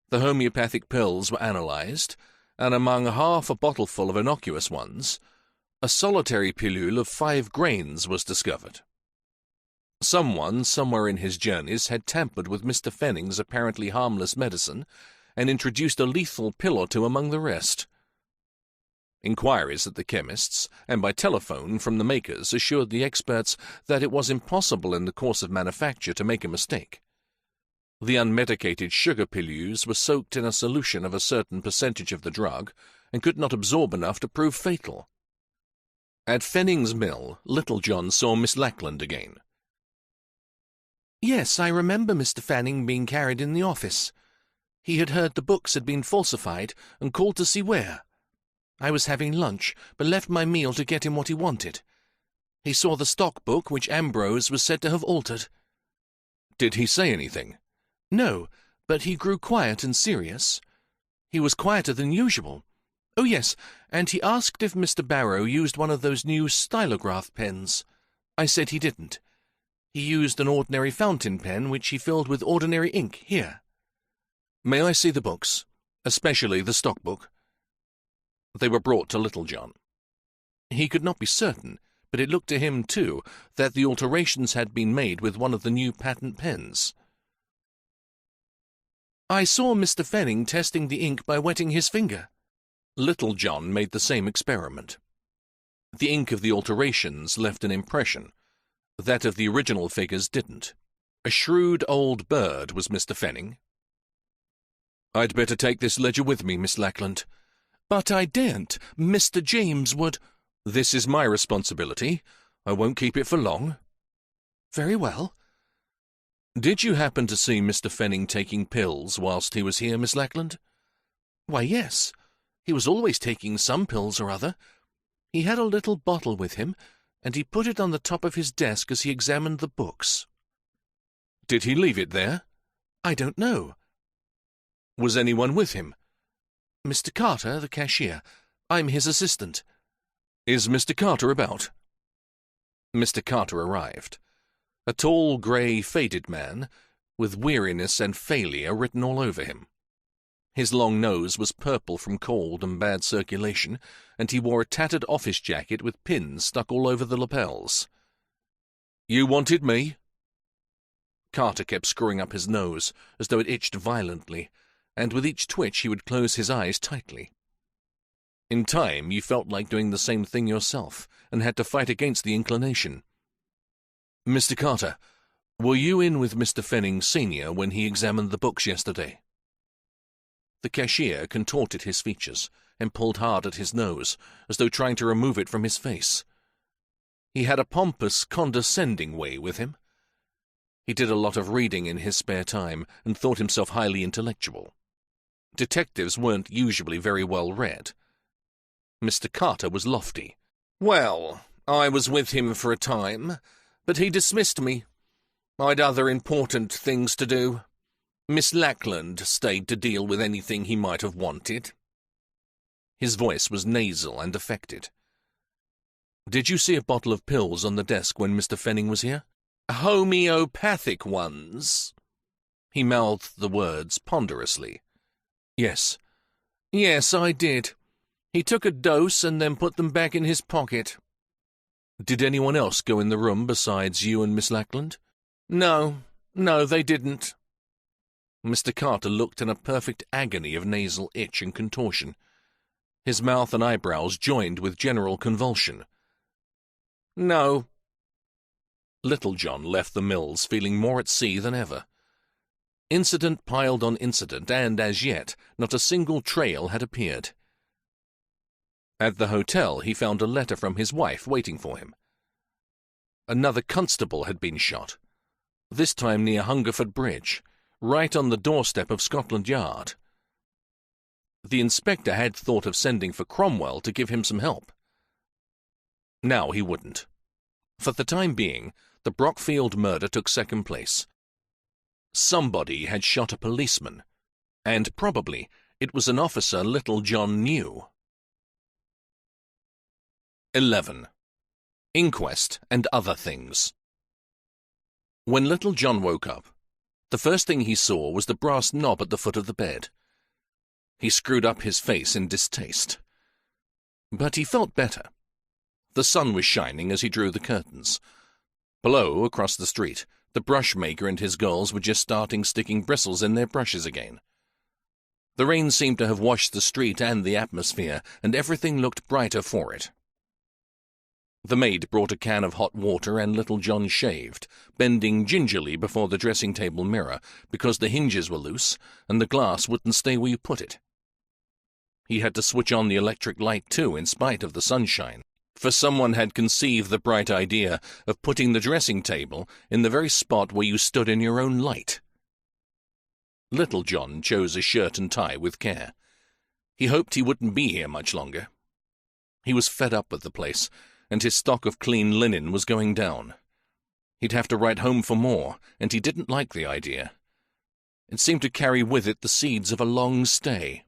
The homeopathic pills were analyzed, and among half a bottleful of innocuous ones, a solitary pilule of 5 grains was discovered. Someone, somewhere in his journeys, had tampered with Mr. Fenning's apparently harmless medicine and introduced a lethal pill or two among the rest. Inquiries at the chemists, and by telephone from the makers, assured the experts that it was impossible in the course of manufacture to make a mistake. The unmedicated sugar pilules were soaked in a solution of a certain percentage of the drug, and could not absorb enough to prove fatal. At Fenning's mill, Little John saw Miss Lackland again. "Yes, I remember Mr. Fanning being carried in the office. He had heard the books had been falsified and called to see where. I was having lunch, but left my meal to get him what he wanted. He saw the stock book which Ambrose was said to have altered." "Did he say anything?" "No, but he grew quiet and serious. He was quieter than usual. Oh, yes, and he asked if Mr. Barrow used one of those new stylograph pens. I said he didn't. He used an ordinary fountain pen which he filled with ordinary ink here." "May I see the books, especially the stock book?" They were brought to Little John. He could not be certain, but it looked to him, too, that the alterations had been made with one of the new patent pens. "I saw Mr. Fenning testing the ink by wetting his finger." Little John made the same experiment. The ink of the alterations left an impression. That of the original figures didn't. A shrewd old bird was Mr. Fenning. "I'd better take this ledger with me, Miss Lackland." "But I daren't. Mr. James would—" "This is my responsibility. I won't keep it for long." "Very well." "Did you happen to see Mr. Fenning taking pills whilst he was here, Miss Lackland?" "Why, yes. He was always taking some pills or other. He had a little bottle with him, and he put it on the top of his desk as he examined the books." "Did he leave it there?" "I don't know." "Was anyone with him?" Mr. Carter, the cashier. I'm his assistant." "Is Mr. Carter about?" Mr. Carter arrived. A tall, grey, faded man, with weariness and failure written all over him. His long nose was purple from cold and bad circulation, and he wore a tattered office jacket with pins stuck all over the lapels. "You wanted me?" Carter kept screwing up his nose, as though it itched violently, and with each twitch he would close his eyes tightly. In time, you felt like doing the same thing yourself, and had to fight against the inclination. "Mr. Carter, were you in with Mr. Fenning, Sr. when he examined the books yesterday?" The cashier contorted his features and pulled hard at his nose, as though trying to remove it from his face. He had a pompous, condescending way with him. He did a lot of reading in his spare time and thought himself highly intellectual. Detectives weren't usually very well read. Mr. Carter was lofty. "Well, I was with him for a time, but he dismissed me. I'd other important things to do. Miss Lackland stayed to deal with anything he might have wanted." His voice was nasal and affected. "Did you see a bottle of pills on the desk when Mr. Fenning was here?" "Homeopathic ones?" He mouthed the words ponderously. "Yes." "Yes, I did. He took a dose and then put them back in his pocket." "Did anyone else go in the room besides you and Miss Lackland?" No, they didn't." Mr. Carter looked in a perfect agony of nasal itch and contortion. His mouth and eyebrows joined with general convulsion. "No." Little John left the mills feeling more at sea than ever. Incident piled on incident, and as yet not a single trail had appeared. At the hotel he found a letter from his wife waiting for him. Another constable had been shot, this time near Hungerford Bridge, right on the doorstep of Scotland Yard. The inspector had thought of sending for Cromwell to give him some help. Now he wouldn't. For the time being, the Brockfield murder took second place. Somebody had shot a policeman, and probably it was an officer Little John knew. 11. Inquest and Other Things. When Little John woke up, the first thing he saw was the brass knob at the foot of the bed. He screwed up his face in distaste. But he felt better. The sun was shining as he drew the curtains. Below, across the street, the brush maker and his girls were just starting sticking bristles in their brushes again. The rain seemed to have washed the street and the atmosphere, and everything looked brighter for it. The maid brought a can of hot water, and Little John shaved, bending gingerly before the dressing-table mirror because the hinges were loose and the glass wouldn't stay where you put it. He had to switch on the electric light too, in spite of the sunshine, for someone had conceived the bright idea of putting the dressing-table in the very spot where you stood in your own light. Little John chose a shirt and tie with care. He hoped he wouldn't be here much longer. He was fed up with the place, and his stock of clean linen was going down. He'd have to write home for more, and he didn't like the idea. It seemed to carry with it the seeds of a long stay.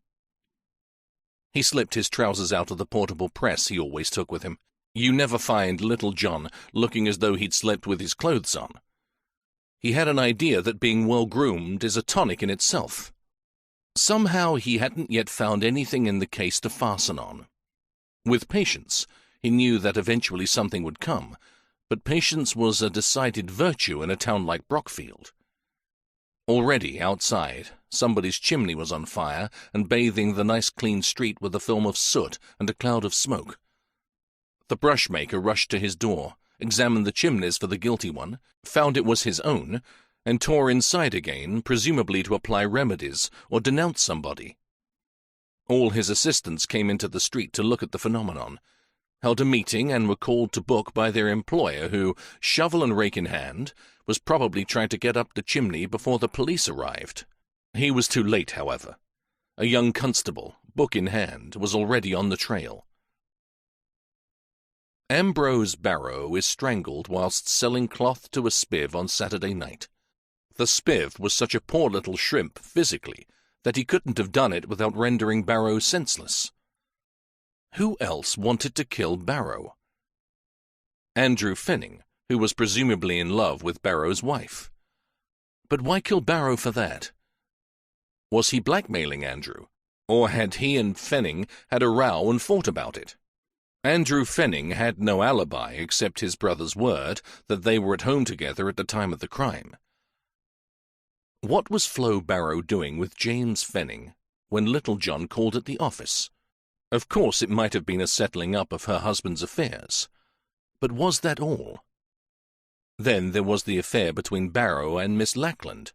He slipped his trousers out of the portable press he always took with him. You never find Little John looking as though he'd slept with his clothes on. He had an idea that being well-groomed is a tonic in itself. Somehow he hadn't yet found anything in the case to fasten on. With patience, he knew that eventually something would come, but patience was a decided virtue in a town like Brockfield. Already, outside, somebody's chimney was on fire and bathing the nice clean street with a film of soot and a cloud of smoke. The brushmaker rushed to his door, examined the chimneys for the guilty one, found it was his own, and tore inside again, presumably to apply remedies or denounce somebody. All his assistants came into the street to look at the phenomenon, held a meeting, and were called to book by their employer who, shovel and rake in hand, was probably trying to get up the chimney before the police arrived. He was too late, however. A young constable, book in hand, was already on the trail. Ambrose Barrow is strangled whilst selling cloth to a spiv on Saturday night. The spiv was such a poor little shrimp physically that he couldn't have done it without rendering Barrow senseless. Who else wanted to kill Barrow? Andrew Fenning, who was presumably in love with Barrow's wife. But why kill Barrow for that? Was he blackmailing Andrew, or had he and Fenning had a row and fought about it? Andrew Fenning had no alibi except his brother's word that they were at home together at the time of the crime. What was Flo Barrow doing with James Fenning when Little John called at the office? Of course, it might have been a settling up of her husband's affairs. But was that all? Then there was the affair between Barrow and Miss Lackland.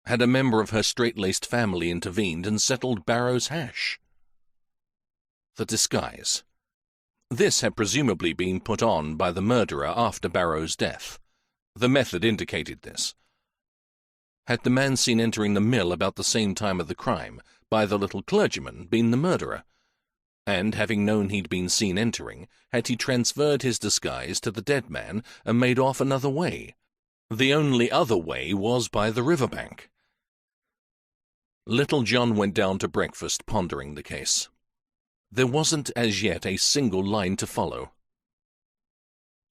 Had a member of her straight-laced family intervened and settled Barrow's hash? The disguise. This had presumably been put on by the murderer after Barrow's death. The method indicated this. Had the man seen entering the mill about the same time of the crime by the little clergyman been the murderer? And, having known he'd been seen entering, had he transferred his disguise to the dead man and made off another way? The only other way was by the riverbank. Little John went down to breakfast pondering the case. There wasn't as yet a single line to follow.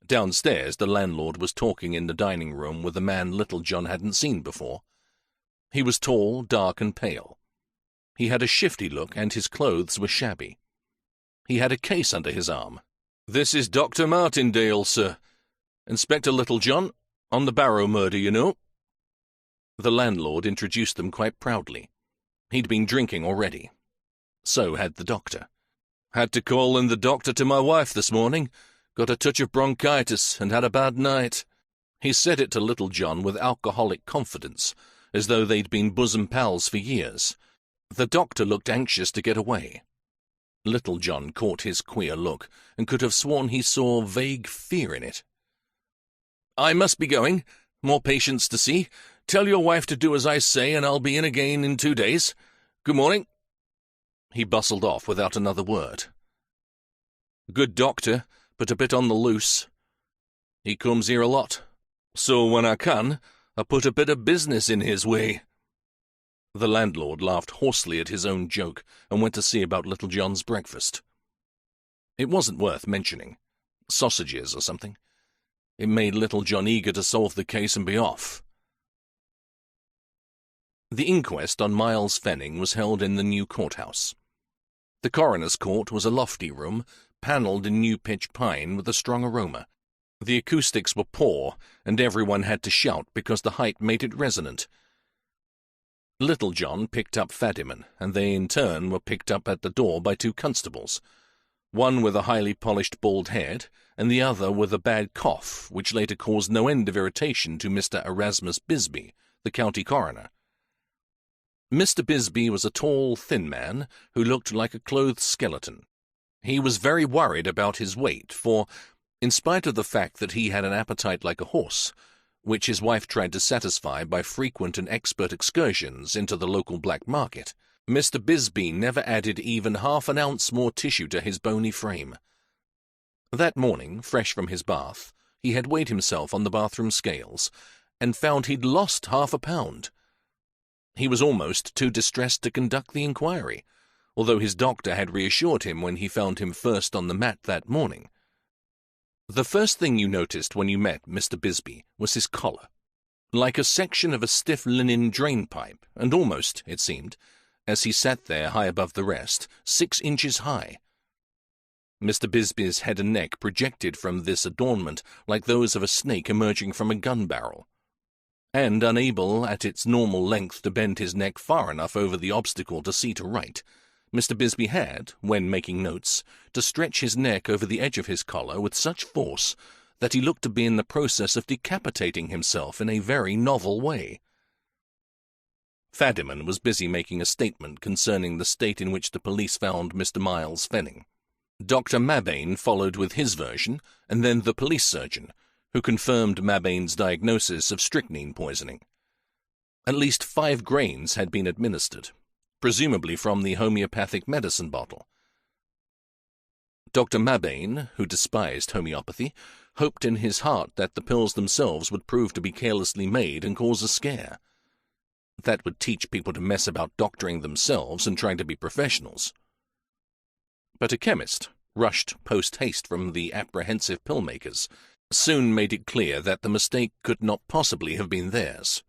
Downstairs, the landlord was talking in the dining room with a man Little John hadn't seen before. He was tall, dark, and pale. He had a shifty look, and his clothes were shabby. He had a case under his arm. "This is Dr. Martindale, sir. Inspector Little John, on the Barrow murder, you know." The landlord introduced them quite proudly. He'd been drinking already. So had the doctor. "Had to call in the doctor to my wife this morning. Got a touch of bronchitis and had a bad night." He said it to Little John with alcoholic confidence, as though they'd been bosom pals for years. The doctor looked anxious to get away. Little John caught his queer look, and could have sworn he saw vague fear in it. "I must be going. More patients to see. Tell your wife to do as I say, and I'll be in again in 2 days. Good morning." He bustled off without another word. Good doctor, but a bit on the loose. He comes here a lot, so when I can, I put a bit of business in his way. The landlord laughed hoarsely at his own joke and went to see about Little John's breakfast. It wasn't worth mentioning. Sausages or something. It made Little John eager to solve the case and be off. The inquest on Miles Fenning was held in the new courthouse. The coroner's court was a lofty room, panelled in new pitch pine with a strong aroma. The acoustics were poor, and everyone had to shout because the height made it resonant. Little John picked up Fadiman, and they in turn were picked up at the door by 2 constables, one with a highly polished bald head, and the other with a bad cough, which later caused no end of irritation to Mr. Erasmus Bisbee, the county coroner. Mr. Bisbee was a tall, thin man who looked like a clothed skeleton. He was very worried about his weight, for, in spite of the fact that he had an appetite like a horse, which his wife tried to satisfy by frequent and expert excursions into the local black market, Mr. Bisbee never added even half an ounce more tissue to his bony frame. That morning, fresh from his bath, he had weighed himself on the bathroom scales, and found he'd lost half a pound. He was almost too distressed to conduct the inquiry, although his doctor had reassured him when he found him first on the mat that morning. The first thing you noticed when you met Mr. Bisbee was his collar, like a section of a stiff linen drain-pipe, and almost, it seemed, as he sat there high above the rest, 6 inches high. Mr. Bisbee's head and neck projected from this adornment like those of a snake emerging from a gun barrel. And unable at its normal length to bend his neck far enough over the obstacle to see to write, Mr. Bisbee had, when making notes, to stretch his neck over the edge of his collar with such force that he looked to be in the process of decapitating himself in a very novel way. Fadiman was busy making a statement concerning the state in which the police found Mr. Miles Fenning. Dr. Mabane followed with his version, and then the police surgeon, who confirmed Mabane's diagnosis of strychnine poisoning. At least 5 grains had been administered, presumably from the homeopathic medicine bottle. Dr. Mabane, who despised homeopathy, hoped in his heart that the pills themselves would prove to be carelessly made and cause a scare. That would teach people to mess about doctoring themselves and trying to be professionals. But a chemist, rushed post-haste from the apprehensive pill-makers, soon made it clear that the mistake could not possibly have been theirs.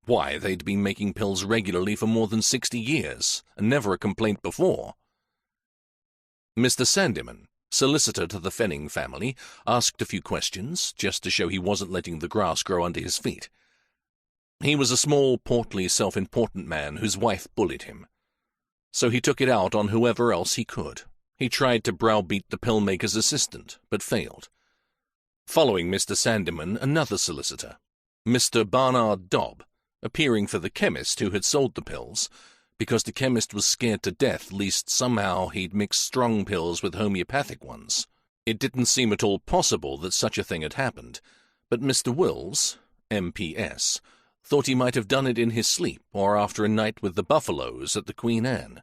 Why, they'd been making pills regularly for more than 60 years, and never a complaint before. Mr. Sandeman, solicitor to the Fenning family, asked a few questions, just to show he wasn't letting the grass grow under his feet. He was a small, portly, self-important man whose wife bullied him. So he took it out on whoever else he could. He tried to browbeat the pill-maker's assistant, but failed. Following Mr. Sandeman, another solicitor, Mr. Barnard Dobb, appearing for the chemist who had sold the pills, because the chemist was scared to death lest somehow he'd mixed strong pills with homeopathic ones. It didn't seem at all possible that such a thing had happened, but Mr. Wills, MPS, thought he might have done it in his sleep or after a night with the Buffaloes at the Queen Anne.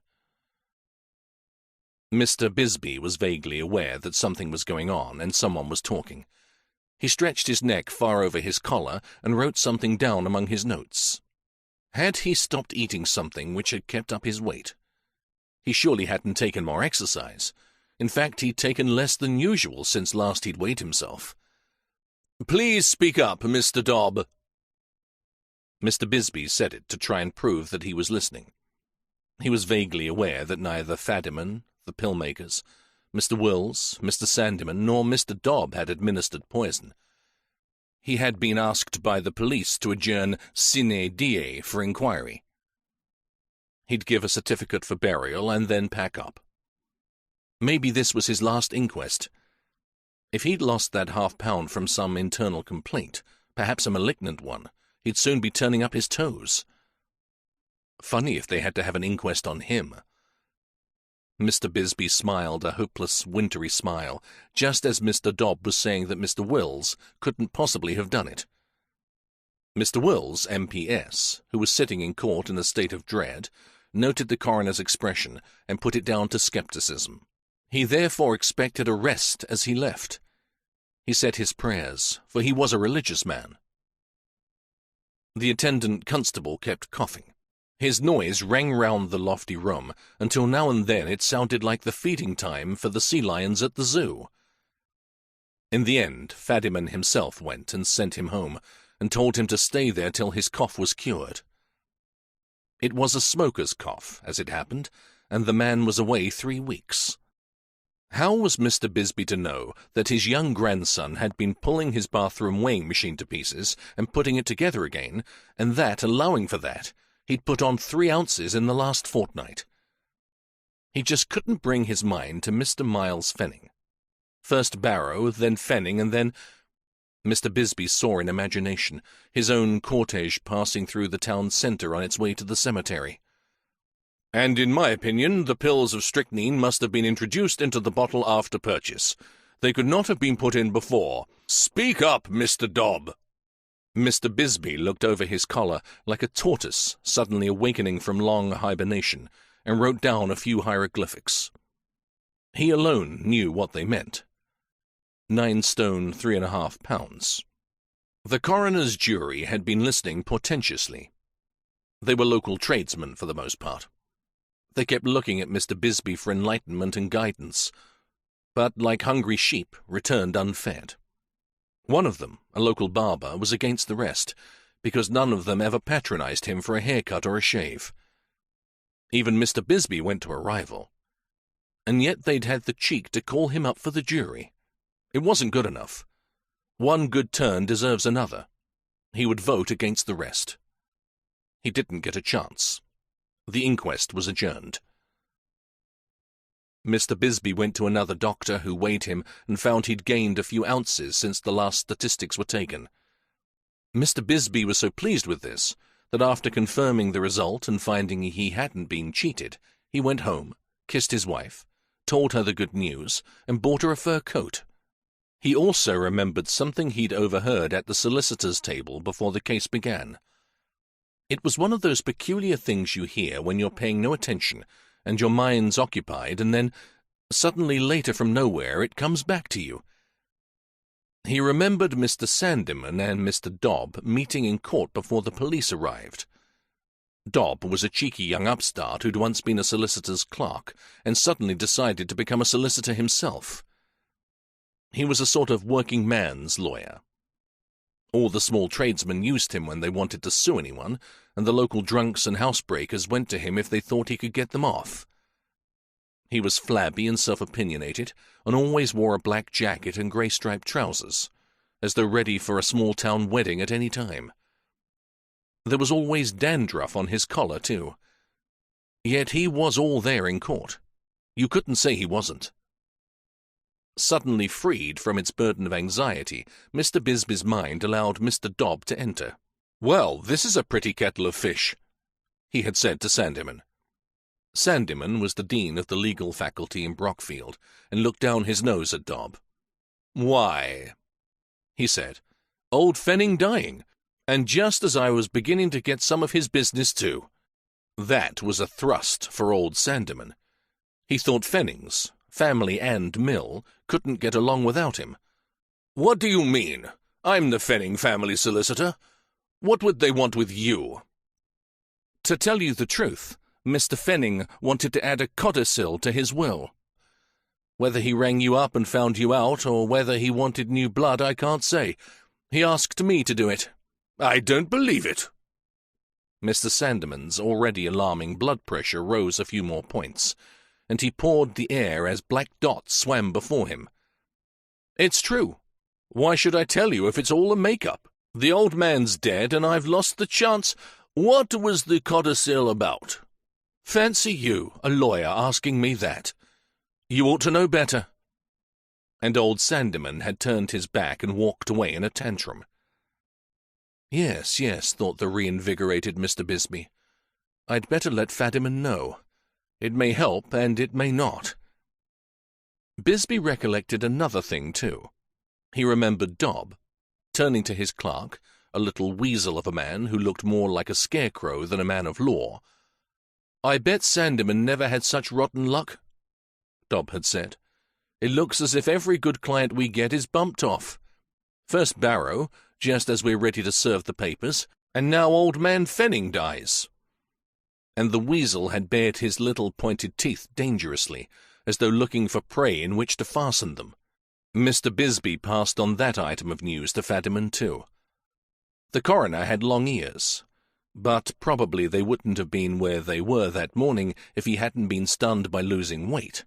Mr. Bisbee was vaguely aware that something was going on and someone was talking. He stretched his neck far over his collar and wrote something down among his notes. Had he stopped eating something which had kept up his weight? He surely hadn't taken more exercise. In fact, he'd taken less than usual since last he'd weighed himself. "Please speak up, Mr. Dobb." Mr. Bisbee said it to try and prove that he was listening. He was vaguely aware that neither Fadiman, the pill-makers, Mr. Wills, Mr. Sandeman, nor Mr. Dobb had administered poison. He had been asked by the police to adjourn sine die for inquiry. He'd give a certificate for burial and then pack up. Maybe this was his last inquest. If he'd lost that £5 from some internal complaint, perhaps a malignant one, he'd soon be turning up his toes. Funny if they had to have an inquest on him. Mr. Bisbee smiled a hopeless, wintry smile, just as Mr. Dobb was saying that Mr. Wills couldn't possibly have done it. Mr. Wills, MPS, who was sitting in court in a state of dread, noted the coroner's expression and put it down to skepticism. He therefore expected arrest as he left. He said his prayers, for he was a religious man. The attendant constable kept coughing. His noise rang round the lofty room, until now and then it sounded like the feeding time for the sea lions at the zoo. In the end, Fadiman himself went and sent him home, and told him to stay there till his cough was cured. It was a smoker's cough, as it happened, and the man was away 3 weeks. How was Mr. Bisbee to know that his young grandson had been pulling his bathroom weighing machine to pieces and putting it together again, and that, allowing for that, he'd put on 3 ounces in the last fortnight? He just couldn't bring his mind to Mr. Miles Fenning. First Barrow, then Fenning, and then— Mr. Bisbee saw in imagination his own cortege passing through the town centre on its way to the cemetery. "And in my opinion, the pills of strychnine must have been introduced into the bottle after purchase. They could not have been put in before. Speak up, Mr. Dobb." Mr. Bisbee looked over his collar like a tortoise suddenly awakening from long hibernation, and wrote down a few hieroglyphics. He alone knew what they meant. 9 stone 3½ pounds. The coroner's jury had been listening portentously. They were local tradesmen for the most part. They kept looking at Mr. Bisbee for enlightenment and guidance, but, like hungry sheep, returned unfed. One of them, a local barber, was against the rest, because none of them ever patronized him for a haircut or a shave. Even Mr. Bisbee went to a rival. And yet they'd had the cheek to call him up for the jury. It wasn't good enough. One good turn deserves another. He would vote against the rest. He didn't get a chance. The inquest was adjourned. Mr. Bisbee went to another doctor who weighed him and found he'd gained a few ounces since the last statistics were taken. Mr. Bisbee was so pleased with this that after confirming the result and finding he hadn't been cheated, he went home, kissed his wife, told her the good news, and bought her a fur coat. He also remembered something he'd overheard at the solicitor's table before the case began. It was one of those peculiar things you hear when you're paying no attention and your mind's occupied, and then, suddenly later from nowhere, it comes back to you. He remembered Mr. Sandeman and Mr. Dobb meeting in court before the police arrived. Dob was a cheeky young upstart who'd once been a solicitor's clerk and suddenly decided to become a solicitor himself. He was a sort of working man's lawyer. All the small tradesmen used him when they wanted to sue anyone, and the local drunks and housebreakers went to him if they thought he could get them off. He was flabby and self-opinionated, and always wore a black jacket and grey-striped trousers, as though ready for a small-town wedding at any time. There was always dandruff on his collar, too. Yet he was all there in court. You couldn't say he wasn't. Suddenly freed from its burden of anxiety, Mr. Bisbee's mind allowed Mr. Dob to enter. "Well, this is a pretty kettle of fish," he had said to Sandyman. Sandyman was the dean of the legal faculty in Brockfield, and looked down his nose at Dob. "Why," he said, "old Fenning dying, and just as I was beginning to get some of his business too." That was a thrust for old Sandyman. He thought Fennings, family and mill, couldn't get along without him. "What do you mean? I'm the Fenning family solicitor. What would they want with you?" "To tell you the truth, Mr. Fenning wanted to add a codicil to his will. Whether he rang you up and found you out, or whether he wanted new blood, I can't say. He asked me to do it." "I don't believe it." Mr. Sandyman's already alarming blood pressure rose a few more points, and he pawed the air as black dots swam before him. "It's true. Why should I tell you if it's all a make-up? The old man's dead, and I've lost the chance. What was the codicil about? Fancy you, a lawyer, asking me that. You ought to know better." And old Sandyman had turned his back and walked away in a tantrum. Yes, thought the reinvigorated Mr. Bisbee. I'd better let Fadiman know. It may help, and it may not. Bisbee recollected another thing, too. He remembered Dob, turning to his clerk, a little weasel of a man who looked more like a scarecrow than a man of law. "I bet Sandyman never had such rotten luck," Dob had said. "It looks as if every good client we get is bumped off. First Barrow, just as we're ready to serve the papers, and now old man Fenning dies." And the weasel had bared his little pointed teeth dangerously, as though looking for prey in which to fasten them. Mr. Bisbee passed on that item of news to Fadiman too. The coroner had long ears, but probably they wouldn't have been where they were that morning if he hadn't been stunned by losing weight.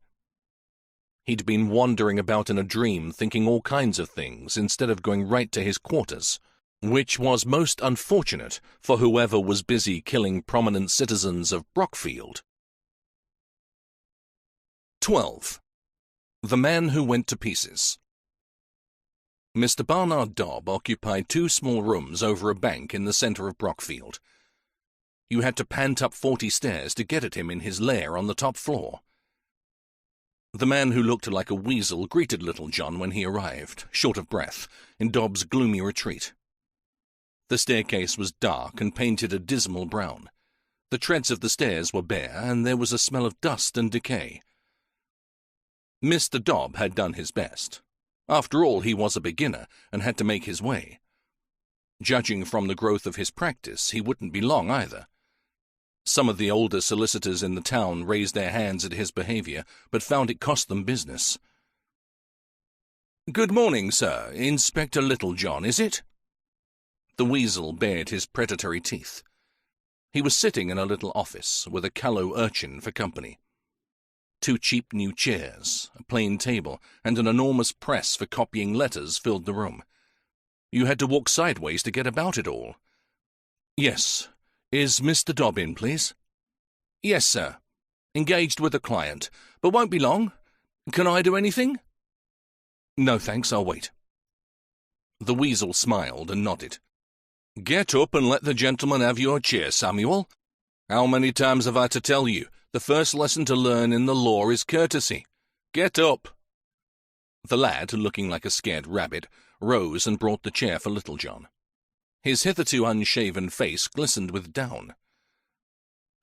He'd been wandering about in a dream, thinking all kinds of things, instead of going right to his quarters, which was most unfortunate for whoever was busy killing prominent citizens of Brockfield. 12. The Man Who Went to Pieces. Mr. Barnard Dob occupied 2 small rooms over a bank in the centre of Brockfield. You had to pant up 40 stairs to get at him in his lair on the top floor. The man who looked like a weasel greeted Little John when he arrived, short of breath, in Dobb's gloomy retreat. The staircase was dark and painted a dismal brown. The treads of the stairs were bare, and there was a smell of dust and decay. Mr. Dob had done his best. After all, he was a beginner, and had to make his way. Judging from the growth of his practice, he wouldn't be long either. Some of the older solicitors in the town raised their hands at his behaviour, but found it cost them business. "Good morning, sir. Inspector Littlejohn, is it?" The weasel bared his predatory teeth. He was sitting in a little office, with a callow urchin for company. 2 cheap new chairs, a plain table, and an enormous press for copying letters filled the room. You had to walk sideways to get about it all. "Yes. Is Mr. Dob in, please?" "Yes, sir. Engaged with a client, but won't be long. Can I do anything?" "No, thanks, I'll wait." The weasel smiled and nodded. "Get up and let the gentleman have your chair, Samuel. How many times have I to tell you, the first lesson to learn in the law is courtesy? Get up." The lad, looking like a scared rabbit, rose and brought the chair for Little John. His hitherto unshaven face glistened with down.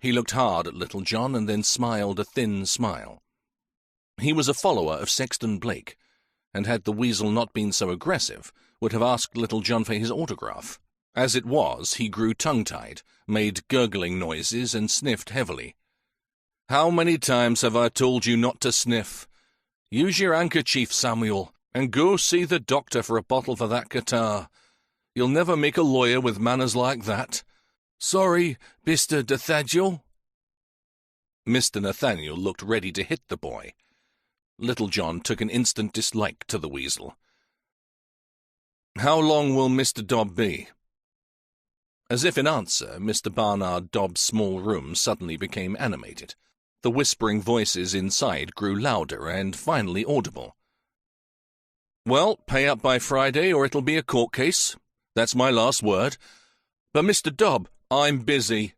He looked hard at Little John and then smiled a thin smile. He was a follower of Sexton Blake, and had the weasel not been so aggressive, would have asked Little John for his autograph. As it was, he grew tongue-tied, made gurgling noises, and sniffed heavily. "How many times have I told you not to sniff? Use your handkerchief, Samuel, and go see the doctor for a bottle for that catarrh. You'll never make a lawyer with manners like that. Sorry, Mr. Nathaniel." Mr. Nathaniel looked ready to hit the boy. Little John took an instant dislike to the weasel. "How long will Mr. Dobb be?" As if in answer, Mr. Barnard Dobb's small room suddenly became animated. The whispering voices inside grew louder and finally audible. "Well, pay up by Friday or it'll be a court case. That's my last word. But Mr. Dobb, I'm busy."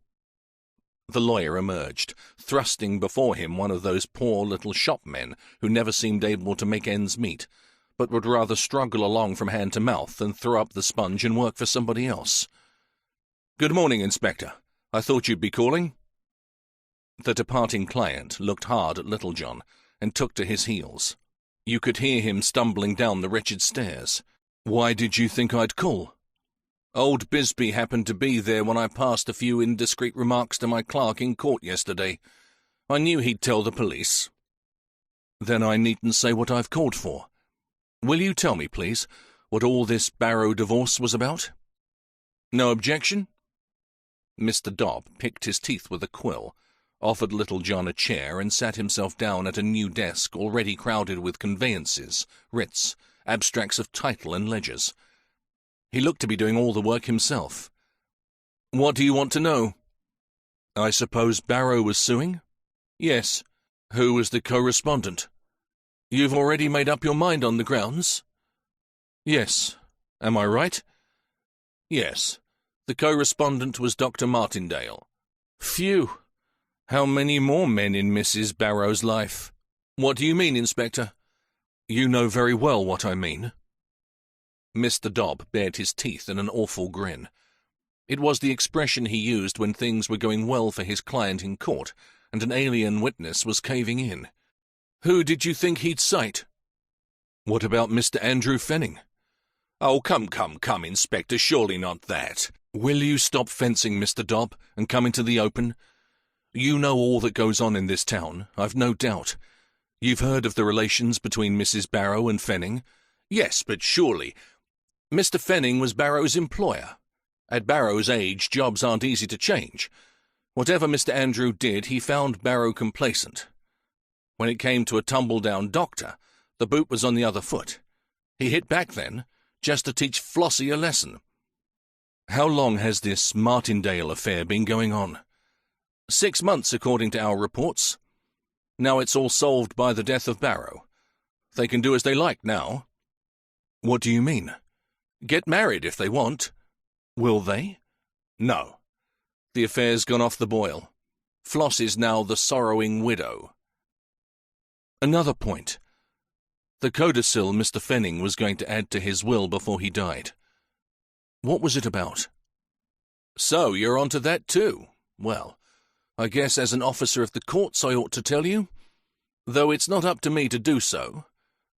The lawyer emerged, thrusting before him one of those poor little shopmen who never seemed able to make ends meet, but would rather struggle along from hand to mouth than throw up the sponge and work for somebody else. "Good morning, Inspector. I thought you'd be calling." The departing client looked hard at Little John and took to his heels. You could hear him stumbling down the wretched stairs. "Why did you think I'd call?" "Old Bisbee happened to be there when I passed a few indiscreet remarks to my clerk in court yesterday. I knew he'd tell the police." "Then I needn't say what I've called for. Will you tell me, please, what all this Barrow divorce was about?" "No objection?" Mr. Dobb picked his teeth with a quill, offered Little John a chair, and sat himself down at a new desk already crowded with conveyances, writs, abstracts of title, and ledgers. He looked to be doing all the work himself. "What do you want to know?" "I suppose Barrow was suing?" "Yes." "Who was the correspondent?" "You've already made up your mind on the grounds?" "Yes. Am I right?" "Yes. The correspondent was Dr. Martindale." "Phew! How many more men in Mrs. Barrow's life?" "What do you mean, Inspector?" "You know very well what I mean." Mr. Dobb bared his teeth in an awful grin. It was the expression he used when things were going well for his client in court, and an alien witness was caving in. "Who did you think he'd cite?" "What about Mr. Andrew Fenning?" "Oh, come, Inspector, surely not that." "Will you stop fencing, Mr. Dobb, and come into the open? You know all that goes on in this town, I've no doubt. You've heard of the relations between Mrs. Barrow and Fenning?" "Yes, but surely—" "Mr. Fenning was Barrow's employer. At Barrow's age, jobs aren't easy to change. Whatever Mr. Andrew did, he found Barrow complacent. When it came to a tumble-down doctor, the boot was on the other foot. He hit back then, just to teach Flossie a lesson." "How long has this Martindale affair been going on?" 6 months, according to our reports. Now it's all solved by the death of Barrow. They can do as they like now." "What do you mean?" "Get married if they want." "Will they?" "No. The affair's gone off the boil. Flossie's now the sorrowing widow." "Another point. The codicil Mr. Fenning was going to add to his will before he died. What was it about?" "So you're onto that too. Well, I guess as an officer of the courts I ought to tell you, though it's not up to me to do so.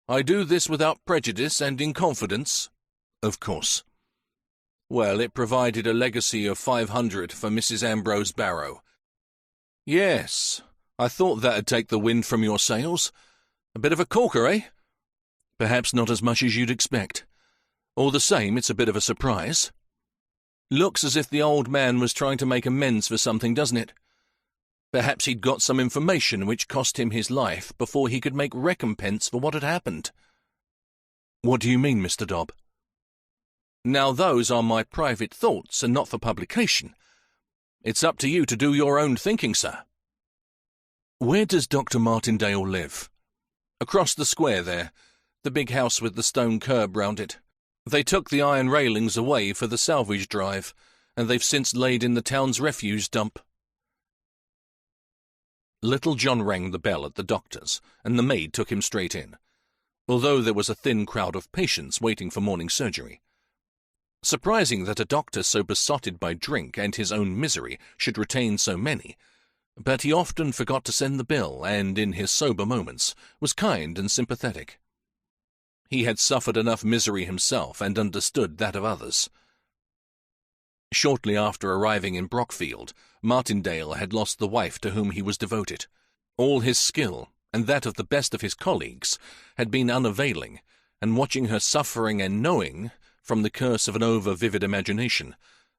I do this without prejudice and in confidence." "Of course." "Well, it provided a legacy of 500 for Mrs. Ambrose Barrow." "Yes, I thought that'd take the wind from your sails. A bit of a corker, eh?" "Perhaps not as much as you'd expect. All the same, it's a bit of a surprise." "Looks as if the old man was trying to make amends for something, doesn't it? Perhaps he'd got some information which cost him his life before he could make recompense for what had happened." "What do you mean, Mr. Dobb?" "Now those are my private thoughts and not for publication. It's up to you to do your own thinking, sir." "Where does Dr. Martindale live?" "Across the square there, the big house with the stone curb round it. They took the iron railings away for the salvage drive, and they've since laid in the town's refuse dump." Little John rang the bell at the doctor's, and the maid took him straight in, although there was a thin crowd of patients waiting for morning surgery. Surprising that a doctor so besotted by drink and his own misery should retain so many, but he often forgot to send the bill, and in his sober moments was kind and sympathetic. He had suffered enough misery himself and understood that of others. Shortly after arriving in Brockfield, Martindale had lost the wife to whom he was devoted. All his skill, and that of the best of his colleagues, had been unavailing, and watching her suffering and knowing, from the curse of an over-vivid imagination,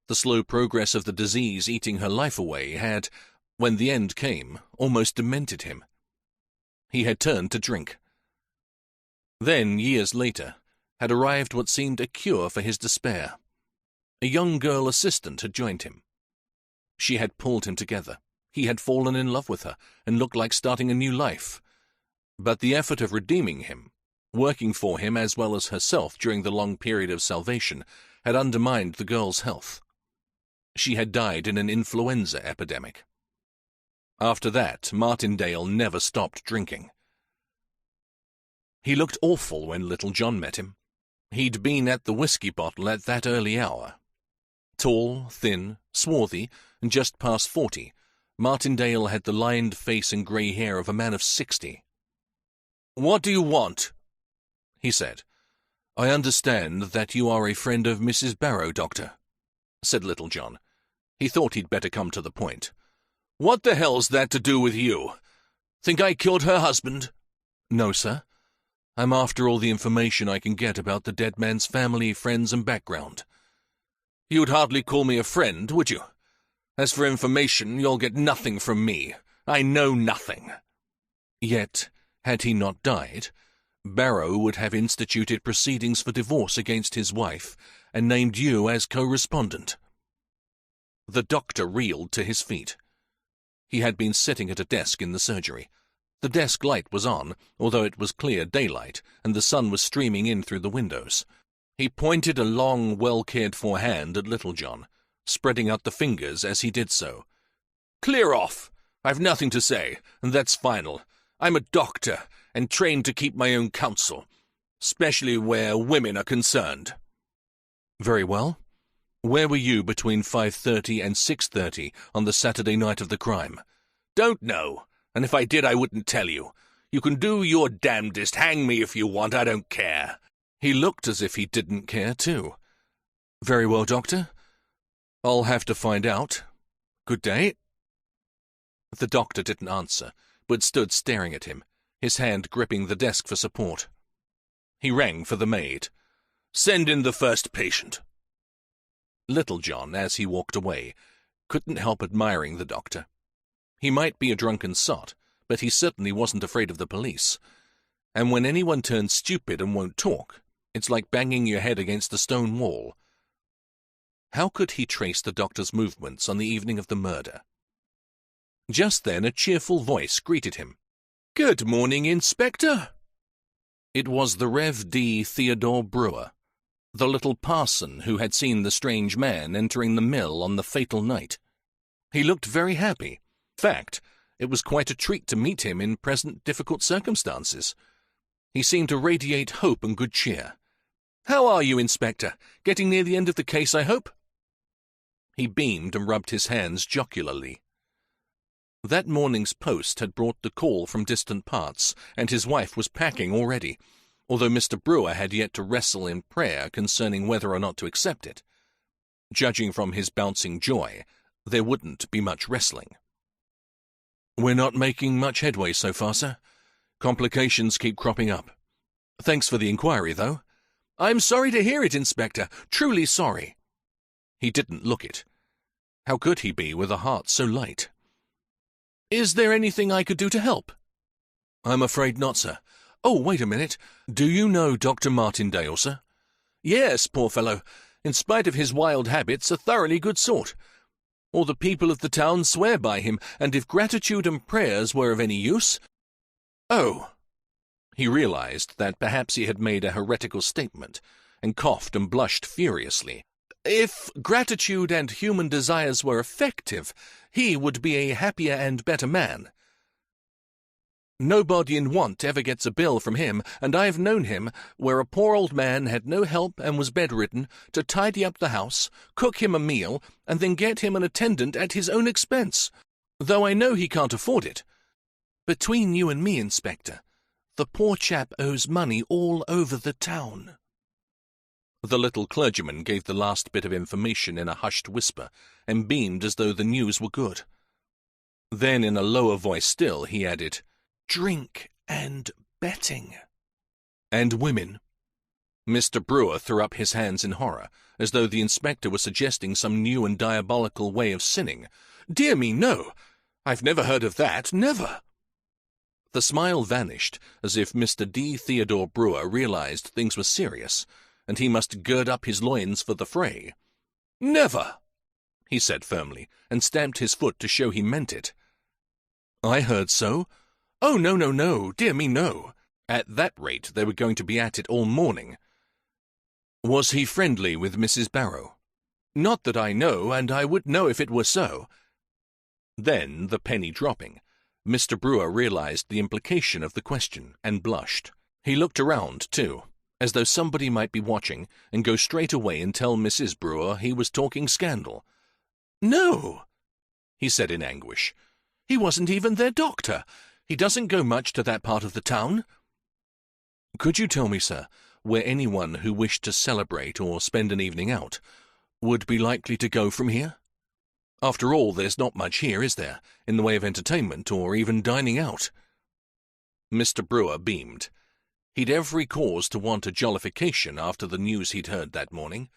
the slow progress of the disease eating her life away had, when the end came, almost demented him. He had turned to drink. Then, years later, had arrived what seemed a cure for his despair. A young girl assistant had joined him. She had pulled him together. He had fallen in love with her and looked like starting a new life. But the effort of redeeming him, working for him as well as herself during the long period of salvation, had undermined the girl's health. She had died in an influenza epidemic. After that, Martindale never stopped drinking. He looked awful when little John met him. He'd been at the whiskey bottle at that early hour. Tall, thin, swarthy, and just past 40, Martindale had the lined face and grey hair of a man of 60. "What do you want?" he said. "I understand that you are a friend of Mrs. Barrow, Doctor," said Little John. He thought he'd better come to the point. "What the hell's that to do with you? Think I killed her husband?" "No, sir. I'm after all the information I can get about the dead man's family, friends, and background." "You'd hardly call me a friend, would you? As for information, you'll get nothing from me. I know nothing." Yet, had he not died, Barrow would have instituted proceedings for divorce against his wife and named you as co-respondent. The doctor reeled to his feet. He had been sitting at a desk in the surgery. The desk light was on, although it was clear daylight, and the sun was streaming in through the windows. He pointed a long, well-cared-for hand at Little John, spreading out the fingers as he did so. "Clear off! I've nothing to say, and that's final. I'm a doctor, and trained to keep my own counsel, especially where women are concerned." "Very well. Where were you between 5:30 and 6:30 on the Saturday night of the crime?" "Don't know. And if I did, I wouldn't tell you. You can do your damnedest. Hang me if you want. I don't care." He looked as if he didn't care, too. "Very well, Doctor. I'll have to find out. Good day." The doctor didn't answer, but stood staring at him, his hand gripping the desk for support. He rang for the maid. "Send in the first patient." Little John, as he walked away, couldn't help admiring the doctor. He might be a drunken sot, but he certainly wasn't afraid of the police. And when anyone turns stupid and won't talk, it's like banging your head against a stone wall. How could he trace the doctor's movements on the evening of the murder? Just then a cheerful voice greeted him. "Good morning, Inspector." It was the Rev. D. Theodore Brewer, the little parson who had seen the strange man entering the mill on the fatal night. He looked very happy. In fact, it was quite a treat to meet him in present difficult circumstances. He seemed to radiate hope and good cheer. "How are you, Inspector? Getting near the end of the case, I hope?" He beamed and rubbed his hands jocularly. That morning's post had brought the call from distant parts, and his wife was packing already, although Mr. Brewer had yet to wrestle in prayer concerning whether or not to accept it. Judging from his bouncing joy, there wouldn't be much wrestling. "We're not making much headway so far, sir. Complications keep cropping up. Thanks for the inquiry, though." "I'm sorry to hear it, Inspector. Truly sorry." He didn't look it. How could he be with a heart so light? "Is there anything I could do to help?" "I'm afraid not, sir. Oh, wait a minute. Do you know Dr. Martindale, sir?" "Yes, poor fellow. In spite of his wild habits, a thoroughly good sort. All the people of the town swear by him, and if gratitude and prayers were of any use— Oh!" He realized that perhaps he had made a heretical statement, and coughed and blushed furiously. "If gratitude and human desires were effective, he would be a happier and better man. Nobody in want ever gets a bill from him, and I've known him, where a poor old man had no help and was bedridden, to tidy up the house, cook him a meal, and then get him an attendant at his own expense, though I know he can't afford it. Between you and me, Inspector, the poor chap owes money all over the town." The little clergyman gave the last bit of information in a hushed whisper, and beamed as though the news were good. Then, in a lower voice still, he added, "Drink and betting." "And women?" Mr. Brewer threw up his hands in horror, as though the inspector was suggesting some new and diabolical way of sinning. "Dear me, no! I've never heard of that, never!" The smile vanished, as if Mr. D. Theodore Brewer realized things were serious, and he must gird up his loins for the fray. "Never!" he said firmly, and stamped his foot to show he meant it. "I heard so." "Oh, no, no, no, dear me, no." At that rate they were going to be at it all morning. "Was he friendly with Mrs. Barrow?" "Not that I know, and I would know if it were so." Then, the penny dropping, Mr. Brewer realized the implication of the question, and blushed. He looked around, too, as though somebody might be watching, and go straight away and tell Mrs. Brewer he was talking scandal. "No," he said in anguish. "He wasn't even their doctor. He doesn't go much to that part of the town." "Could you tell me, sir, where anyone who wished to celebrate or spend an evening out would be likely to go from here? After all, there's not much here, is there, in the way of entertainment or even dining out?" Mr. Brewer beamed. He'd every cause to want a jollification after the news he'd heard that morning.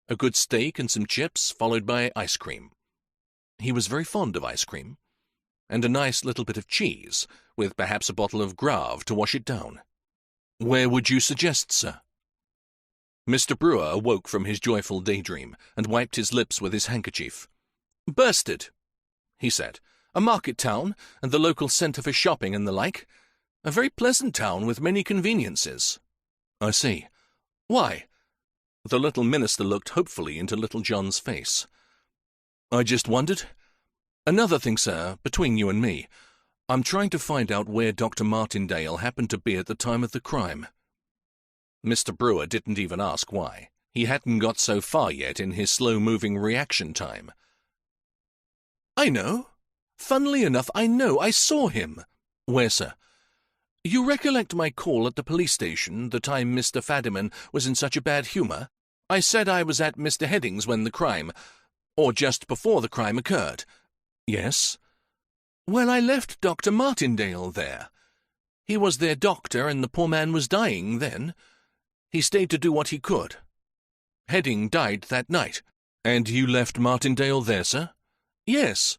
A good steak and some chips, followed by ice cream. He was very fond of ice cream. And a nice little bit of cheese, with perhaps a bottle of Grave to wash it down. "Where would you suggest, sir?" Mr. Brewer awoke from his joyful daydream, and wiped his lips with his handkerchief. "Bursted," he said. "A market town, and the local centre for shopping and the like. A very pleasant town with many conveniences." "I see. Why?" The little minister looked hopefully into Little John's face. "I just wondered. Another thing, sir, between you and me, I'm trying to find out where Dr. Martindale happened to be at the time of the crime." Mr. Brewer didn't even ask why. He hadn't got so far yet in his slow-moving reaction time. "I know. Funnily enough, I know. I saw him." "Where, sir?" "You recollect my call at the police station, the time Mr. Fadiman was in such a bad humour? I said I was at Mr. Heading's when the crime, or just before the crime occurred." "Yes." "Well, I left Dr. Martindale there. He was their doctor, and the poor man was dying then. He stayed to do what he could. Heading died that night." "And you left Martindale there, sir?" "Yes."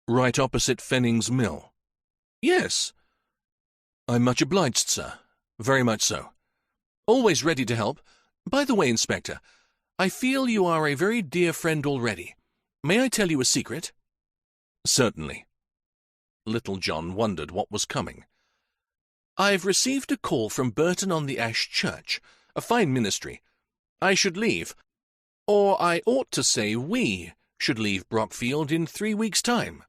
"Right opposite Fenning's mill?" "Yes." "I'm much obliged, sir. Very much so. Always ready to help. By the way, Inspector, I feel you are a very dear friend already. May I tell you a secret?" "Certainly." Little John wondered what was coming. "I've received a call from Burton-on-the-Ash Church, a fine ministry. I should leave, or I ought to say we should leave Brockfield in 3 weeks' time."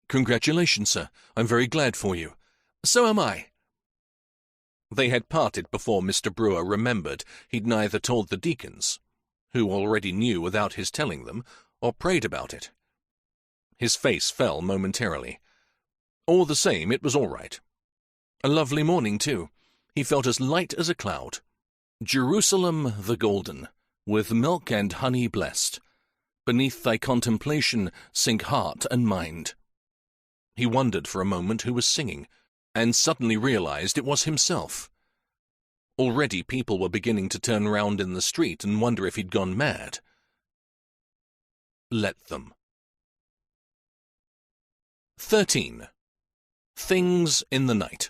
"Congratulations, sir. I'm very glad for you." "So am I." They had parted before Mr. Brewer remembered he'd neither told the deacons, who already knew without his telling them, or prayed about it. His face fell momentarily. All the same, it was all right. A lovely morning, too. He felt as light as a cloud. "Jerusalem the golden, with milk and honey blessed. Beneath thy contemplation sink heart and mind." He wondered for a moment who was singing, and suddenly realized it was himself. Already people were beginning to turn round in the street and wonder if he'd gone mad. Let them. 13. Things in the Night.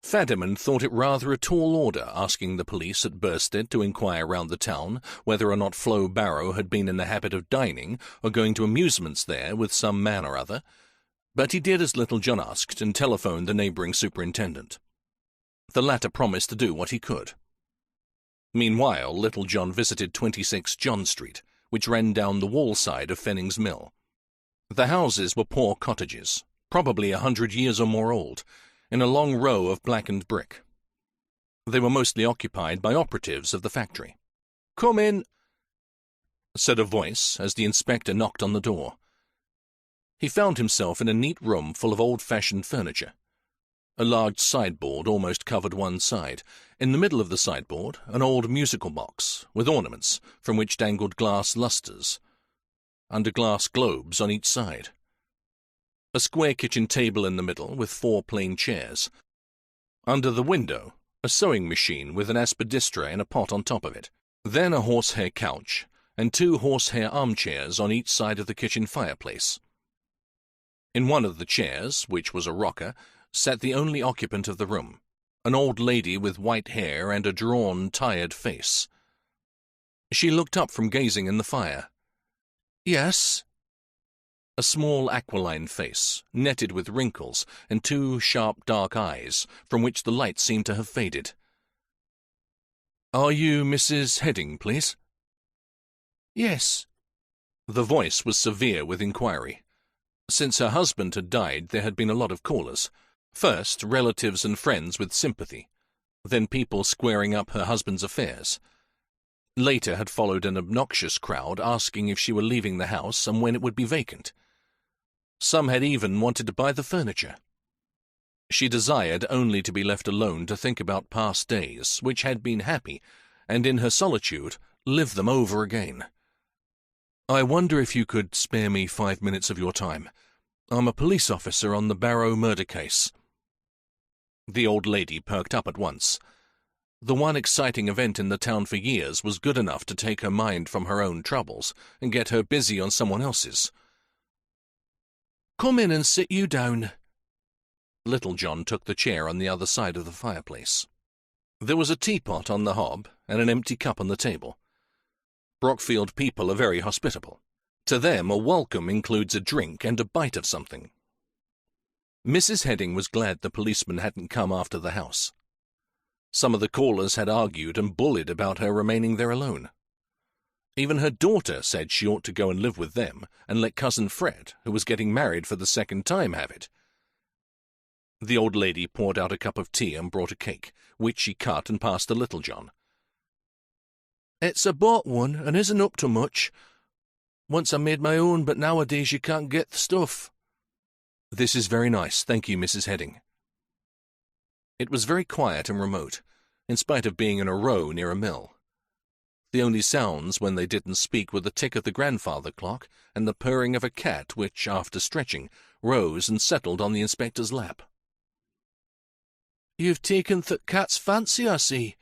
Fadiman thought it rather a tall order asking the police at Bursted to inquire round the town whether or not Flo Barrow had been in the habit of dining or going to amusements there with some man or other, but he did as Little John asked and telephoned the neighbouring superintendent. The latter promised to do what he could. Meanwhile, Little John visited 26 John Street, which ran down the wall side of Fenning's Mill. The houses were poor cottages, probably 100 years or more old, in a long row of blackened brick. They were mostly occupied by operatives of the factory. "Come in," said a voice as the inspector knocked on the door. He found himself in a neat room full of old-fashioned furniture. A large sideboard almost covered one side. In the middle of the sideboard, an old musical box, with ornaments, from which dangled glass lustres, under glass globes on each side. A square kitchen table in the middle, with 4 plain chairs. Under the window, a sewing machine with an aspidistra in a pot on top of it. Then a horsehair couch, and 2 horsehair armchairs on each side of the kitchen fireplace. In one of the chairs, which was a rocker, sat the only occupant of the room, an old lady with white hair and a drawn, tired face. She looked up from gazing in the fire. "Yes?" A small aquiline face, netted with wrinkles, and 2 sharp dark eyes, from which the light seemed to have faded. "Are you Mrs. Heading, please?" "Yes." The voice was severe with inquiry. Since her husband had died, there had been a lot of callers. First, relatives and friends with sympathy. Then people squaring up her husband's affairs. Later had followed an obnoxious crowd asking if she were leaving the house and when it would be vacant. Some had even wanted to buy the furniture. She desired only to be left alone to think about past days, which had been happy, and in her solitude live them over again. "I wonder if you could spare me 5 minutes of your time. I'm a police officer on the Barrow murder case." The old lady perked up at once. The one exciting event in the town for years was good enough to take her mind from her own troubles and get her busy on someone else's. "Come in and sit you down." Little John took the chair on the other side of the fireplace. There was a teapot on the hob and an empty cup on the table. Brockfield people are very hospitable. To them, a welcome includes a drink and a bite of something. Mrs. Heading was glad the policeman hadn't come after the house. Some of the callers had argued and bullied about her remaining there alone. Even her daughter said she ought to go and live with them and let Cousin Fred, who was getting married for the 2nd time, have it. The old lady poured out a cup of tea and brought a cake, which she cut and passed to Little John. "It's a bought one, and isn't up to much. Once I made my own, but nowadays you can't get the stuff." "This is very nice, thank you, Mrs. Heading." It was very quiet and remote, in spite of being in a row near a mill. The only sounds when they didn't speak were the tick of the grandfather clock and the purring of a cat which, after stretching, rose and settled on the inspector's lap. "You've taken the cat's fancy, I see.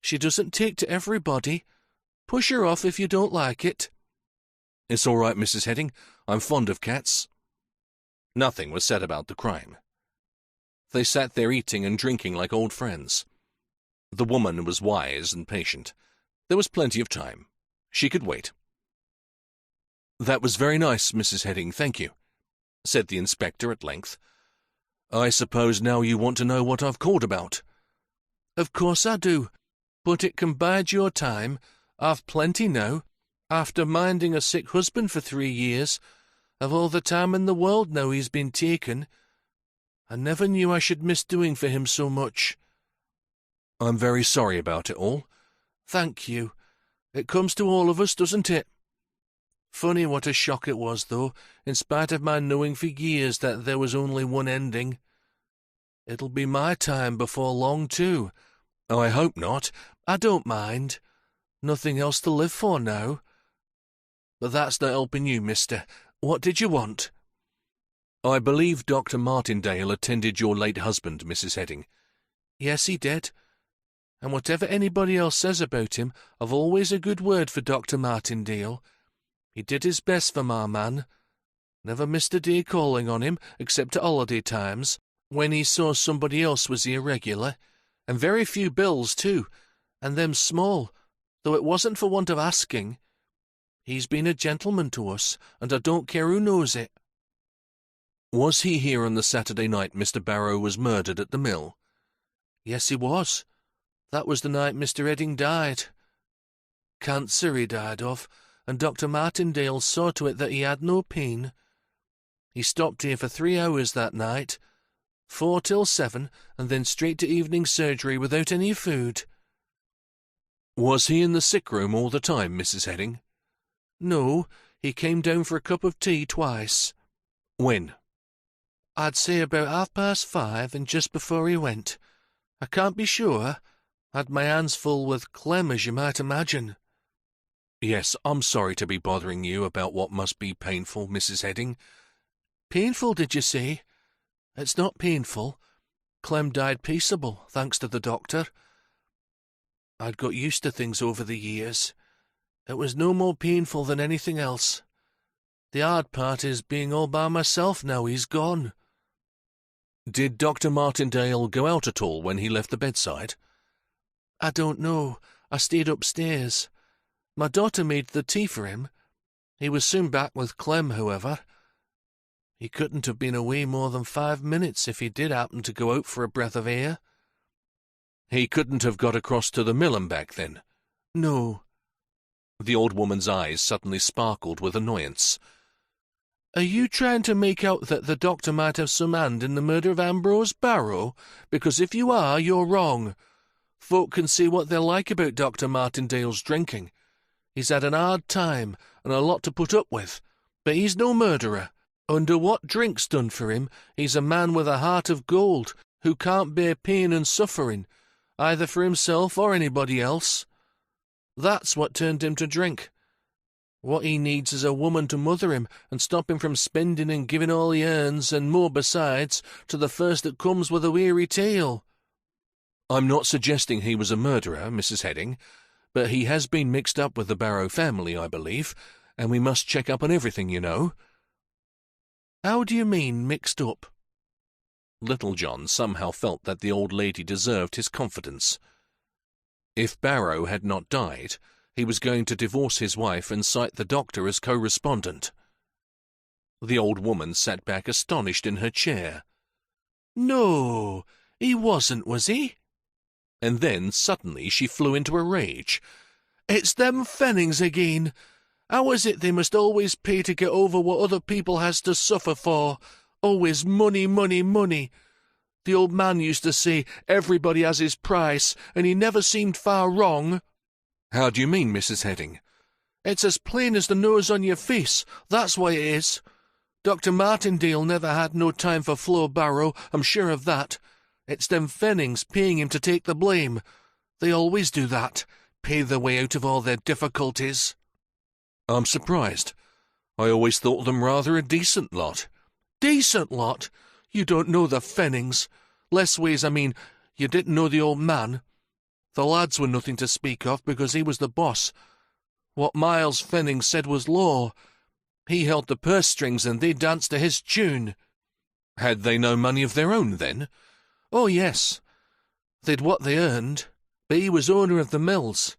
She doesn't take to everybody. Push her off if you don't like it." "It's all right, Mrs. Heading. I'm fond of cats." Nothing was said about the crime. They sat there eating and drinking like old friends. The woman was wise and patient. There was plenty of time. She could wait. "That was very nice, Mrs. Heading, thank you," said the inspector at length. "I suppose now you want to know what I've called about." "Of course I do, but it can bide your time. I've plenty now. After minding a sick husband for 3 years, I've all the time in the world now he's been taken. I never knew I should miss doing for him so much." "I'm very sorry about it all." "Thank you. It comes to all of us, doesn't it? Funny what a shock it was, though, in spite of my knowing for years that there was only one ending. It'll be my time before long, too." "I hope not." "I don't mind. Nothing else to live for now. But that's not helping you, mister. What did you want?" "I believe Dr. Martindale attended your late husband, Mrs. Heading." "Yes, he did. And whatever anybody else says about him, I've always a good word for Dr. Martindale. He did his best for my man. Never missed a day calling on him, except at holiday times, when he saw somebody else was irregular. And very few bills, too, and them small, though it wasn't for want of asking. He's been a gentleman to us, and I don't care who knows it." "Was he here on the Saturday night Mr. Barrow was murdered at the mill?" "Yes, he was. That was the night Mr. Heading died. Cancer he died of, and Dr. Martindale saw to it that he had no pain. He stopped here for 3 hours that night, 4 till 7, and then straight to evening surgery without any food." "Was he in the sick room all the time, Mrs. Heading?" "No, he came down for a cup of tea twice." "When?" I'd say about 5:30, and just before he went. I can't be sure. Had my hands full with Clem, as you might imagine." "Yes, I'm sorry to be bothering you about what must be painful, Mrs. Heading." "Painful, did you say? It's not painful. Clem died peaceable, thanks to the doctor. I'd got used to things over the years. It was no more painful than anything else. The hard part is being all by myself now he's gone." "Did Dr. Martindale go out at all when he left the bedside?" "I don't know. I stayed upstairs. My daughter made the tea for him. He was soon back with Clem, however. He couldn't have been away more than 5 minutes if he did happen to go out for a breath of air." "He couldn't have got across to the mill and back, then?" "No." The old woman's eyes suddenly sparkled with annoyance. "Are you trying to make out that the doctor might have some hand in the murder of Ambrose Barrow? Because if you are, you're wrong. Folk can see what they like about Dr. Martindale's drinking. He's had an hard time and a lot to put up with, but he's no murderer. Under what drink's done for him, he's a man with a heart of gold who can't bear pain and suffering, either for himself or anybody else. That's what turned him to drink. What he needs is a woman to mother him and stop him from spending and giving all he earns, and more besides, to the first that comes with a weary tale." "I'm not suggesting he was a murderer, Mrs. Heading, but he has been mixed up with the Barrow family, I believe, and we must check up on everything, you know." "How do you mean, mixed up?" Little John somehow felt that the old lady deserved his confidence. If Barrow had not died, he was going to divorce his wife and cite the doctor as correspondent. The old woman sat back astonished in her chair. "No, he wasn't, was he?" And then suddenly she flew into a rage. "It's them Fennings again. How is it they must always pay to get over what other people has to suffer for? Always money, money, money. The old man used to say everybody has his price, and he never seemed far wrong." "How do you mean, Mrs. Heading?" "It's as plain as the nose on your face, that's why it is. Dr. Martindale never had no time for Flo Barrow, I'm sure of that. It's them Fennings paying him to take the blame. They always do that, pay their way out of all their difficulties." "I'm surprised. I always thought them rather a decent lot." "Decent lot? You don't know the Fennings. Lessways, I mean, you didn't know the old man. The lads were nothing to speak of because he was the boss. What Miles Fenning said was law. He held the purse strings and they danced to his tune." "Had they no money of their own, then?" "Oh, yes. They'd what they earned, but he was owner of the mills.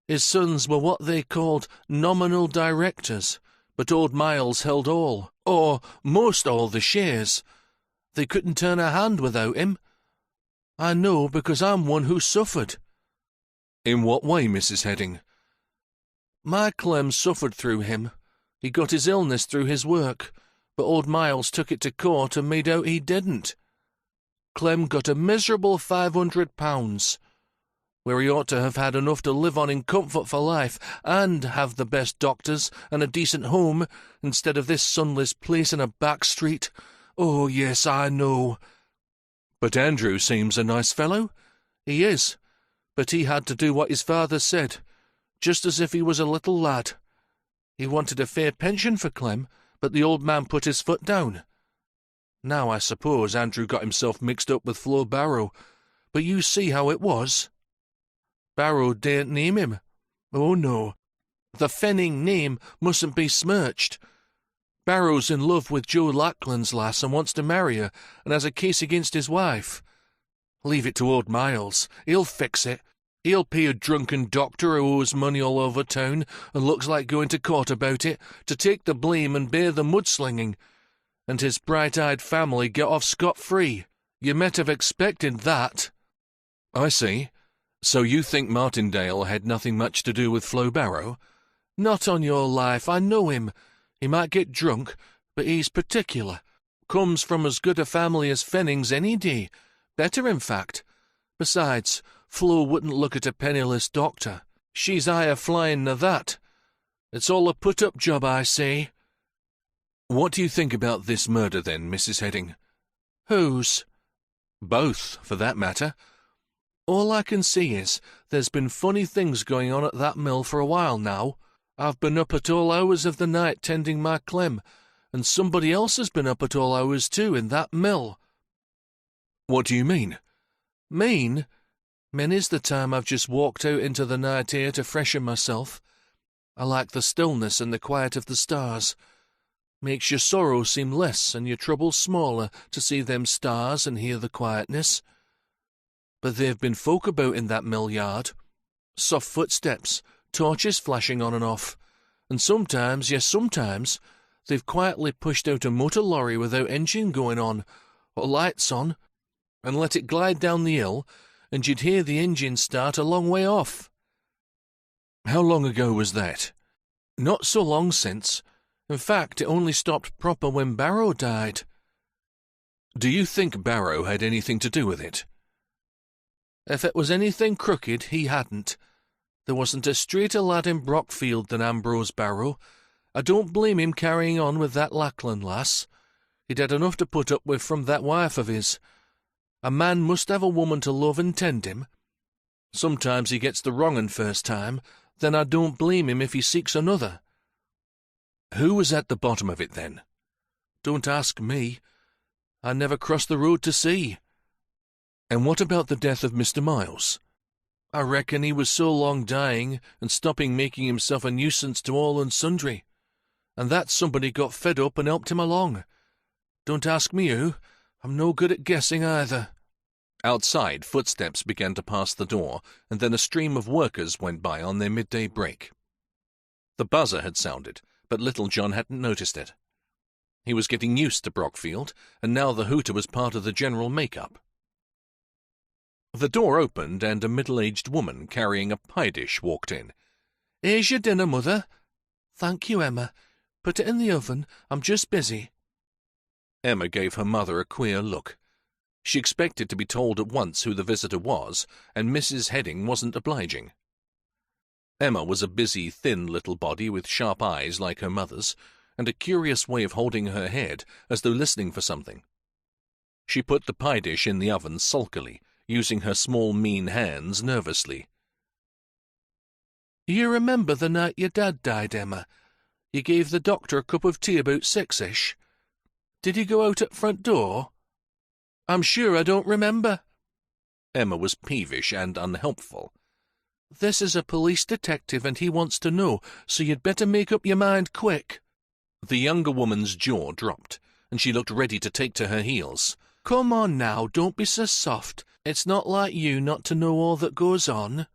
His sons were what they called nominal directors, but old Miles held all, or most all, the shares. They couldn't turn a hand without him. I know because I'm one who suffered." "In what way, Mrs. Heading?" "My Clem suffered through him. He got his illness through his work, but old Miles took it to court and made out he didn't. Clem got a miserable £500, where he ought to have had enough to live on in comfort for life and have the best doctors and a decent home instead of this sunless place in a back street. Oh, yes, I know." "But Andrew seems a nice fellow." "He is, but he had to do what his father said, just as if he was a little lad. He wanted a fair pension for Clem, but the old man put his foot down. Now I suppose Andrew got himself mixed up with Flo Barrow, but you see how it was. Barrow daren't name him. Oh, no. The Fenning name mustn't be smirched. Barrow's in love with Joe Lackland's lass and wants to marry her, and has a case against his wife. Leave it to old Miles. He'll fix it. He'll pay a drunken doctor who owes money all over town and looks like going to court about it, to take the blame and bear the mudslinging, and his bright-eyed family get off scot-free. You might have expected that." "I see. So you think Martindale had nothing much to do with Flo Barrow?" "Not on your life. I know him. He might get drunk, but he's particular. Comes from as good a family as Fennings any day. Better, in fact. Besides, Flo wouldn't look at a penniless doctor. She's higher flying than that. It's all a put-up job, I say." "What do you think about this murder, then, Mrs. Heading?" Whose? Both, for that matter. All I can see is there's been funny things going on at that mill for a while now. I've been up at all hours of the night tending my Clem, and somebody else has been up at all hours too in that mill. What do you mean? Mean? Many's the time I've just walked out into the night air to freshen myself. I like the stillness and the quiet of the stars. Makes your sorrow seem less and your troubles smaller to see them stars and hear the quietness. But there've been folk about in that mill yard. Soft footsteps, torches flashing on and off, and sometimes, yes sometimes, they've quietly pushed out a motor lorry without engine going on, or lights on, and let it glide down the hill, and you'd hear the engine start a long way off. How long ago was that? Not so long since. In fact, it only stopped proper when Barrow died. Do you think Barrow had anything to do with it? If it was anything crooked, he hadn't. There wasn't a straighter lad in Brockfield than Ambrose Barrow. I don't blame him carrying on with that Lackland lass. He'd had enough to put up with from that wife of his. A man must have a woman to love and tend him. Sometimes he gets the wrong un first time, then I don't blame him if he seeks another. Who was at the bottom of it then? Don't ask me. I never crossed the road to see. And what about the death of Mr. Miles? I reckon he was so long dying and stopping making himself a nuisance to all and sundry, and that somebody got fed up and helped him along. Don't ask me who. I'm no good at guessing either. Outside, footsteps began to pass the door, and then a stream of workers went by on their midday break. The buzzer had sounded, but Little John hadn't noticed it. He was getting used to Brockfield, and now the hooter was part of the general make-up. The door opened, and a middle-aged woman carrying a pie dish walked in. "Here's your dinner, Mother." "Thank you, Emma. Put it in the oven. I'm just busy." Emma gave her mother a queer look. She expected to be told at once who the visitor was, and Mrs. Heading wasn't obliging. Emma was a busy, thin little body with sharp eyes like her mother's, and a curious way of holding her head as though listening for something. She put the pie dish in the oven sulkily, using her small, mean hands nervously. "You remember the night your dad died, Emma? You gave the doctor a cup of tea about 6-ish. Did he go out at front door?" "I'm sure I don't remember." Emma was peevish and unhelpful. "This is a police detective and he wants to know, so you'd better make up your mind quick." The younger woman's jaw dropped, and she looked ready to take to her heels. "Come on now, don't be so soft. It's not like you not to know all that goes on."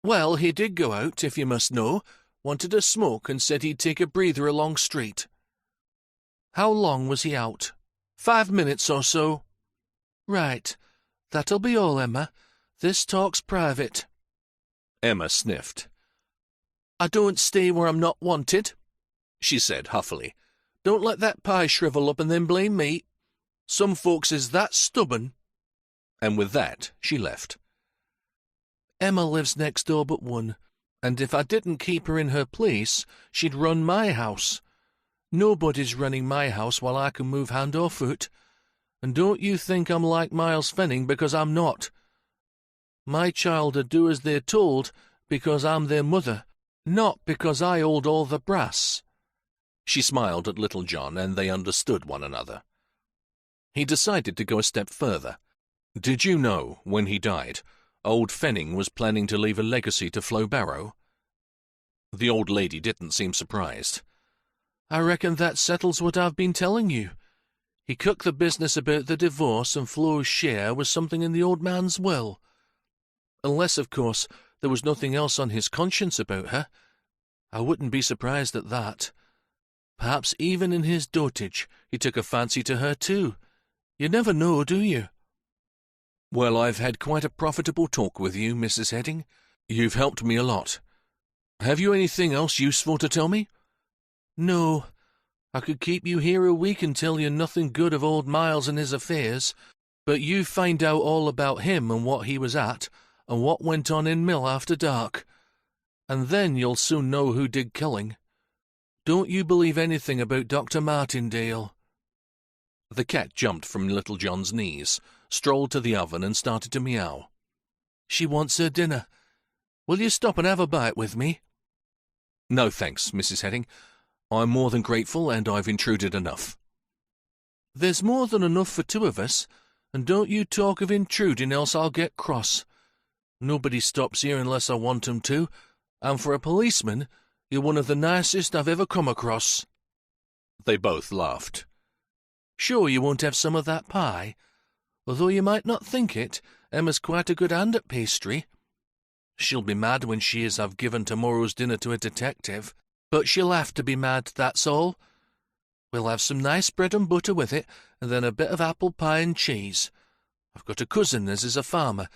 "Well, he did go out, if you must know. Wanted a smoke and said he'd take a breather along street." "How long was he out?" 5 minutes or so." "Right. That'll be all, Emma. This talk's private." Emma sniffed. "I don't stay where I'm not wanted," she said huffily. "Don't let that pie shrivel up and then blame me. Some folks is that stubborn." And with that, she left. "Emma lives next door but one, and if I didn't keep her in her place, she'd run my house. Nobody's running my house while I can move hand or foot. And don't you think I'm like Miles Fenning, because I'm not. My child'd do as they're told because I'm their mother, not because I hold all the brass." She smiled at Little John, and they understood one another. He decided to go a step further. "Did you know, when he died, old Fenning was planning to leave a legacy to Flo Barrow?" The old lady didn't seem surprised. "I reckon that settles what I've been telling you. He cooked the business about the divorce, and Flo's share was something in the old man's will. Unless, of course, there was nothing else on his conscience about her. I wouldn't be surprised at that. Perhaps even in his dotage he took a fancy to her too. You never know, do you?" "Well, I've had quite a profitable talk with you, Mrs. Heading. You've helped me a lot. Have you anything else useful to tell me?" "No. I could keep you here a week and tell you nothing good of old Miles and his affairs, but you find out all about him and what he was at, and what went on in mill after dark, and then you'll soon know who did killing. Don't you believe anything about Dr. Martindale." The cat jumped from Little John's knees, strolled to the oven and started to meow. She wants her dinner. Will you stop and have a bite with me? No, thanks, Mrs. Heading. I'm more than grateful, and I've intruded enough. There's more than enough for two of us, and don't you talk of intruding, else I'll get cross. Nobody stops here unless I want 'em to, and for a policeman, you're one of the nicest I've ever come across. They both laughed. Sure you won't have some of that pie? Although you might not think it, Emma's quite a good hand at pastry. She'll be mad when she hears I've given tomorrow's dinner to a detective, but she'll have to be mad, that's all. We'll have some nice bread and butter with it, and then a bit of apple pie and cheese. I've got a cousin as is a farmer,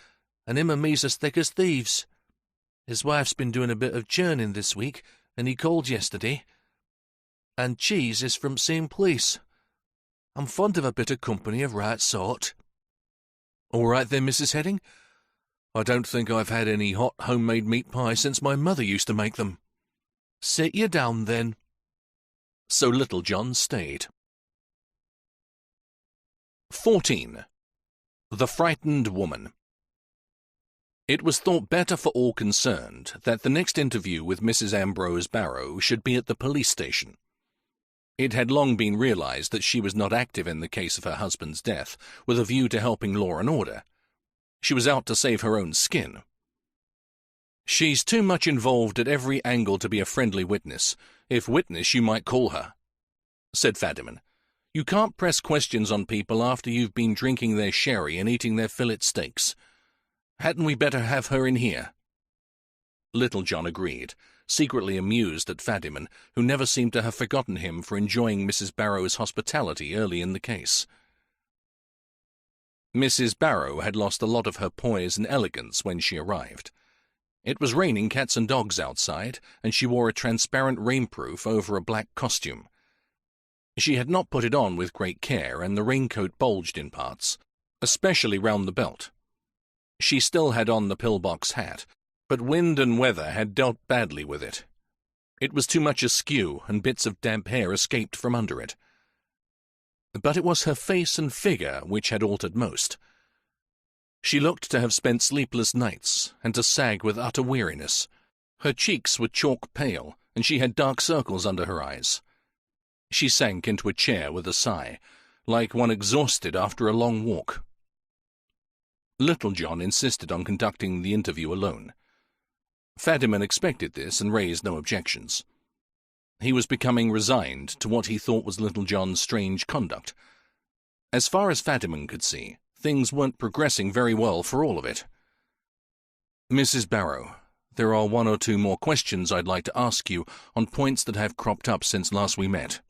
and him and me's as thick as thieves. His wife's been doing a bit of churning this week, and he called yesterday. And cheese is from same place. I'm fond of a bit of company of right sort. All right then, Mrs. Heading. I don't think I've had any hot homemade meat pie since my mother used to make them. Sit you down, then. So Little John stayed. 14. The Frightened Woman. It was thought better for all concerned that the next interview with Mrs. Ambrose Barrow should be at the police station. It had long been realized that she was not active in the case of her husband's death, with a view to helping law and order. She was out to save her own skin. She's too much involved at every angle to be a friendly witness, if witness you might call her, said Fadiman. You can't press questions on people after you've been drinking their sherry and eating their fillet steaks. Hadn't we better have her in here? Little John agreed, secretly amused at Fadiman, who never seemed to have forgotten him for enjoying Mrs. Barrow's hospitality early in the case. Mrs. Barrow had lost a lot of her poise and elegance when she arrived. It was raining cats and dogs outside, and she wore a transparent rainproof over a black costume. She had not put it on with great care, and the raincoat bulged in parts, especially round the belt. She still had on the pillbox hat, but wind and weather had dealt badly with it. It was too much askew, and bits of damp hair escaped from under it. But it was her face and figure which had altered most. She looked to have spent sleepless nights, and to sag with utter weariness. Her cheeks were chalk pale, and she had dark circles under her eyes. She sank into a chair with a sigh, like one exhausted after a long walk. Little John insisted on conducting the interview alone. Fadiman expected this and raised no objections. He was becoming resigned to what he thought was Little John's strange conduct. As far as Fadiman could see, things weren't progressing very well for all of it. Mrs. Barrow, there are one or two more questions I'd like to ask you on points that have cropped up since last we met.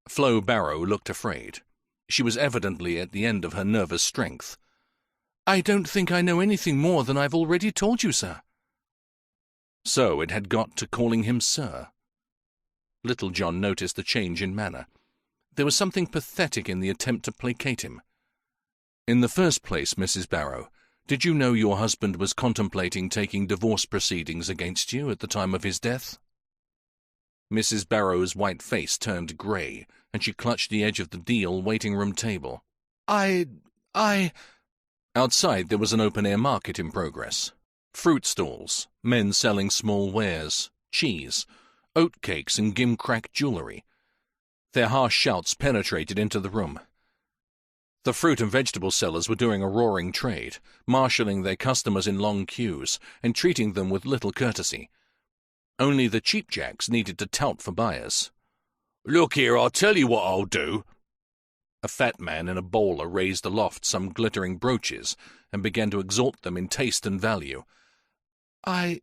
Flo Barrow looked afraid. She was evidently at the end of her nervous strength. I don't think I know anything more than I've already told you, sir. So it had got to calling him sir. Little John noticed the change in manner. There was something pathetic in the attempt to placate him. In the first place, Mrs. Barrow, did you know your husband was contemplating taking divorce proceedings against you at the time of his death? Mrs. Barrow's white face turned grey, and she clutched the edge of the deal waiting-room table. Outside there was an open-air market in progress. Fruit stalls, men selling small wares, cheese, oatcakes and gimcrack jewellery. Their harsh shouts penetrated into the room. The fruit and vegetable sellers were doing a roaring trade, marshalling their customers in long queues and treating them with little courtesy. Only the cheapjacks needed to tout for buyers. "Look here, I'll tell you what I'll do." A fat man in a bowler raised aloft some glittering brooches and began to exalt them in taste and value. Come,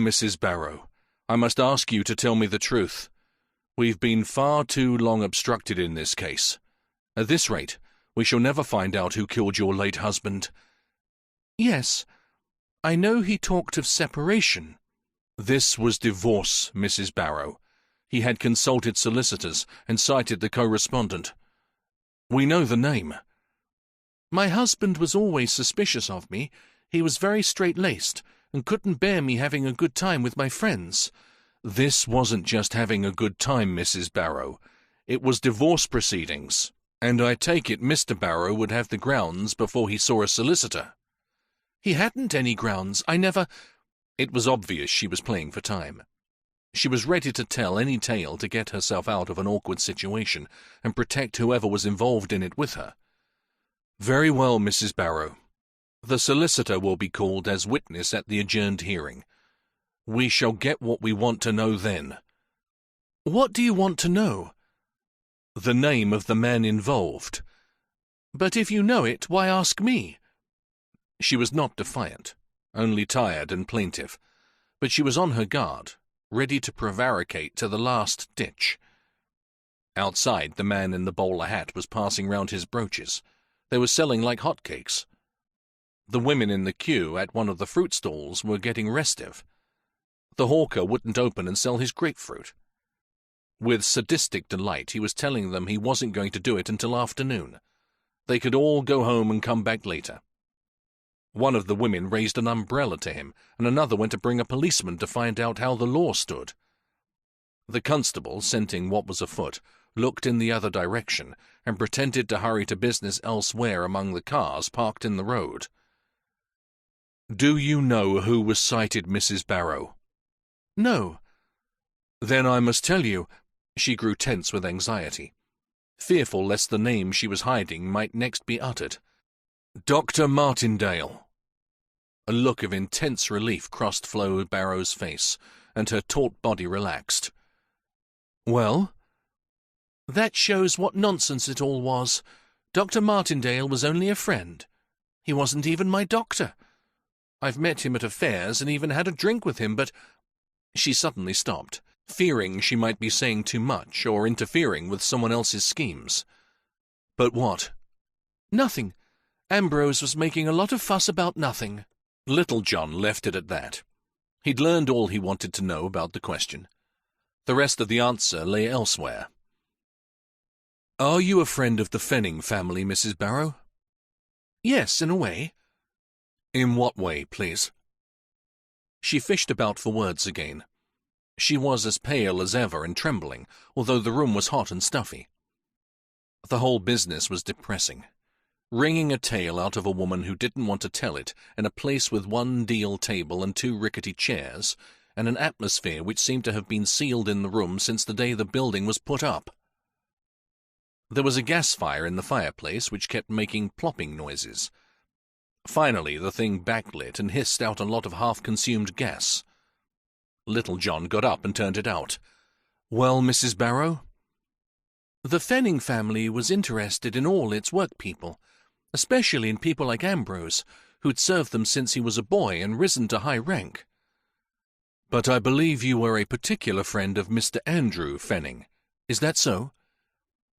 Mrs. Barrow, I must ask you to tell me the truth. We've been far too long obstructed in this case. At this rate, we shall never find out who killed your late husband. Yes, I know he talked of separation. This was divorce, Mrs. Barrow. He had consulted solicitors and cited the correspondent. We know the name. My husband was always suspicious of me. He was very straight-laced and couldn't bear me having a good time with my friends. This wasn't just having a good time, Mrs. Barrow. It was divorce proceedings, and I take it Mr. Barrow would have the grounds before he saw a solicitor. He hadn't any grounds. I never— It was obvious she was playing for time. She was ready to tell any tale to get herself out of an awkward situation and protect whoever was involved in it with her. Very well, Mrs. Barrow. The solicitor will be called as witness at the adjourned hearing. We shall get what we want to know then. What do you want to know? The name of the man involved. But if you know it, why ask me? She was not defiant, only tired and plaintive, but she was on her guard, ready to prevaricate to the last ditch. Outside, the man in the bowler hat was passing round his brooches. They were selling like hotcakes. The women in the queue at one of the fruit stalls were getting restive. The hawker wouldn't open and sell his grapefruit. With sadistic delight, he was telling them he wasn't going to do it until afternoon. They could all go home and come back later. One of the women raised an umbrella to him, and another went to bring a policeman to find out how the law stood. The constable, scenting what was afoot, looked in the other direction and pretended to hurry to business elsewhere among the cars parked in the road. Do you know who was cited, Mrs. Barrow? No. Then I must tell you. She grew tense with anxiety, fearful lest the name she was hiding might next be uttered. Dr. Martindale. A look of intense relief crossed Flo Barrow's face, and her taut body relaxed. Well? That shows what nonsense it all was. Dr. Martindale was only a friend. He wasn't even my doctor. I've met him at affairs and even had a drink with him, but— She suddenly stopped, fearing she might be saying too much or interfering with someone else's schemes. But what? Nothing. Ambrose was making a lot of fuss about nothing. Little John left it at that. He'd learned all he wanted to know about the question. The rest of the answer lay elsewhere. Are you a friend of the Fenning family, Mrs. Barrow? Yes, in a way. In what way, please? She fished about for words again. She was as pale as ever and trembling, although the room was hot and stuffy. The whole business was depressing. Wringing a tale out of a woman who didn't want to tell it, in a place with one deal table and 2 rickety chairs, and an atmosphere which seemed to have been sealed in the room since the day the building was put up. There was a gas fire in the fireplace which kept making plopping noises. Finally, the thing backlit and hissed out a lot of half-consumed gas. Little John got up and turned it out. Well, Mrs. Barrow? The Fenning family was interested in all its workpeople, especially in people like Ambrose, who'd served them since he was a boy and risen to high rank. But I believe you were a particular friend of Mr. Andrew Fenning. Is that so?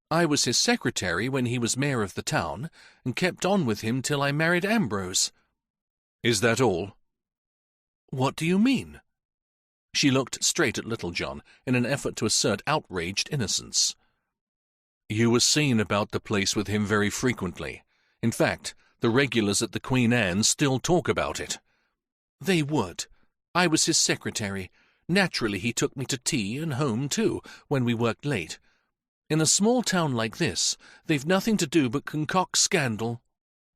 I was his secretary when he was mayor of the town, and kept on with him till I married Ambrose. Is that all? What do you mean? She looked straight at Little John in an effort to assert outraged innocence. You were seen about the place with him very frequently. In fact, the regulars at the Queen Anne still talk about it. They would. I was his secretary. Naturally, he took me to tea and home, too, when we worked late. In a small town like this, they've nothing to do but concoct scandal.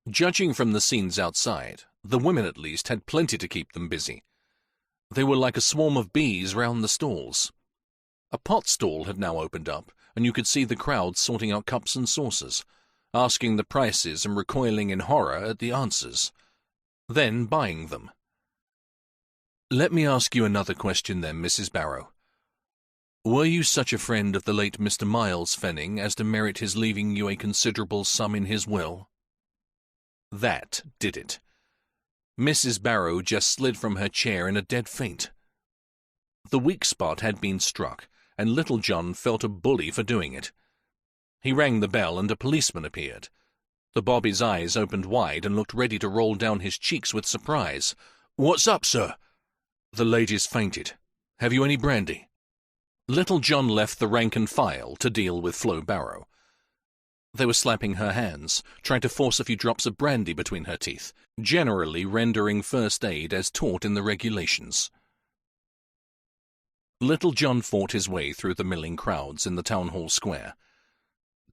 Judging from the scenes outside, the women at least had plenty to keep them busy. They were like a swarm of bees round the stalls. A pot stall had now opened up, and you could see the crowd sorting out cups and saucers, asking the prices and recoiling in horror at the answers, then buying them. Let me ask you another question then, Mrs. Barrow. Were you such a friend of the late Mr. Miles Fenning as to merit his leaving you a considerable sum in his will? That did it. Mrs. Barrow just slid from her chair in a dead faint. The weak spot had been struck, and Little John felt a bully for doing it. He rang the bell, and a policeman appeared. The bobby's eyes opened wide and looked ready to roll down his cheeks with surprise. "What's up, sir?" "The lady's fainted. Have you any brandy?" Little John left the rank and file to deal with Flo Barrow. They were slapping her hands, trying to force a few drops of brandy between her teeth, generally rendering first aid as taught in the regulations. Little John fought his way through the milling crowds in the town hall square,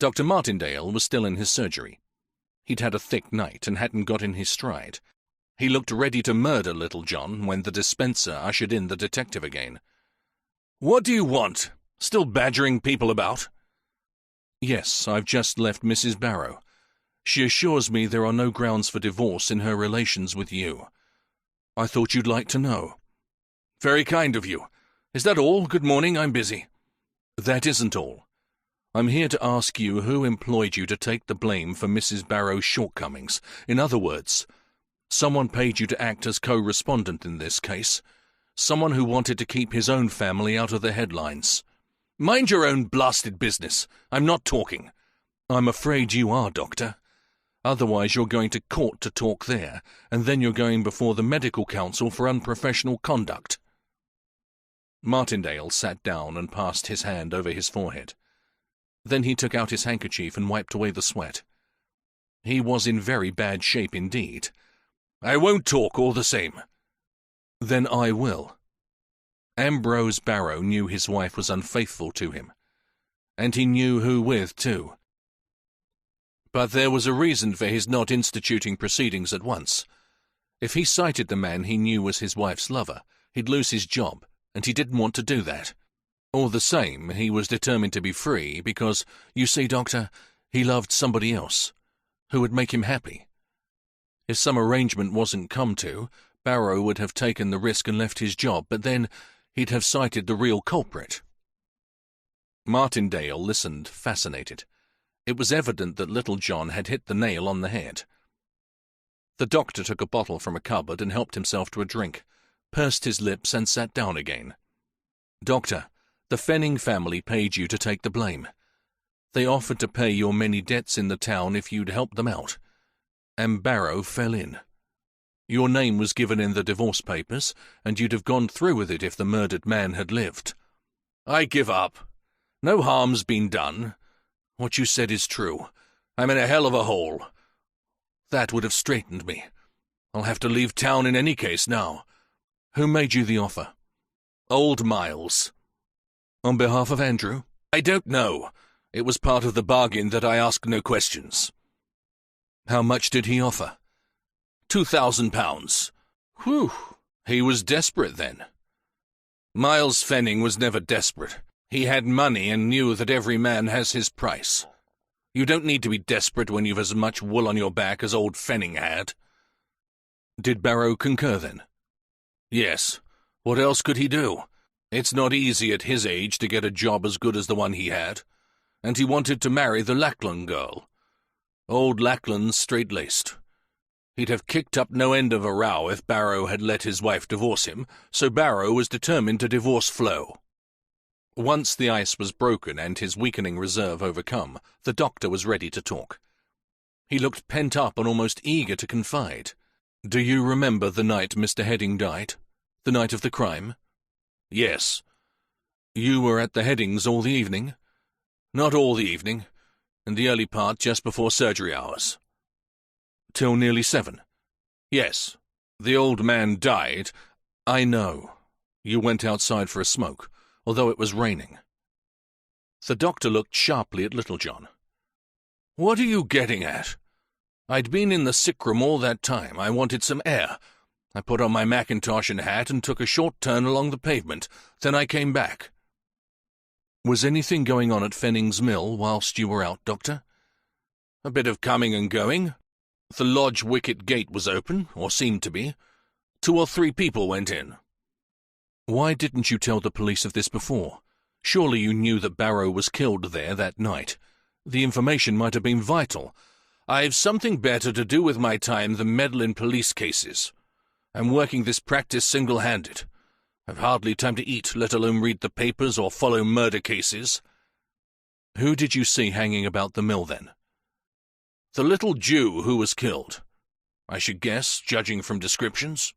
Dr. Martindale was still in his surgery. He'd had a thick night and hadn't got in his stride. He looked ready to murder little John when the dispenser ushered in the detective again. "What do you want? Still badgering people about?" "Yes, I've just left Mrs. Barrow. She assures me there are no grounds for divorce in her relations with you. I thought you'd like to know." "Very kind of you. Is that all? Good morning, I'm busy." "That isn't all. I'm here to ask you who employed you to take the blame for Mrs. Barrow's shortcomings. In other words, someone paid you to act as co-respondent in this case. Someone who wanted to keep his own family out of the headlines." "Mind your own blasted business. I'm not talking." "I'm afraid you are, Doctor. Otherwise you're going to court to talk there, and then you're going before the medical council for unprofessional conduct." Martindale sat down and passed his hand over his forehead. Then he took out his handkerchief and wiped away the sweat. He was in very bad shape indeed. "I won't talk all the same." "Then I will. Ambrose Barrow knew his wife was unfaithful to him. And he knew who with, too. But there was a reason for his not instituting proceedings at once. If he cited the man he knew was his wife's lover, he'd lose his job, and he didn't want to do that. All the same, he was determined to be free because, you see, Doctor, he loved somebody else, who would make him happy. If some arrangement wasn't come to, Barrow would have taken the risk and left his job, but then he'd have cited the real culprit." Martindale listened, fascinated. It was evident that little John had hit the nail on the head. The doctor took a bottle from a cupboard and helped himself to a drink, pursed his lips and sat down again. "Doctor, the Fenning family paid you to take the blame. They offered to pay your many debts in the town if you'd help them out. And Barrow fell in. Your name was given in the divorce papers, and you'd have gone through with it if the murdered man had lived." "I give up. No harm's been done." "What you said is true. I'm in a hell of a hole." "That would have straightened me. I'll have to leave town in any case now. Who made you the offer?" "Old Miles." "On behalf of Andrew?" "I don't know. It was part of the bargain that I ask no questions." "How much did he offer?" £2,000. "Whew. He was desperate then." "Miles Fenning was never desperate. He had money and knew that every man has his price. You don't need to be desperate when you've as much wool on your back as old Fenning had." "Did Barrow concur then?" "Yes. What else could he do? It's not easy at his age to get a job as good as the one he had. And he wanted to marry the Lackland girl. Old Lackland's straight-laced. He'd have kicked up no end of a row if Barrow had let his wife divorce him, so Barrow was determined to divorce Flo." Once the ice was broken and his weakening reserve overcome, the doctor was ready to talk. He looked pent up and almost eager to confide. "Do you remember the night Mr. Heading died? The night of the crime?" "Yes." "You were at the Headings all the evening?" "Not all the evening. In the early part just before surgery hours." "Till nearly 7? "Yes. The old man died." "I know. You went outside for a smoke, although it was raining." The doctor looked sharply at Little John. "What are you getting at? I'd been in the sick room all that time. I wanted some air. I put on my mackintosh and hat and took a short turn along the pavement. Then I came back." "Was anything going on at Fenning's mill whilst you were out, Doctor?" "A bit of coming and going. The lodge wicket gate was open, or seemed to be. 2 or 3 people went in." "Why didn't you tell the police of this before? Surely you knew that Barrow was killed there that night. The information might have been vital." "I've something better to do with my time than meddle in police cases. I'm working this practice single-handed. I've hardly time to eat, let alone read the papers or follow murder cases." "Who did you see hanging about the mill then?" "The little Jew who was killed. I should guess, judging from descriptions."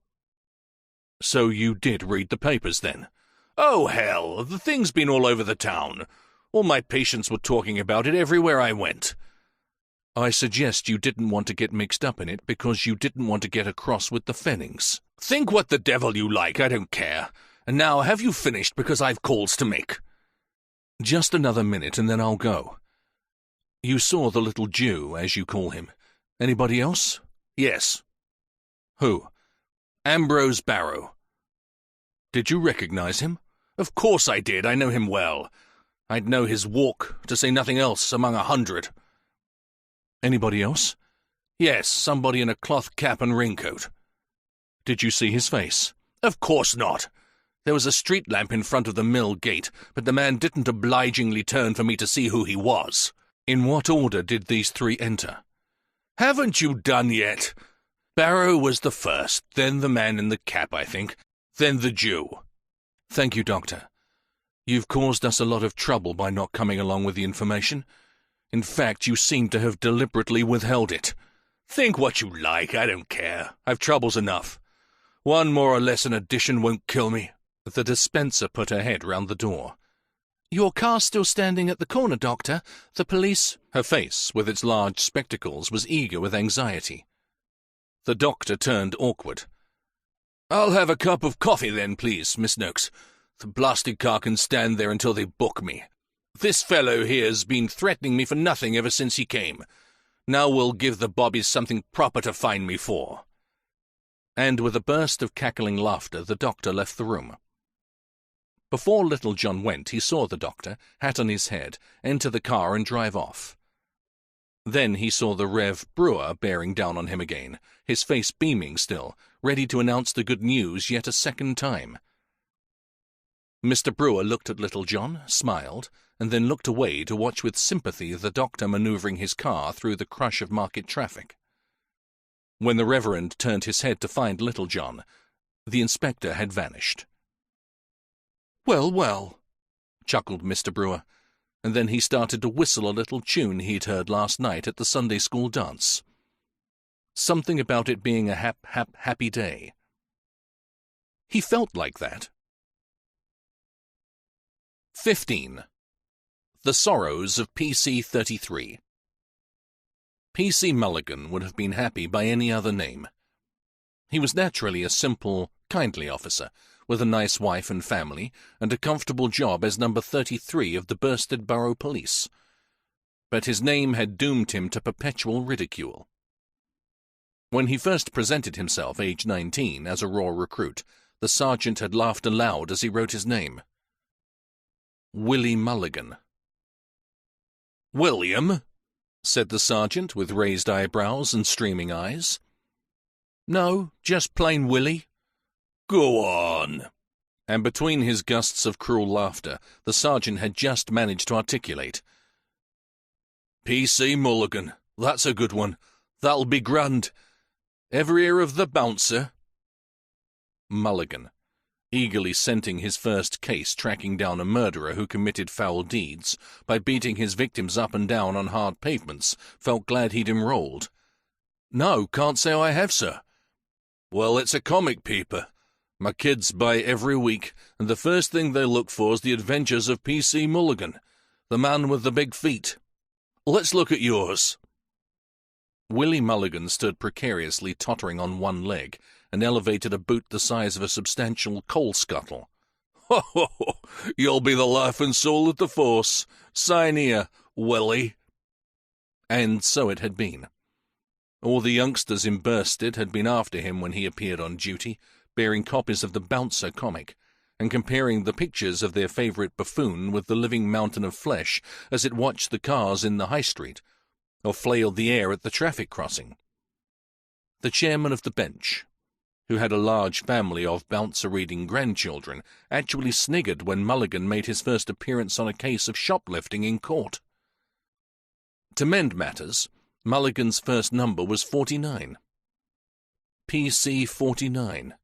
"So you did read the papers then?" "Oh, hell! The thing's been all over the town. All my patients were talking about it everywhere I went." "I suggest you didn't want to get mixed up in it because you didn't want to get across with the Fennings." "Think what the devil you like, I don't care. And now have you finished, because I've calls to make?" "Just another minute and then I'll go. You saw the little Jew, as you call him. Anybody else? Yes. Who? Ambrose Barrow. Did you recognize him? Of course I did. I know him well. I'd know his walk, to say nothing else, among 100. Anybody else? Yes, somebody in a cloth cap and raincoat. Did you see his face? Of course not. There was a street lamp in front of the mill gate, but the man didn't obligingly turn for me to see who he was. In what order did these three enter? Haven't you done yet? Barrow was the first, then the man in the cap, I think, then the Jew. Thank you, Doctor. You've caused us a lot of trouble by not coming along with the information. In fact, you seem to have deliberately withheld it. Think what you like, I don't care. I've troubles enough. One more or less an addition won't kill me. The dispenser put her head round the door. Your car's still standing at the corner, Doctor. The police— Her face, with its large spectacles, was eager with anxiety. The doctor turned awkward. I'll have a cup of coffee then, please, Miss Noakes. The blasted car can stand there until they book me. This fellow here's been threatening me for nothing ever since he came. Now we'll give the bobbies something proper to find me for. And with a burst of cackling laughter, the doctor left the room. Before Little John went, he saw the doctor, hat on his head, enter the car and drive off. Then he saw the Rev. Brewer bearing down on him again, his face beaming still, ready to announce the good news yet a second time. Mr. Brewer looked at Little John, smiled, and then looked away to watch with sympathy the doctor manoeuvring his car through the crush of market traffic. When the Reverend turned his head to find Little John, the inspector had vanished. "Well, well," chuckled Mr. Brewer, and then he started to whistle a little tune he'd heard last night at the Sunday school dance. Something about it being a happy day. He felt like that. 15. The Sorrows of PC 33. P.C. Mulligan would have been happy by any other name. He was naturally a simple, kindly officer, with a nice wife and family, and a comfortable job as number 33 of the Bursted Borough Police. But his name had doomed him to perpetual ridicule. When he first presented himself, aged 19, as a raw recruit, the sergeant had laughed aloud as he wrote his name. Willie Mulligan. "William?" said the sergeant, with raised eyebrows and streaming eyes. "No, just plain Willie." "Go on." And between his gusts of cruel laughter, the sergeant had just managed to articulate. "P.C. Mulligan. That's a good one. That'll be grand. Ever hear of the bouncer?" Mulligan, eagerly scenting his first case tracking down a murderer who committed foul deeds by beating his victims up and down on hard pavements, felt glad he'd enrolled. "No, can't say I have, sir." "Well, it's a comic paper. My kids buy it every week, and the first thing they look for is the adventures of P.C. Mulligan, the man with the big feet. Let's look at yours." Willie Mulligan stood precariously tottering on one leg, and elevated a boot the size of a substantial coal scuttle. "Ho, ho, ho! You'll be the life and soul of the force. Sign here, Willie." And so it had been. All the youngsters in Bursted had been after him when he appeared on duty, bearing copies of the Bouncer comic, and comparing the pictures of their favourite buffoon with the living mountain of flesh as it watched the cars in the high street, or flailed the air at the traffic crossing. The chairman of the bench, who had a large family of bouncer-reading grandchildren, actually sniggered when Mulligan made his first appearance on a case of shoplifting in court. To mend matters, Mulligan's first number was 49. PC 49.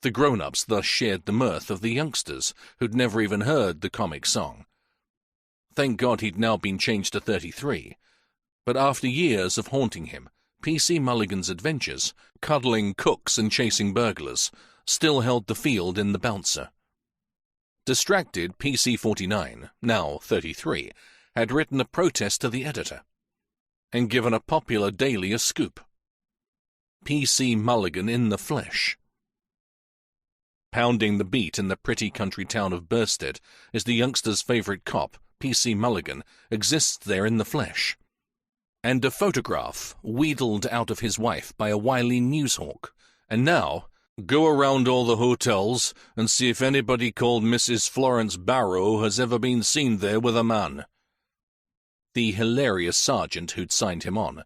The grown-ups thus shared the mirth of the youngsters, who'd never even heard the comic song. Thank God he'd now been changed to 33, but after years of haunting him, P.C. Mulligan's adventures, cuddling cooks and chasing burglars, still held the field in the Bouncer. Distracted, P.C. 49, now 33, had written a protest to the editor, and given a popular daily a scoop. P.C. Mulligan in the flesh. Pounding the beat in the pretty country town of Bursted is the youngster's favourite cop, P.C. Mulligan, exists there in the flesh. And a photograph wheedled out of his wife by a wily newshawk. And now, go around all the hotels and see if anybody called Mrs. Florence Barrow has ever been seen there with a man. The hilarious sergeant who'd signed him on,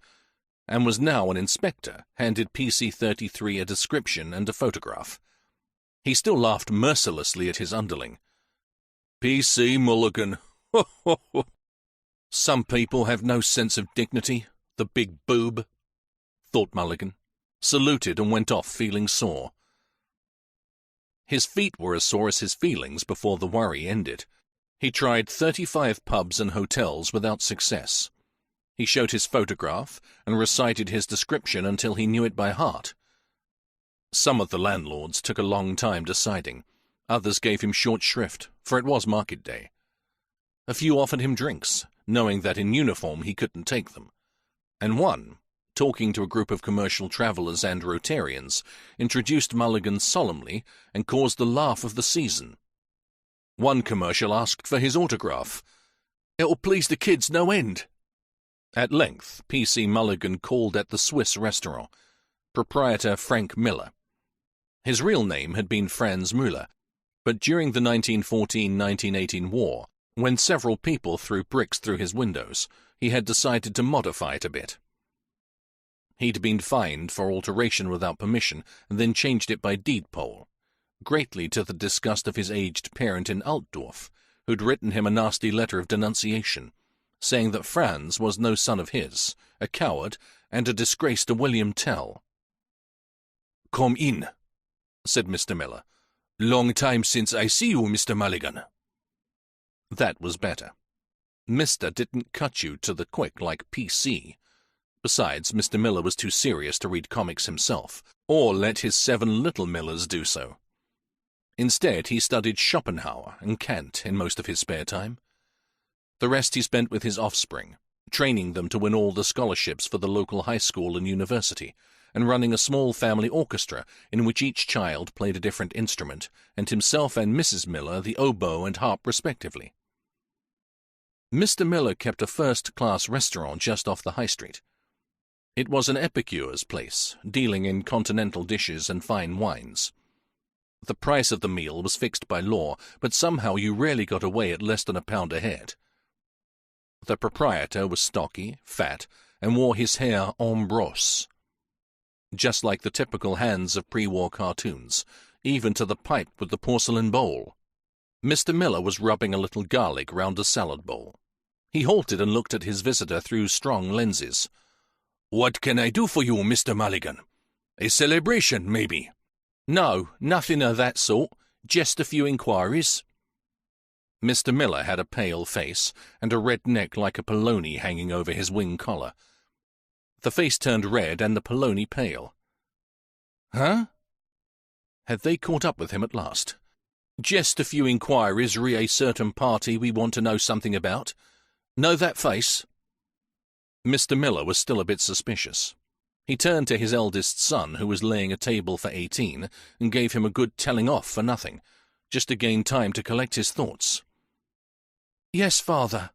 and was now an inspector, handed PC-33 a description and a photograph. He still laughed mercilessly at his underling. P.C. Mulligan. Ho, ho, ho. Some people have no sense of dignity, the big boob, thought Mulligan, saluted and went off feeling sore. His feet were as sore as his feelings before the worry ended. He tried 35 pubs and hotels without success. He showed his photograph and recited his description until he knew it by heart. Some of the landlords took a long time deciding. Others gave him short shrift, for it was market day. A few offered him drinks, knowing that in uniform he couldn't take them. And one, talking to a group of commercial travellers and Rotarians, introduced Mulligan solemnly and caused the laugh of the season. One commercial asked for his autograph. "It'll please the kids no end." At length, P.C. Mulligan called at the Swiss restaurant, proprietor Frank Miller. His real name had been Franz Müller, but during the 1914-1918 war, when several people threw bricks through his windows, he had decided to modify it a bit. He'd been fined for alteration without permission and then changed it by deed poll, greatly to the disgust of his aged parent in Altdorf, who'd written him a nasty letter of denunciation, saying that Franz was no son of his, a coward, and a disgrace to William Tell. "Come in," said Mr. Miller. "Long time since I see you, Mr. Mulligan." That was better. Mr. didn't cut you to the quick like P.C. Besides, Mr. Miller was too serious to read comics himself, or let his 7 little Millers do so. Instead, he studied Schopenhauer and Kant in most of his spare time. The rest he spent with his offspring, training them to win all the scholarships for the local high school and university, and running a small family orchestra in which each child played a different instrument, and himself and Mrs. Miller the oboe and harp respectively. Mr. Miller kept a first-class restaurant just off the high street. It was an epicure's place, dealing in continental dishes and fine wines. The price of the meal was fixed by law, but somehow you rarely got away at less than £1 a head. The proprietor was stocky, fat, and wore his hair en brosse, just like the typical hands of pre-war cartoons, even to the pipe with the porcelain bowl. Mr. Miller was rubbing a little garlic round a salad bowl. He halted and looked at his visitor through strong lenses. "What can I do for you, Mr. Mulligan? A celebration, maybe?" "No, nothing of that sort. Just a few inquiries." Mr. Miller had a pale face and a red neck like a polony hanging over his wing collar. The face turned red and the polony pale. Huh? Had they caught up with him at last? "Just a few inquiries re a certain party we want to know something about. Know that face?" Mr. Miller was still a bit suspicious. He turned to his eldest son, who was laying a table for 18, and gave him a good telling off for nothing, just to gain time to collect his thoughts. "Yes, father,"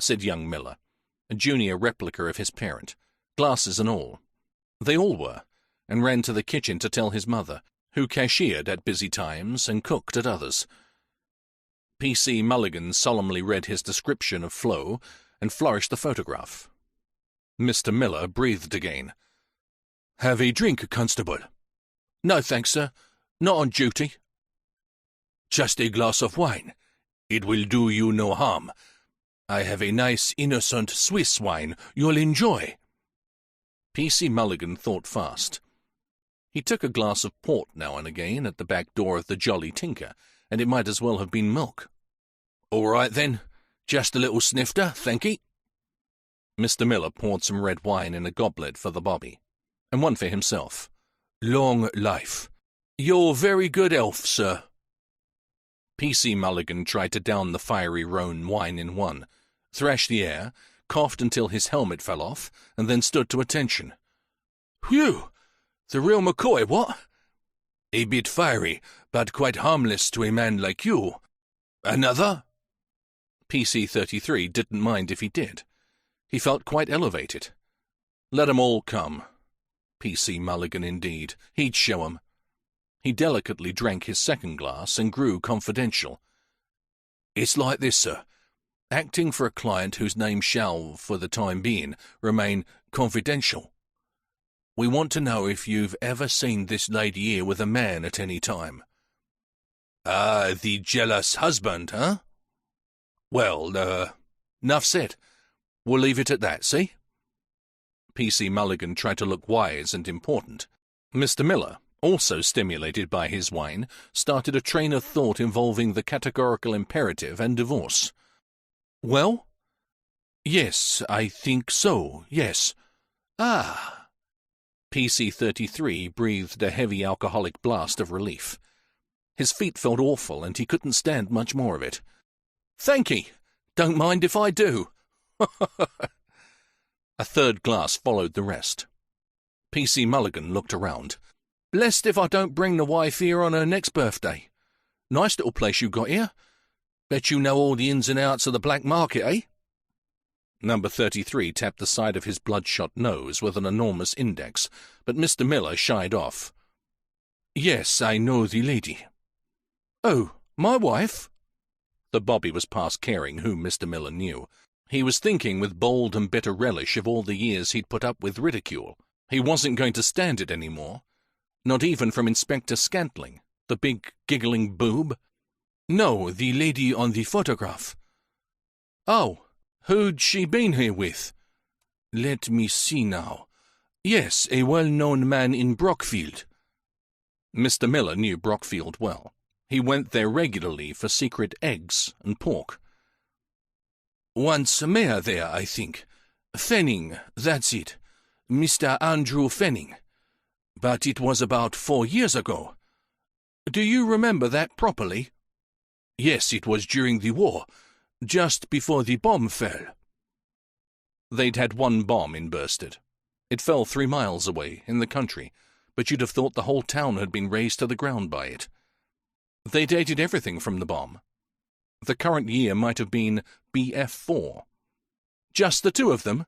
said young Miller, a junior replica of his parent, glasses and all. They all were, and ran to the kitchen to tell his mother, who cashiered at busy times and cooked at others. P.C. Mulligan solemnly read his description of Flo and flourished the photograph. Mr. Miller breathed again. "Have a drink, constable?" "No, thanks, sir. Not on duty." "Just a glass of wine. It will do you no harm. I have a nice, innocent Swiss wine you'll enjoy." P.C. Mulligan thought fast. He took a glass of port now and again at the back door of the Jolly Tinker, and it might as well have been milk. "All right, then. Just a little snifter, thanky." Mr. Miller poured some red wine in a goblet for the bobby, and one for himself. "Long life." "Your very good health, sir." P.C. Mulligan tried to down the fiery Rhone wine in one, thrashed the air, coughed until his helmet fell off, and then stood to attention. "Whew! The real McCoy, what?" "A bit fiery, but quite harmless to a man like you. Another?" PC-33 didn't mind if he did. He felt quite elevated. Let 'em all come. PC Mulligan, indeed. He'd show 'em. He delicately drank his second glass and grew confidential. It's like this, sir. Acting for a client whose name shall, for the time being, remain confidential. We want to know if you've ever seen this lady here with a man at any time. Ah, the jealous husband, huh? Well, enough said. We'll leave it at that, see? PC Mulligan tried to look wise and important. Mr. Miller, also stimulated by his wine, started a train of thought involving the categorical imperative and divorce. Well? Yes, I think so, yes. Ah. PC-33 breathed a heavy alcoholic blast of relief. His feet felt awful, and he couldn't stand much more of it. Thanky. Don't mind if I do. A third glass followed the rest. PC Mulligan looked around. Blessed if I don't bring the wife here on her next birthday. Nice little place you got here. Bet you know all the ins and outs of the black market, eh? Number 33 tapped the side of his bloodshot nose with an enormous index, but Mr. Miller shied off. Yes, I know the lady. Oh, my wife? The bobby was past caring whom Mr. Miller knew. He was thinking with bold and bitter relish of all the years he'd put up with ridicule. He wasn't going to stand it any more. Not even from Inspector Scantling, the big giggling boob. No, the lady on the photograph. Oh, who'd she been here with? Let me see now. Yes, a well-known man in Brockfield. Mr. Miller knew Brockfield well. He went there regularly for secret eggs and pork. Once mayor there, I think. Fenning, that's it. Mr. Andrew Fenning. But it was about 4 years ago. Do you remember that properly? Yes, it was during the war, just before the bomb fell. They'd had one bomb inbursted. It fell 3 miles away, in the country, but you'd have thought the whole town had been razed to the ground by it. They dated everything from the bomb. The current year might have been BF4. Just the two of them?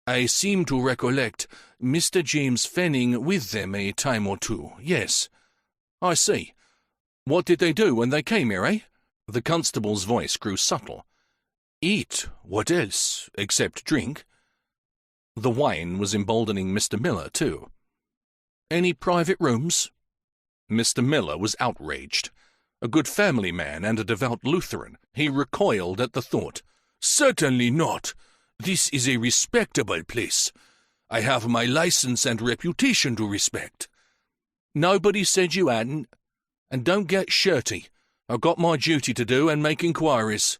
I seem to recollect Mr. James Fenning with them a time or two, yes. I see. What did they do when they came here, eh? The constable's voice grew subtle. Eat. What else? Except drink. The wine was emboldening Mr. Miller, too. Any private rooms? Mr. Miller was outraged. A good family man and a devout Lutheran, he recoiled at the thought. Certainly not. This is a respectable place. I have my license and reputation to respect. Nobody said you hadn't. And don't get shirty. I've got my duty to do and make inquiries.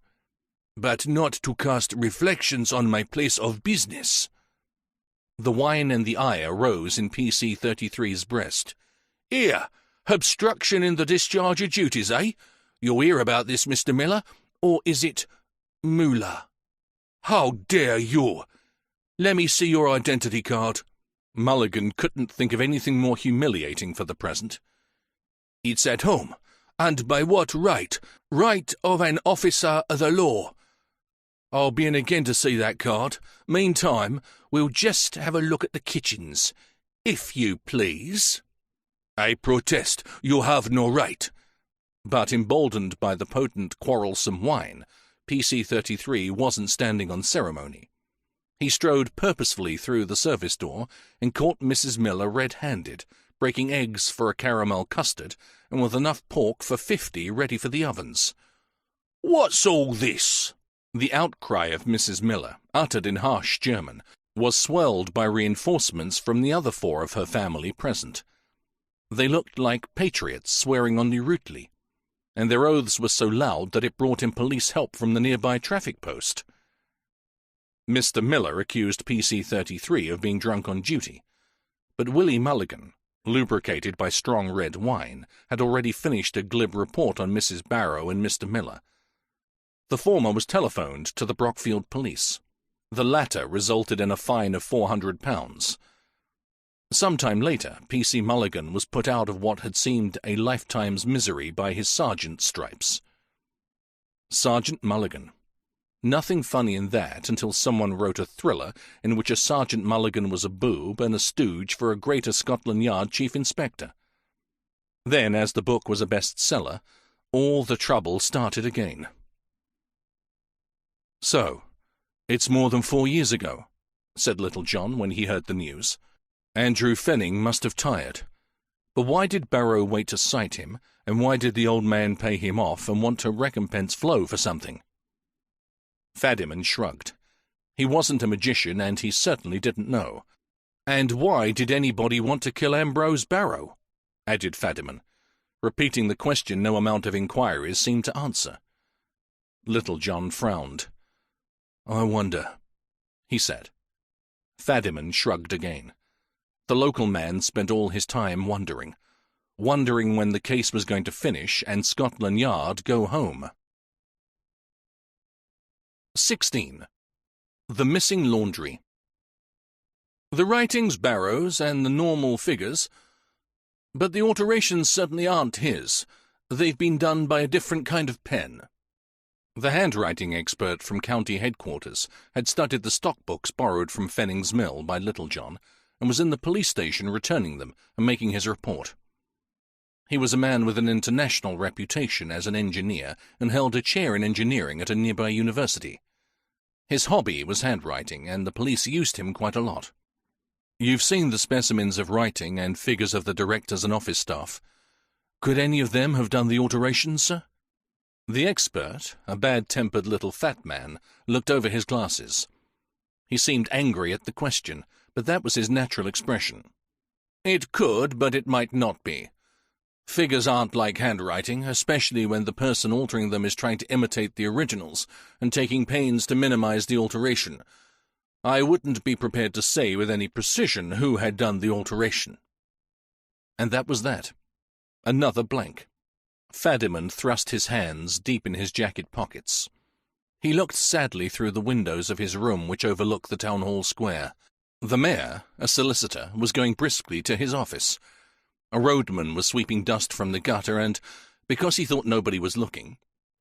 But not to cast reflections on my place of business. The wine and the ire rose in PC-33's breast. Here, obstruction in the discharge of duties, eh? You'll hear about this, Mr. Miller, or is it Moolah? How dare you? Let me see your identity card. Mulligan couldn't think of anything more humiliating for the present. It's at home. And by what right? Right of an officer of the law. I'll be in again to see that card. Meantime, we'll just have a look at the kitchens, if you please. I protest, you have no right. But emboldened by the potent, quarrelsome wine, PC-33 wasn't standing on ceremony. He strode purposefully through the service door and caught Mrs. Miller red-handed, breaking eggs for a caramel custard and with enough pork for 50 ready for the ovens. What's all this? The outcry of Mrs. Miller, uttered in harsh German, was swelled by reinforcements from the other 4 of her family present. They looked like patriots swearing on Urutli, and their oaths were so loud that it brought in police help from the nearby traffic post. Mr. Miller accused PC-33 of being drunk on duty, but Willie Mulligan, lubricated by strong red wine, had already finished a glib report on Mrs. Barrow and Mr. Miller. The former was telephoned to the Brockfield police. The latter resulted in a fine of £400. Some time later, P.C. Mulligan was put out of what had seemed a lifetime's misery by his sergeant's stripes. Sergeant Mulligan. Nothing funny in that until someone wrote a thriller in which a Sergeant Mulligan was a boob and a stooge for a Greater Scotland Yard Chief Inspector. Then, as the book was a bestseller, all the trouble started again. So, it's more than 4 years ago, said Little John when he heard the news. Andrew Fenning must have tired. But why did Barrow wait to sight him, and why did the old man pay him off and want to recompense Flo for something? Fadiman shrugged. He wasn't a magician, and he certainly didn't know. And why did anybody want to kill Ambrose Barrow? Added Fadiman, repeating the question no amount of inquiries seemed to answer. Little John frowned. I wonder, he said. Fadiman shrugged again. The local man spent all his time wondering when the case was going to finish and Scotland Yard go home. 16. The Missing Laundry. The writing's Barrow's and the normal figures, but the alterations certainly aren't his. They've been done by a different kind of pen. The handwriting expert from county headquarters had studied the stock books borrowed from Fenning's mill by Little John, and was in the police station returning them and making his report. He was a man with an international reputation as an engineer and held a chair in engineering at a nearby university. His hobby was handwriting, and the police used him quite a lot. You've seen the specimens of writing and figures of the directors and office staff. Could any of them have done the alterations, sir? The expert, a bad-tempered little fat man, looked over his glasses. He seemed angry at the question, but that was his natural expression. It could, but it might not be. Figures aren't like handwriting, especially when the person altering them is trying to imitate the originals and taking pains to minimize the alteration. I wouldn't be prepared to say with any precision who had done the alteration. And that was that. Another blank. Fadiman thrust his hands deep in his jacket pockets. He looked sadly through the windows of his room which overlooked the town hall square. The mayor, a solicitor, was going briskly to his office. A roadman was sweeping dust from the gutter and, because he thought nobody was looking,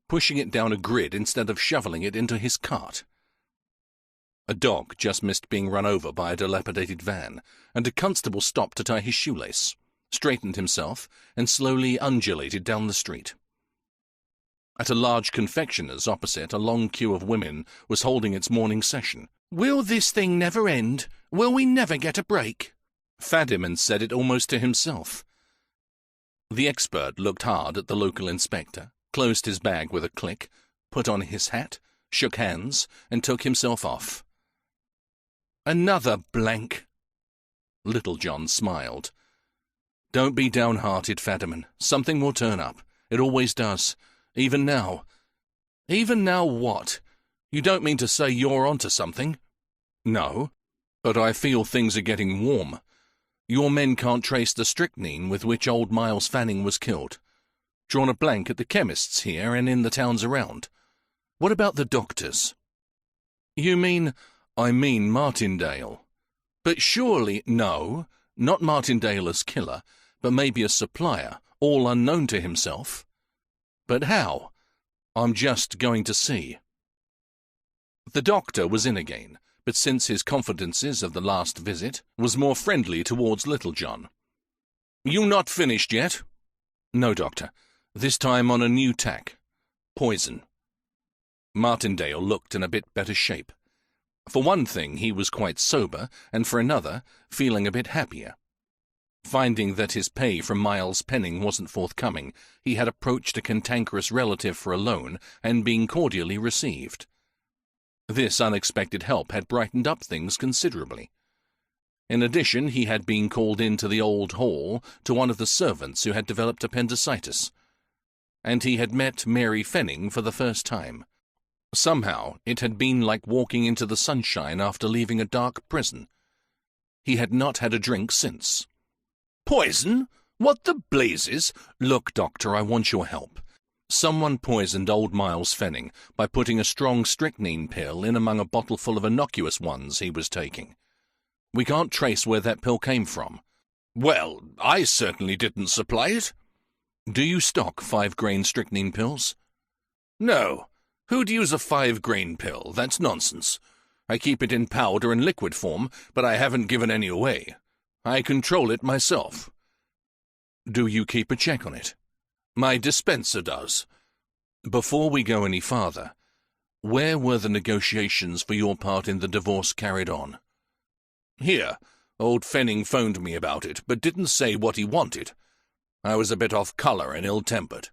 pushing it down a grid instead of shoveling it into his cart. A dog just missed being run over by a dilapidated van, and a constable stopped to tie his shoelace, straightened himself, and slowly undulated down the street. At a large confectioner's opposite, a long queue of women was holding its morning session. "Will this thing never end? Will we never get a break?" Fadiman said it almost to himself. The expert looked hard at the local inspector, closed his bag with a click, put on his hat, shook hands, and took himself off. "Another blank." Little John smiled. "Don't be downhearted, Fadiman. Something will turn up. It always does. Even now." "Even now what? You don't mean to say you're onto something?" "No, but I feel things are getting warm. Your men can't trace the strychnine with which old Miles Fanning was killed. Drawn a blank at the chemists here and in the towns around. What about the doctors?" "You mean—" "I mean Martindale." "But surely—" "No, not Martindale as killer, but maybe a supplier, all unknown to himself." "But how?" "I'm just going to see." The doctor was in again, but since his confidences of the last visit, was more friendly towards Little John. "You not finished yet?" "No, doctor. This time on a new tack. Poison." Martindale looked in a bit better shape. For one thing, he was quite sober, and for another, feeling a bit happier. Finding that his pay from Miles Penning wasn't forthcoming, he had approached a cantankerous relative for a loan and been cordially received. This unexpected help had brightened up things considerably. In addition, he had been called into the old hall to one of the servants who had developed appendicitis, and he had met Mary Fenning for the first time. Somehow, it had been like walking into the sunshine after leaving a dark prison. He had not had a drink since. "Poison? What the blazes?" "Look, doctor, I want your help. Someone poisoned old Miles Fenning by putting a strong strychnine pill in among a bottle full of innocuous ones he was taking. We can't trace where that pill came from." "Well, I certainly didn't supply it." "Do you stock 5-grain strychnine pills?" "No. Who'd use a 5-grain pill? That's nonsense. I keep it in powder and liquid form, but I haven't given any away. I control it myself." "Do you keep a check on it?" "My dispenser does." "Before we go any farther, where were the negotiations for your part in the divorce carried on?" "Here. Old Fenning phoned me about it, but didn't say what he wanted. I was a bit off colour and ill-tempered.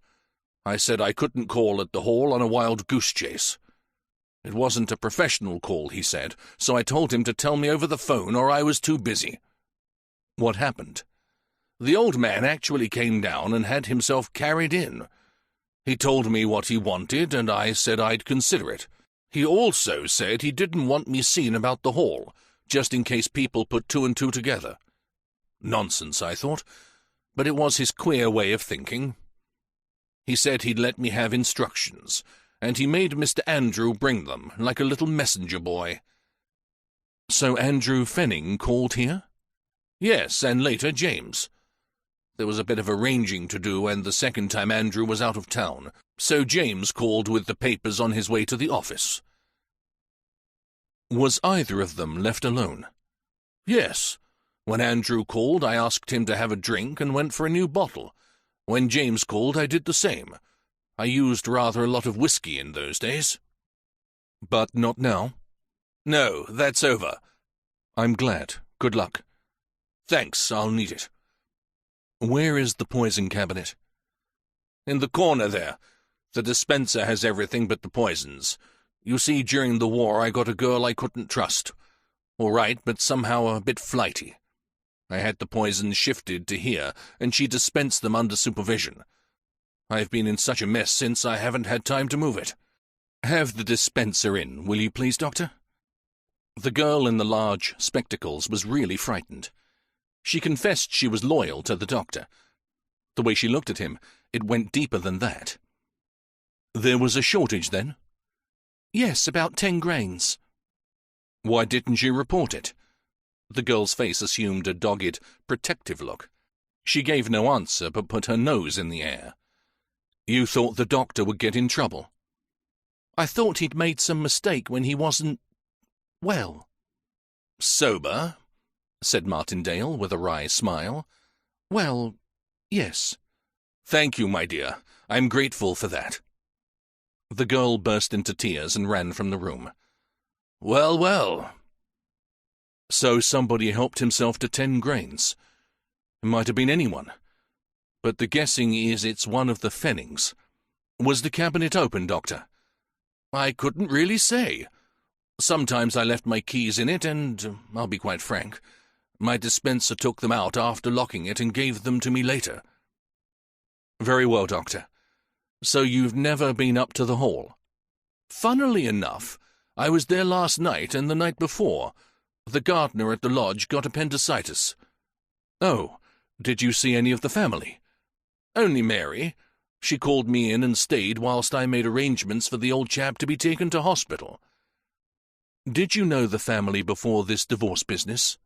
I said I couldn't call at the hall on a wild goose chase. It wasn't a professional call, he said, so I told him to tell me over the phone or I was too busy." "What happened?" "The old man actually came down and had himself carried in. He told me what he wanted, and I said I'd consider it. He also said he didn't want me seen about the hall, just in case people put 2 and 2 together. Nonsense, I thought, but it was his queer way of thinking. He said he'd let me have instructions, and he made Mr. Andrew bring them, like a little messenger boy." "So Andrew Fenning called here?" "Yes, and later James. There was a bit of arranging to do, and the second time Andrew was out of town, so James called with the papers on his way to the office." "Was either of them left alone?" "Yes. When Andrew called, I asked him to have a drink and went for a new bottle. When James called, I did the same. I used rather a lot of whiskey in those days." "But not now?" "No, that's over." "I'm glad. Good luck." "Thanks, I'll need it." "Where is the poison cabinet?" "In the corner there. The dispenser has everything but the poisons. You see, during the war I got a girl I couldn't trust. All right, but somehow a bit flighty. I had the poisons shifted to here, and she dispensed them under supervision. I've been in such a mess since I haven't had time to move it." "Have the dispenser in, will you please, doctor?" The girl in the large spectacles was really frightened. She confessed she was loyal to the doctor. The way she looked at him, it went deeper than that. "There was a shortage, then?" "Yes, about 10 grains. "Why didn't you report it?" The girl's face assumed a dogged, protective look. She gave no answer, but put her nose in the air. "You thought the doctor would get in trouble?" "I thought he'd made some mistake when he wasn't—" Well." "Sober?" said Martindale with a wry smile. "Well, yes." "Thank you, my dear. I'm grateful for that." The girl burst into tears and ran from the room. "Well, well." So somebody helped himself to 10 grains. It might have been anyone. But the guessing is it's one of the Fennings. Was the cabinet open, Doctor? "I couldn't really say. Sometimes I left my keys in it, and, I'll be quite frank, my dispenser took them out after locking it and gave them to me later." "Very well, Doctor. So you've never been up to the hall?" "Funnily enough, I was there last night and the night before. The gardener at the lodge got appendicitis." "Oh, did you see any of the family?" "Only Mary. She called me in and stayed whilst I made arrangements for the old chap to be taken to hospital." "Did you know the family before this divorce business?"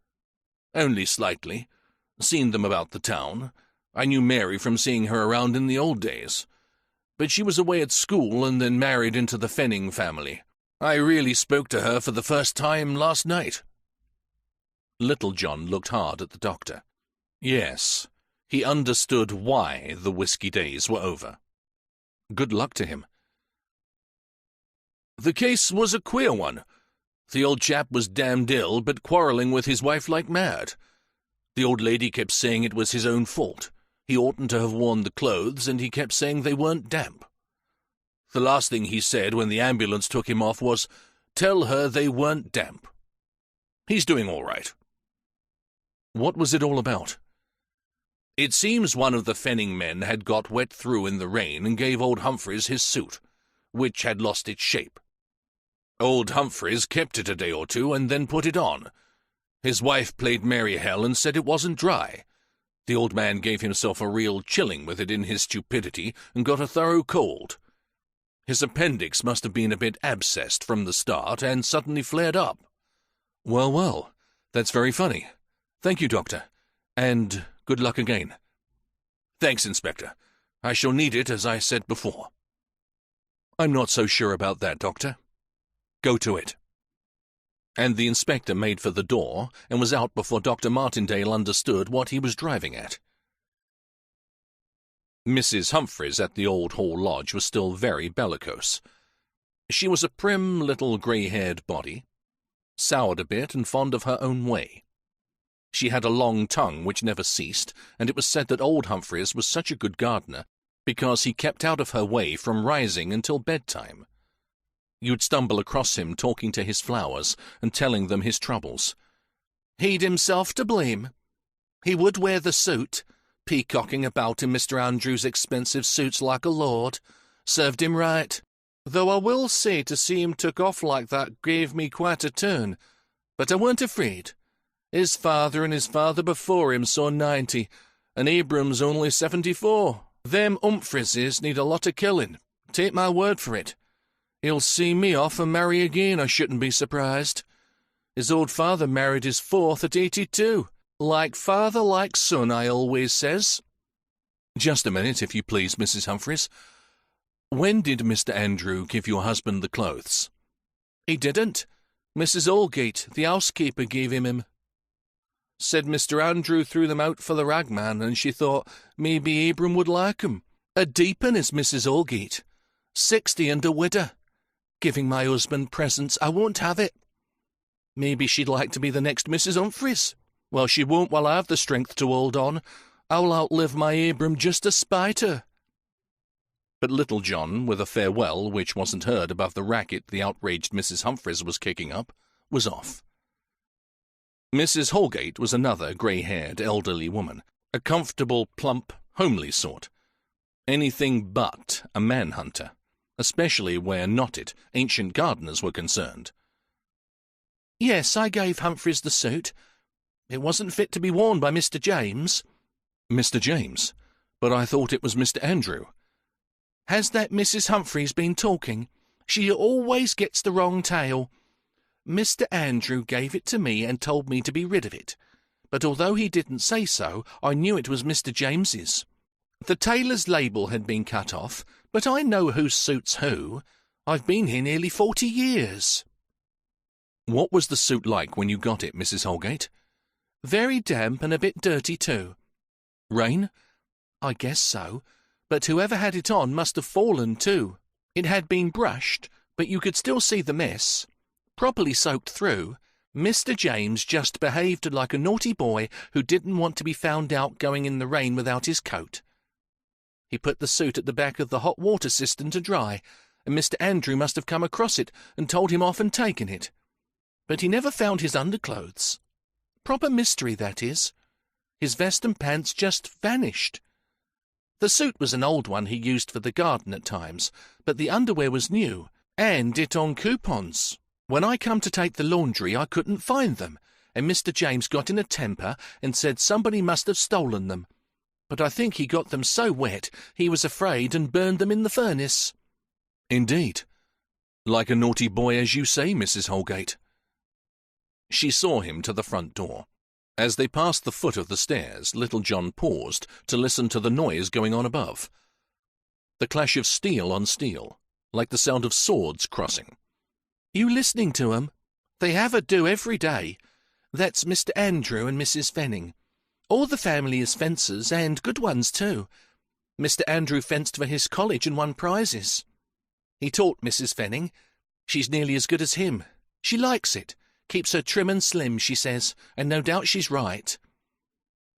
"Only slightly. Seen them about the town. I knew Mary from seeing her around in the old days. But she was away at school and then married into the Fenning family. I really spoke to her for the first time last night." Little John looked hard at the doctor. Yes, he understood why the whiskey days were over. Good luck to him. "The case was a queer one. The old chap was damned ill, but quarrelling with his wife like mad. The old lady kept saying it was his own fault. He oughtn't to have worn the clothes, and he kept saying they weren't damp. The last thing he said when the ambulance took him off was, 'Tell her they weren't damp.' He's doing all right." "What was it all about?" "It seems one of the Fenning men had got wet through in the rain and gave old Humphreys his suit, which had lost its shape. Old Humphreys kept it a day or two and then put it on. His wife played Mary Hell and said it wasn't dry. The old man gave himself a real chilling with it in his stupidity and got a thorough cold. His appendix must have been a bit abscessed from the start and suddenly flared up." "Well, well, that's very funny. Thank you, Doctor, and good luck again." "Thanks, Inspector. I shall need it, as I said before." "I'm not so sure about that, Doctor. Go to it." And the inspector made for the door and was out before Dr. Martindale understood what he was driving at. Mrs. Humphreys at the old Hall Lodge was still very bellicose. She was a prim little grey-haired body, soured a bit and fond of her own way. She had a long tongue which never ceased, and it was said that old Humphreys was such a good gardener because he kept out of her way from rising until bedtime. You'd stumble across him talking to his flowers and telling them his troubles. He'd himself to blame. He would wear the suit, peacocking about in Mr. Andrews' expensive suits like a lord. Served him right. Though I will say to see him took off like that gave me quite a turn. But I weren't afraid. His father and his father before him saw 90, and Abram's only 74. Them Humphreys need a lot of killing. Take my word for it. He'll see me off and marry again, I shouldn't be surprised. His old father married his fourth at 82. Like father, like son, I always says." "Just a minute, if you please, Mrs. Humphreys. When did Mr. Andrew give your husband the clothes?" "He didn't. Mrs. Aldgate, the housekeeper, gave him. Said Mr. Andrew threw them out for the ragman, and she thought maybe Abram would like 'em. A deep 'un is Mrs. Aldgate. 60 and a widder. Giving my husband presents, I won't have it. Maybe she'd like to be the next Mrs. Humphreys. Well, she won't while I have the strength to hold on. I'll outlive my Abram just to spite her." But Little John, with a farewell which wasn't heard above the racket the outraged Mrs. Humphreys was kicking up, was off. Mrs. Holgate was another grey-haired elderly woman, a comfortable, plump, homely sort. Anything but a man-hunter, especially where knotted, ancient gardeners were concerned. "Yes, I gave Humphreys the suit. It wasn't fit to be worn by Mr. James." "Mr. James? But I thought it was Mr. Andrew." "Has that Mrs. Humphreys been talking? She always gets the wrong tale. Mr. Andrew gave it to me and told me to be rid of it. But although he didn't say so, I knew it was Mr. James's. The tailor's label had been cut off, but I know who suits who. I've been here nearly 40 years. What was the suit like when you got it, Mrs. Holgate? Very damp and a bit dirty too. Rain? I guess so, but whoever had it on must have fallen too. It had been brushed, but you could still see the mess. Properly soaked through. Mr. James just behaved like a naughty boy who didn't want to be found out going in the rain without his coat. He put the suit at the back of the hot water cistern to dry, and Mr. Andrew must have come across it and told him off and taken it. But he never found his underclothes. Proper mystery, that is. His vest and pants just vanished. The suit was an old one he used for the garden at times, but the underwear was new, and it on coupons. When I come to take the laundry, I couldn't find them, and Mr. James got in a temper and said somebody must have stolen them. But I think he got them so wet he was afraid and burned them in the furnace. Indeed. Like a naughty boy, as you say, Mrs. Holgate. She saw him to the front door. As they passed the foot of the stairs, Little John paused to listen to the noise going on above. The clash of steel on steel, like the sound of swords crossing. You listening to 'em? They have a do every day. That's Mr. Andrew and Mrs. Fenning. All the family is fencers, and good ones too. Mr. Andrew fenced for his college and won prizes. He taught Mrs. Fenning. She's nearly as good as him. She likes it. Keeps her trim and slim, she says, and no doubt she's right.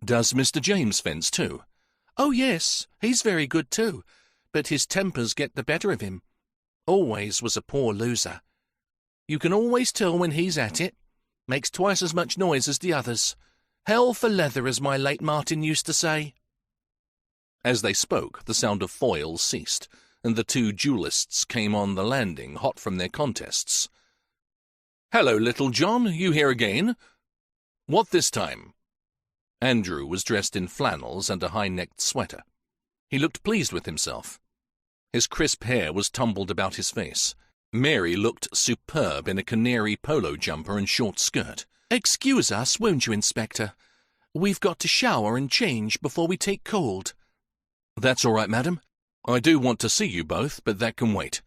Does Mr. James fence too? Oh, yes, he's very good too, but his tempers get the better of him. Always was a poor loser. You can always tell when he's at it. Makes twice as much noise as the others. Hell for leather, as my late Martin used to say. As they spoke, the sound of foils ceased, and the two duellists came on the landing, hot from their contests. "Hello, Little John, you here again? What this time?" Andrew was dressed in flannels and a high-necked sweater. He looked pleased with himself. His crisp hair was tumbled about his face. Mary looked superb in a canary polo jumper and short skirt. "Excuse us, won't you, Inspector? We've got to shower and change before we take cold." "That's all right, madam. I do want to see you both, but that can wait."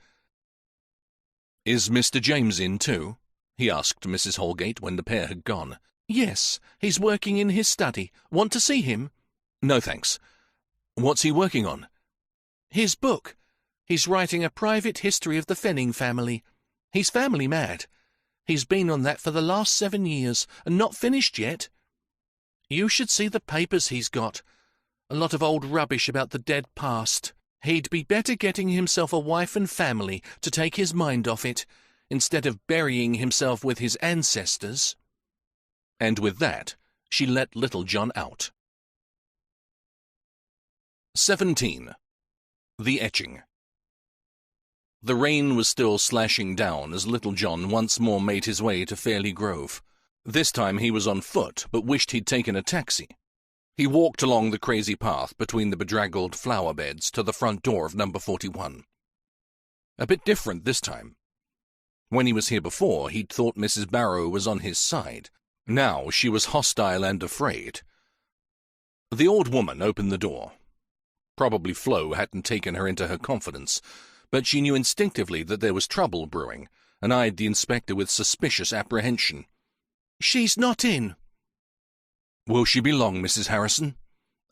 "Is Mr. James in too?" he asked Mrs. Holgate when the pair had gone. "Yes, he's working in his study. Want to see him?" "No, thanks. What's he working on?" "His book. He's writing a private history of the Fenning family. He's family mad. He's been on that for the last 7 years, and not finished yet. You should see the papers he's got. A lot of old rubbish about the dead past. He'd be better getting himself a wife and family to take his mind off it, instead of burying himself with his ancestors." And with that, she let Little John out. 17. The Etching. The rain was still slashing down as Little John once more made his way to Fairley Grove. This time he was on foot, but wished he'd taken a taxi. He walked along the crazy path between the bedraggled flower beds to the front door of number 41. A bit different this time. When he was here before, he'd thought Mrs. Barrow was on his side. Now she was hostile and afraid. The old woman opened the door. Probably Flo hadn't taken her into her confidence, but she knew instinctively that there was trouble brewing, and eyed the inspector with suspicious apprehension. "She's not in." "Will she be long, Mrs. Harrison?"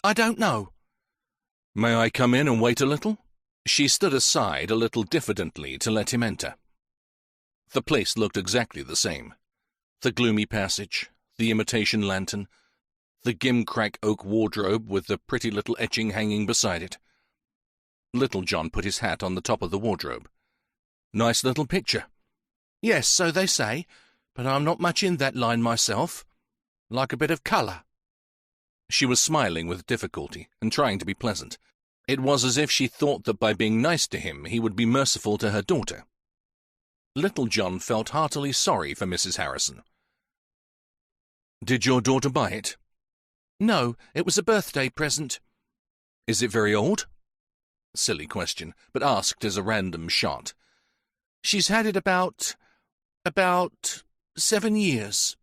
"I don't know." "May I come in and wait a little?" She stood aside a little diffidently to let him enter. The place looked exactly the same. The gloomy passage, the imitation lantern, the gimcrack oak wardrobe with the pretty little etching hanging beside it. Little John put his hat on the top of the wardrobe. "Nice little picture." "Yes, so they say, but I'm not much in that line myself. Like a bit of colour." She was smiling with difficulty and trying to be pleasant. It was as if she thought that by being nice to him he would be merciful to her daughter. Little John felt heartily sorry for Mrs. Harrison. "Did your daughter buy it?" "No, it was a birthday present." "Is it very old?" Silly question, but asked as a random shot. "She's had it about 7 years."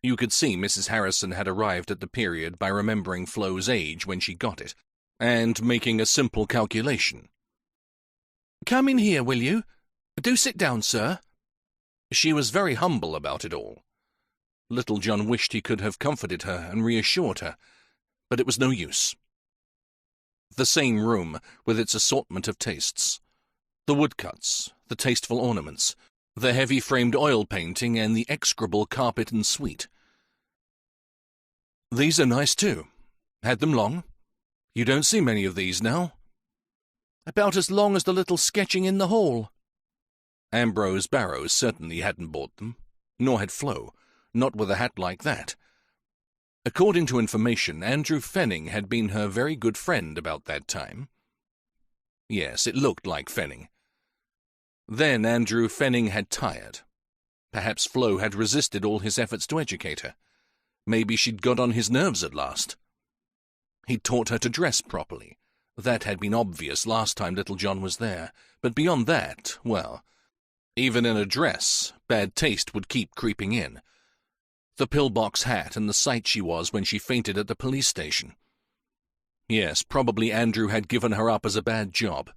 You could see Mrs. Harrison had arrived at the period by remembering Flo's age when she got it, and making a simple calculation. "Come in here, will you? Do sit down, sir." She was very humble about it all. Little John wished he could have comforted her and reassured her, but it was no use. The same room, with its assortment of tastes. The woodcuts, the tasteful ornaments, the heavy-framed oil painting, and the execrable carpet and suite. "These are nice, too. Had them long? You don't see many of these now." "About as long as the little sketching in the hall." Ambrose Barrows certainly hadn't bought them, nor had Flo, not with a hat like that. According to information, Andrew Fenning had been her very good friend about that time. Yes, it looked like Fenning. Then Andrew Fenning had tired. Perhaps Flo had resisted all his efforts to educate her. Maybe she'd got on his nerves at last. He'd taught her to dress properly. That had been obvious last time Little John was there, but beyond that, well, even in a dress, bad taste would keep creeping in. The pillbox hat and the sight she was when she fainted at the police station. Yes, probably Andrew had given her up as a bad job.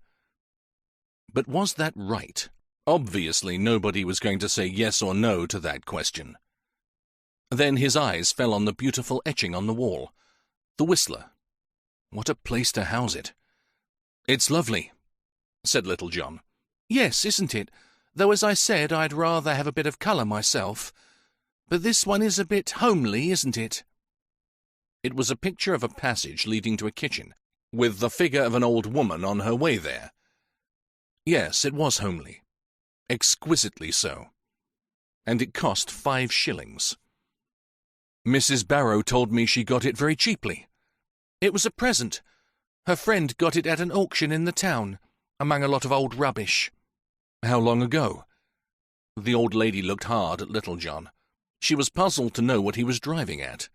But was that right? Obviously nobody was going to say yes or no to that question. Then his eyes fell on the beautiful etching on the wall. The Whistler. What a place to house it. "It's lovely," said Little John. "Yes, isn't it? Though, as I said, I'd rather have a bit of colour myself. But this one is a bit homely, isn't it?" It was a picture of a passage leading to a kitchen, with the figure of an old woman on her way there. Yes, it was homely. Exquisitely so. And it cost 5 shillings. "Mrs. Barrow told me she got it very cheaply." "It was a present. Her friend got it at an auction in the town, among a lot of old rubbish." "How long ago?" The old lady looked hard at Little John. She was puzzled to know what he was driving at.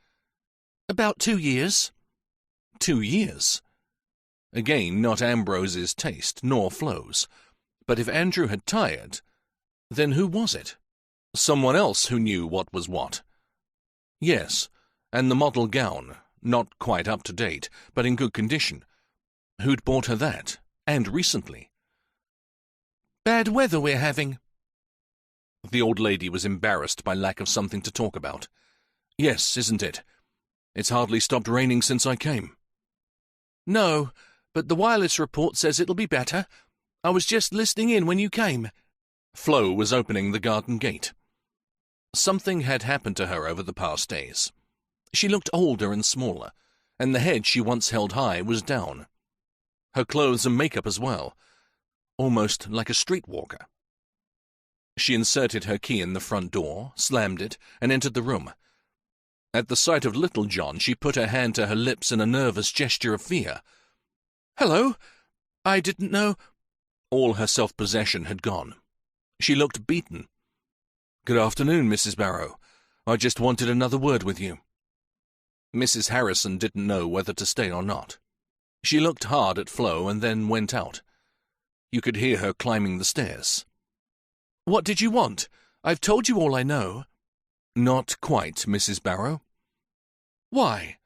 "About 2 years." 2 years? Again, not Ambrose's taste, nor Flo's. But if Andrew had tired, then who was it? Someone else who knew what was what. Yes, and the model gown, not quite up to date, but in good condition. Who'd bought her that, and recently? "Bad weather we're having." The old lady was embarrassed by lack of something to talk about. "Yes, isn't it? It's hardly stopped raining since I came." "No, but the wireless report says it'll be better. I was just listening in when you came." Flo was opening the garden gate. Something had happened to her over the past days. She looked older and smaller, and the head she once held high was down. Her clothes and makeup as well, almost like a streetwalker. She inserted her key in the front door, slammed it, and entered the room. At the sight of Little John, she put her hand to her lips in a nervous gesture of fear. "Hello, I didn't know—" All her self-possession had gone. She looked beaten. "Good afternoon, Mrs. Barrow. I just wanted another word with you." Mrs. Harrison didn't know whether to stay or not. She looked hard at Flo and then went out. You could hear her climbing the stairs. "What did you want? I've told you all I know." "Not quite, Mrs. Barrow." "Why?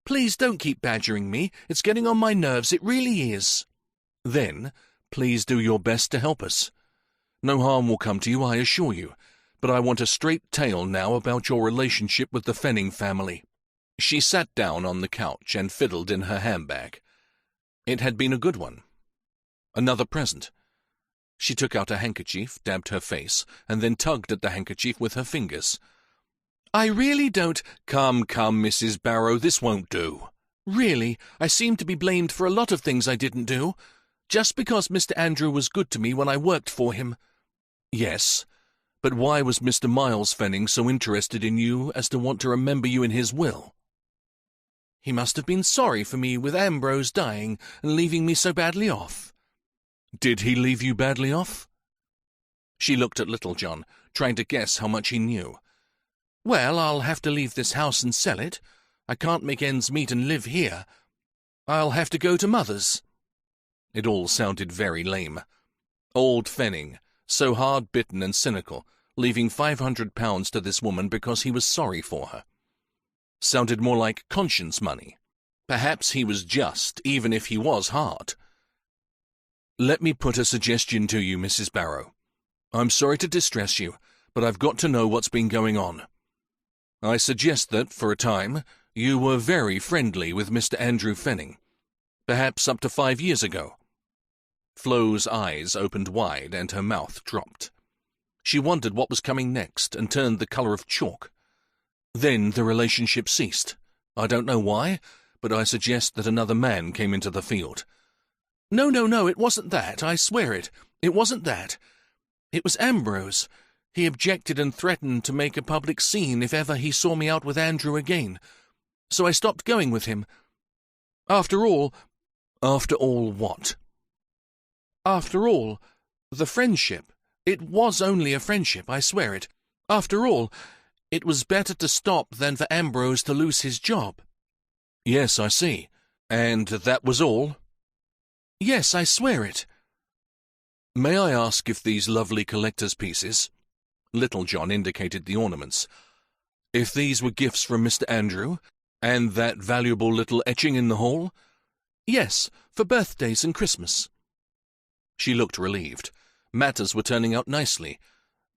Please don't keep badgering me. It's getting on my nerves, it really is." "Then, please do your best to help us. No harm will come to you, I assure you, but I want a straight tale now about your relationship with the Fenning family." She sat down on the couch and fiddled in her handbag. It had been a good one. Another present. She took out a handkerchief, dabbed her face, and then tugged at the handkerchief with her fingers. "I really don't—" Come, Mrs. Barrow, this won't do." "Really, I seem to be blamed for a lot of things I didn't do, just because Mr. Andrew was good to me when I worked for him." "Yes, but why was Mr. Miles Fenning so interested in you as to want to remember you in his will?" "He must have been sorry for me with Ambrose dying and leaving me so badly off." "Did he leave you badly off?" She looked at Little John, trying to guess how much he knew. "Well, I'll have to leave this house and sell it. I can't make ends meet and live here. I'll have to go to Mother's." It all sounded very lame. Old Fenning, so hard-bitten and cynical, leaving £500 to this woman because he was sorry for her. Sounded more like conscience money. Perhaps he was just, even if he was hard. "Let me put a suggestion to you, Mrs. Barrow. I'm sorry to distress you, but I've got to know what's been going on. I suggest that, for a time, you were very friendly with Mr. Andrew Fenning, perhaps up to 5 years ago." Flo's eyes opened wide and her mouth dropped. She wondered what was coming next and turned the colour of chalk. Then the relationship ceased. I don't know why, but I suggest that another man came into the field. No, it wasn't that, I swear it. It wasn't that. It was Ambrose. He objected and threatened to make a public scene if ever he saw me out with Andrew again. So I stopped going with him. After all what? After all, the friendship. It was only a friendship, I swear it. After all, it was better to stop than for Ambrose to lose his job. Yes, I see. And that was all? Yes, I swear it. May I ask if these lovely collector's pieces— Little John indicated the ornaments— if these were gifts from Mr. Andrew, and that valuable little etching in the hall? Yes, for birthdays and Christmas. She looked relieved. Matters were turning out nicely.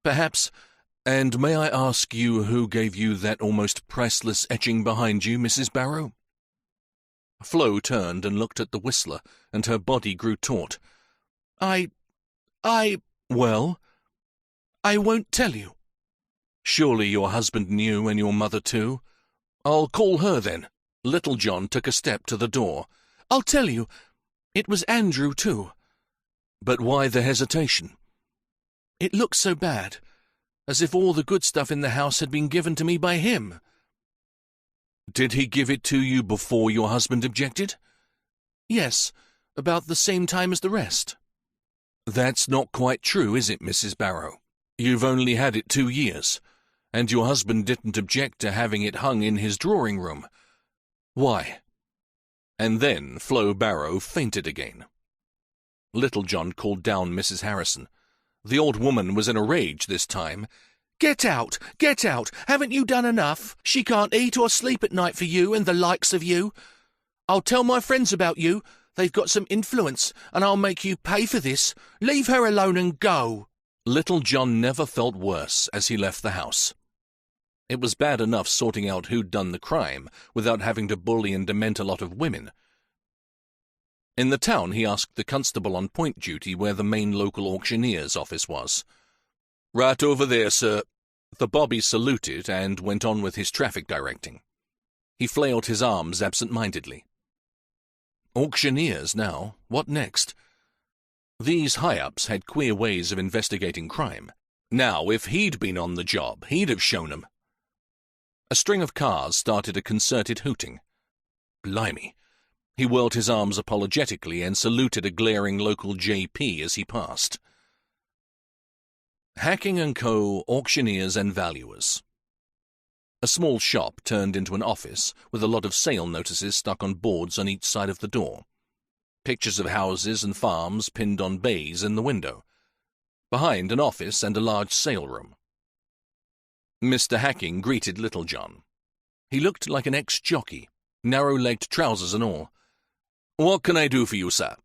Perhaps— And may I ask you who gave you that almost priceless etching behind you, Mrs. Barrow? Flo turned and looked at the Whistler, and her body grew taut. Well? I won't tell you. Surely your husband knew, and your mother too. I'll call her then. Little John took a step to the door. I'll tell you. It was Andrew too. But why the hesitation? It looks so bad, as if all the good stuff in the house had been given to me by him. Did he give it to you before your husband objected? Yes, about the same time as the rest. That's not quite true, is it, Mrs. Barrow? You've only had it 2 years, and your husband didn't object to having it hung in his drawing room. Why? And then Flo Barrow fainted again. Little John called down Mrs. Harrison. The old woman was in a rage this time. Get out! Get out! Haven't you done enough? She can't eat or sleep at night for you and the likes of you. I'll tell my friends about you. They've got some influence, and I'll make you pay for this. Leave her alone and go. Little John never felt worse as he left the house. It was bad enough sorting out who'd done the crime without having to bully and dement a lot of women. In the town, he asked the constable on point duty where the main local auctioneer's office was. Right over there, sir. The bobby saluted and went on with his traffic directing. He flailed his arms absent-mindedly. Auctioneers now. What next? These high-ups had queer ways of investigating crime. Now, if he'd been on the job, he'd have shown 'em. A string of cars started a concerted hooting. Blimey. He whirled his arms apologetically and saluted a glaring local JP as he passed. Hacking & Co., Auctioneers and Valuers. A small shop turned into an office with a lot of sale notices stuck on boards on each side of the door. Pictures of houses and farms pinned on bays in the window. Behind, an office and a large sale room. Mr. Hacking greeted Little John. He looked like an ex-jockey, narrow-legged trousers and all. What can I do for you, sir?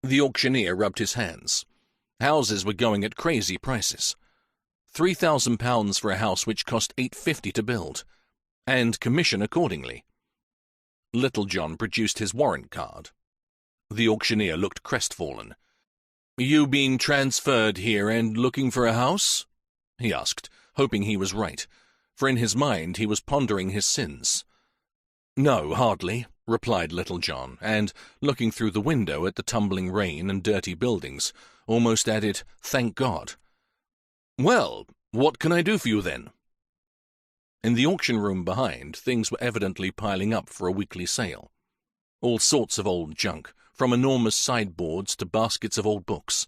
The auctioneer rubbed his hands. Houses were going at crazy prices. £3,000 for a house which cost $850 to build, and commission accordingly. Little John produced his warrant card. The auctioneer looked crestfallen. You been transferred here and looking for a house? He asked, hoping he was right, for in his mind he was pondering his sins. No, hardly, replied Little John, and, looking through the window at the tumbling rain and dirty buildings, almost added, Thank God. Well, what can I do for you then? In the auction room behind, things were evidently piling up for a weekly sale. All sorts of old junk, from enormous sideboards to baskets of old books.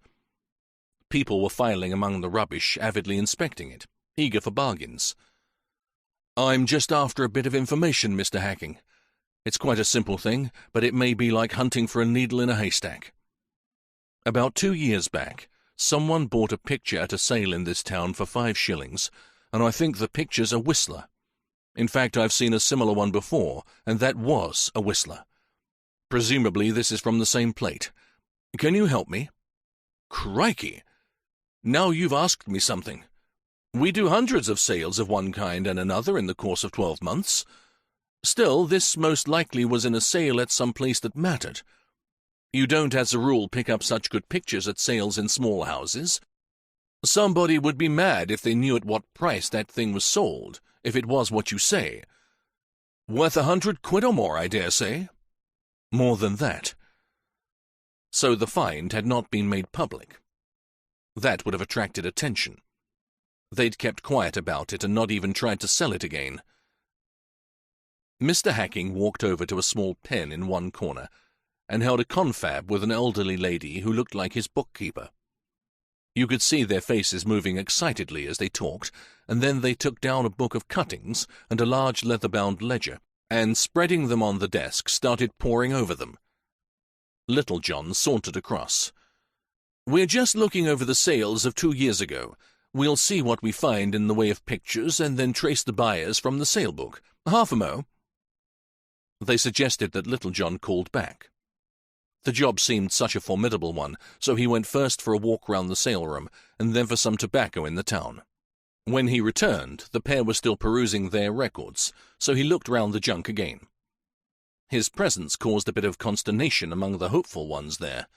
People were filing among the rubbish, avidly inspecting it, eager for bargains. I'm just after a bit of information, Mr. Hacking. It's quite a simple thing, but it may be like hunting for a needle in a haystack. About 2 years back, someone bought a picture at a sale in this town for 5 shillings, and I think the picture's a Whistler. In fact, I've seen a similar one before, and that was a Whistler. Presumably this is from the same plate. Can you help me? Crikey! Now you've asked me something. We do hundreds of sales of one kind and another in the course of 12 months. Still, this most likely was in a sale at some place that mattered. You don't, as a rule, pick up such good pictures at sales in small houses. Somebody would be mad if they knew at what price that thing was sold, if it was what you say. Worth 100 quid or more, I dare say. More than that. So the find had not been made public. That would have attracted attention. They'd kept quiet about it and not even tried to sell it again. Mr. Hacking walked over to a small pen in one corner and held a confab with an elderly lady who looked like his bookkeeper. You could see their faces moving excitedly as they talked, and then they took down a book of cuttings and a large leather-bound ledger, and, spreading them on the desk, started poring over them. Little John sauntered across. "We're just looking over the sales of 2 years ago. We'll see what we find in the way of pictures and then trace the buyers from the sale book. Half a mo." They suggested that Little John called back. The job seemed such a formidable one, so he went first for a walk round the sale room and then for some tobacco in the town. When he returned, the pair were still perusing their records, so he looked round the junk again. His presence caused a bit of consternation among the hopeful ones there.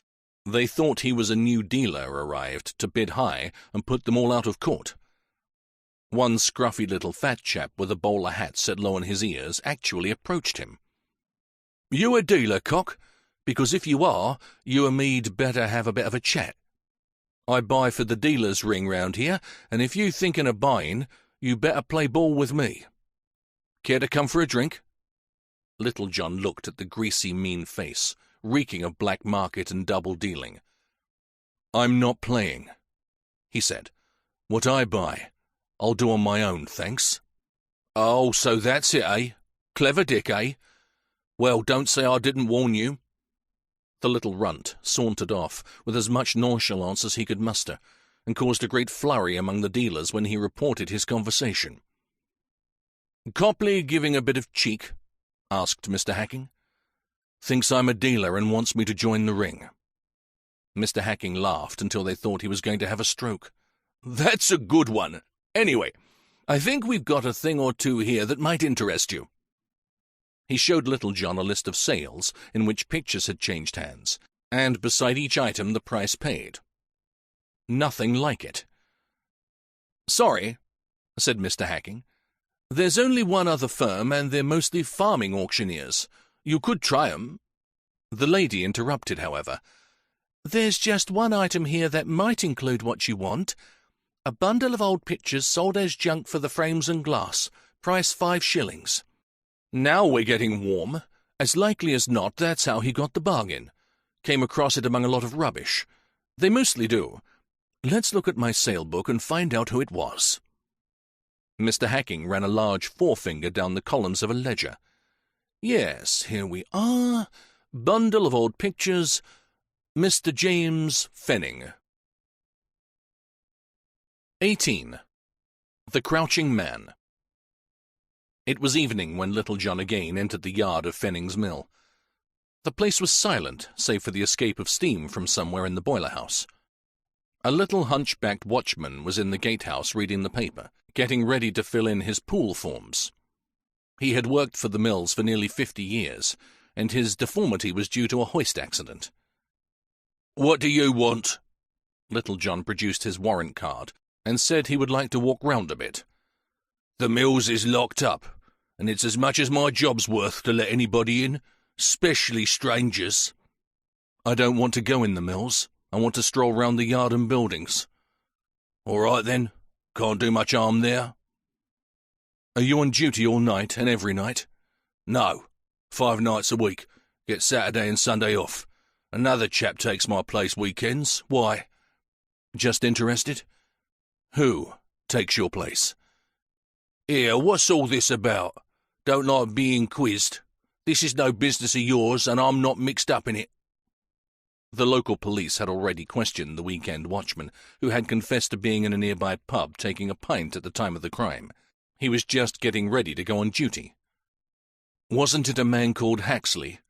They thought he was a new dealer arrived to bid high and put them all out of court. One scruffy little fat chap with a bowler hat set low on his ears actually approached him. "You a dealer, Cock? Because if you are, you and me'd better have a bit of a chat. I buy for the dealer's ring round here, and if you thinking of buying, you better play ball with me. Care to come for a drink?" Little John looked at the greasy, mean face, reeking of black market and double dealing. "I'm not playing," he said. "What I buy, I'll do on my own, thanks." "Oh, so that's it, eh? Clever Dick, eh? Well, don't say I didn't warn you." The little runt sauntered off with as much nonchalance as he could muster, and caused a great flurry among the dealers when he reported his conversation. "Copley giving a bit of cheek?" asked Mr. Hacking. "Thinks I'm a dealer and wants me to join the ring." Mr. Hacking laughed until they thought he was going to have a stroke. "That's a good one. Anyway, I think we've got a thing or two here that might interest you." He showed Little John a list of sales in which pictures had changed hands, and beside each item the price paid. Nothing like it. "Sorry," said Mr. Hacking. "There's only one other firm, and they're mostly farming auctioneers. You could try 'em." The lady interrupted, however. "There's just one item here that might include what you want. A bundle of old pictures sold as junk for the frames and glass. Price 5 shillings. Now we're getting warm. As likely as not, that's how he got the bargain. Came across it among a lot of rubbish. They mostly do. Let's look at my sale book and find out who it was." Mr. Hacking ran a large forefinger down the columns of a ledger. "Yes, here we are. Bundle of old pictures. Mr. James Fenning." 18. The Crouching Man. It was evening when Little John again entered the yard of Fenning's mill. The place was silent, save for the escape of steam from somewhere in the boiler-house. A little hunchbacked watchman was in the gatehouse reading the paper, getting ready to fill in his pool forms. He had worked for the mills for nearly 50 years, and his deformity was due to a hoist accident. "What do you want?" Little John produced his warrant card and said he would like to walk round a bit. "The mills is locked up, and it's as much as my job's worth to let anybody in, specially strangers." "I don't want to go in the mills. I want to stroll round the yard and buildings." "All right, then. Can't do much harm there." "Are you on duty all night and every night?" "No. 5 nights a week. Get Saturday and Sunday off. Another chap takes my place weekends. Why?" "Just interested." "Who takes your place?" "Here, what's all this about? Don't like being quizzed. This is no business of yours, and I'm not mixed up in it." The local police had already questioned the weekend watchman, who had confessed to being in a nearby pub taking a pint at the time of the crime. He was just getting ready to go on duty. "Wasn't it a man called Haxley?"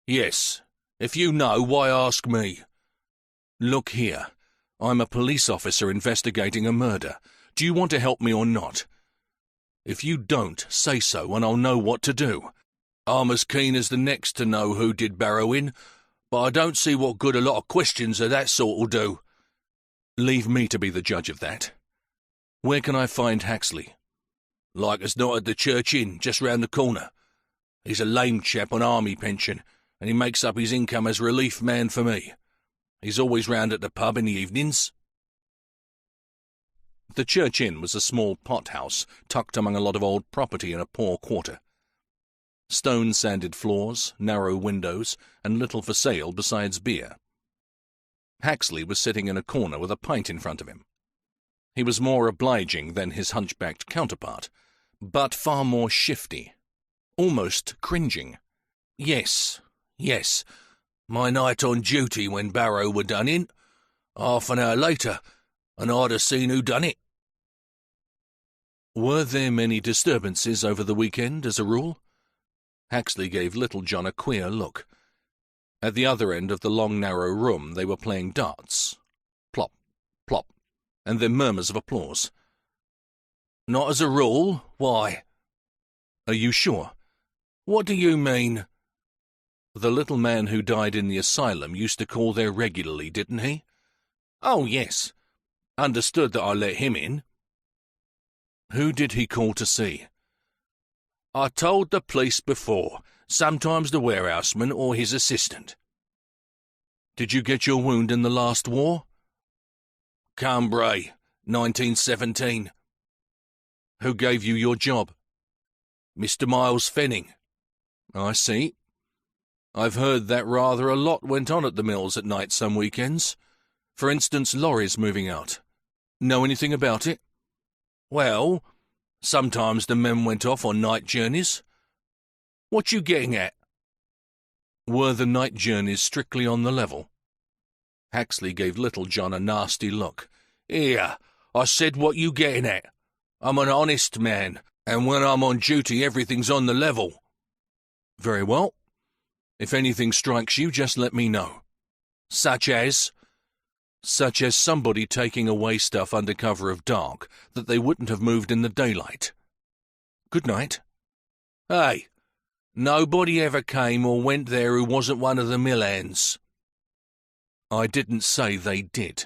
"Yes. If you know, why ask me?" "Look here. I'm a police officer investigating a murder. Do you want to help me or not? If you don't, say so and I'll know what to do. I'm as keen as the next to know who did Barrow in, but I don't see what good a lot of questions of that sort will do. Leave me to be the judge of that. Where can I find Haxley? Like as not at the Church Inn, just round the corner. He's a lame chap on army pension, and he makes up his income as relief man for me. He's always round at the pub in the evenings. The Church Inn was a small pothouse tucked among a lot of old property in a poor quarter. Stone-sanded floors, narrow windows, and little for sale besides beer. Haxley was sitting in a corner with a pint in front of him. He was more obliging than his hunchbacked counterpart, but far more shifty, almost cringing. Yes, my night on duty when Barrow were done in. Half an hour later, and I'd have seen who done it. Were there many disturbances over the weekend, as a rule? Haxley gave Little John a queer look. At the other end of the long, narrow room they were playing darts. Plop, plop, and then murmurs of applause. Not as a rule. Why? Are you sure? What do you mean? The little man who died in the asylum used to call there regularly, didn't he? Oh, yes. Understood that I let him in. Who did he call to see? I told the police before, sometimes the warehouseman or his assistant. Did you get your wound in the last war? Cambrai, 1917. Who gave you your job? Mr. Miles Fenning. I see. I've heard that rather a lot went on at the mills at night some weekends. For instance, lorries moving out. Know anything about it? Well, sometimes the men went off on night journeys. What you getting at? Were the night journeys strictly on the level? Haxley gave Little John a nasty look. Here, I said what you getting at. I'm an honest man, and when I'm on duty everything's on the level. Very well. If anything strikes you, just let me know. Such as? Such as somebody taking away stuff under cover of dark that they wouldn't have moved in the daylight. Good night. Hey, nobody ever came or went there who wasn't one of the mill hands. I didn't say they did.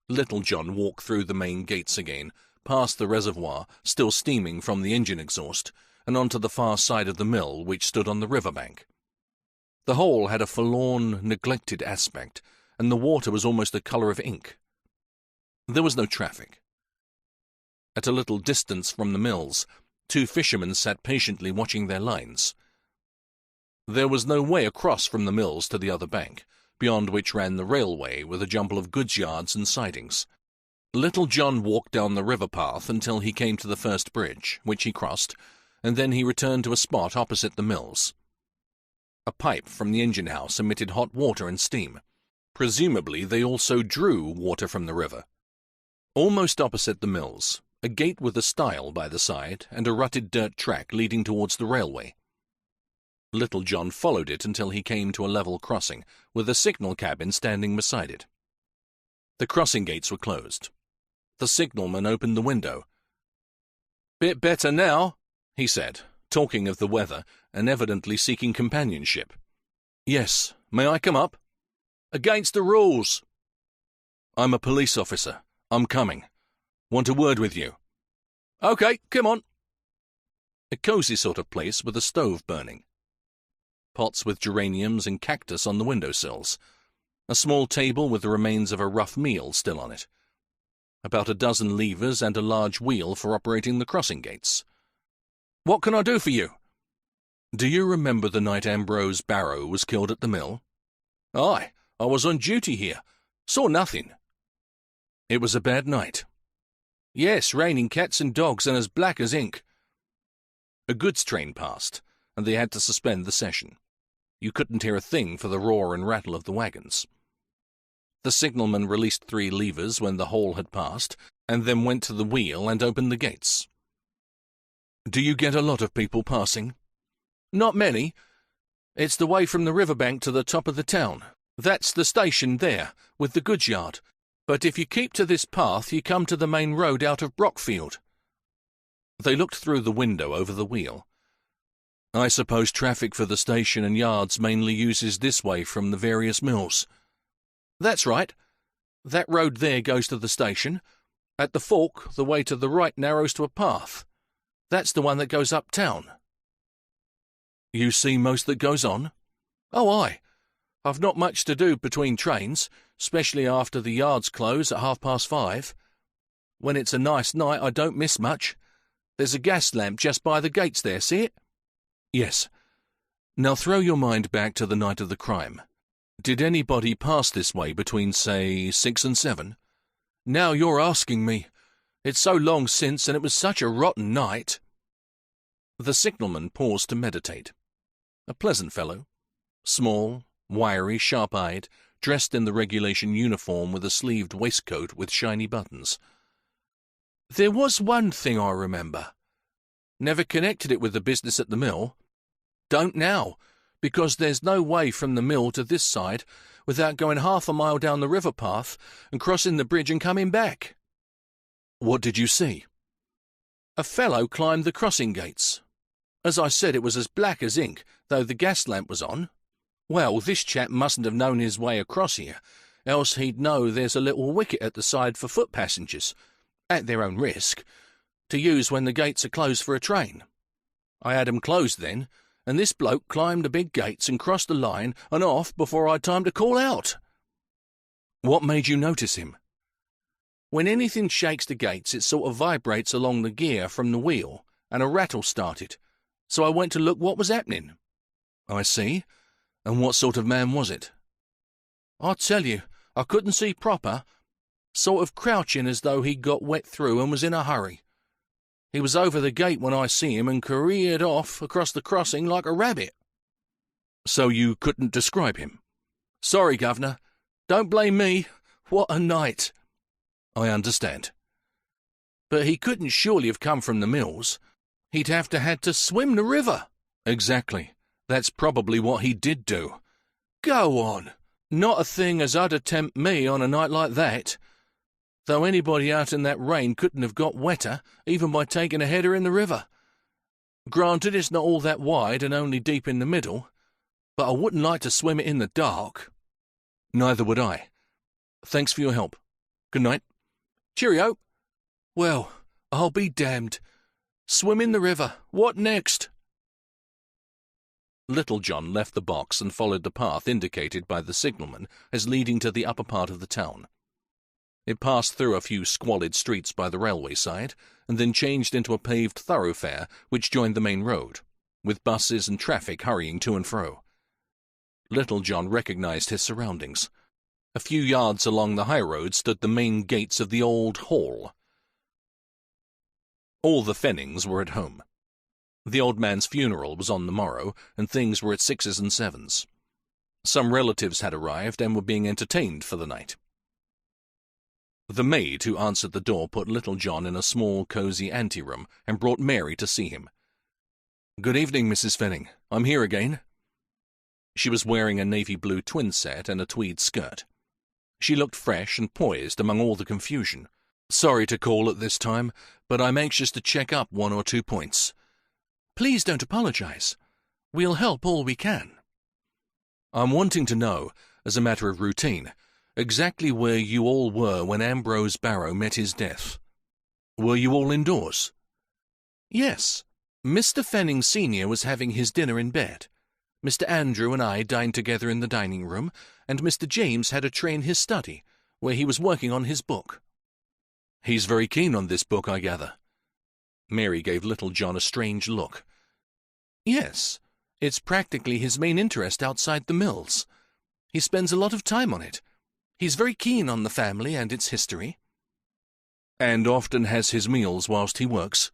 Little John walked through the main gates again, past the reservoir, still steaming from the engine exhaust, and onto the far side of the mill which stood on the riverbank. The whole had a forlorn, neglected aspect, and the water was almost the colour of ink. There was no traffic. At a little distance from the mills, two fishermen sat patiently watching their lines. There was no way across from the mills to the other bank, beyond which ran the railway with a jumble of goods yards and sidings. Little John walked down the river path until he came to the first bridge, which he crossed, and then he returned to a spot opposite the mills. A pipe from the engine house emitted hot water and steam. Presumably they also drew water from the river. Almost opposite the mills, a gate with a stile by the side and a rutted dirt track leading towards the railway. Little John followed it until he came to a level crossing, with a signal cabin standing beside it. The crossing gates were closed. The signalman opened the window. "Bit better now," he said, talking of the weather and evidently seeking companionship. "Yes, may I come up?" "Against the rules." "I'm a police officer. I'm coming. Want a word with you." "Okay, come on." A cosy sort of place with a stove burning. Pots with geraniums and cactus on the windowsills. A small table with the remains of a rough meal still on it. About a dozen levers and a large wheel for operating the crossing gates. "What can I do for you?" "Do you remember the night Ambrose Barrow was killed at the mill?" "Aye, I was on duty here. Saw nothing." "It was a bad night." "Yes, raining cats and dogs and as black as ink." A goods train passed, and they had to suspend the session. You couldn't hear a thing for the roar and rattle of the wagons. The signalman released 3 levers when the whole had passed, and then went to the wheel and opened the gates. "Do you get a lot of people passing?" "Not many. It's the way from the riverbank to the top of the town. That's the station there, with the goods yard. But if you keep to this path, you come to the main road out of Brockfield." They looked through the window over the wheel. "I suppose traffic for the station and yards mainly uses this way from the various mills." "That's right. That road there goes to the station. At the fork, the way to the right narrows to a path. That's the one that goes uptown." "You see most that goes on?" "Oh, aye. I've not much to do between trains, especially after the yards close at 5:30. When it's a nice night, I don't miss much. There's a gas lamp just by the gates there, see it?" "Yes. Now throw your mind back to the night of the crime. Did anybody pass this way between, say, 6 and 7? "Now you're asking me. It's so long since, and it was such a rotten night." The signalman paused to meditate. A pleasant fellow, small, wiry, sharp-eyed, dressed in the regulation uniform with a sleeved waistcoat with shiny buttons. "There was one thing I remember. Never connected it with the business at the mill. Don't now, because there's no way from the mill to this side without going half a mile down the river path and crossing the bridge and coming back." "What did you see?" "A fellow climbed the crossing gates. As I said, it was as black as ink, though the gas lamp was on. Well, this chap mustn't have known his way across here, else he'd know there's a little wicket at the side for foot passengers, at their own risk, to use when the gates are closed for a train. I had 'em closed then, and this bloke climbed the big gates and crossed the line and off before I'd time to call out." "What made you notice him?" "When anything shakes the gates, it sort of vibrates along the gear from the wheel, and a rattle started, so I went to look what was happening." "I see. And what sort of man was it?" "I tell you, I couldn't see proper. Sort of crouching as though he'd got wet through and was in a hurry. He was over the gate when I see him and careered off across the crossing like a rabbit." "So you couldn't describe him?" "Sorry, Governor. Don't blame me. What a night." "I understand." "But he couldn't surely have come from the mills. He'd have had to swim the river." "Exactly. That's probably what he did do." "Go on. Not a thing as I'd tempt me on a night like that. Though anybody out in that rain couldn't have got wetter, even by taking a header in the river. Granted, it's not all that wide and only deep in the middle, but I wouldn't like to swim it in the dark." "Neither would I. Thanks for your help. Good night." "Cheerio." "Well, I'll be damned. Swim in the river. What next?" Little John left the box and followed the path indicated by the signalman as leading to the upper part of the town. It passed through a few squalid streets by the railway side, and then changed into a paved thoroughfare which joined the main road, with buses and traffic hurrying to and fro. Little John recognized his surroundings. A few yards along the high road stood the main gates of the old hall. All the Fennings were at home. The old man's funeral was on the morrow, and things were at 6s and 7s. Some relatives had arrived and were being entertained for the night. The maid who answered the door put Little John in a small, cosy anteroom and brought Mary to see him. "Good evening, Mrs. Fenning. I'm here again." She was wearing a navy blue twin set and a tweed skirt. She looked fresh and poised among all the confusion. "Sorry to call at this time, but I'm anxious to check up 1 or 2 points." "Please don't apologize. We'll help all we can." "I'm wanting to know, as a matter of routine, exactly where you all were when Ambrose Barrow met his death. Were you all indoors?" "Yes. Mr. Fenning Sr. was having his dinner in bed. Mr. Andrew and I dined together in the dining room, and Mr. James had a tray in his study, where he was working on his book." "He's very keen on this book, I gather." Mary gave Little John a strange look. "Yes. It's practically his main interest outside the mills. He spends a lot of time on it. He's very keen on the family and its history." "And often has his meals whilst he works?"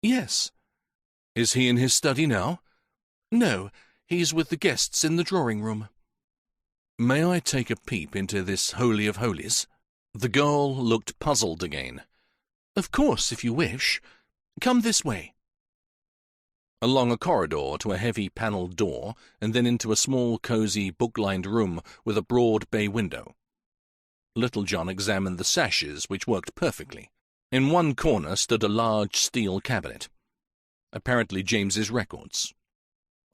"Yes." "Is he in his study now?" "No, he's with the guests in the drawing-room." "May I take a peep into this holy of holies?" The girl looked puzzled again. "Of course, if you wish. Come this way." Along a corridor to a heavy panelled door, and then into a small, cosy, book-lined room with a broad bay window. Little John examined the sashes, which worked perfectly. In one corner stood a large steel cabinet, apparently James's records.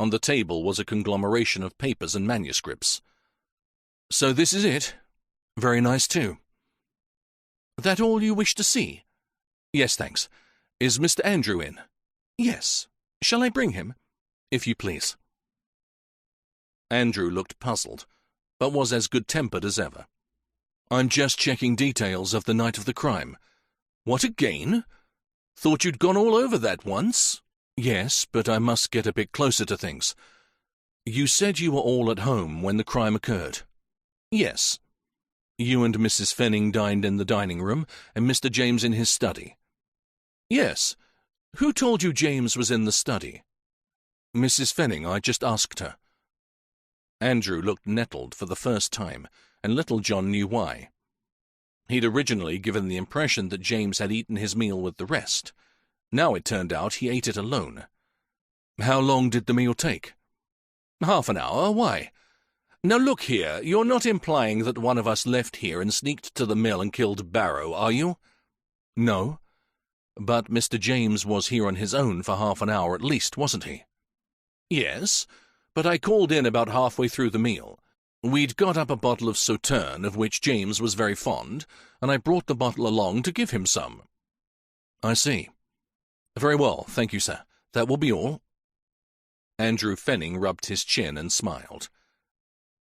On the table was a conglomeration of papers and manuscripts. "So this is it? Very nice, too. That all you wish to see?" "Yes, thanks. Is Mr. Andrew in?" "Yes. Shall I bring him?" "If you please." Andrew looked puzzled, but was as good-tempered as ever. "I'm just checking details of the night of the crime." "What again? Thought you'd gone all over that once." "Yes, but I must get a bit closer to things. You said you were all at home when the crime occurred." "Yes." "You and Mrs. Fenning dined in the dining room, and Mr. James in his study." "Yes. Who told you James was in the study?" "Mrs. Fenning. I just asked her." Andrew looked nettled for the first time, and Little John knew why. He'd originally given the impression that James had eaten his meal with the rest. Now it turned out he ate it alone. "How long did the meal take?" "Half an hour. Why? Now look here, you're not implying that one of us left here and sneaked to the mill and killed Barrow, are you?" "No. But Mr. James was here on his own for half an hour at least, wasn't he?" "Yes, but I called in about halfway through the meal. We'd got up a bottle of Sauterne, of which James was very fond, and I brought the bottle along to give him some." "I see. Very well, thank you, sir. That will be all." Andrew Fenning rubbed his chin and smiled.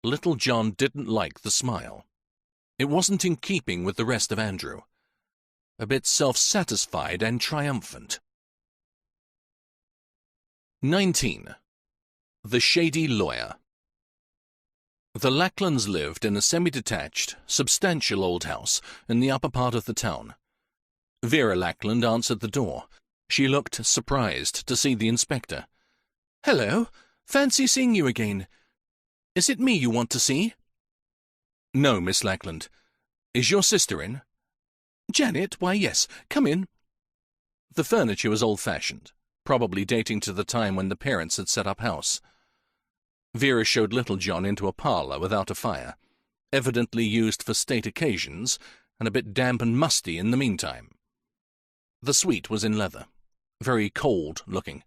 Little John didn't like the smile. It wasn't in keeping with the rest of Andrew. A bit self-satisfied and triumphant. 19. The Shady Lawyer. The Lacklands lived in a semi-detached, substantial old house in the upper part of the town. Vera Lackland answered the door. She looked surprised to see the inspector. "Hello. Fancy seeing you again. Is it me you want to see?" "No, Miss Lackland. Is your sister in?" "Janet? Why, yes. Come in." The furniture was old-fashioned, probably dating to the time when the parents had set up house. Vera showed Little John into a parlour without a fire, evidently used for state occasions, and a bit damp and musty in the meantime. The suite was in leather, very cold-looking.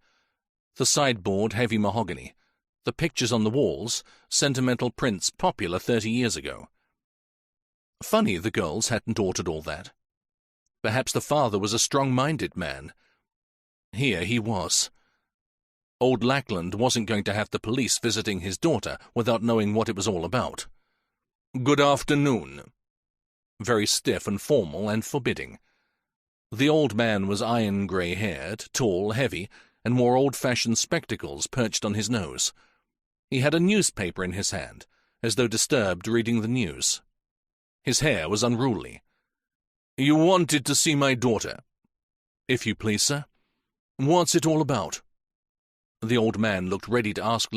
The sideboard heavy mahogany, the pictures on the walls sentimental prints popular 30 years ago. Funny the girls hadn't ordered all that. Perhaps the father was a strong-minded man. Here he was. Old Lackland wasn't going to have the police visiting his daughter without knowing what it was all about. "Good afternoon." Very stiff and formal and forbidding. The old man was iron-grey-haired, tall, heavy, and wore old-fashioned spectacles perched on his nose. He had a newspaper in his hand, as though disturbed reading the news. His hair was unruly. "You wanted to see my daughter?" "If you please, sir." "What's it all about?" The old man looked ready to ask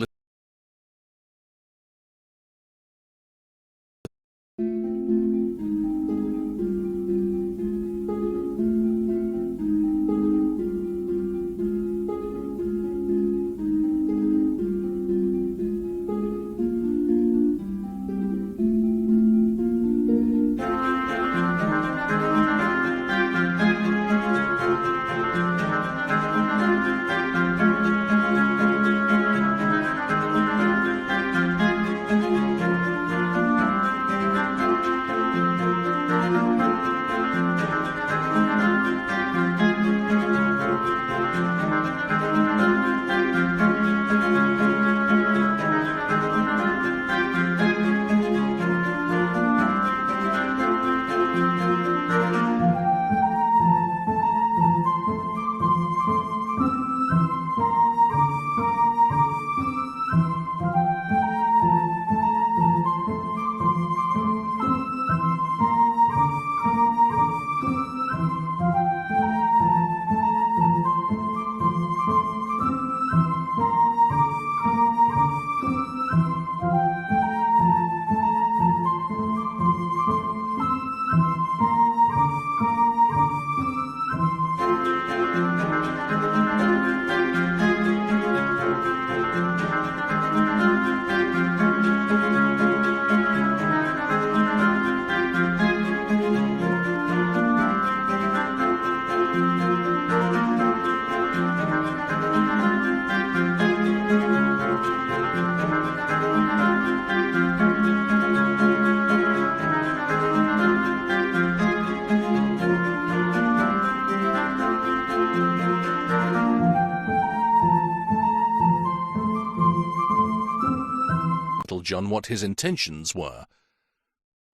John what his intentions were.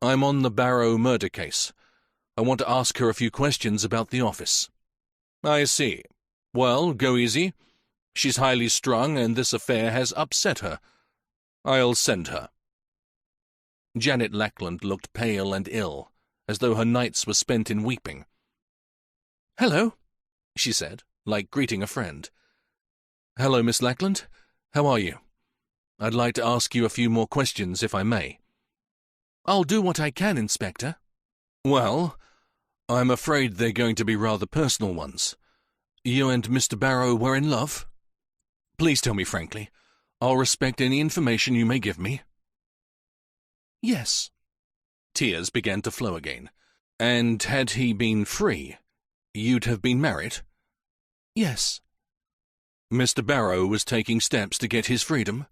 "I'm on the Barrow murder case. I want to ask her a few questions about the office." "I see. Well, go easy. She's highly strung, and this affair has upset her. I'll send her." Janet Lackland looked pale and ill, as though her nights were spent in weeping. "Hello," she said, like greeting a friend. "Hello, Miss Lackland. How are you? I'd like to ask you a few more questions, if I may." "I'll do what I can, Inspector." "Well, I'm afraid they're going to be rather personal ones. You and Mr. Barrow were in love? Please tell me frankly. I'll respect any information you may give me." "Yes." Tears began to flow again. "And had he been free, you'd have been married?" "Yes." "Mr. Barrow was taking steps to get his freedom?"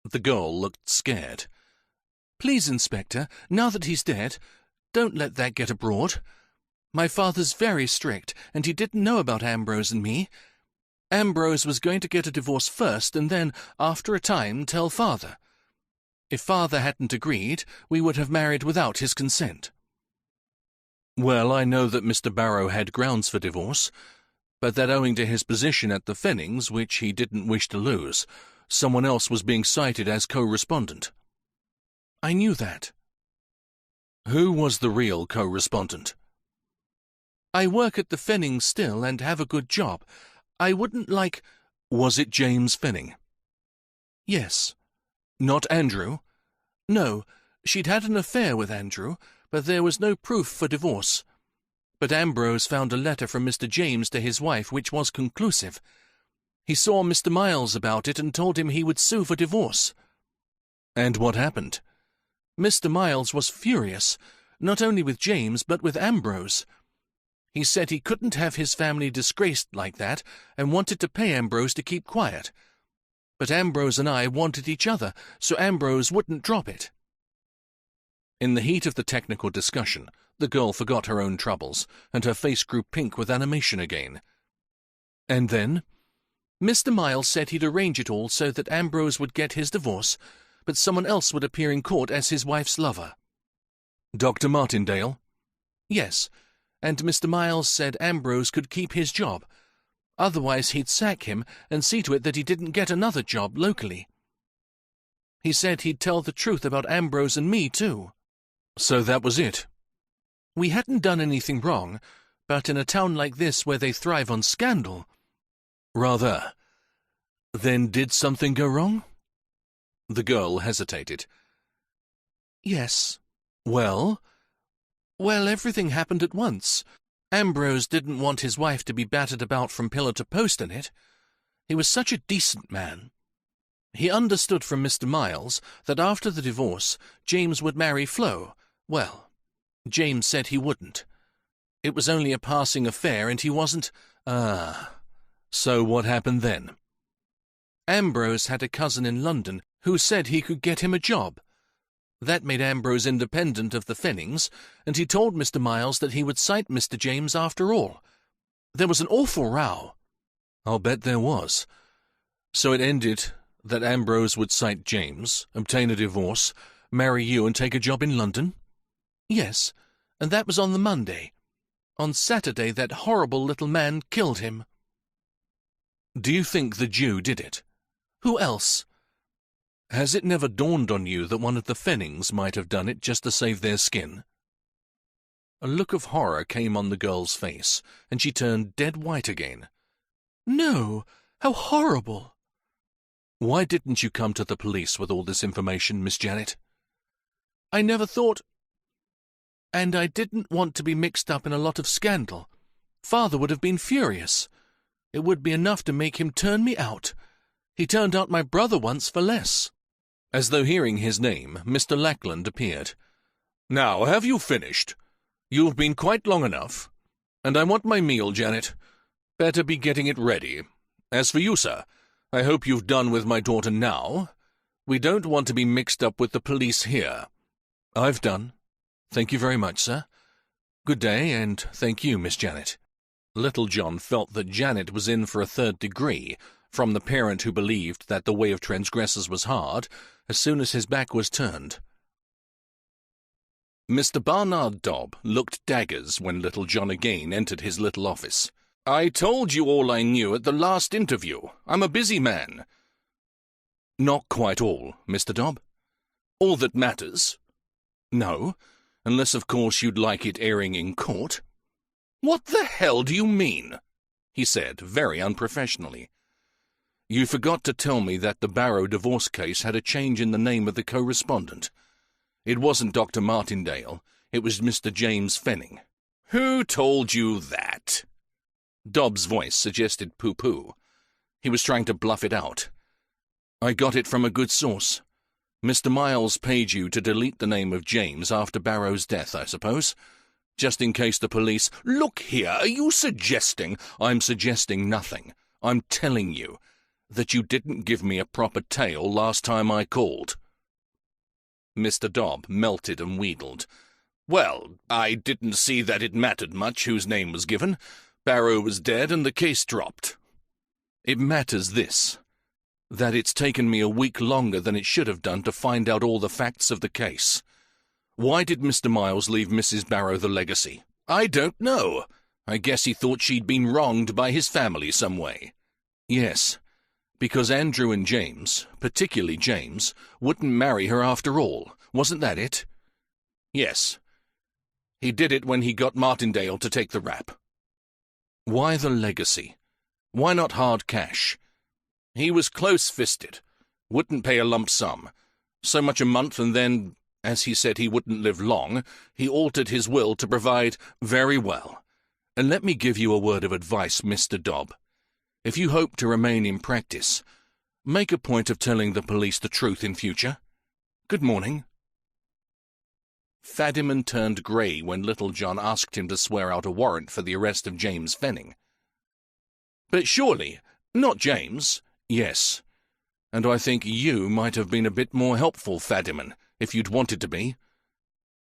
The girl looked scared. "Please, Inspector, now that he's dead, don't let that get abroad. My father's very strict, and he didn't know about Ambrose and me. Ambrose was going to get a divorce first, and then, after a time, tell Father. If Father hadn't agreed, we would have married without his consent." "Well, I know that Mr. Barrow had grounds for divorce, but that owing to his position at the Fennings, which he didn't wish to lose, someone else was being cited as co-respondent." "I knew that." "Who was the real co-respondent?" "I work at the Fennings still and have a good job. I wouldn't like—" "Was it James Fenning?" "Yes." "Not Andrew?" "No, she'd had an affair with Andrew, but there was no proof for divorce. But Ambrose found a letter from Mr. James to his wife which was conclusive. He saw Mr. Miles about it and told him he would sue for divorce." "And what happened?" "Mr. Miles was furious, not only with James but with Ambrose. He said he couldn't have his family disgraced like that and wanted to pay Ambrose to keep quiet. But Ambrose and I wanted each other, so Ambrose wouldn't drop it." In the heat of the technical discussion, the girl forgot her own troubles, and her face grew pink with animation again. "And then?" "Mr. Miles said he'd arrange it all so that Ambrose would get his divorce, but someone else would appear in court as his wife's lover." "Dr. Martindale?" "Yes, and Mr. Miles said Ambrose could keep his job. Otherwise he'd sack him and see to it that he didn't get another job locally. He said he'd tell the truth about Ambrose and me, too." "So that was it?" "We hadn't done anything wrong, but in a town like this where they thrive on scandal—" "Rather. Then did something go wrong?" The girl hesitated. "Yes." "Well?" "Well, everything happened at once. Ambrose didn't want his wife to be battered about from pillar to post in it. He was such a decent man. He understood from Mr. Miles that after the divorce, James would marry Flo. Well, James said he wouldn't. It was only a passing affair, and he wasn't— "Ah. So what happened then?" "Ambrose had a cousin in London who said he could get him a job. That made Ambrose independent of the Fennings, and he told Mr. Miles that he would cite Mr. James after all. There was an awful row." "I'll bet there was. So it ended that Ambrose would cite James, obtain a divorce, marry you and take a job in London?" "Yes, and that was on the Monday. On Saturday that horrible little man killed him." "Do you think the Jew did it?" "Who else?" "Has it never dawned on you that one of the Fennings might have done it just to save their skin?" A look of horror came on the girl's face, and she turned dead white again. "No! How horrible!" "Why didn't you come to the police with all this information, Miss Janet?" "I never thought— And I didn't want to be mixed up in a lot of scandal. Father would have been furious. It would be enough to make him turn me out. He turned out my brother once for less." As though hearing his name, Mr. Lackland appeared. "Now, have you finished? You've been quite long enough. And I want my meal, Janet. Better be getting it ready. As for you, sir, I hope you've done with my daughter now. We don't want to be mixed up with the police here." "I've done. Thank you very much, sir. Good day, and thank you, Miss Janet." Little John felt that Janet was in for a third degree, from the parent who believed that the way of transgressors was hard as soon as his back was turned. Mr. Barnard Dobb looked daggers when Little John again entered his little office. "I told you all I knew at the last interview. I'm a busy man." "Not quite all, Mr. Dobb." "All that matters?" "No, unless of course you'd like it airing in court." "What the hell do you mean?" he said, very unprofessionally. "You forgot to tell me that the Barrow divorce case had a change in the name of the correspondent. It wasn't Dr. Martindale, it was Mr. James Fenning." "Who told you that?" Dobb's voice suggested pooh-pooh. He was trying to bluff it out. "I got it from a good source. Mr. Miles paid you to delete the name of James after Barrow's death, I suppose, just in case the police—" "Look here, are you suggesting—" "I'm suggesting nothing. I'm telling you that you didn't give me a proper tale last time I called." Mr. Dobb melted and wheedled. "Well, I didn't see that it mattered much whose name was given. Barrow was dead and the case dropped." "It matters this, that it's taken me a week longer than it should have done to find out all the facts of the case. Why did Mr. Miles leave Mrs. Barrow the legacy?" "I don't know. I guess he thought she'd been wronged by his family some way." "Yes, because Andrew and James, particularly James, wouldn't marry her after all. Wasn't that it?" "Yes. He did it when he got Martindale to take the rap." "Why the legacy? Why not hard cash?" "He was close-fisted. Wouldn't pay a lump sum. So much a month, and then, as he said he wouldn't live long, he altered his will to provide—" "Very well. And let me give you a word of advice, Mr. Dobb. If you hope to remain in practice, make a point of telling the police the truth in future. Good morning." Fadiman turned grey when Little John asked him to swear out a warrant for the arrest of James Fenning. "But surely, not James." "Yes, and I think you might have been a bit more helpful, Fadiman, if you'd wanted to be.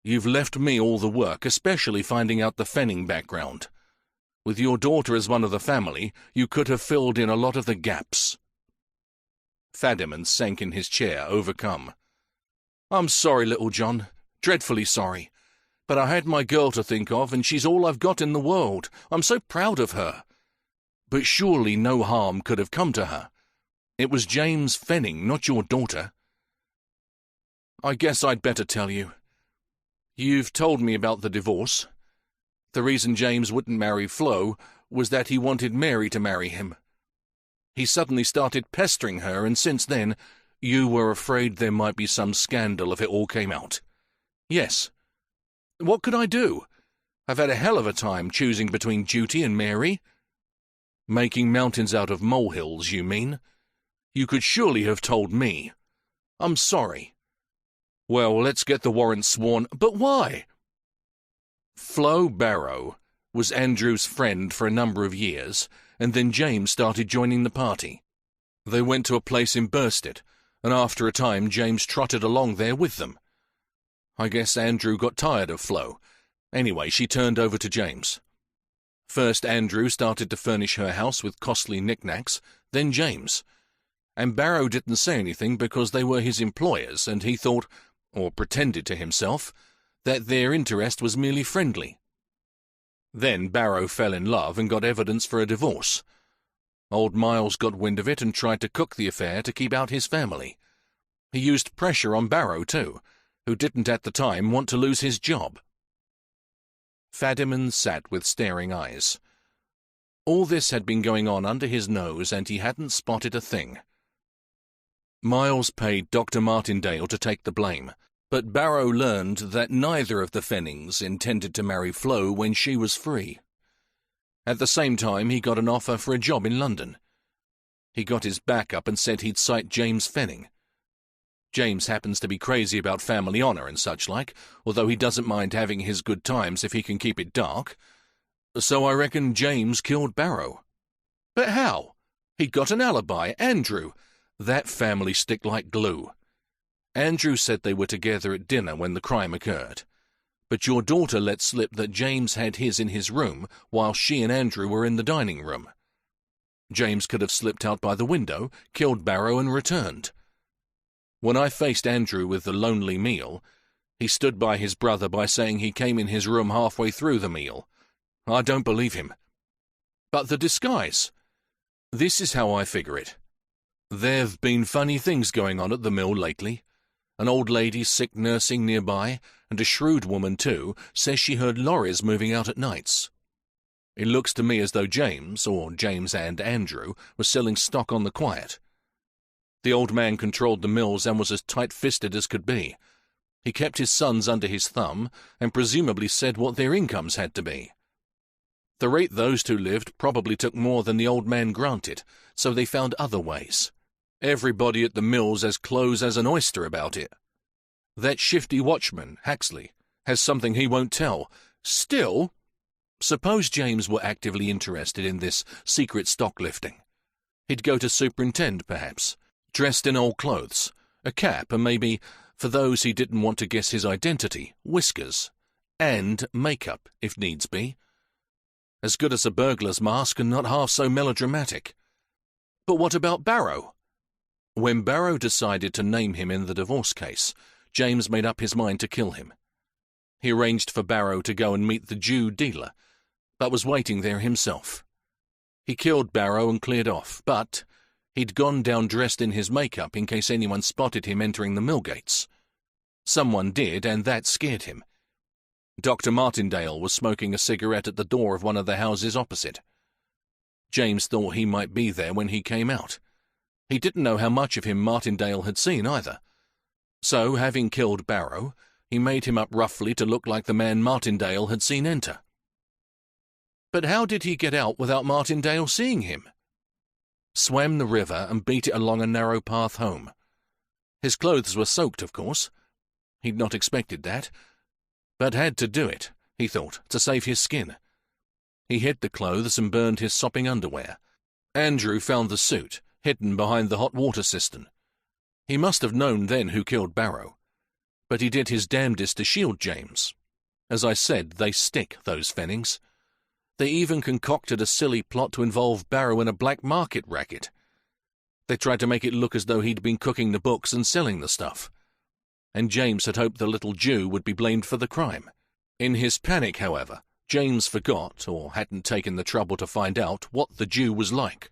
You've left me all the work, especially finding out the Fenning background. With your daughter as one of the family, you could have filled in a lot of the gaps." Fadiman sank in his chair, overcome. "I'm sorry, Little John, dreadfully sorry. But I had my girl to think of, and she's all I've got in the world. I'm so proud of her. But surely no harm could have come to her. It was James Fenning, not your daughter. I guess I'd better tell you. You've told me about the divorce. The reason James wouldn't marry Flo was that he wanted Mary to marry him. He suddenly started pestering her, and since then, you were afraid there might be some scandal if it all came out." "Yes. What could I do? I've had a hell of a time choosing between duty and Mary." "Making mountains out of molehills, you mean? You could surely have told me." "I'm sorry." "Well, let's get the warrant sworn." "But why?" "Flo Barrow was Andrew's friend for a number of years, and then James started joining the party. They went to a place in Bursted, and after a time James trotted along there with them. I guess Andrew got tired of Flo. Anyway, she turned over to James. First Andrew started to furnish her house with costly knickknacks, then James. And Barrow didn't say anything because they were his employers, and he thought, or pretended to himself, that their interest was merely friendly. Then Barrow fell in love and got evidence for a divorce. Old Miles got wind of it and tried to cook the affair to keep out his family. He used pressure on Barrow, too, who didn't at the time want to lose his job." Fadiman sat with staring eyes. All this had been going on under his nose, and he hadn't spotted a thing. Miles paid Dr. Martindale to take the blame, but Barrow learned that neither of the Fennings intended to marry Flo when she was free. At the same time, he got an offer for a job in London. He got his back up and said he'd cite James Fenning. James happens to be crazy about family honour and such like, although he doesn't mind having his good times if he can keep it dark. So I reckon James killed Barrow. But how? He'd got an alibi, Andrew. That family stick like glue. Andrew said they were together at dinner when the crime occurred. But your daughter let slip that James had his in his room while she and Andrew were in the dining room. James could have slipped out by the window, killed Barrow and returned. When I faced Andrew with the lonely meal, he stood by his brother by saying he came in his room halfway through the meal. I don't believe him. But the disguise. This is how I figure it. There've been funny things going on at the mill lately. An old lady sick nursing nearby, and a shrewd woman too, says she heard lorries moving out at nights. It looks to me as though James, or James and Andrew, were selling stock on the quiet. The old man controlled the mills and was as tight-fisted as could be. He kept his sons under his thumb and presumably said what their incomes had to be. The rate those two lived probably took more than the old man granted, so they found other ways. Everybody at the mill's as close as an oyster about it. That shifty watchman, Haxley, has something he won't tell. Still, suppose James were actively interested in this secret stock lifting. He'd go to superintend, perhaps, dressed in old clothes, a cap, and maybe, for those he didn't want to guess his identity, whiskers, and makeup, if needs be. As good as a burglar's mask and not half so melodramatic. But what about Barrow? When Barrow decided to name him in the divorce case, James made up his mind to kill him. He arranged for Barrow to go and meet the Jew dealer, but was waiting there himself. He killed Barrow and cleared off, but he'd gone down dressed in his makeup in case anyone spotted him entering the mill gates. Someone did, and that scared him. Dr. Martindale was smoking a cigarette at the door of one of the houses opposite. James thought he might be there when he came out. He didn't know how much of him Martindale had seen either. So, having killed Barrow, he made him up roughly to look like the man Martindale had seen enter. But how did he get out without Martindale seeing him? Swam the river and beat it along a narrow path home. His clothes were soaked, of course. He'd not expected that, but had to do it, he thought, to save his skin. He hid the clothes and burned his sopping underwear. Andrew found the suit, hidden behind the hot water cistern. He must have known then who killed Barrow, but he did his damnedest to shield James. As I said, they stick, those Fennings. They even concocted a silly plot to involve Barrow in a black market racket. They tried to make it look as though he'd been cooking the books and selling the stuff. And James had hoped the little Jew would be blamed for the crime. In his panic, however, James forgot, or hadn't taken the trouble to find out, what the Jew was like.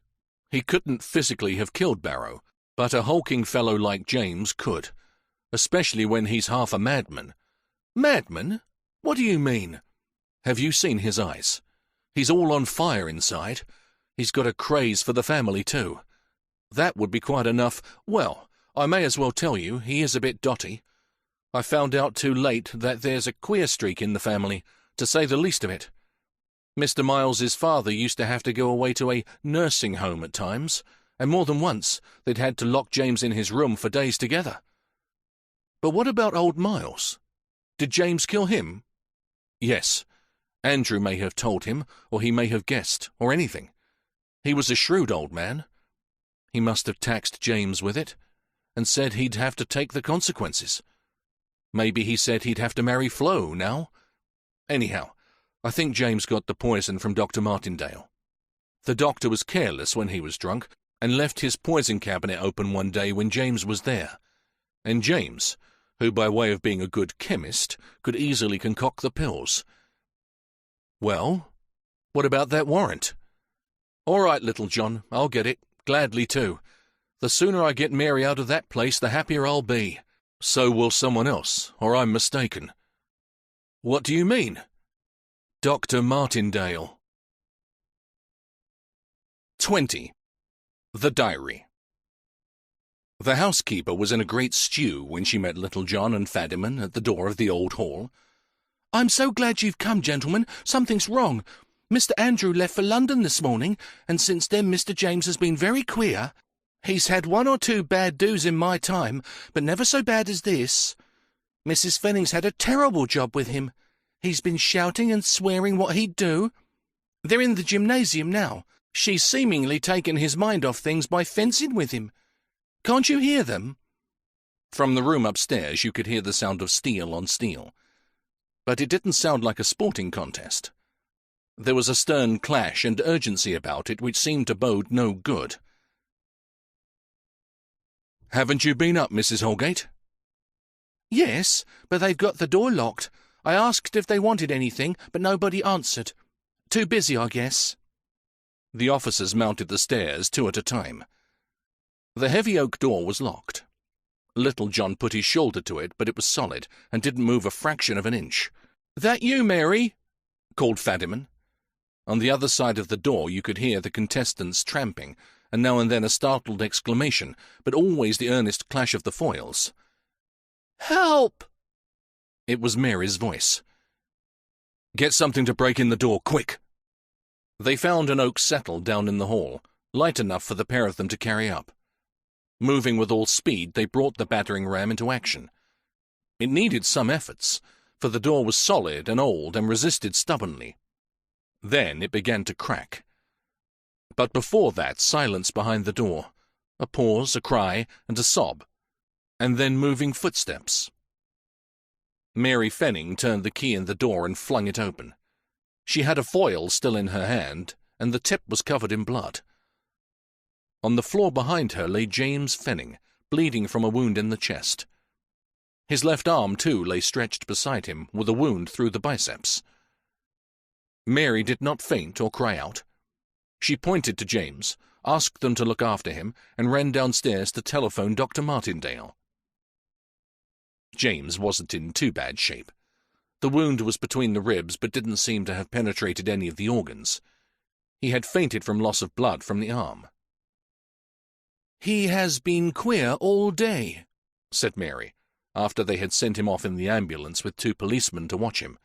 He couldn't physically have killed Barrow, but a hulking fellow like James could, especially when he's half a madman. Madman? What do you mean? Have you seen his eyes? He's all on fire inside. He's got a craze for the family, too. That would be quite enough. Well, I may as well tell you, he is a bit dotty. I found out too late that there's a queer streak in the family, to say the least of it. Mr. Miles's father used to have to go away to a nursing home at times, and more than once they'd had to lock James in his room for days together. But what about old Miles? Did James kill him? Yes. Andrew may have told him, or he may have guessed, or anything. He was a shrewd old man. He must have taxed James with it, and said he'd have to take the consequences. Maybe he said he'd have to marry Flo now. Anyhow, I think James got the poison from Dr. Martindale. The doctor was careless when he was drunk, and left his poison cabinet open one day when James was there. And James, who by way of being a good chemist, could easily concoct the pills. Well, what about that warrant? All right, little John, I'll get it. Gladly, too. The sooner I get Mary out of that place, the happier I'll be. So will someone else, or I'm mistaken. What do you mean? Dr. Martindale. 20. The Diary. The housekeeper was in a great stew when she met Little John and Fadiman at the door of the old hall. "I'm so glad you've come, gentlemen. Something's wrong. Mr. Andrew left for London this morning, and since then Mr. James has been very queer. He's had one or two bad do's in my time, but never so bad as this. Mrs. Fenning's had a terrible job with him. He's been shouting and swearing what he'd do. They're in the gymnasium now. She's seemingly taken his mind off things by fencing with him. Can't you hear them?" From the room upstairs you could hear the sound of steel on steel. But it didn't sound like a sporting contest. There was a stern clash and urgency about it which seemed to bode no good. "Haven't you been up, Mrs. Holgate?" "Yes, but they've got the door locked. I asked if they wanted anything, but nobody answered. Too busy, I guess." The officers mounted the stairs 2 at a time. The heavy oak door was locked. Little John put his shoulder to it, but it was solid, and didn't move a fraction of an inch. "That you, Mary?" called Fadiman. On the other side of the door you could hear the contestants tramping, and now and then a startled exclamation, but always the earnest clash of the foils. "Help!" It was Mary's voice. "Get something to break in the door, quick!" They found an oak settle down in the hall, light enough for the pair of them to carry up. Moving with all speed, they brought the battering ram into action. It needed some efforts, for the door was solid and old and resisted stubbornly. Then it began to crack. But before that, silence behind the door, a pause, a cry, and a sob, and then moving footsteps. Mary Fenning turned the key in the door and flung it open. She had a foil still in her hand, and the tip was covered in blood. On the floor behind her lay James Fenning, bleeding from a wound in the chest. His left arm, too, lay stretched beside him, with a wound through the biceps. Mary did not faint or cry out. She pointed to James, asked them to look after him, and ran downstairs to telephone Dr. Martindale. James wasn't in too bad shape. The wound was between the ribs, but didn't seem to have penetrated any of the organs. He had fainted from loss of blood from the arm. "He has been queer all day," said Mary, after they had sent him off in the ambulance with 2 policemen to watch him.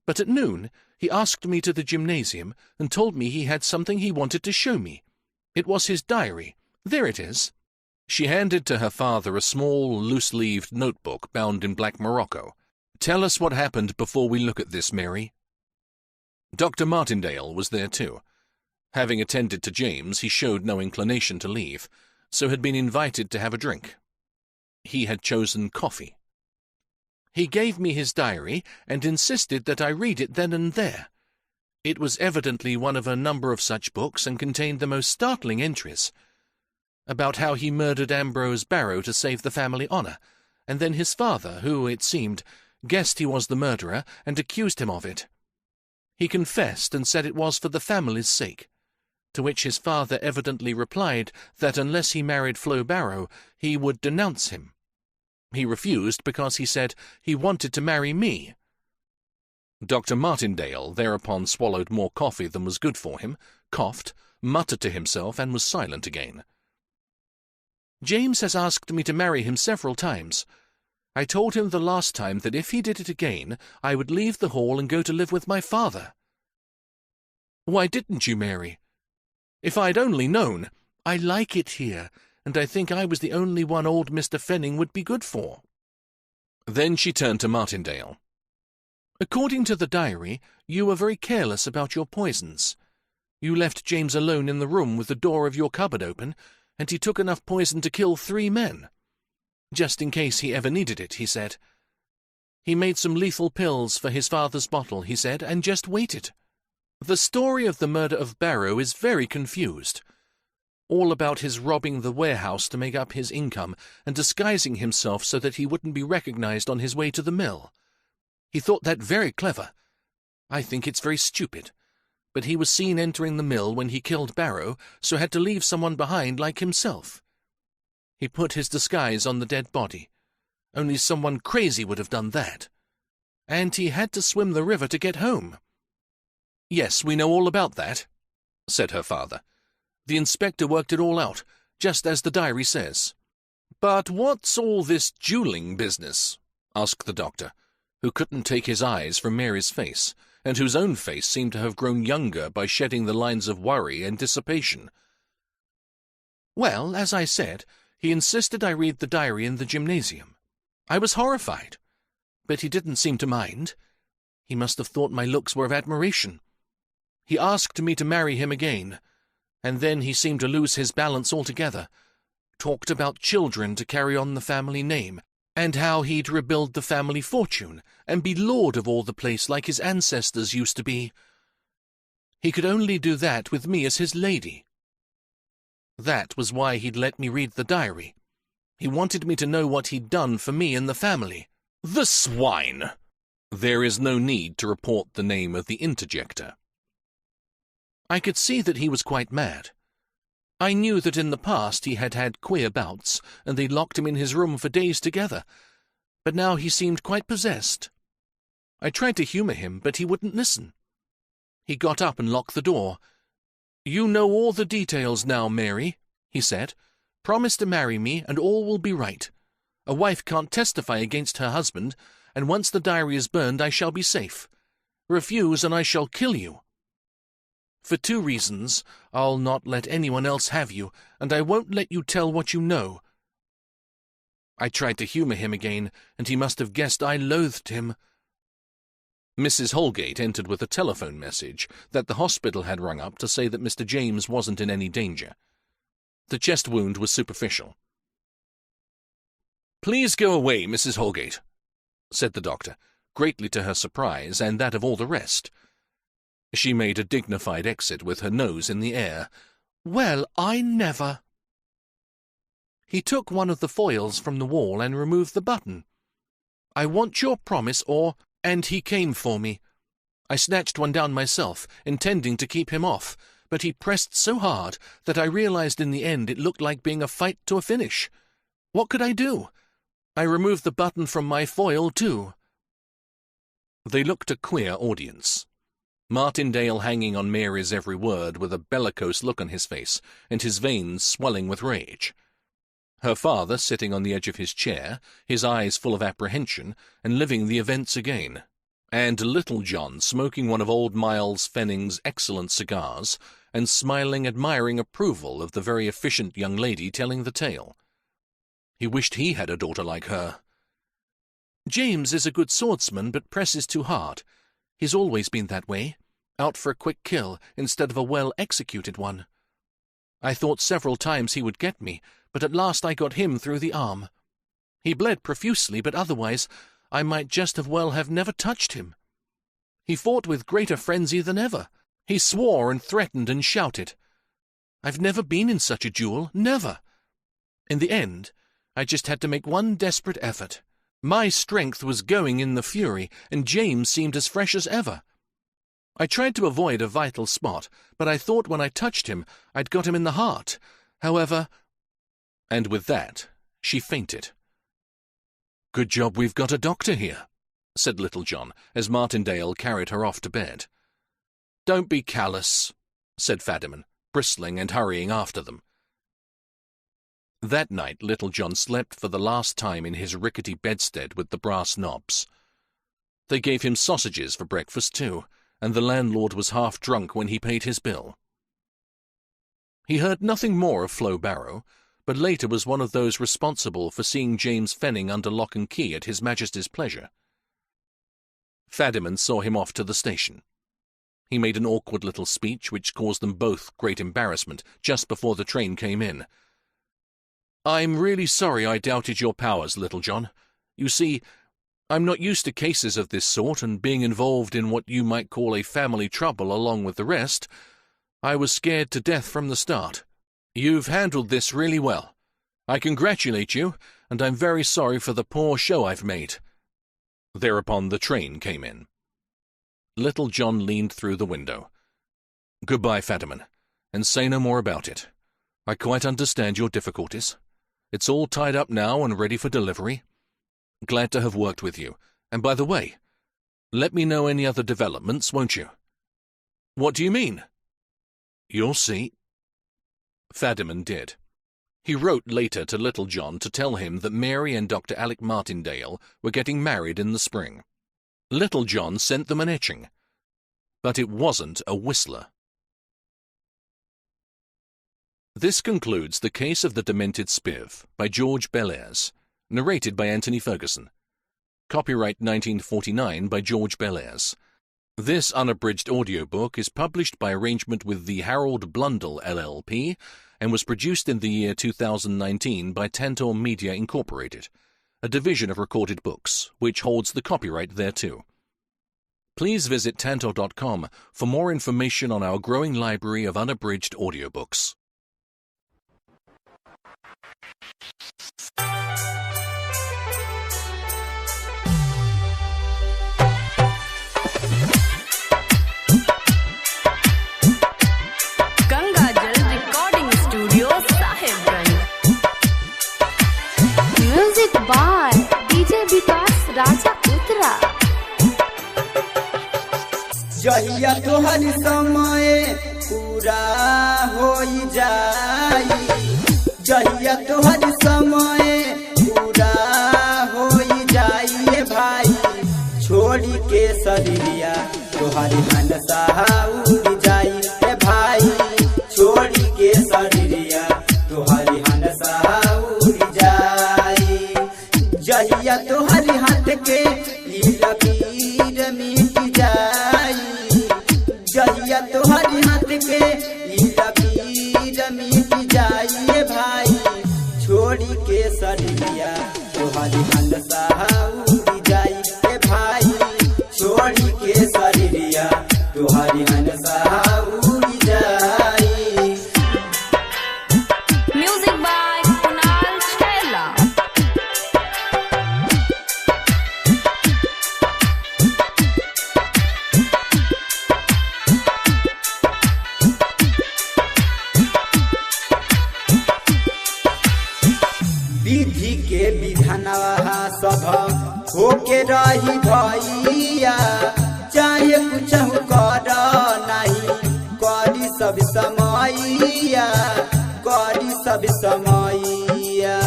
"But at noon he asked me to the gymnasium and told me he had something he wanted to show me. It was his diary. There it is." She handed to her father a small, loose-leaved notebook bound in black morocco. "Tell us what happened before we look at this, Mary." Dr. Martindale was there too. Having attended to James, he showed no inclination to leave, so had been invited to have a drink. He had chosen coffee. "He gave me his diary and insisted that I read it then and there. It was evidently one of a number of such books and contained the most startling entries. About how he murdered Ambrose Barrow to save the family honour, and then his father, who, it seemed, guessed he was the murderer and accused him of it. He confessed and said it was for the family's sake, to which his father evidently replied that unless he married Flo Barrow, he would denounce him. He refused because he said he wanted to marry me." Dr. Martindale thereupon swallowed more coffee than was good for him, coughed, muttered to himself, and was silent again. "James has asked me to marry him several times. I told him the last time that if he did it again, I would leave the Hall and go to live with my father." "Why didn't you, Mary?" "If I'd only known. I like it here, and I think I was the only one old Mr. Fenning would be good for." Then she turned to Martindale. "According to the diary, you were very careless about your poisons. You left James alone in the room with the door of your cupboard open, and he took enough poison to kill 3 men. Just in case he ever needed it, he said. He made some lethal pills for his father's bottle, he said, and just waited. The story of the murder of Barrow is very confused. All about his robbing the warehouse to make up his income and disguising himself so that he wouldn't be recognized on his way to the mill. He thought that very clever. I think it's very stupid. But he was seen entering the mill when he killed Barrow, so had to leave someone behind like himself. He put his disguise on the dead body. Only someone crazy would have done that. And he had to swim the river to get home." "Yes, we know all about that," said her father. "The inspector worked it all out, just as the diary says." "But what's all this duelling business?" asked the doctor, who couldn't take his eyes from Mary's face, and whose own face seemed to have grown younger by shedding the lines of worry and dissipation. "Well, as I said, he insisted I read the diary in the gymnasium. I was horrified, but he didn't seem to mind. He must have thought my looks were of admiration. He asked me to marry him again, and then he seemed to lose his balance altogether. Talked about children to carry on the family name, and how he'd rebuild the family fortune and be lord of all the place like his ancestors used to be. He could only do that with me as his lady. That was why he'd let me read the diary. He wanted me to know what he'd done for me and the family. The swine! There is no need to report the name of the interjector. I could see that he was quite mad. I knew that in the past he had had queer bouts, and they locked him in his room for days together, but now he seemed quite possessed. I tried to humour him, but he wouldn't listen. He got up and locked the door. "You know all the details now, Mary," he said. "Promise to marry me, and all will be right. A wife can't testify against her husband, and once the diary is burned I shall be safe. Refuse, and I shall kill you. For 2 reasons, I'll not let anyone else have you, and I won't let you tell what you know." I tried to humour him again, and he must have guessed I loathed him. Mrs. Holgate entered with a telephone message that the hospital had rung up to say that Mr. James wasn't in any danger. The chest wound was superficial. "Please go away, Mrs. Holgate," said the doctor, greatly to her surprise and that of all the rest. She made a dignified exit with her nose in the air. "Well, I never—" He took one of the foils from the wall and removed the button. "I want your promise, or—" And he came for me. I snatched one down myself, intending to keep him off, but he pressed so hard that I realized in the end it looked like being a fight to a finish. What could I do? I removed the button from my foil, too. They looked a queer audience. Martindale hanging on Mary's every word with a bellicose look on his face, and his veins swelling with rage. Her father sitting on the edge of his chair, his eyes full of apprehension, and living the events again. And Little John smoking one of old Miles Fenning's excellent cigars, and smiling admiring approval of the very efficient young lady telling the tale. He wished he had a daughter like her. "James is a good swordsman, but presses too hard. He's always been that way, out for a quick kill instead of a well-executed one. I thought several times he would get me, but at last I got him through the arm. He bled profusely, but otherwise I might just as well have never touched him. He fought with greater frenzy than ever. He swore and threatened and shouted. I've never been in such a duel, never. In the end, I just had to make one desperate effort. My strength was going in the fury, and James seemed as fresh as ever. I tried to avoid a vital spot, but I thought when I touched him I'd got him in the heart. However—" And with that, she fainted. "Good job we've got a doctor here," said Little John, as Martindale carried her off to bed. "Don't be callous," said Fadiman, bristling and hurrying after them. That night Little John slept for the last time in his rickety bedstead with the brass knobs. They gave him sausages for breakfast, too, and the landlord was half drunk when he paid his bill. He heard nothing more of Flo Barrow, but later was one of those responsible for seeing James Fenning under lock and key at His Majesty's pleasure. Fadiman saw him off to the station. He made an awkward little speech which caused them both great embarrassment just before the train came in. "I'm really sorry I doubted your powers, Little John. You see, I'm not used to cases of this sort, and being involved in what you might call a family trouble along with the rest, I was scared to death from the start. You've handled this really well. I congratulate you, and I'm very sorry for the poor show I've made." Thereupon the train came in. Little John leaned through the window. "Goodbye, Fadiman, and say no more about it. I quite understand your difficulties. It's all tied up now and ready for delivery. Glad to have worked with you, and by the way, let me know any other developments, won't you?" "What do you mean?" "You'll see." Fadiman did. He wrote later to Little John to tell him that Mary and Dr. Alec Martindale were getting married in the spring. Little John sent them an etching, but it wasn't a whistler. This concludes The Case of the Demented Spiv by George Bellairs, narrated by Anthony Ferguson. Copyright 1949 by George Bellairs. This unabridged audiobook is published by arrangement with the Harold Blundell LLP and was produced in the year 2019 by Tantor Media Incorporated, a division of Recorded Books, which holds the copyright thereto. Please visit tanto.com for more information on our growing library of unabridged audiobooks. Music by DJ Vikas Raja उतरा। जहिया तोहर समय पूरा हो जाई, जहिया तोहर समय पूरा हो जाई भाई, छोड़ी के शरीरिया तोहरी मनसा उड़ जाई भाई, छोड़ी के शरीरिया तोहरी मनसा उड़ जाई। जहिया तोहरी हाथ के लकीर मिट जाई, जहिया तोहरी हाथ के लकीर मिट जाई भाई, छोड़ी के शरीरिया तोहरी मनसा उड़ जाई भाई, छोड़ी के शरीरिया तोहरी मनसा उड़ जाई। म्यूजिक बाय कुणाल छैला। विधि के विधानवा सब होके रही भैया, चाहे कुछ कर नहीं करी सब समैया, करी सब समैया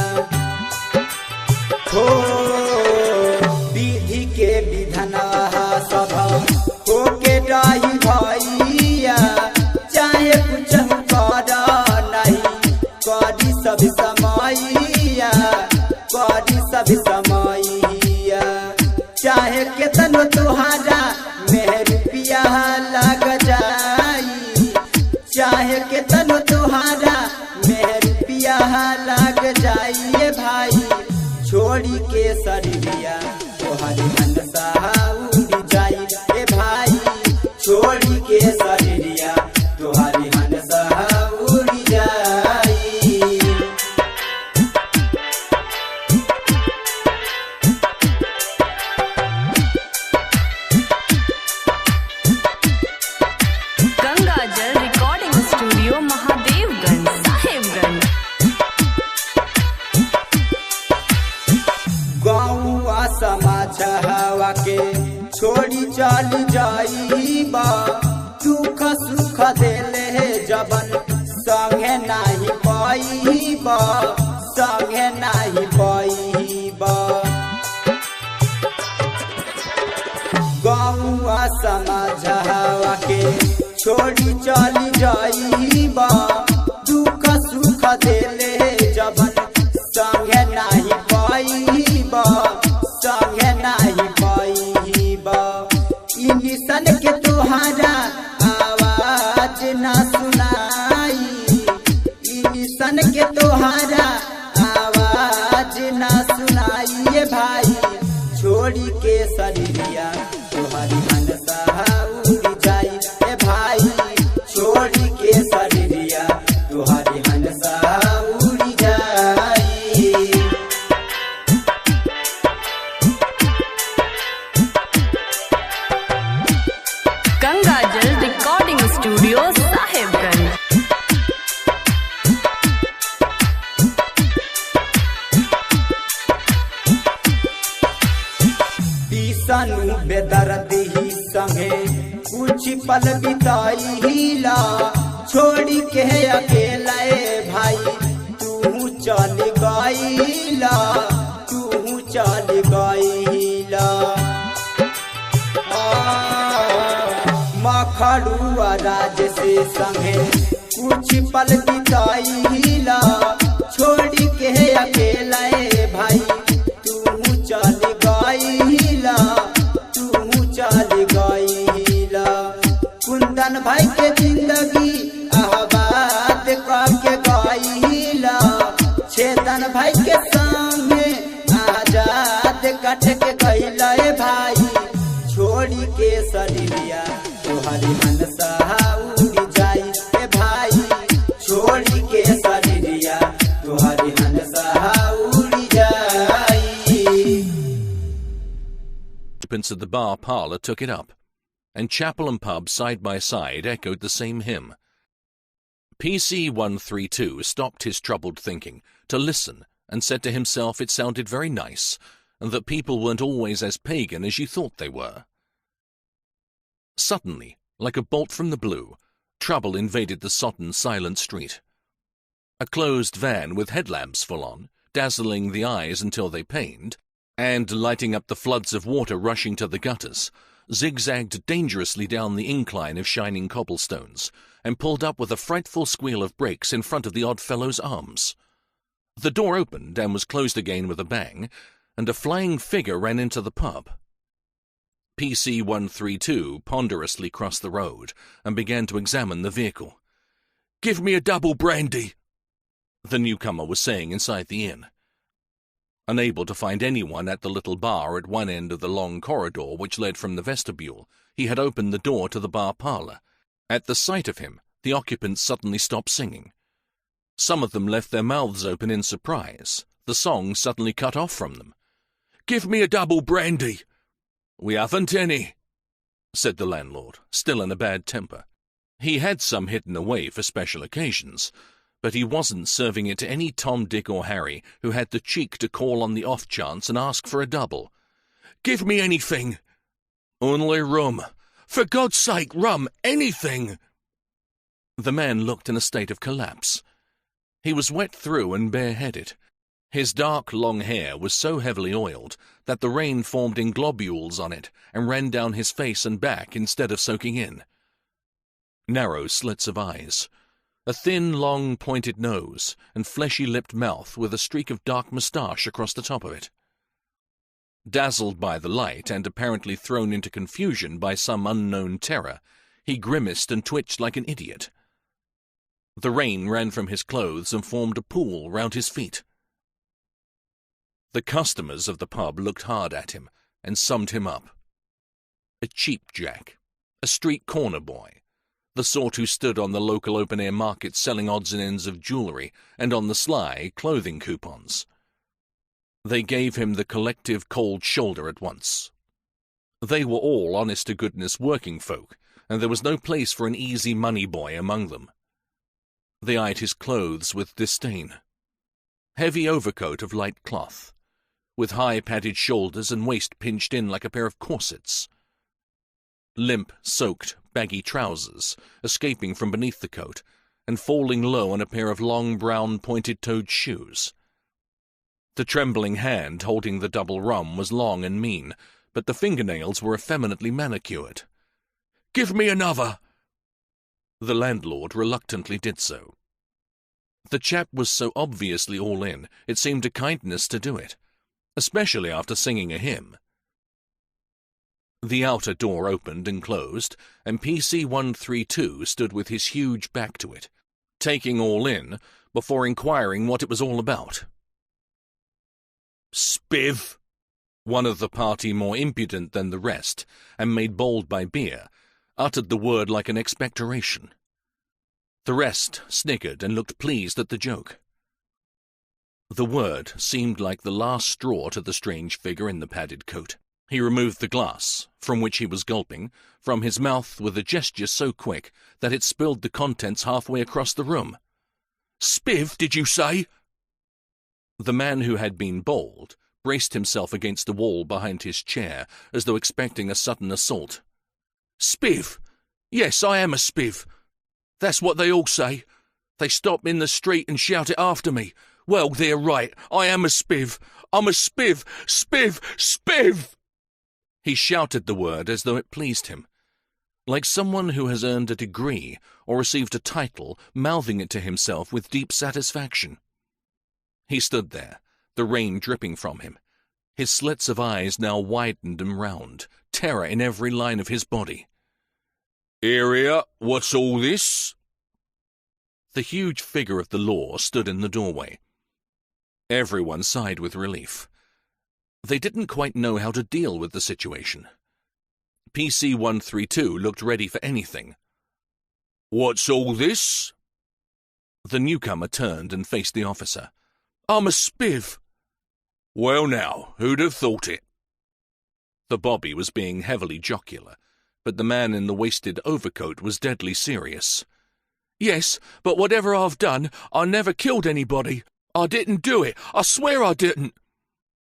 हो। विधि के विधानवा सब होके रही भैया, चाहे कुछ कर नहीं करी सब समैया, करी सब समैया। चाहे केतनो तुहारा मेहर पिया लग जाई, चाहे केतनो तुहारा मेहर पिया लग जाई भाई, छोड़ी के शरीरिया तोहरी मनसा उड़ जाई भाई, छोड़ी के शरीरिया तोहरी मनसा उड़ जाई। गंगाजल रिकॉर्डिंग स्टूडियो महादेवगंज साहेबगंज। गाँव समाज हवा के छोड़ी चल जाइबा, दुख सुख देले जबन संगे नहीं पाइबा, संगे नहीं पाइबा। गाँव समाज हवा के छोड़ी चल जाइबा, दुख सुख देले जबन संगे नहीं पाइबा, संगे नहीं पाइबा। इंसान के तुहारा आवाज ना सुनाई, इंसान के तुहारा आवाज ना सुनाई भाई, छोड़ी के शरीरिया तोहरी मनसा उड़ जाई भाई, छोड़ी के शरीरिया तोहरी मनसा उड़ जाई। गंगाजल रिकॉर्डिंग स्टूडियो साहेबगंज। सनु बेदर्दी संगे कुछ पल बिताईला, छोड़ी के अकेला भाई तू चल गईला, तू चल गईला। मखड़ुआ राज से संगे कुछ पल बिताईला, छोड़ी के अकेला भाई तू चल गईला, तू चल गईला। कुंदन भाई के जिंदगी आबाद करके गईला, छेदन भाई के सामने आजाद कट के गईला भाई, छोड़ी के तुहारी हंसा उड़ जाई ए भाई छोड़ी के शरीरिया तुहारी हंसा उड़ जाई. Occupants of the bar parlour took it up, and chapel and pub side by side echoed the same hymn. PC 132 stopped his troubled thinking to listen and said to himself it sounded very nice, and that people weren't always as pagan as you thought they were. Suddenly, like a bolt from the blue, trouble invaded the sodden, silent street. A closed van with headlamps full on, dazzling the eyes until they pained, and lighting up the floods of water rushing to the gutters, zigzagged dangerously down the incline of shining cobblestones, and pulled up with a frightful squeal of brakes in front of the odd fellow's arms. The door opened and was closed again with a bang, and a flying figure ran into the pub. PC 132 ponderously crossed the road and began to examine the vehicle. "Give me a double brandy," the newcomer was saying inside the inn. Unable to find anyone at the little bar at one end of the long corridor which led from the vestibule, he had opened the door to the bar parlour. At the sight of him, the occupants suddenly stopped singing. Some of them left their mouths open in surprise, the song suddenly cut off from them. "Give me a double brandy." "We haven't any," said the landlord, still in a bad temper. He had some hidden away for special occasions, but he wasn't serving it to any Tom, Dick, or Harry who had the cheek to call on the off chance and ask for a double. "Give me anything." "Only rum. For God's sake, rum, anything." The man looked in a state of collapse. He was wet through and bareheaded. His dark, long hair was so heavily oiled that the rain formed in globules on it and ran down his face and back instead of soaking in. Narrow slits of eyes, a thin, long, pointed nose, and fleshy-lipped mouth with a streak of dark moustache across the top of it. Dazzled by the light and apparently thrown into confusion by some unknown terror, he grimaced and twitched like an idiot. The rain ran from his clothes and formed a pool round his feet. The customers of the pub looked hard at him and summed him up. A cheap jack, a street corner boy, the sort who stood on the local open-air market selling odds and ends of jewellery and on the sly clothing coupons. They gave him the collective cold shoulder at once. They were all honest-to-goodness working folk, and there was no place for an easy money boy among them. They eyed his clothes with disdain. Heavy overcoat of light cloth, with high padded shoulders and waist pinched in like a pair of corsets. Limp, soaked, baggy trousers, escaping from beneath the coat, and falling low on a pair of long brown pointed-toed shoes. The trembling hand holding the double rum was long and mean, but the fingernails were effeminately manicured. "Give me another!" The landlord reluctantly did so. The chap was so obviously all in, it seemed a kindness to do it, especially after singing a hymn. The outer door opened and closed, and PC 132 stood with his huge back to it, taking all in before inquiring what it was all about. "Spiv," one of the party more impudent than the rest, and made bold by beer, uttered the word like an expectoration. The rest sniggered and looked pleased at the joke. The word seemed like the last straw to the strange figure in the padded coat. He removed the glass, from which he was gulping, from his mouth with a gesture so quick that it spilled the contents halfway across the room. "Spiv, did you say?" The man who had been bold braced himself against the wall behind his chair, as though expecting a sudden assault. "Spiv? Yes, I am a spiv. That's what they all say. They stop in the street and shout it after me. Well, they're right. I am a spiv. I'm a spiv. Spiv! Spiv!" He shouted the word as though it pleased him, like someone who has earned a degree or received a title, mouthing it to himself with deep satisfaction. He stood there, the rain dripping from him, his slits of eyes now widened and round, terror in every line of his body. "Area, what's all this?" The huge figure of the law stood in the doorway. Everyone sighed with relief. They didn't quite know how to deal with the situation. PC-132 looked ready for anything. "What's all this?" The newcomer turned and faced the officer. "I'm a spiv." "Well now, who'd have thought it?" The bobby was being heavily jocular, but the man in the wasted overcoat was deadly serious. "Yes, but whatever I've done, I never killed anybody. I didn't do it. I swear I didn't."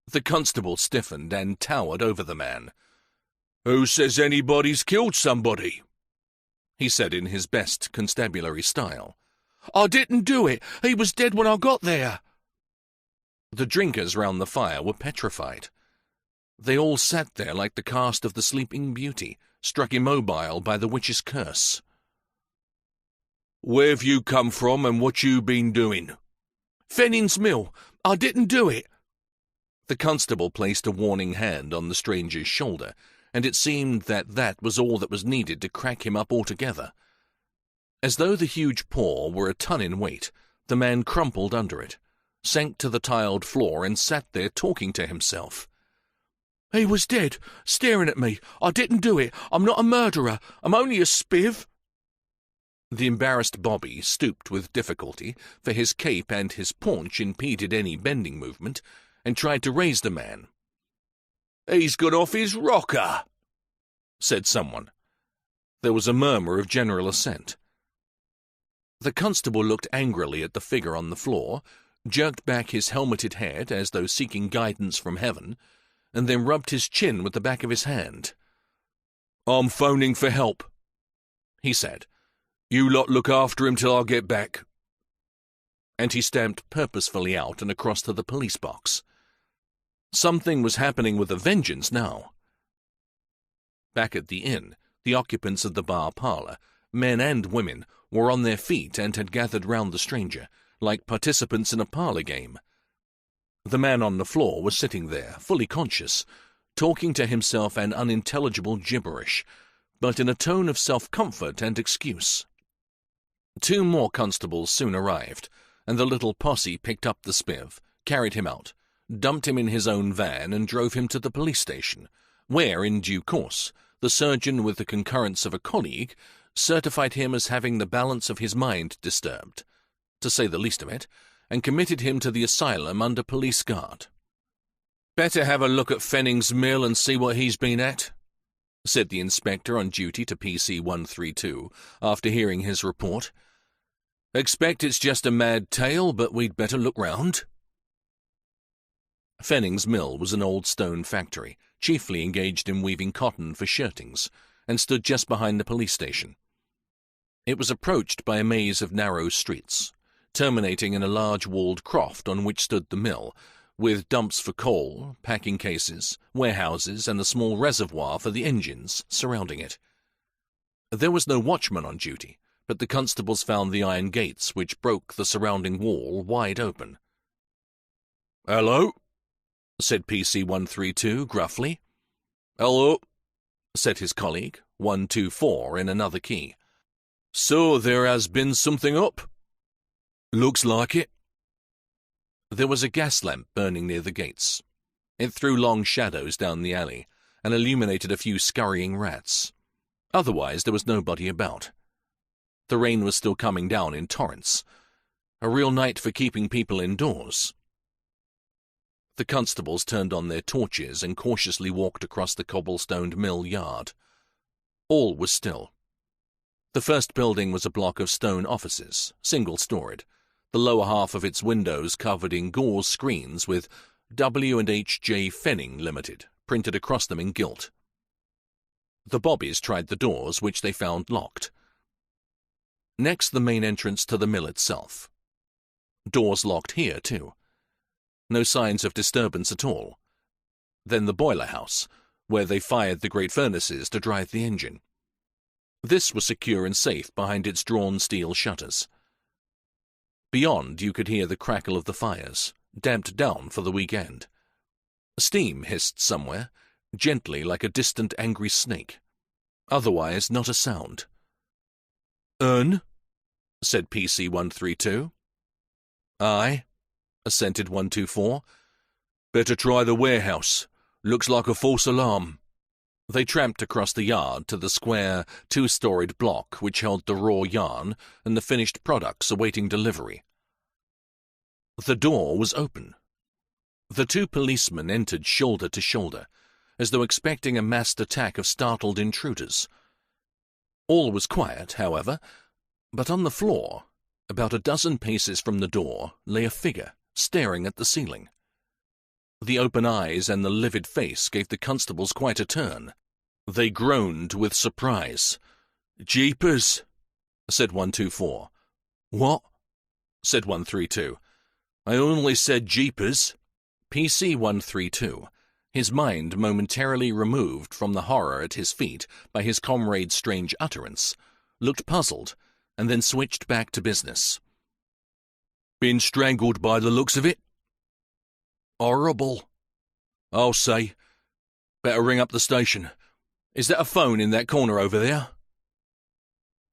The constable stiffened and towered over the man. "Who says anybody's killed somebody?" he said in his best constabulary style. "I didn't do it. He was dead when I got there." The drinkers round the fire were petrified. They all sat there like the cast of the Sleeping Beauty, struck immobile by the witch's curse. "Where've you come from and what you been doing?" "Fenning's Mill. I didn't do it." The constable placed a warning hand on the stranger's shoulder, and it seemed that was all that was needed to crack him up altogether. As though the huge paw were a ton in weight, the man crumpled under it, sank to the tiled floor, and sat there talking to himself. "He was dead, staring at me. I didn't do it. I'm not a murderer. I'm only a spiv." The embarrassed bobby stooped with difficulty, for his cape and his paunch impeded any bending movement, and tried to raise the man. "He's got off his rocker," said someone. There was a murmur of general assent. The constable looked angrily at the figure on the floor, jerked back his helmeted head as though seeking guidance from heaven, and then rubbed his chin with the back of his hand. "I'm phoning for help," he said. "You lot look after him till I get back." And he stamped purposefully out and across to the police box. Something was happening with a vengeance now. Back at the inn, the occupants of the bar parlour, men and women, were on their feet and had gathered round the stranger, like participants in a parlour game. The man on the floor was sitting there, fully conscious, talking to himself an unintelligible gibberish, but in a tone of self-comfort and excuse. 2 more constables soon arrived, and the little posse picked up the spiv, carried him out, dumped him in his own van, and drove him to the police station, where, in due course, the surgeon, with the concurrence of a colleague, certified him as having the balance of his mind disturbed, to say the least of it, and committed him to the asylum under police guard. "Better have a look at Fenning's Mill and see what he's been at," said the inspector on duty to PC-132, after hearing his report. "Expect it's just a mad tale, but we'd better look round." Fenning's Mill was an old stone factory, chiefly engaged in weaving cotton for shirtings, and stood just behind the police station. It was approached by a maze of narrow streets, terminating in a large walled croft on which stood the mill, with dumps for coal, packing cases, warehouses, and a small reservoir for the engines surrounding it. There was no watchman on duty, but the constables found the iron gates which broke the surrounding wall wide open. "Hello?" said PC-132 gruffly. "Hello?" said his colleague, 124 in another key. "So there has been something up?" "Looks like it." There was a gas lamp burning near the gates. It threw long shadows down the alley and illuminated a few scurrying rats. Otherwise there was nobody about. The rain was still coming down in torrents. A real night for keeping people indoors. The constables turned on their torches and cautiously walked across the cobblestoned mill yard. All was still. The first building was a block of stone offices, single-storied, the lower half of its windows covered in gauze screens with W&H.J. Fenning Limited printed across them in gilt. The bobbies tried the doors, which they found locked. Next, the main entrance to the mill itself. Doors locked here, too. No signs of disturbance at all. Then the boiler house, where they fired the great furnaces to drive the engine. This was secure and safe behind its drawn steel shutters. Beyond, you could hear the crackle of the fires, damped down for the weekend. Steam hissed somewhere, gently like a distant angry snake. Otherwise, not a sound. said PC-132. "Aye," assented 124. "Better try the warehouse. Looks like a false alarm." They tramped across the yard to the square, two-storied block which held the raw yarn and the finished products awaiting delivery. The door was open. The two policemen entered shoulder to shoulder, as though expecting a massed attack of startled intruders. All was quiet, however, but on the floor, about a dozen paces from the door, lay a figure staring at the ceiling. The open eyes and the livid face gave the constables quite a turn. They groaned with surprise. "Jeepers," said 124. "What?" said 132. "I only said jeepers." PC 132, his mind momentarily removed from the horror at his feet by his comrade's strange utterance, looked puzzled, and then switched back to business. "Been strangled by the looks of it?" "Horrible." "I'll say. Better ring up the station. Is that a phone in that corner over there?"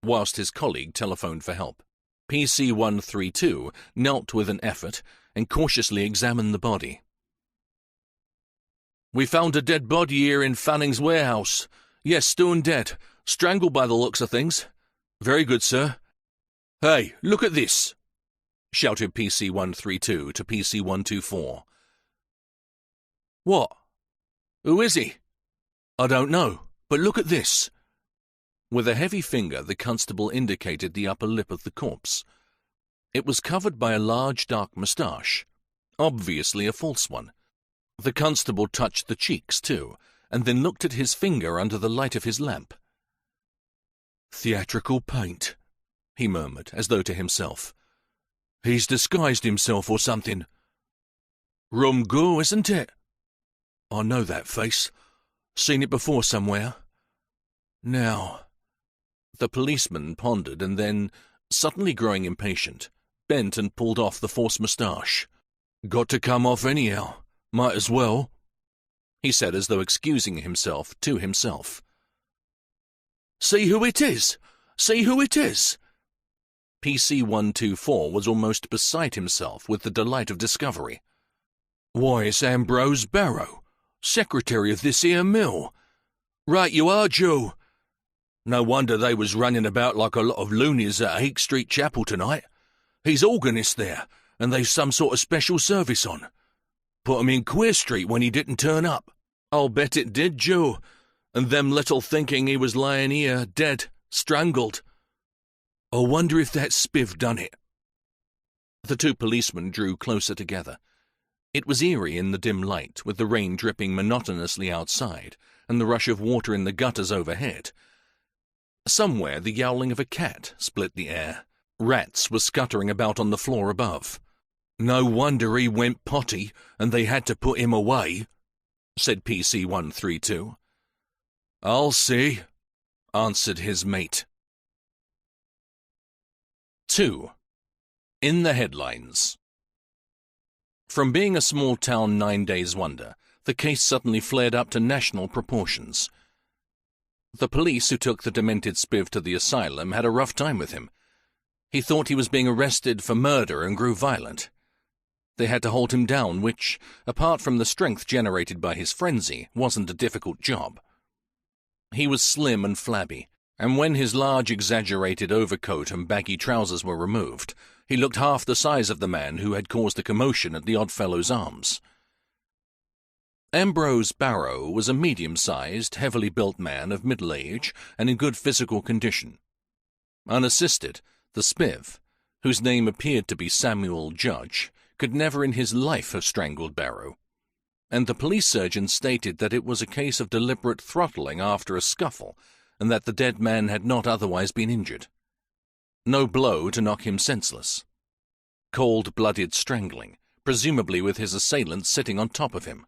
Whilst his colleague telephoned for help, PC 132 knelt with an effort and cautiously examined the body. "We found a dead body here in Fanning's warehouse. Yes, stone dead. Strangled by the looks of things. Very good, sir." "Hey, look at this!" shouted PC 132 to PC 124. "What? Who is he?" "I don't know, but look at this." With a heavy finger, the constable indicated the upper lip of the corpse. It was covered by a large dark moustache, obviously a false one. The constable touched the cheeks, too, and then looked at his finger under the light of his lamp. "Theatrical paint," he murmured, as though to himself. "He's disguised himself or something. Rum go, isn't it? I know that face. Seen it before somewhere. Now—" The policeman pondered and then, suddenly growing impatient, bent and pulled off the false moustache. "Got to come off anyhow. Might as well," he said as though excusing himself to himself. "See who it is! See who it is!" PC 124 was almost beside himself with the delight of discovery. "Why, it's Ambrose Barrow, secretary of this here mill. Right you are, Joe. No wonder they was running about like a lot of loonies at Hake Street Chapel tonight. He's organist there, and they've some sort of special service on. Put him in Queer Street when he didn't turn up. I'll bet it did, Joe, and them little thinking he was lying here, dead, strangled. I wonder if that Spiv done it." The two policemen drew closer together. It was eerie in the dim light, with the rain dripping monotonously outside and the rush of water in the gutters overhead. Somewhere the yowling of a cat split the air. Rats were scuttering about on the floor above. "No wonder he went potty and they had to put him away," said PC 132. "I'll see," answered his mate. 2. In the headlines. From being a small-town 9-days wonder, the case suddenly flared up to national proportions. The police who took the Demented Spiv to the asylum had a rough time with him. He thought he was being arrested for murder and grew violent. They had to hold him down, which, apart from the strength generated by his frenzy, wasn't a difficult job. He was slim and flabby, and when his large exaggerated overcoat and baggy trousers were removed, he looked half the size of the man who had caused the commotion at the Oddfellows' Arms. Ambrose Barrow was a medium-sized, heavily built man of middle age and in good physical condition. Unassisted, the Spiv, whose name appeared to be Samuel Judge, could never in his life have strangled Barrow, and the police surgeon stated that it was a case of deliberate throttling after a scuffle, and that the dead man had not otherwise been injured. No blow to knock him senseless. Cold-blooded strangling, presumably with his assailant sitting on top of him.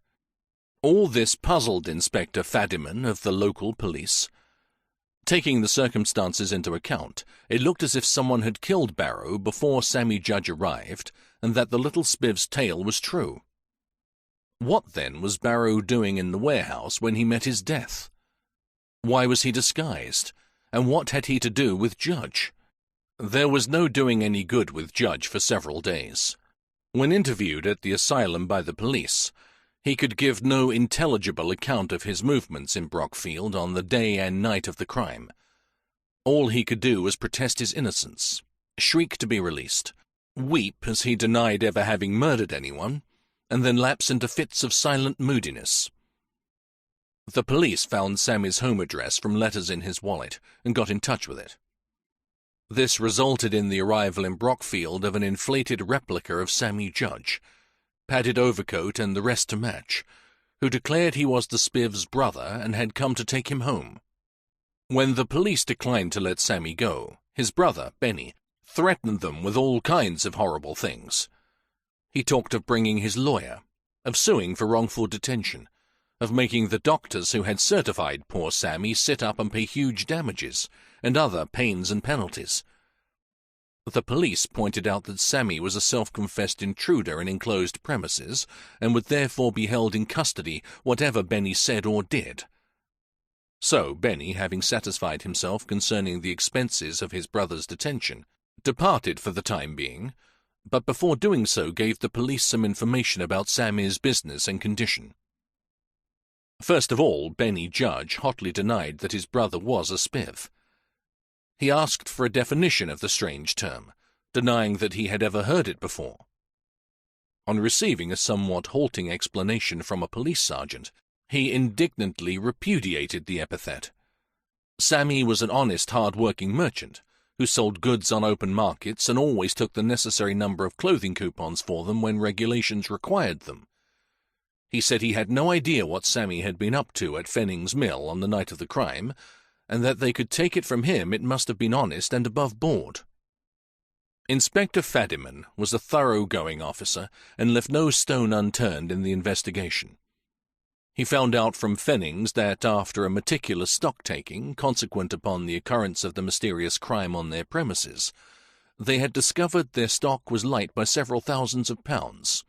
All this puzzled Inspector Fadiman of the local police. Taking the circumstances into account, it looked as if someone had killed Barrow before Sammy Judge arrived, and that the little Spiv's tale was true. What, then, was Barrow doing in the warehouse when he met his death? Why was he disguised, and what had he to do with Judge? There was no doing any good with Judge for several days. When interviewed at the asylum by the police, He could give no intelligible account of his movements in Brockfield on the day and night of the crime. All he could do was protest his innocence, shriek to be released, weep as he denied ever having murdered anyone, and then lapse into fits of silent moodiness. The police found Sammy's home address from letters in his wallet and got in touch with it. This resulted in the arrival in Brockfield of an inflated replica of Sammy Judge, padded overcoat and the rest to match, who declared he was the Spiv's brother and had come to take him home. When the police declined to let Sammy go, his brother, Benny, threatened them with all kinds of horrible things. He talked of bringing his lawyer, of suing for wrongful detention, of making the doctors who had certified poor Sammy sit up and pay huge damages, and other pains and penalties. The police pointed out that Sammy was a self-confessed intruder in enclosed premises, and would therefore be held in custody whatever Benny said or did. So Benny, having satisfied himself concerning the expenses of his brother's detention, departed for the time being, but before doing so gave the police some information about Sammy's business and condition. First of all, Benny Judge hotly denied that his brother was a Spiv. He asked for a definition of the strange term, denying that he had ever heard it before. On receiving a somewhat halting explanation from a police sergeant, he indignantly repudiated the epithet. Sammy was an honest, hard-working merchant, who sold goods on open markets and always took the necessary number of clothing coupons for them when regulations required them. He said he had no idea what Sammy had been up to at Fenning's mill on the night of the crime, and that they could take it from him it must have been honest and above board. Inspector Fadiman was a thorough-going officer and left no stone unturned in the investigation. He found out from Fennings that after a meticulous stock-taking consequent upon the occurrence of the mysterious crime on their premises, they had discovered their stock was light by several thousands of pounds.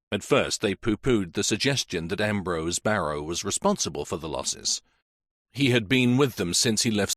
At first they pooh-poohed the suggestion that Ambrose Barrow was responsible for the losses. He had been with them since he left